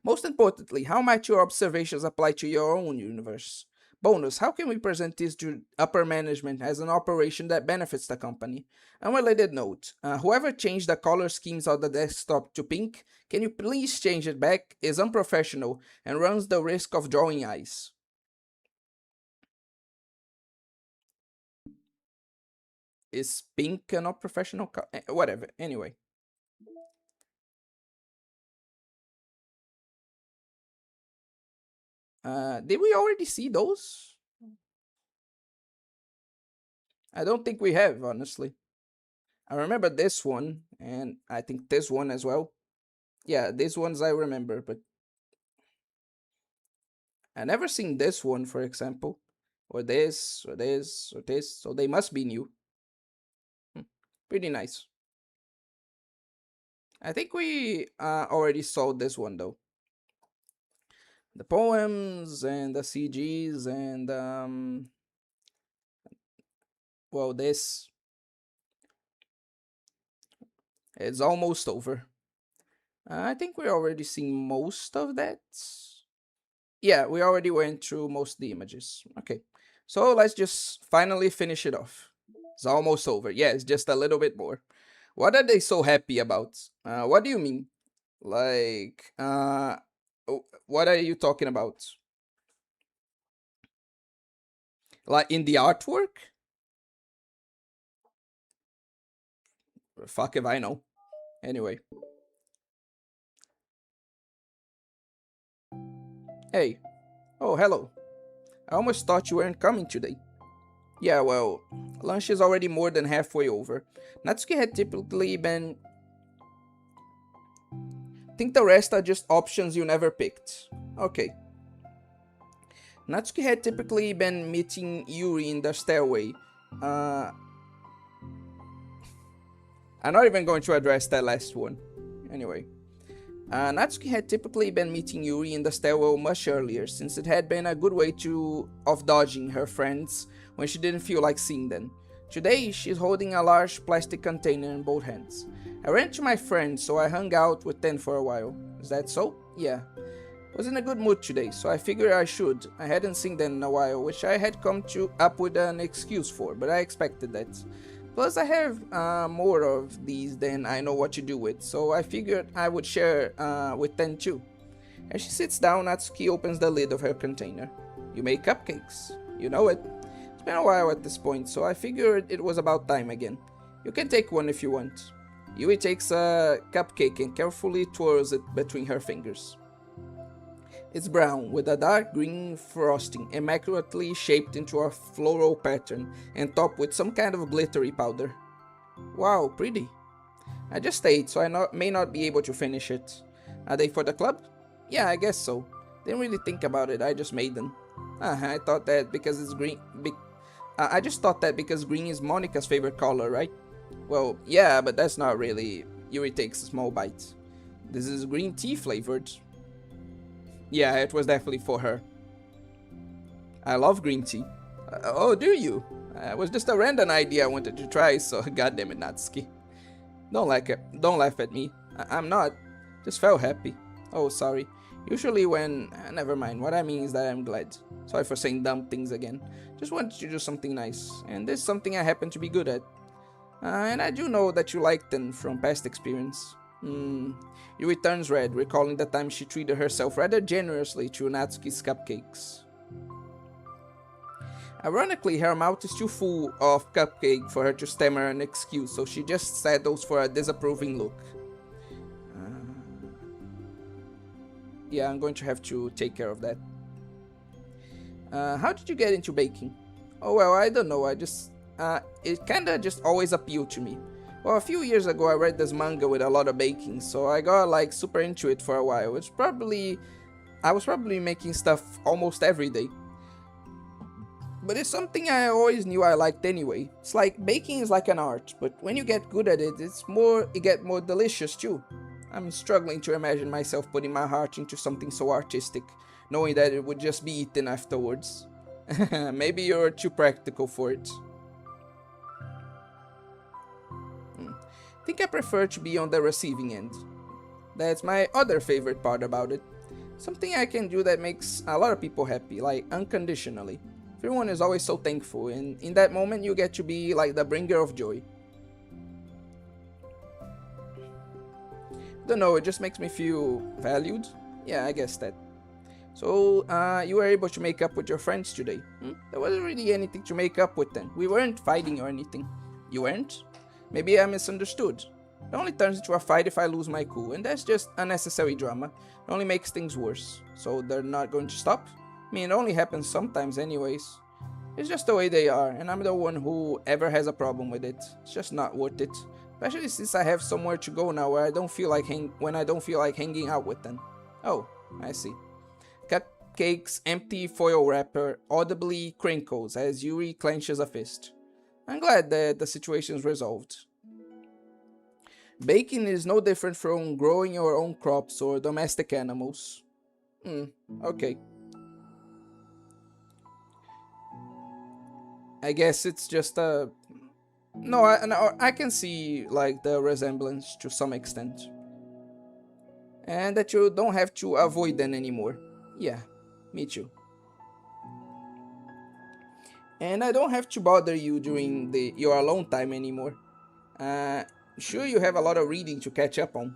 Most importantly, how might your observations apply to your own universe? Bonus, how can we present this to upper management as an operation that benefits the company? Unrelated note, whoever changed the color schemes of the desktop to pink, can you please change it back? Is unprofessional and runs the risk of drawing eyes. Is pink a not professional color? Whatever, anyway. Did we already see those? I don't think we have, honestly. I remember this one, and I think this one as well. Yeah, these ones I remember, but I never seen this one, for example. Or this, or this, or this, so they must be new. Hmm, pretty nice. I think we already saw this one, though. The poems, and the CGs, and, well, this. It's almost over. I think we already seen most of that. Yeah, we already went through most of the images. Okay, so let's just finally finish it off. It's almost over. Yeah, it's just a little bit more. What are they so happy about? What do you mean? Like, what are you talking about? Like in the artwork? Fuck if I know. Anyway. Hey. Oh, hello. I almost thought you weren't coming today. Yeah, well, lunch is already more than halfway over. Natsuki had typically been. Think the rest are just options you never picked. Okay. Natsuki had typically been meeting Yuri in the stairway. Uh, I'm not even going to address that last one. Anyway. Natsuki had typically been meeting Yuri in the stairwell much earlier, since it had been a good way of dodging her friends when she didn't feel like seeing them. Today, she's holding a large plastic container in both hands. I ran to my friends, so I hung out with them for a while. Is that so? Yeah. Was in a good mood today, so I figured I should. I hadn't seen them in a while, which I had come up with an excuse for, but I expected that. Plus, I have more of these than I know what to do with, so I figured I would share with them too. As she sits down, Natsuki opens the lid of her container. You make cupcakes. You know it. It's been a while at this point, so I figured it was about time again. You can take one if you want. Yui takes a cupcake and carefully twirls it between her fingers. It's brown, with a dark green frosting, immaculately shaped into a floral pattern, and topped with some kind of glittery powder. Wow, pretty. I just ate, so I may not be able to finish it. Are they for the club? Yeah, I guess so. Didn't really think about it, I just made them. I thought that because it's green. I just thought that because green is Monica's favorite color, right? Well, yeah, but that's not really. Yuri takes a small bite. This is green tea flavored. Yeah, it was definitely for her. I love green tea. Oh, do you? It was just a random idea I wanted to try, so goddamn it, Natsuki. Don't laugh at me. I'm not. Just felt happy. Oh, sorry. Usually when... never mind. What I mean is that I'm glad. Sorry for saying dumb things again. Just wanted to do something nice. And this is something I happen to be good at. And I do know that you liked them from past experience. Yui turns red, recalling the time she treated herself rather generously to Natsuki's cupcakes. Ironically, her mouth is too full of cupcake for her to stammer an excuse, so she just settles for a disapproving look. Yeah, I'm going to have to take care of that. How did you get into baking? Oh well, I don't know, it kinda just always appealed to me. Well, a few years ago I read this manga with a lot of baking, so I got like super into it for a while. I was probably making stuff almost every day. But it's something I always knew I liked anyway. It's like baking is like an art, but when you get good at it, it gets more delicious too. I'm struggling to imagine myself putting my heart into something so artistic, knowing that it would just be eaten afterwards. Maybe you're too practical for it. Think I prefer to be on the receiving end. That's my other favorite part about it. Something I can do that makes a lot of people happy, like unconditionally. Everyone is always so thankful, and in that moment you get to be like the bringer of joy. Don't know, it just makes me feel valued. Yeah, I guess that. So, you were able to make up with your friends today? There wasn't really anything to make up with then. We weren't fighting or anything. You weren't? Maybe I misunderstood. It only turns into a fight if I lose my cool, and that's just unnecessary drama. It only makes things worse. So they're not going to stop? I mean, it only happens sometimes anyways. It's just the way they are, and I'm the one who ever has a problem with it. It's just not worth it. Especially since I have somewhere to go now where I don't feel like when I don't feel like hanging out with them. Oh, I see. Cupcake's empty foil wrapper audibly crinkles as Yuri clenches a fist. I'm glad that the situation's resolved. Baking is no different from growing your own crops or domestic animals. Okay. I guess it's just a... No, I can see like the resemblance to some extent. And that you don't have to avoid them anymore. Yeah, me too. And I don't have to bother you during your alone time anymore. Sure you have a lot of reading to catch up on.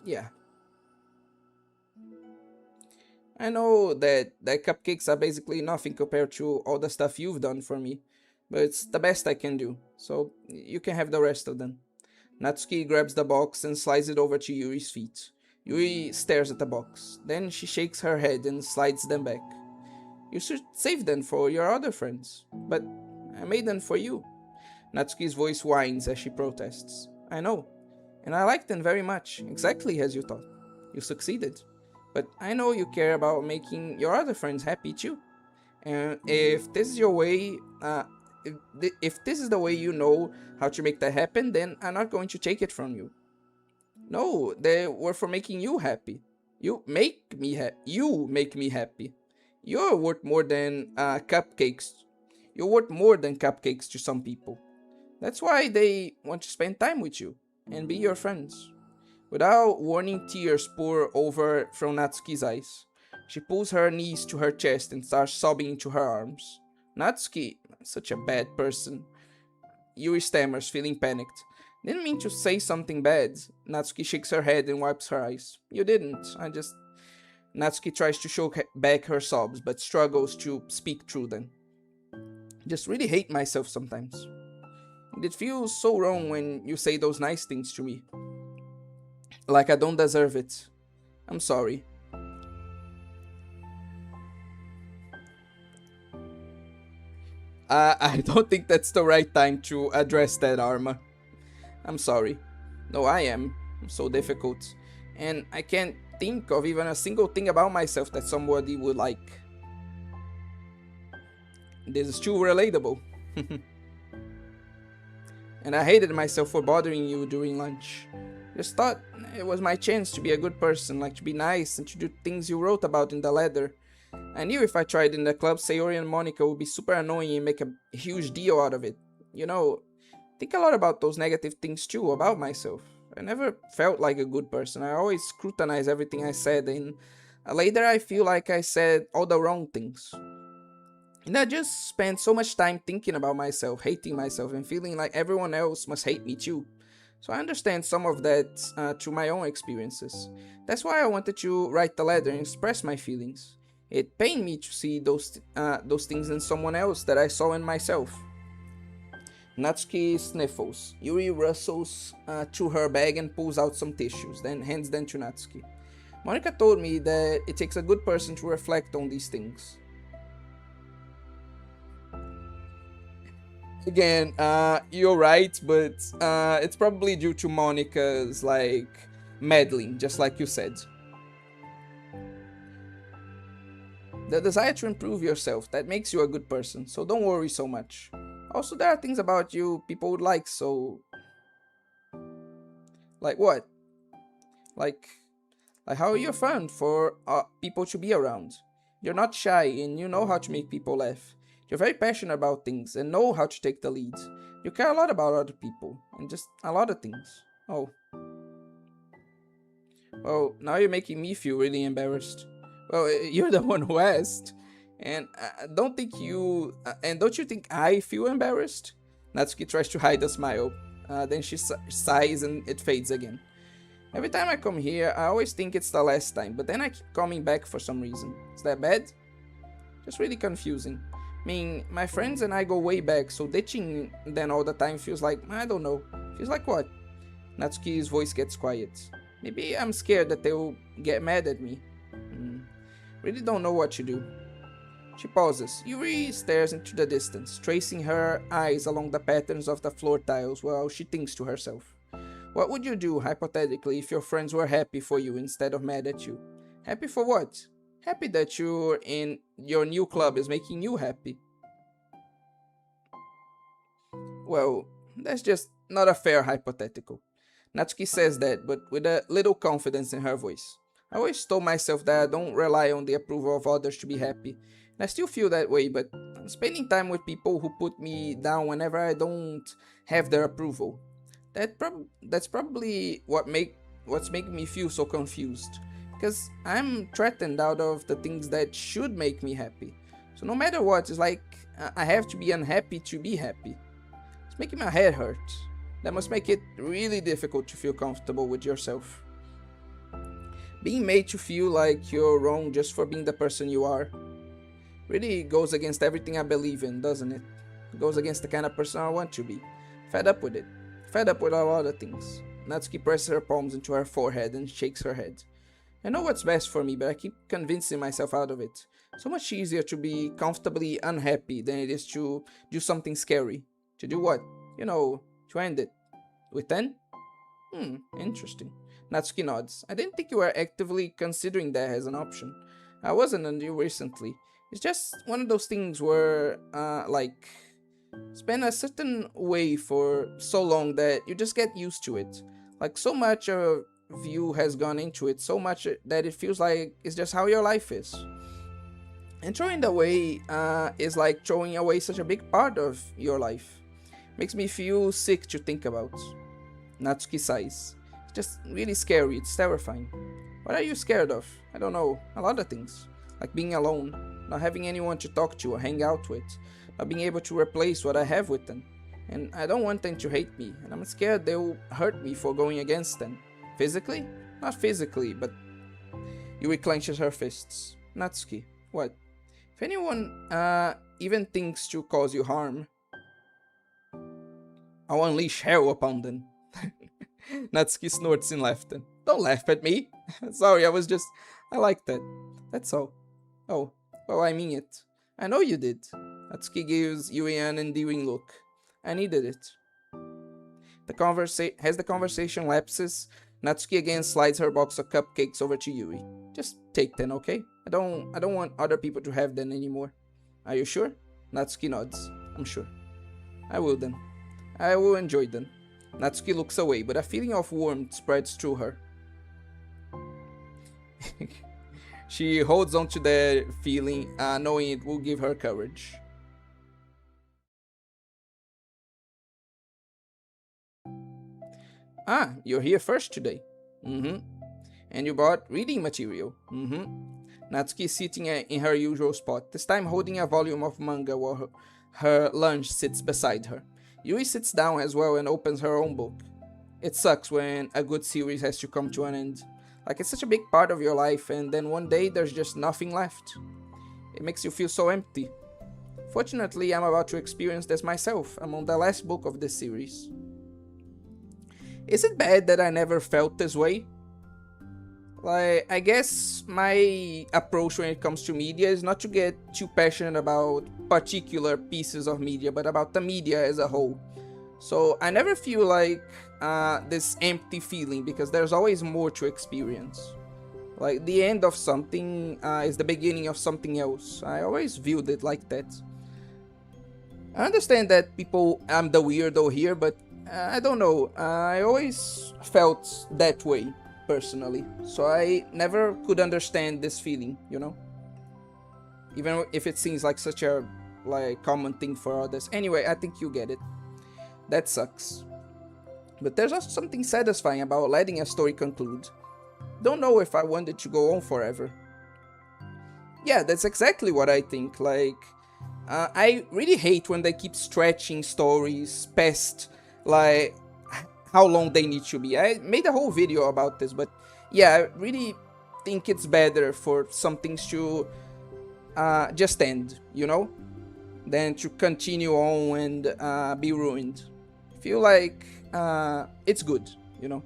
Yeah. I know that cupcakes are basically nothing compared to all the stuff you've done for me, but it's the best I can do, so you can have the rest of them. Natsuki grabs the box and slides it over to Yuri's feet. Yuri stares at the box, then she shakes her head and slides them back. You should save them for your other friends, but I made them for you. Natsuki's voice whines as she protests. I know, and I like them very much, exactly as you thought. You succeeded. But I know you care about making your other friends happy too. And if this is your way, if this is the way you know how to make that happen, then I'm not going to take it from you. No, they were for making you happy. You make me happy. You're worth more than cupcakes. You're worth more than cupcakes to some people. That's why they want to spend time with you and be your friends. Without warning, tears pour over from Natsuki's eyes. She pulls her knees to her chest and starts sobbing into her arms. Natsuki, such a bad person. Yuri stammers, feeling panicked. Didn't mean to say something bad. Natsuki shakes her head and wipes her eyes. You didn't, Natsuki tries to choke back her sobs, but struggles to speak through them. Just really hate myself sometimes. It feels so wrong when you say those nice things to me. Like I don't deserve it. I'm sorry. I don't think that's the right time to address that, Arma. I'm sorry. No, I am. I'm so difficult. And I can't think of even a single thing about myself that somebody would like. This is too relatable. And I hated myself for bothering you during lunch. Just thought it was my chance to be a good person, like to be nice and to do things you wrote about in the letter. I knew if I tried in the club, Sayori and Monica would be super annoying and make a huge deal out of it. You know, think a lot about those negative things too, about myself. I never felt like a good person. I always scrutinize everything I said, and later I feel like I said all the wrong things. And I just spent so much time thinking about myself, hating myself, and feeling like everyone else must hate me too. So I understand some of that through my own experiences. That's why I wanted to write the letter and express my feelings. It pained me to see those things in someone else that I saw in myself. Natsuki sniffles. Yuri rustles through her bag and pulls out some tissues, then hands them to Natsuki. Monica told me that it takes a good person to reflect on these things. Again, you're right, but it's probably due to Monica's, like, meddling, just like you said. The desire to improve yourself, that makes you a good person, so don't worry so much. Also, there are things about you people would like, so... Like what? Like how you're fun for people to be around. You're not shy and you know how to make people laugh. You're very passionate about things and know how to take the lead. You care a lot about other people and just a lot of things. Oh. Well, now you're making me feel really embarrassed. Well, you're the one who asked. And don't you think I feel embarrassed? Natsuki tries to hide a smile. Then she sighs and it fades again. Every time I come here, I always think it's the last time, but then I keep coming back for some reason. Is that bad? Just really confusing. I mean, my friends and I go way back, so ditching them all the time feels like, I don't know. Feels like what? Natsuki's voice gets quiet. Maybe I'm scared that they'll get mad at me. Really don't know what to do. She pauses. Yuri stares into the distance, tracing her eyes along the patterns of the floor tiles while she thinks to herself. What would you do, hypothetically, if your friends were happy for you instead of mad at you? Happy for what? Happy that you're in your new club is making you happy. Well, that's just not a fair hypothetical. Natsuki says that, but with a little confidence in her voice. I always told myself that I don't rely on the approval of others to be happy. And I still feel that way, but spending time with people who put me down whenever I don't have their approval. That's probably what's making me feel so confused. Because I'm threatened out of the things that should make me happy. So no matter what, it's like I have to be unhappy to be happy. It's making my head hurt. That must make it really difficult to feel comfortable with yourself. Being made to feel like you're wrong just for being the person you are really goes against everything I believe in, doesn't it? It goes against the kind of person I want to be. Fed up with it. Fed up with a lot of things. Natsuki presses her palms into her forehead and shakes her head. I know what's best for me, but I keep convincing myself out of it. So much easier to be comfortably unhappy than it is to do something scary. To do what? To end it. With 10? Interesting. Natsuki nods. I didn't think you were actively considering that as an option. I wasn't until recently. It's just one of those things where, spend a certain way for so long that you just get used to it. Like, so much of you has gone into it, so much that it feels like it's just how your life is. And throwing it away is like throwing away such a big part of your life. Makes me feel sick to think about. Natsuki sighs. It's just really scary, it's terrifying. What are you scared of? I don't know, a lot of things. Like being alone, not having anyone to talk to or hang out with, not being able to replace what I have with them. And I don't want them to hate me, and I'm scared they'll hurt me for going against them. Physically? Not physically, but... Yuri clenches her fists. Natsuki, what? If anyone even thinks to cause you harm, I'll unleash hell upon them. Natsuki snorts in laughter. Don't laugh at me. Sorry, I like that. That's all. Oh, well, I mean it. I know you did. Natsuki gives Yui an endearing look. I needed it. As the conversation lapses, Natsuki again slides her box of cupcakes over to Yui. Just take them, okay? I don't want other people to have them anymore. Are you sure? Natsuki nods. I'm sure. I will then. I will enjoy them. Natsuki looks away, but a feeling of warmth spreads through her. She holds on to that feeling, knowing it will give her courage. Ah, you're here first today. And you bought reading material. Natsuki is sitting in her usual spot, this time holding a volume of manga while her lunch sits beside her. Yui sits down as well and opens her own book. It sucks when a good series has to come to an end. Like, it's such a big part of your life, and then one day there's just nothing left. It makes you feel so empty. Fortunately, I'm about to experience this myself. I'm on the last book of this series. Is it bad that I never felt this way? Like, I guess my approach when it comes to media is not to get too passionate about particular pieces of media, but about the media as a whole. So I never feel like this empty feeling, because there's always more to experience. Like, the end of something is the beginning of something else. I always viewed it like that. I understand that I'm the weirdo here, but I don't know. I always felt that way, personally. So I never could understand this feeling, Even if it seems like such a common thing for others. Anyway, I think you get it. That sucks. But there's also something satisfying about letting a story conclude. Don't know if I want it to go on forever. Yeah, that's exactly what I think. Like, I really hate when they keep stretching stories past, like, how long they need to be. I made a whole video about this, but yeah, I really think it's better for some things to just end, than to continue on and be ruined. Feel like it's good, you know.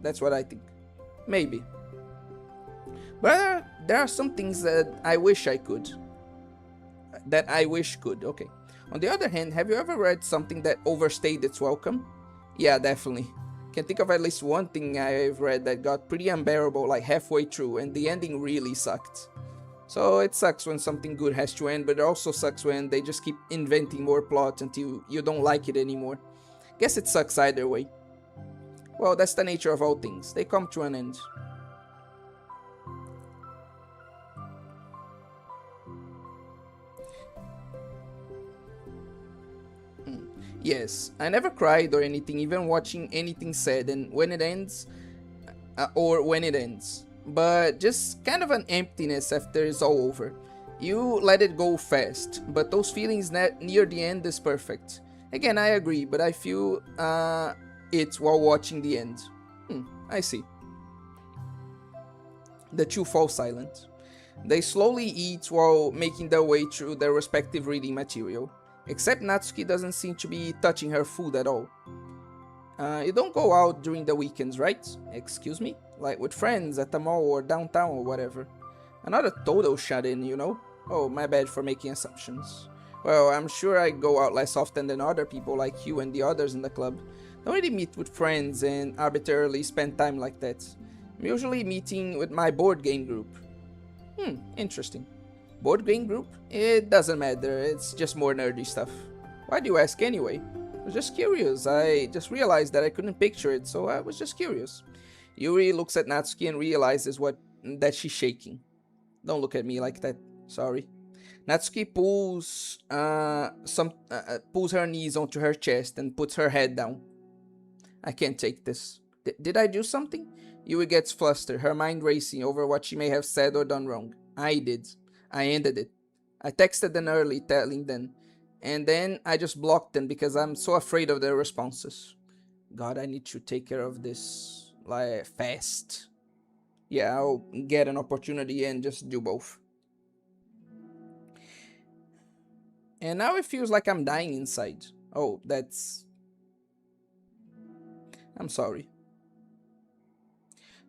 That's what I think. Maybe. But there are some things that I wish I could. That I wish could. Okay. On the other hand, have you ever read something that overstayed its welcome? Yeah, definitely. Can think of at least one thing I've read that got pretty unbearable like halfway through and the ending really sucked. So it sucks when something good has to end, but it also sucks when they just keep inventing more plot until you don't like it anymore. Guess it sucks either way. Well, that's the nature of all things. They come to an end. Yes, I never cried or anything, even watching anything sad, and when it ends, or when it ends. But just kind of an emptiness after it's all over. You let it go fast, but those feelings near the end is perfect. Again, I agree, but I feel it while watching the end. I see. The two fall silent. They slowly eat while making their way through their respective reading material. Except Natsuki doesn't seem to be touching her food at all. You don't go out during the weekends, right? Excuse me? Like with friends at the mall or downtown or whatever. Another total shut-in. Oh, my bad for making assumptions. Well, I'm sure I go out less often than other people like you and the others in the club. Don't really meet with friends and arbitrarily spend time like that. I'm usually meeting with my board game group. Interesting. Board game group? It doesn't matter, it's just more nerdy stuff. Why do you ask anyway? I was just curious. I just realized that I couldn't picture it, so I was just curious. Yuri looks at Natsuki and realizes that she's shaking. Don't look at me like that. Sorry. Natsuki pulls her knees onto her chest and puts her head down. I can't take this. Did I do something? Yuri gets flustered, her mind racing over what she may have said or done wrong. I did. I ended it. I texted them early telling them, and then I just blocked them because I'm so afraid of their responses. God, I need to take care of this, like, fast. Yeah, I'll get an opportunity and just do both. And now it feels like I'm dying inside. Oh, I'm sorry.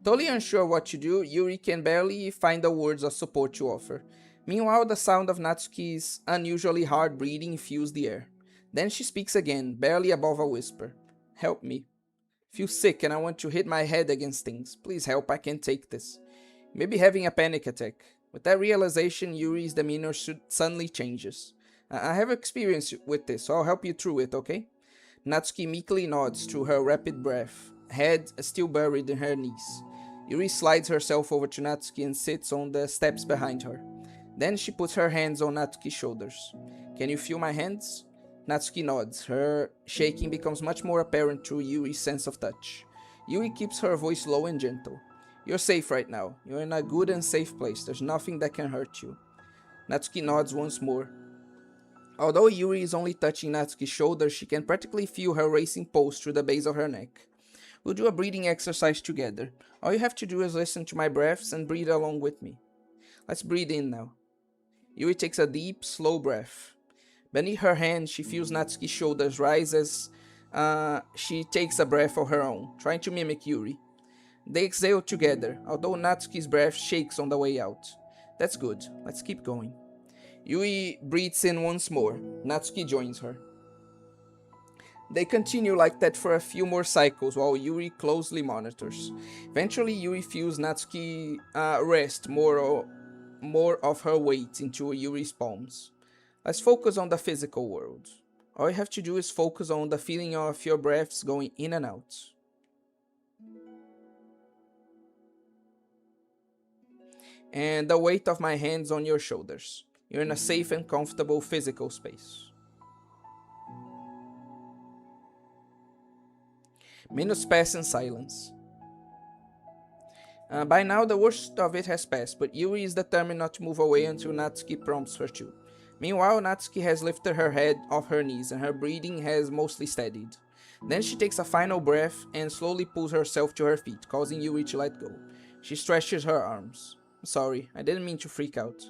Totally unsure what to do, Yuri can barely find the words of support to offer. Meanwhile, the sound of Natsuki's unusually hard breathing fills the air. Then she speaks again, barely above a whisper. Help me. Feel sick and I want to hit my head against things. Please help, I can't take this. Maybe having a panic attack. With that realization, Yuri's demeanor suddenly changes. I have experience with this, so I'll help you through it, okay? Natsuki meekly nods through her rapid breath, head still buried in her knees. Yuri slides herself over to Natsuki and sits on the steps behind her. Then she puts her hands on Natsuki's shoulders. Can you feel my hands? Natsuki nods. Her shaking becomes much more apparent through Yuri's sense of touch. Yuri keeps her voice low and gentle. You're safe right now. You're in a good and safe place. There's nothing that can hurt you. Natsuki nods once more. Although Yuri is only touching Natsuki's shoulder, she can practically feel her racing pulse through the base of her neck. We'll do a breathing exercise together. All you have to do is listen to my breaths and breathe along with me. Let's breathe in now. Yuri takes a deep, slow breath. Beneath her hand, she feels Natsuki's shoulders rise as she takes a breath of her own, trying to mimic Yuri. They exhale together, although Natsuki's breath shakes on the way out. That's good. Let's keep going. Yui breathes in once more. Natsuki joins her. They continue like that for a few more cycles while Yuri closely monitors. Eventually, Yuri feels Natsuki rest more of her weight into Yuri's palms. Let's focus on the physical world. All you have to do is focus on the feeling of your breaths going in and out. And the weight of my hands on your shoulders. You're in a safe and comfortable physical space. Minutes pass in silence. By now, the worst of it has passed, but Yuri is determined not to move away until Natsuki prompts her to. Meanwhile, Natsuki has lifted her head off her knees and her breathing has mostly steadied. Then she takes a final breath and slowly pulls herself to her feet, causing Yuri to let go. She stretches her arms. Sorry, I didn't mean to freak out.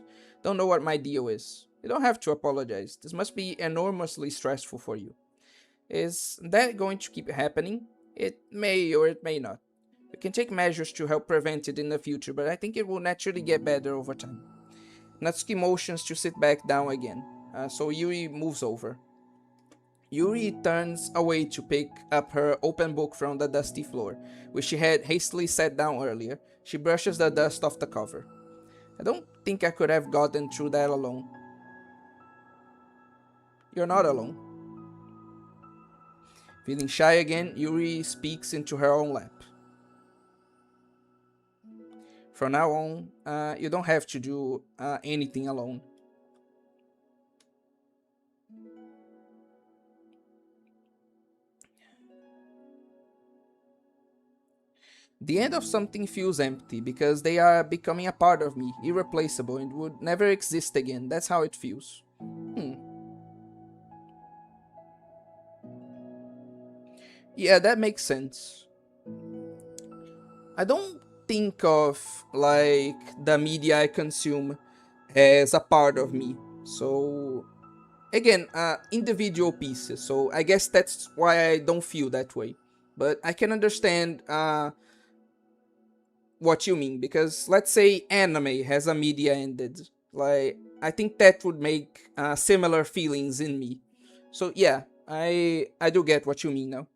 Don't know what my deal is. You don't have to apologize. This must be enormously stressful for you. Is that going to keep happening? It may or it may not. We can take measures to help prevent it in the future, but I think it will naturally get better over time. Natsuki motions to sit back down again, so Yuri moves over. Yuri turns away to pick up her open book from the dusty floor, which she had hastily set down earlier. She brushes the dust off the cover. I don't think I could have gotten through that alone. You're not alone. Feeling shy again, Yuri speaks into her own lap. From now on, you don't have to do anything alone. The end of something feels empty because they are becoming a part of me, irreplaceable, and would never exist again. That's how it feels. Yeah, that makes sense. I don't think of like the media I consume as a part of me. So again, individual pieces. So I guess that's why I don't feel that way. But I can understand what you mean, because let's say anime has a media ended. Like I think that would make similar feelings in me. So yeah, I do get what you mean now.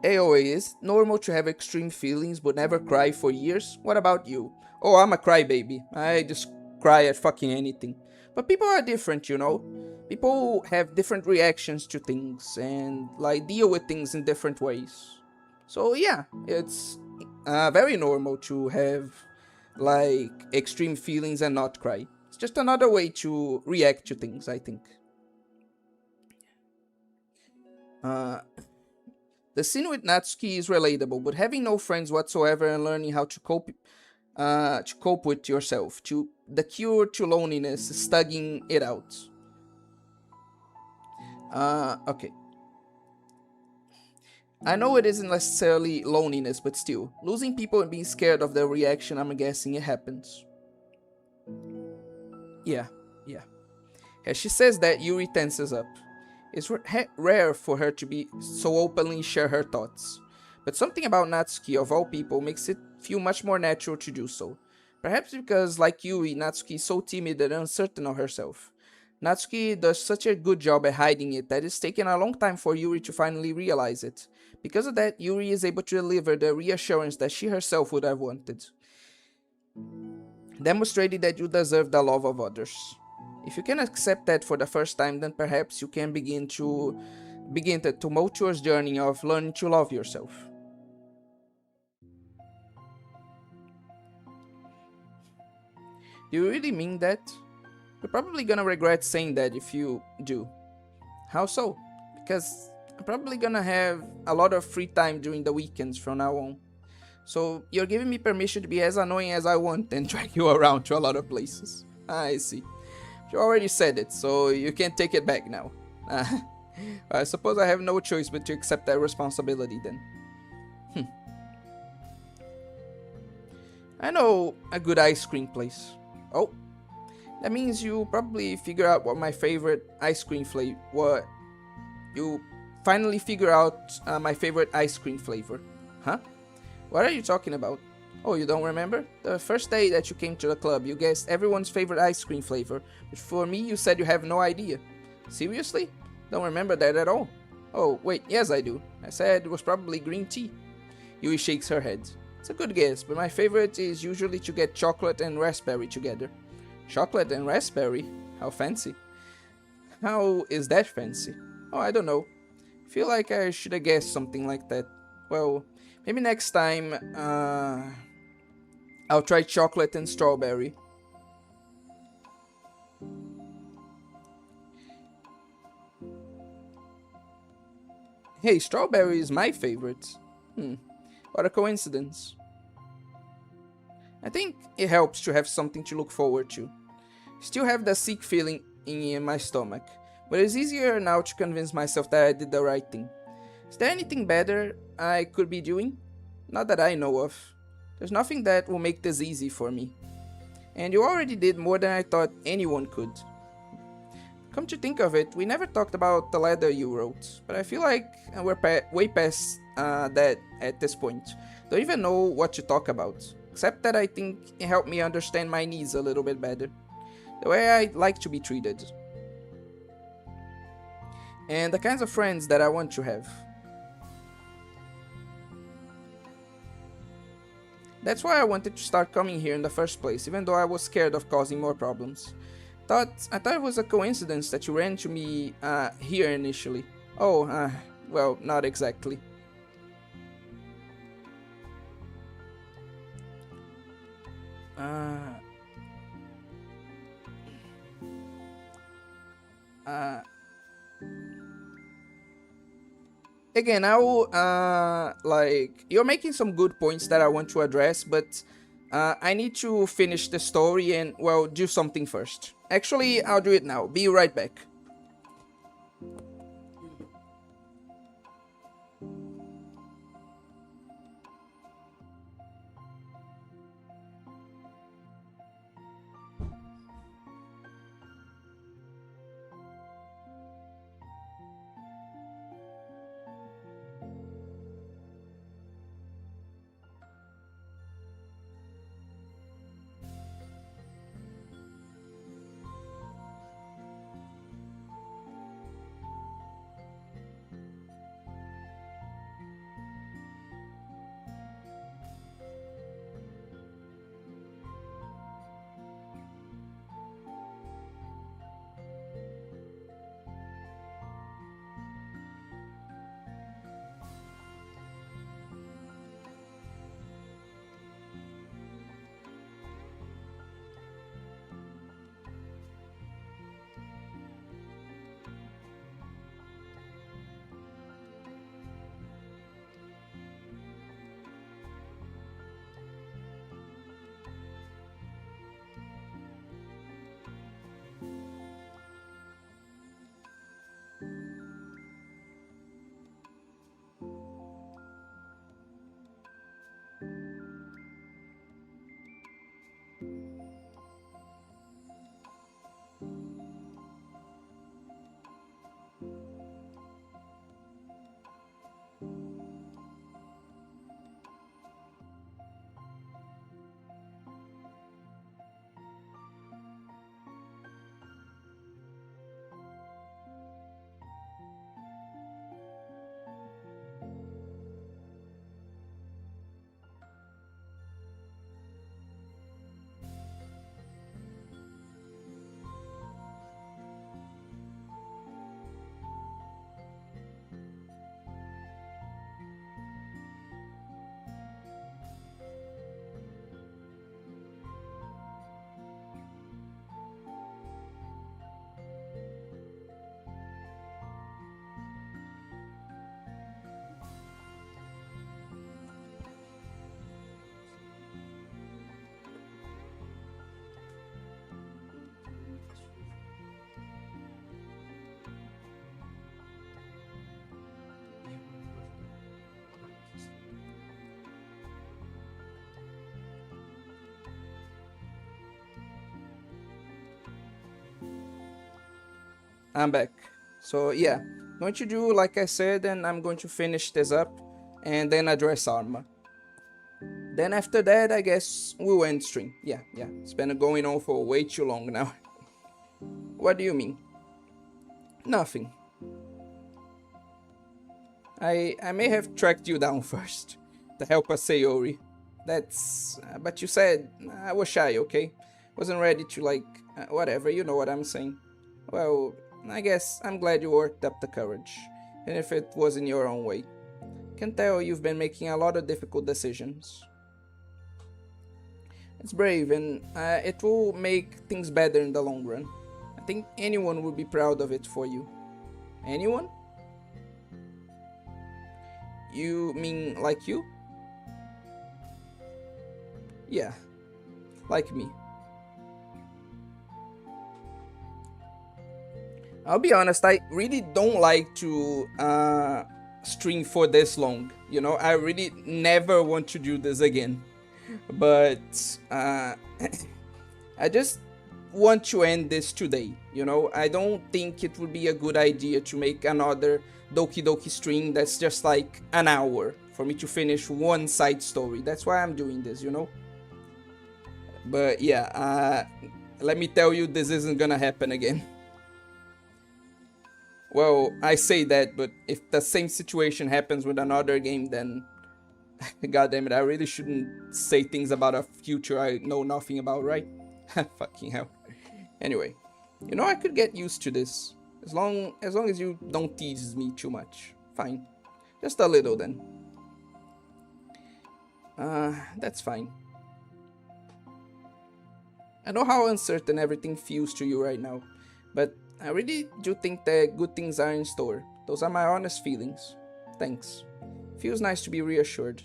AOA, is it normal to have extreme feelings but never cry for years? What about you? Oh, I'm a crybaby. I just cry at fucking anything. But people are different, you know? People have different reactions to things and like deal with things in different ways. So yeah, it's very normal to have like extreme feelings and not cry. It's just another way to react to things, I think. Uh, The scene with Natsuki is relatable, but having no friends whatsoever and learning how to cope with yourself, to the cure to loneliness, is studying it out. Okay. I know it isn't necessarily loneliness, but still, losing people and being scared of their reaction, I'm guessing it happens. Yeah, yeah. As she says that, Yuri tenses up. It's rare for her to be so openly share her thoughts, but something about Natsuki, of all people, makes it feel much more natural to do so. Perhaps because, like Yuri, Natsuki is so timid and uncertain of herself. Natsuki does such a good job at hiding it that it's taken a long time for Yuri to finally realize it. Because of that, Yuri is able to deliver the reassurance that she herself would have wanted, demonstrating that you deserve the love of others. If you can accept that for the first time, then perhaps you can begin the tumultuous journey of learning to love yourself. Do you really mean that? You're probably gonna regret saying that if you do. How so? Because I'm probably gonna have a lot of free time during the weekends from now on. So you're giving me permission to be as annoying as I want and drag you around to a lot of places. I see. You already said it, so you can't take it back now. I suppose I have no choice but to accept that responsibility then. I know a good ice cream place. Oh, that means you probably figure out what my favorite ice cream flavor. What? You finally figure out my favorite ice cream flavor. Huh? What are you talking about? Oh, you don't remember? The first day that you came to the club, you guessed everyone's favorite ice cream flavor, but for me, you said you have no idea. Seriously? Don't remember that at all. Oh, wait, yes I do. I said it was probably green tea. Yui shakes her head. It's a good guess, but my favorite is usually to get chocolate and raspberry together. Chocolate and raspberry? How fancy. How is that fancy? Oh, I don't know. Feel like I should have guessed something like that. Well, maybe next time, I'll try chocolate and strawberry. Hey, strawberry is my favorite. What a coincidence. I think it helps to have something to look forward to. Still have that sick feeling in my stomach, but it's easier now to convince myself that I did the right thing. Is there anything better I could be doing? Not that I know of. There's nothing that will make this easy for me. And you already did more than I thought anyone could. Come to think of it, we never talked about the letter you wrote, but I feel like we're way past that at this point. Don't even know what to talk about, except that I think it helped me understand my needs a little bit better. The way I like to be treated. And the kinds of friends that I want to have. That's why I wanted to start coming here in the first place, even though I was scared of causing more problems. I thought it was a coincidence that you ran into me here initially. Oh, well, not exactly. Again, I will, you're making some good points that I want to address, but I need to finish the story and, well, do something first. Actually, I'll do it now. Be right back. I'm back. So yeah, I'm going to do like I said, and I'm going to finish this up, and then address Arma. Then after that, I guess we'll end stream. Yeah, it's been going on for way too long now. What do you mean? Nothing. I may have tracked you down first to help us Sayori. That's. But you said I was shy, okay? Wasn't ready to whatever. You know what I'm saying. Well, I guess I'm glad you worked up the courage, even if it was in your own way. Can tell you've been making a lot of difficult decisions. It's brave, and it will make things better in the long run. I think anyone would be proud of it for you. Anyone? You mean like you? Yeah, like me. I'll be honest, I really don't like to stream for this long. You know, I really never want to do this again. But I just want to end this today. You know, I don't think it would be a good idea to make another Doki Doki stream that's just like an hour for me to finish one side story. That's why I'm doing this, you know? But yeah, let me tell you, this isn't gonna happen again. Well, I say that, but if the same situation happens with another game, then god damn it, I really shouldn't say things about a future I know nothing about, right? Fucking hell. Anyway, you know, I could get used to this. As long as you don't tease me too much. Fine. Just a little then. That's fine. I know how uncertain everything feels to you right now, but I really do think that good things are in store. Those are my honest feelings. Thanks. Feels nice to be reassured.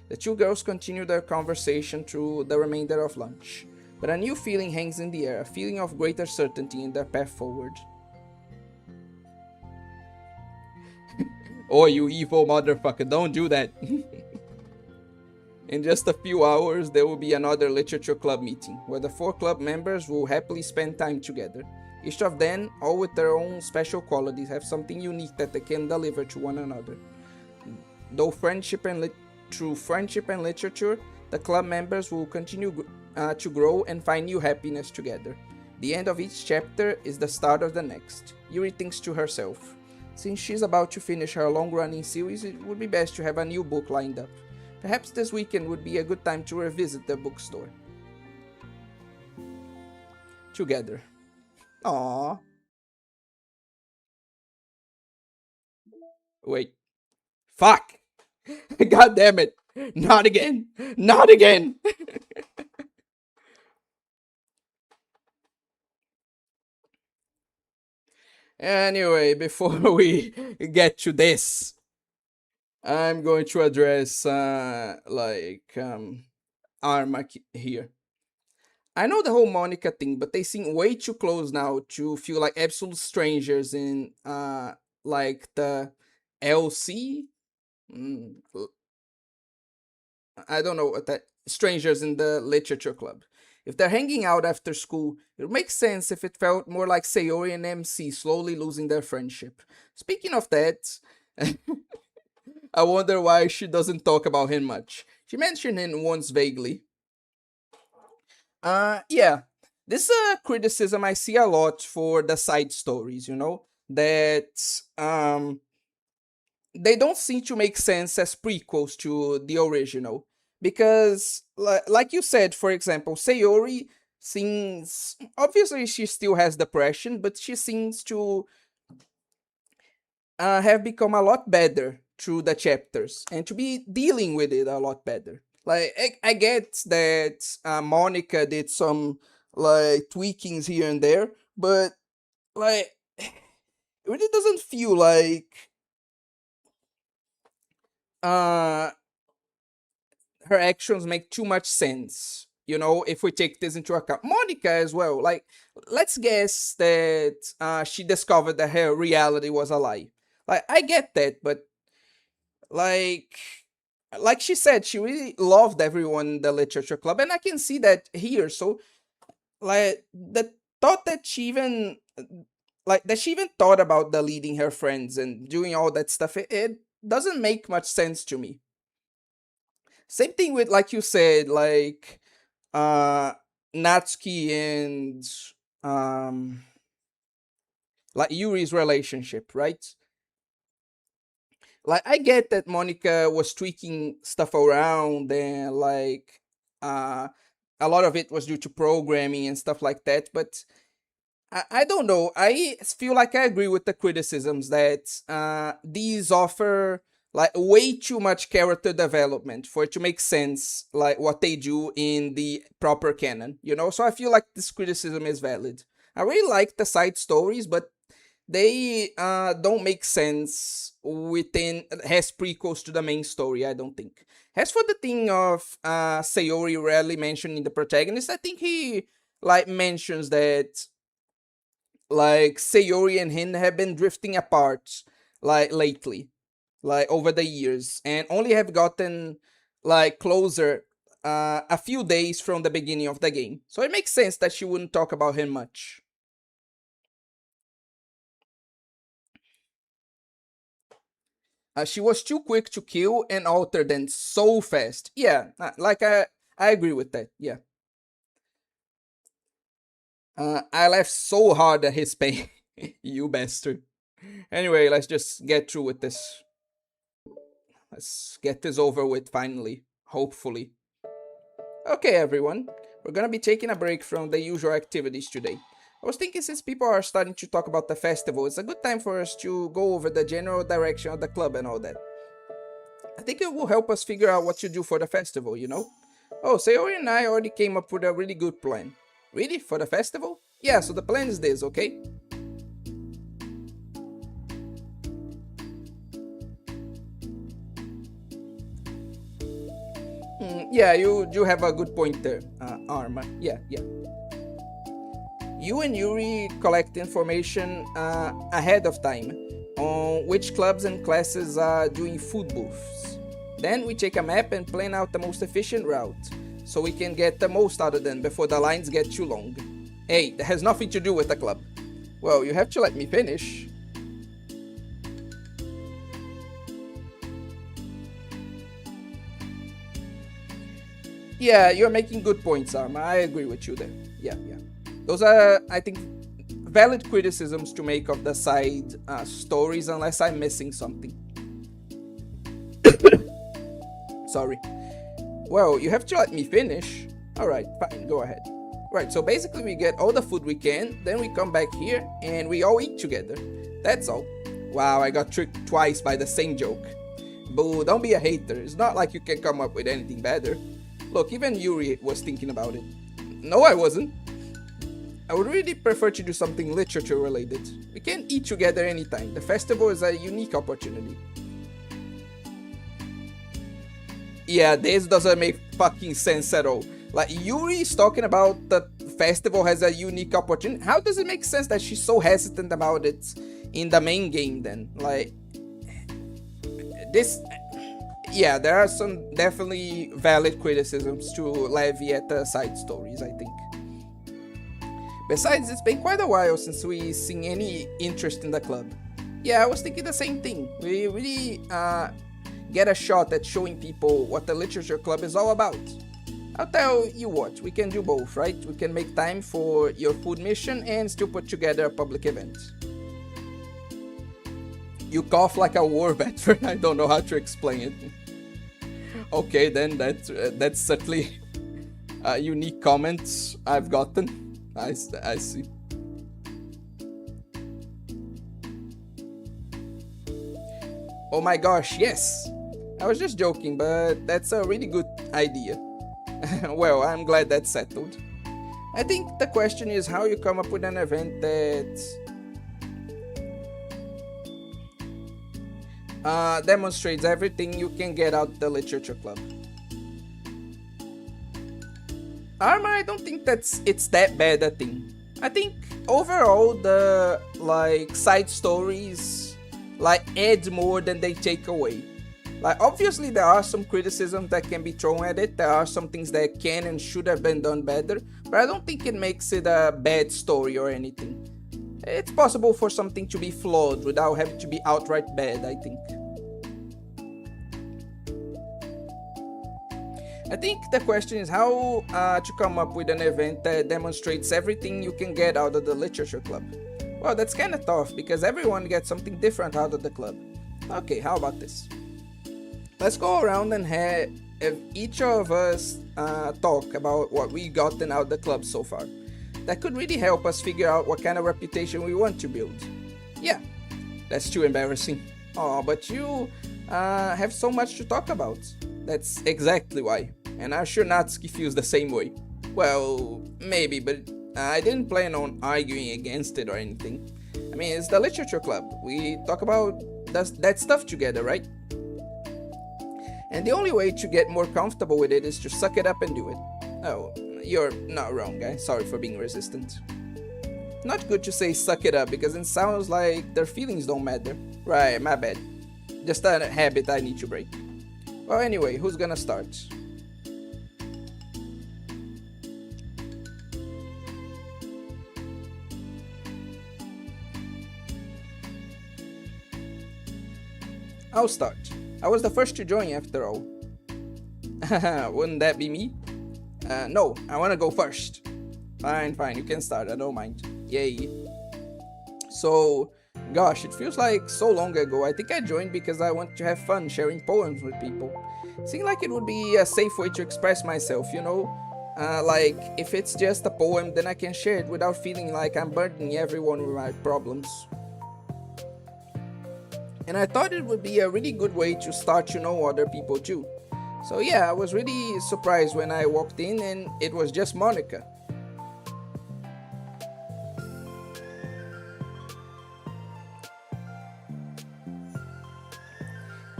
The two girls continue their conversation through the remainder of lunch, but a new feeling hangs in the air, a feeling of greater certainty in their path forward. Oh, you evil motherfucker, don't do that. In just a few hours, there will be another literature club meeting, where the 4 club members will happily spend time together. Each of them, all with their own special qualities, have something unique that they can deliver to one another. Through friendship and literature, the club members will continue to grow and find new happiness together. The end of each chapter is the start of the next. Yuri thinks to herself, since she's about to finish her long-running series, it would be best to have a new book lined up. Perhaps this weekend would be a good time to revisit the bookstore. Together. Aww. Wait. Fuck! God damn it! Not again! Not again! Anyway, before we get to this, I'm going to address, Arma here. I know the whole Monica thing, but they seem way too close now to feel like absolute strangers in, like the LC? Mm, I don't know what that. Strangers in the literature club. If they're hanging out after school, it would make sense if it felt more like Sayori and MC slowly losing their friendship. Speaking of that, I wonder why she doesn't talk about him much. She mentioned him once vaguely. Yeah. This is a criticism I see a lot for the side stories, you know? That they don't seem to make sense as prequels to the original. Because, like you said, for example, Sayori seems. Obviously, she still has depression, but she seems to have become a lot better through the chapters and to be dealing with it a lot better. Like, I get that Monica did some, like, tweakings here and there, but, like, it really doesn't feel like uh her actions make too much sense. You know, if we take this into account, Monica as well. Like, let's guess that she discovered that her reality was a lie. Like, I get that, but like, like she said, she really loved everyone in the literature club, and I can see that here. So, like, the thought that she even thought about deleting her friends and doing all that stuff, it doesn't make much sense to me. Same thing with, like you said, like uh Natsuki and um like Yuri's relationship, right? Like, I get that Monica was tweaking stuff around and like uh a lot of it was due to programming and stuff like that, but I don't know. I feel like I agree with the criticisms that these offer like way too much character development for it to make sense, like what they do in the proper canon, you know? So I feel like this criticism is valid. I really like the side stories, but they don't make sense within has prequels to the main story, I don't think. As for the thing of Sayori rarely mentioned in the protagonist, I think he like mentions that like Sayori and him have been drifting apart like lately, like over the years, and only have gotten like closer a few days from the beginning of the game. So it makes sense that she wouldn't talk about him much. She was too quick to kill and alter them so fast. Yeah, like I agree with that. Yeah. I laughed so hard at his pain. You bastard. Anyway, let's just get through with this. Let's get this over with finally. Hopefully. Okay, everyone. We're gonna be taking a break from the usual activities today. I was thinking since people are starting to talk about the festival, it's a good time for us to go over the general direction of the club and all that. I think it will help us figure out what to do for the festival, you know? Oh, Sayori and I already came up with a really good plan. Really? For the festival? Yeah, so the plan is this, okay? Yeah, you have a good point there, Arma. Yeah, yeah. You and Yuri collect information ahead of time on which clubs and classes are doing food booths. Then we take a map and plan out the most efficient route, so we can get the most out of them before the lines get too long. Hey, that has nothing to do with the club. Well, you have to let me finish. Yeah, you're making good points, Arma. I agree with you there. Yeah, yeah. Those are, I think, valid criticisms to make of the side stories, unless I'm missing something. Sorry. Well, you have to let me finish. Alright, fine, go ahead. Right, so basically we get all the food we can, then we come back here, and we all eat together. That's all. Wow, I got tricked twice by the same joke. Boo, don't be a hater. It's not like you can come up with anything better. Look, even Yuri was thinking about it. No, I wasn't. I would really prefer to do something literature related. We can eat together anytime. The festival is a unique opportunity. Yeah, this doesn't make fucking sense at all. Like, Yuri is talking about the festival has a unique opportunity. How does it make sense that she's so hesitant about it in the main game then? Like, this... Yeah, there are some definitely valid criticisms to levy at the side stories, I think. Besides, it's been quite a while since we've seen any interest in the club. Yeah, I was thinking the same thing. We really get a shot at showing people what the literature club is all about. I'll tell you what, we can do both, right? We can make time for your food mission and still put together a public event. You cough like a war veteran, I don't know how to explain it. Okay, then that's certainly a unique comment I've gotten. I see. Oh my gosh, yes! I was just joking, but that's a really good idea. Well, I'm glad that's settled. I think the question is how you come up with an event that demonstrates everything you can get out the literature club. Arma, I don't think it's that bad a thing. I think overall the side stories add more than they take away. Obviously there are some criticisms that can be thrown at it. There are some things that can and should have been done better, but I don't think it makes it a bad story or anything. It's possible for something to be flawed without having to be outright bad, I think. I think the question is how to come up with an event that demonstrates everything you can get out of the literature club. Well, that's kinda tough because everyone gets something different out of the club. Okay, how about this? Let's go around and have each of us talk about what we gotten out of the club so far. That could really help us figure out what kind of reputation we want to build. Yeah, that's too embarrassing. Oh, but you have so much to talk about. That's exactly why. And I'm sure Natsuki feels the same way. Well, maybe, but I didn't plan on arguing against it or anything. I mean, it's the literature club. We talk about that stuff together, right? And the only way to get more comfortable with it is to suck it up and do it. Oh, you're not wrong, guy. Sorry for being resistant. Not good to say suck it up because it sounds like their feelings don't matter. Right, my bad. Just a habit I need to break. Well, anyway, who's gonna start? I'll start. I was the first to join after all. Wouldn't that be me? No, I wanna go first. Fine, you can start, I don't mind. Yay. So, gosh, it feels like so long ago. I think I joined because I want to have fun sharing poems with people. Seemed like it would be a safe way to express myself, you know? Like, if it's just a poem, then I can share it without feeling like I'm burdening everyone with my problems. And I thought it would be a really good way to start to know other people too. So yeah, I was really surprised when I walked in and it was just Monica.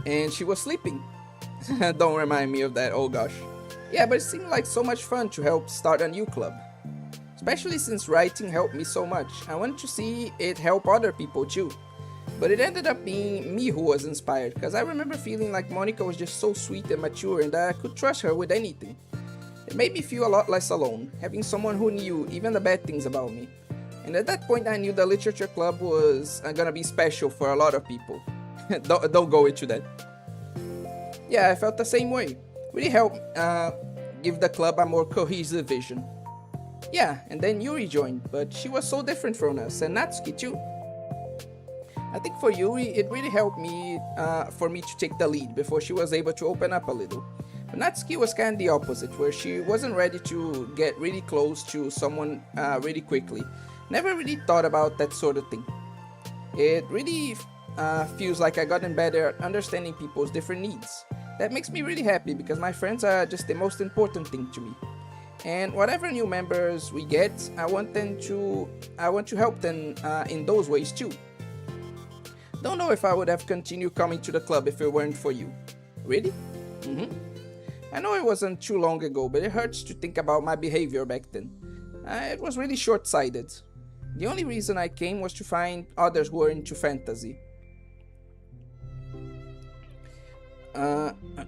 And she was sleeping. Don't remind me of that, oh gosh. Yeah, but it seemed like so much fun to help start a new club. Especially since writing helped me so much. I wanted to see it help other people too. But it ended up being me who was inspired, because I remember feeling like Monica was just so sweet and mature and that I could trust her with anything. It made me feel a lot less alone, having someone who knew even the bad things about me. And at that point I knew the literature club was gonna be special for a lot of people. don't go into that. Yeah, I felt the same way. Really helped give the club a more cohesive vision. Yeah, and then Yuri joined, but she was so different from us, and Natsuki too. I think for Yuri, it really helped me for me to take the lead before she was able to open up a little. But Natsuki was kind of the opposite, where she wasn't ready to get really close to someone really quickly. Never really thought about that sort of thing. It really feels like I gotten better at understanding people's different needs. That makes me really happy because my friends are just the most important thing to me. And whatever new members we get, I want to help them in those ways too. Don't know if I would have continued coming to the club if it weren't for you. Really? I know it wasn't too long ago, but it hurts to think about my behavior back then. It was really short-sighted. The only reason I came was to find others who were into fantasy.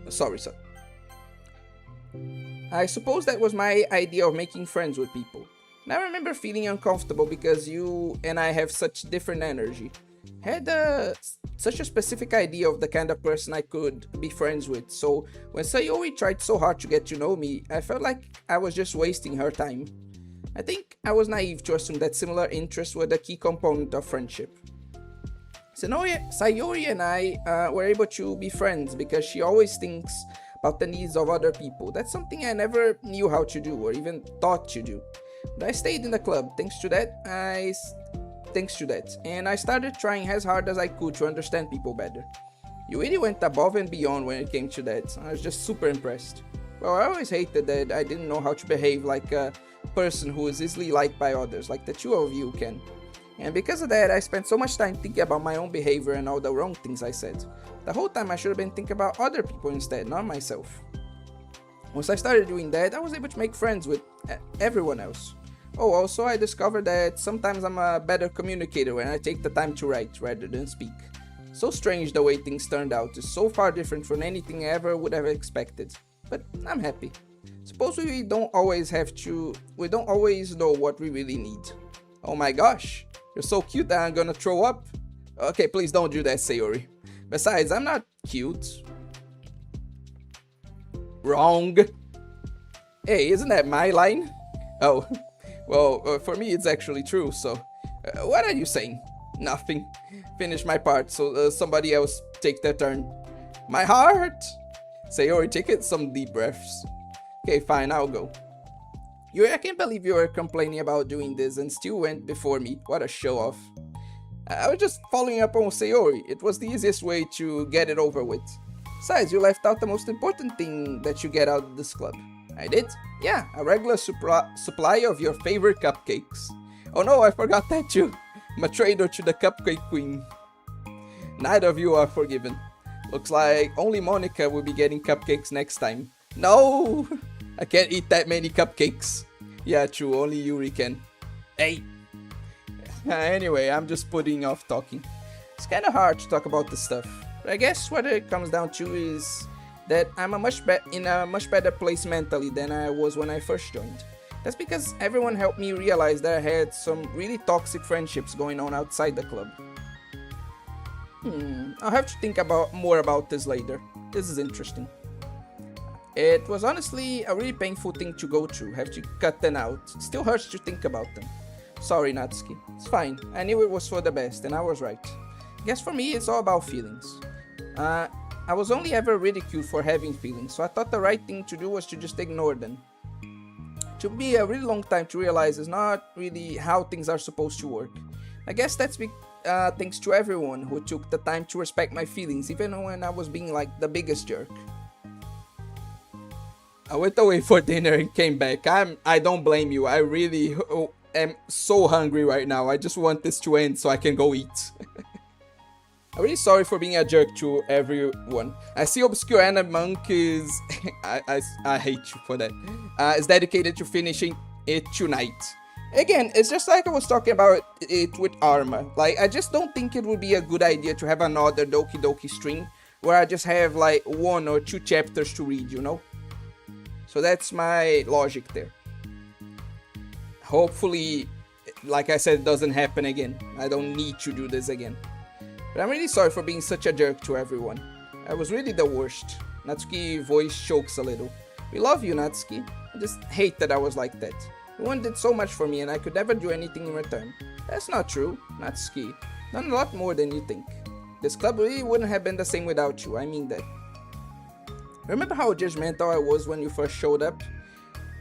Sorry. I suppose that was my idea of making friends with people. And I remember feeling uncomfortable because you and I have such different energy. Had such a specific idea of the kind of person I could be friends with, so when Sayori tried so hard to get to know me, I felt like I was just wasting her time. I think I was naive to assume that similar interests were the key component of friendship. Sayori and I were able to be friends because she always thinks about the needs of other people. That's something I never knew how to do or even thought to do. But I stayed in the club thanks to that, and I started trying as hard as I could to understand people better. You really went above and beyond when it came to that. I was just super impressed. Well, I always hated that I didn't know how to behave like a person who is easily liked by others, like the two of you can. And because of that, I spent so much time thinking about my own behavior and all the wrong things I said. The whole time I should have been thinking about other people instead, not myself. Once I started doing that, I was able to make friends with everyone else. Oh, also I discovered that sometimes I'm a better communicator when I take the time to write rather than speak. So strange the way things turned out. It's so far different from anything I ever would have expected. But I'm happy. Suppose we don't always know what we really need. Oh my gosh, you're so cute that I'm gonna throw up. Okay, please don't do that, Sayori. Besides, I'm not cute. Wrong. Hey, isn't that my line? Oh. Well, for me it's actually true, so... what are you saying? Nothing. Finish my part, so somebody else take their turn. My heart! Sayori, take some deep breaths. Okay, fine, I'll go. I can't believe you were complaining about doing this and still went before me. What a show-off. I was just following up on Sayori. It was the easiest way to get it over with. Besides, you left out the most important thing that you get out of this club. I did? Yeah, a regular supply of your favorite cupcakes. Oh no, I forgot that too. I'm a traitor to the Cupcake Queen. Neither of you are forgiven. Looks like only Monica will be getting cupcakes next time. No! I can't eat that many cupcakes. Yeah, true, only Yuri can. Hey! Anyway, I'm just putting off talking. It's kinda hard to talk about this stuff. But I guess what it comes down to is that I'm in a much better place mentally than I was when I first joined. That's because everyone helped me realize that I had some really toxic friendships going on outside the club. I'll have to think more about this later. This is interesting. It was honestly a really painful thing to go through, have to cut them out. It still hurts to think about them. Sorry, Natsuki. It's fine. I knew it was for the best, and I was right. I guess for me, it's all about feelings. I was only ever ridiculed for having feelings, so I thought the right thing to do was to just ignore them. It took me a really long time to realize it's not really how things are supposed to work. I guess that's thanks to everyone who took the time to respect my feelings, even when I was being like the biggest jerk. I went away for dinner and came back. I don't blame you. I really am so hungry right now. I just want this to end so I can go eat. I'm really sorry for being a jerk to everyone. I see Obscure Anna Monk is... I hate you for that. Is dedicated to finishing it tonight. Again, it's just like I was talking about it with Arma. Like, I just don't think it would be a good idea to have another Doki Doki stream where I just have like 1 or 2 chapters to read, you know? So that's my logic there. Hopefully, like I said, it doesn't happen again. I don't need to do this again. But I'm really sorry for being such a jerk to everyone. I was really the worst. Natsuki's voice chokes a little. We love you, Natsuki. I just hate that I was like that. Everyone did so much for me and I could never do anything in return. That's not true, Natsuki. Done a lot more than you think. This club really wouldn't have been the same without you, I mean that. Remember how judgmental I was when you first showed up?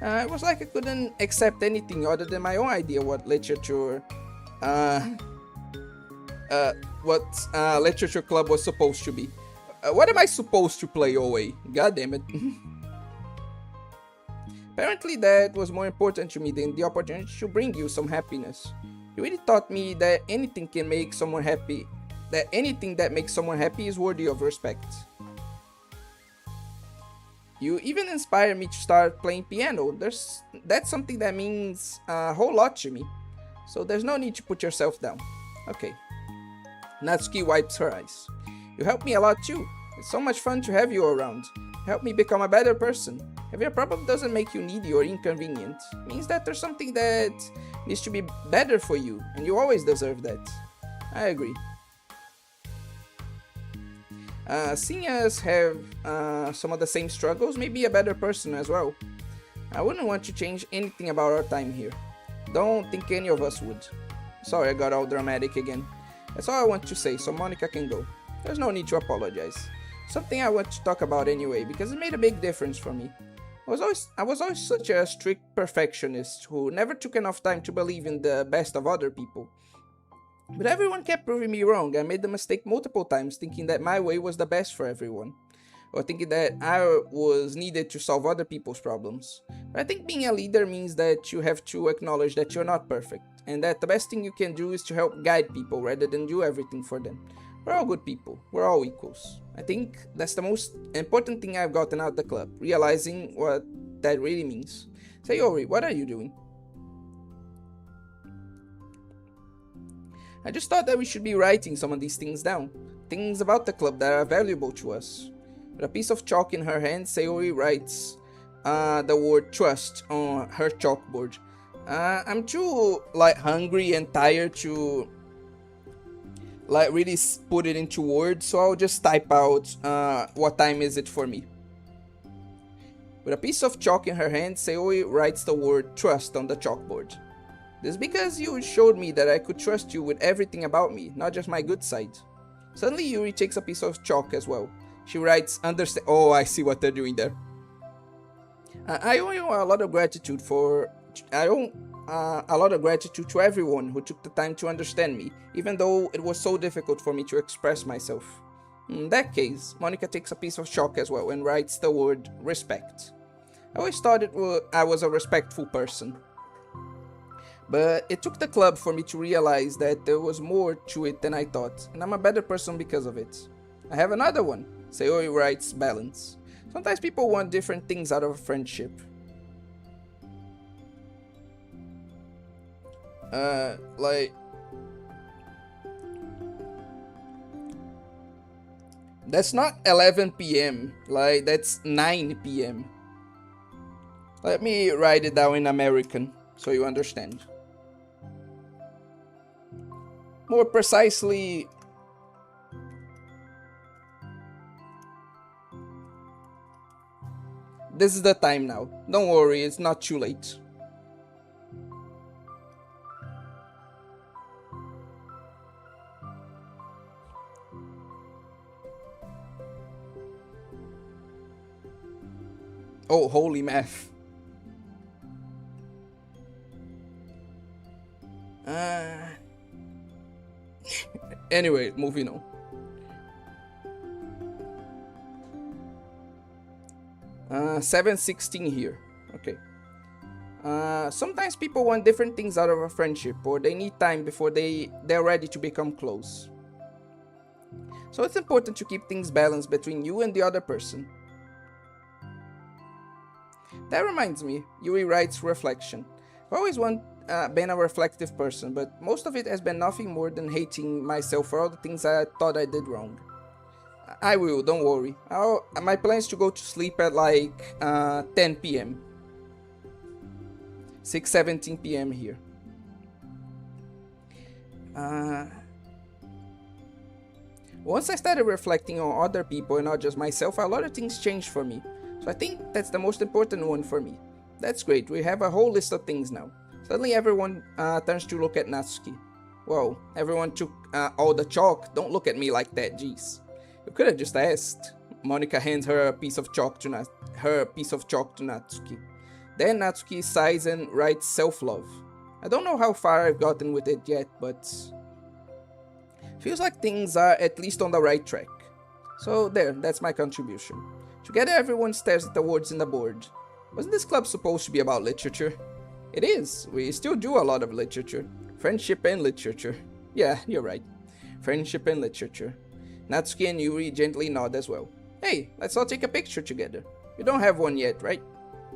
It was like I couldn't accept anything other than my own idea what literature literature club was supposed to be. What am I supposed to play, OA? God damn it. Apparently that was more important to me than the opportunity to bring you some happiness. You really taught me that anything can make someone happy. That anything that makes someone happy is worthy of respect. You even inspired me to start playing piano. That's something that means a whole lot to me. So there's no need to put yourself down. Okay. Natsuki wipes her eyes. You helped me a lot too. It's so much fun to have you around. Help me become a better person. Having a problem doesn't make you needy or inconvenient. It means that there's something that needs to be better for you, and you always deserve that. I agree. Seeing us have some of the same struggles, may be a better person as well. I wouldn't want to change anything about our time here. Don't think any of us would. Sorry I got all dramatic again. That's all I want to say, so Monica can go. There's no need to apologize. Something I want to talk about anyway, because it made a big difference for me. I was always such a strict perfectionist who never took enough time to believe in the best of other people. But everyone kept proving me wrong. I made the mistake multiple times thinking that my way was the best for everyone. Or thinking that I was needed to solve other people's problems. But I think being a leader means that you have to acknowledge that you're not perfect. And that the best thing you can do is to help guide people rather than do everything for them. We're all good people. We're all equals. I think that's the most important thing I've gotten out of the club. Realizing what that really means. Sayori, what are you doing? I just thought that we should be writing some of these things down. Things about the club that are valuable to us. With a piece of chalk in her hand, Sayori writes the word trust on her chalkboard. I'm too hungry and tired to really put it into words, so I'll just type out what time is it for me. With a piece of chalk in her hand, Sayori writes the word trust on the chalkboard. This is because you showed me that I could trust you with everything about me, not just my good side. Suddenly Yuri takes a piece of chalk as well. She writes understand. Oh, I see what they're doing there. I owe you a lot of gratitude to everyone who took the time to understand me, even though it was so difficult for me to express myself. In that case, Monica takes a piece of chalk as well and writes the word respect. I always thought I was a respectful person. But it took the club for me to realize that there was more to it than I thought, and I'm a better person because of it. I have another one. Sayori writes balance. Sometimes people want different things out of a friendship. Like... That's not 11 p.m. Like, that's 9 p.m. Let me write it down in American, so you understand. More precisely... This is the time now. Don't worry, it's not too late. Oh, holy math. Anyway, moving on. 7:16 here. Okay. Sometimes people want different things out of a friendship, or they need time before they're ready to become close. So it's important to keep things balanced between you and the other person. That reminds me, Yui writes reflection. I've always been a reflective person, but most of it has been nothing more than hating myself for all the things I thought I did wrong. I will, don't worry. My plan is to go to sleep at like 10 p.m. 6:17 p.m. here. Once I started reflecting on other people and not just myself, a lot of things changed for me. So I think that's the most important one for me. That's great, we have a whole list of things now. Suddenly everyone turns to look at Natsuki. Whoa, everyone took all the chalk. Don't look at me like that, jeez. You could have just asked. Monika hands her a piece of chalk to Natsuki. Then Natsuki sighs and writes self-love. I don't know how far I've gotten with it yet, but... feels like things are at least on the right track. So there, that's my contribution. Together everyone stares at the words in the board. Wasn't this club supposed to be about literature? It is. We still do a lot of literature. Friendship and literature. Yeah, you're right. Friendship and literature. Natsuki and Yuri gently nod as well. Hey, let's all take a picture together. You don't have one yet, right?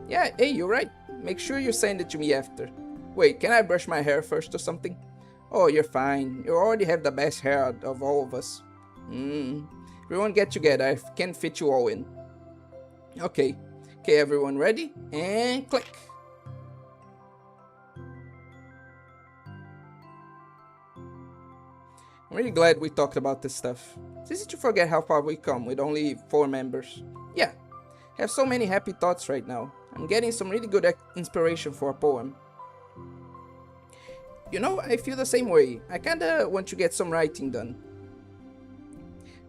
Yeah, hey, you're right. Make sure you send it to me after. Wait, can I brush my hair first or something? Oh, you're fine. You already have the best hair of all of us. Everyone get together. I can fit you all in. Okay, everyone ready? And click. I'm really glad we talked about this stuff. It's easy to forget how far we come with only 4 members. Yeah, I have so many happy thoughts right now. I'm getting some really good inspiration for a poem. You know, I feel the same way. I kinda want to get some writing done.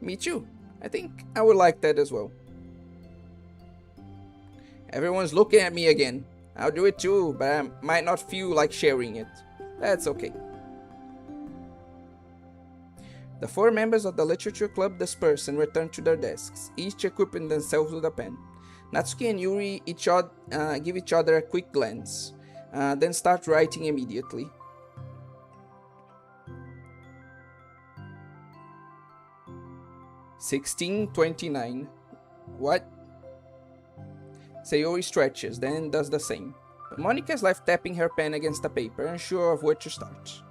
Me too. I think I would like that as well. Everyone's looking at me again. I'll do it too, but I might not feel like sharing it. That's okay. The 4 members of the literature club disperse and return to their desks, each equipping themselves with a pen. Natsuki and Yuri give each other a quick glance, then start writing immediately. "16:29. What? Sayori stretches, then does the same. But Monika is left tapping her pen against the paper, unsure of where to start.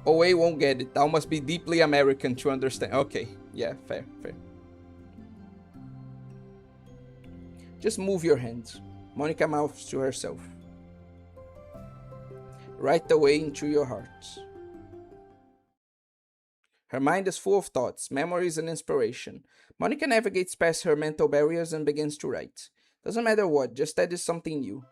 OA won't get it. Thou must be deeply American to understand. Okay, yeah, fair. Just move your hands. Monika mouths to herself. Write the way into your heart. Her mind is full of thoughts, memories, and inspiration. Monika navigates past her mental barriers and begins to write. Doesn't matter what, just that is something new.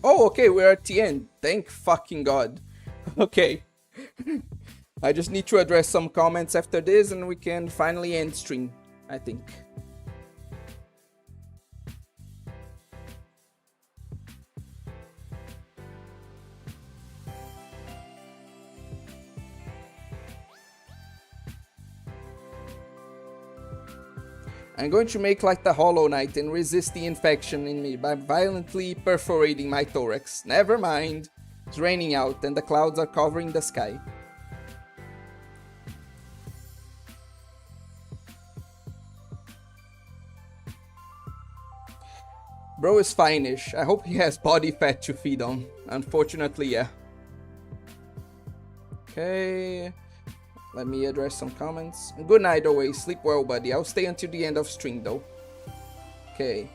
Oh, okay, we're at the end. Thank fucking God. Okay. I just need to address some comments after this and we can finally end stream, I think. I'm going to make like the Hollow Knight and resist the infection in me by violently perforating my thorax. Never mind. It's raining out and the clouds are covering the sky. Bro is fine-ish. I hope he has body fat to feed on. Unfortunately, yeah. Okay. Let me address some comments. Good night always. Sleep well, buddy. I'll stay until the end of stream, though. Okay.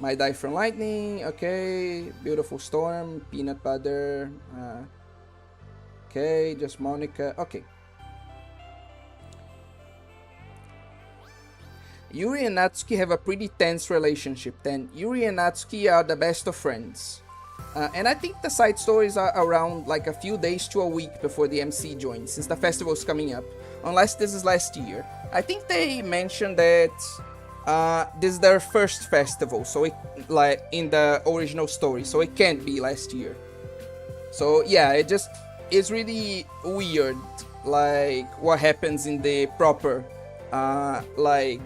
Might die from lightning. Okay. Beautiful storm. Peanut butter. Okay. Just Monica. Okay. Yuri and Natsuki have a pretty tense relationship. Then Yuri and Natsuki are the best of friends. And I think the side stories are around like a few days to a week before the MC joins, since the festival's coming up. Unless this is last year. I think they mentioned that this is their first festival, so it like in the original story, so it can't be last year. So yeah, it just is really weird, like what happens in the proper like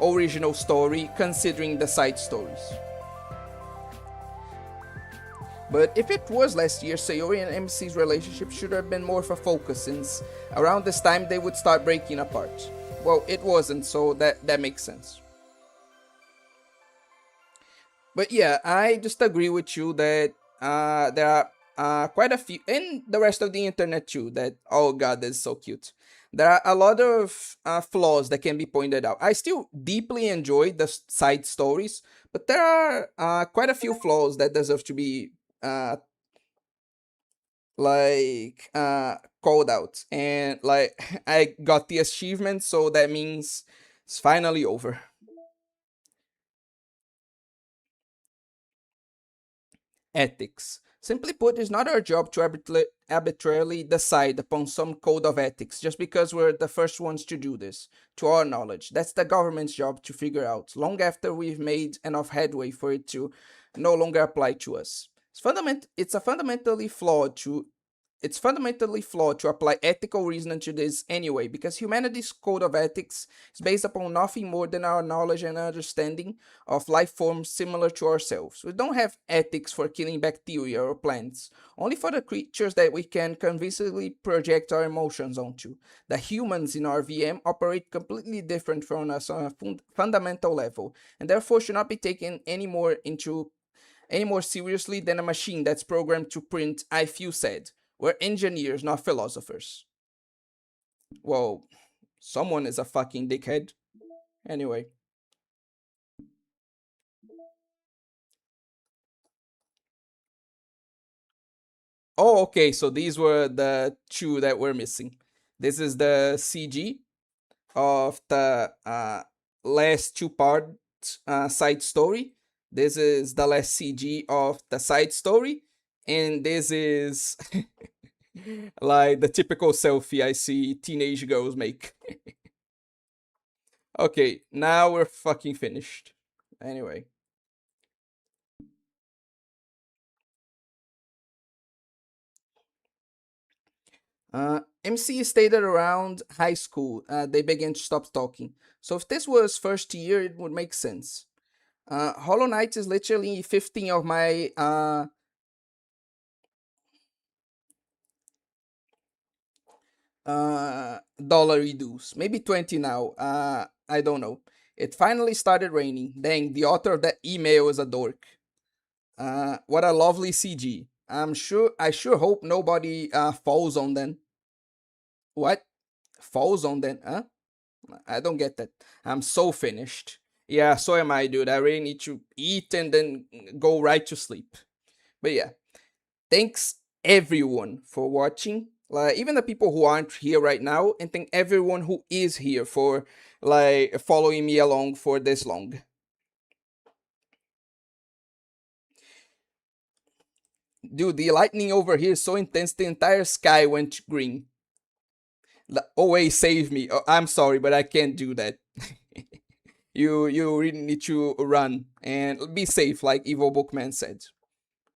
original story, considering the side stories. But if it was last year, Sayori and MC's relationship should have been more of a focus, since around this time they would start breaking apart. Well, it wasn't, so that makes sense. But yeah, I just agree with you that there are quite a few, and the rest of the internet too, that, oh god, that's so cute. There are a lot of flaws that can be pointed out. I still deeply enjoy the side stories, but there are quite a few flaws that deserve to be called out. And like I got the achievement, so that means it's finally over. Ethics. Simply put, it's not our job to arbitrarily decide upon some code of ethics just because we're the first ones to do this. To our knowledge, that's the government's job to figure out, long after we've made enough headway for it to no longer apply to us. It's fundamentally flawed to apply ethical reasoning to this anyway, because humanity's code of ethics is based upon nothing more than our knowledge and understanding of life forms similar to ourselves. We don't have ethics for killing bacteria or plants, only for the creatures that we can convincingly project our emotions onto. The humans in our VM operate completely different from us on a fundamental level, and therefore should not be taken any more seriously than a machine that's programmed to print "I feel sad." We're engineers, not philosophers. Well, someone is a fucking dickhead. Anyway. Oh, okay, so these were the two that were missing. This is the CG of the last two-part side story. This is the last CG of the side story. And this is like the typical selfie I see teenage girls make. Okay, now we're fucking finished. Anyway. MC stayed around high school. They began to stop talking. So if this was first year, it would make sense. Hollow Knight is literally 15 of my dollary dues. Maybe 20 now. I don't know. It finally started raining. Dang, the author of that email is a dork. What a lovely CG. I sure hope nobody falls on them. What? Falls on them, huh? I don't get that. I'm so finished. Yeah, so am I, dude. I really need to eat and then go right to sleep. But yeah, thanks everyone for watching. Like even the people who aren't here right now, and thank everyone who is here for like following me along for this long. Dude, the lightning over here is so intense the entire sky went green. Always save me. Oh, I'm sorry, but I can't do that. You really need to run and be safe, like Evil Bookman said.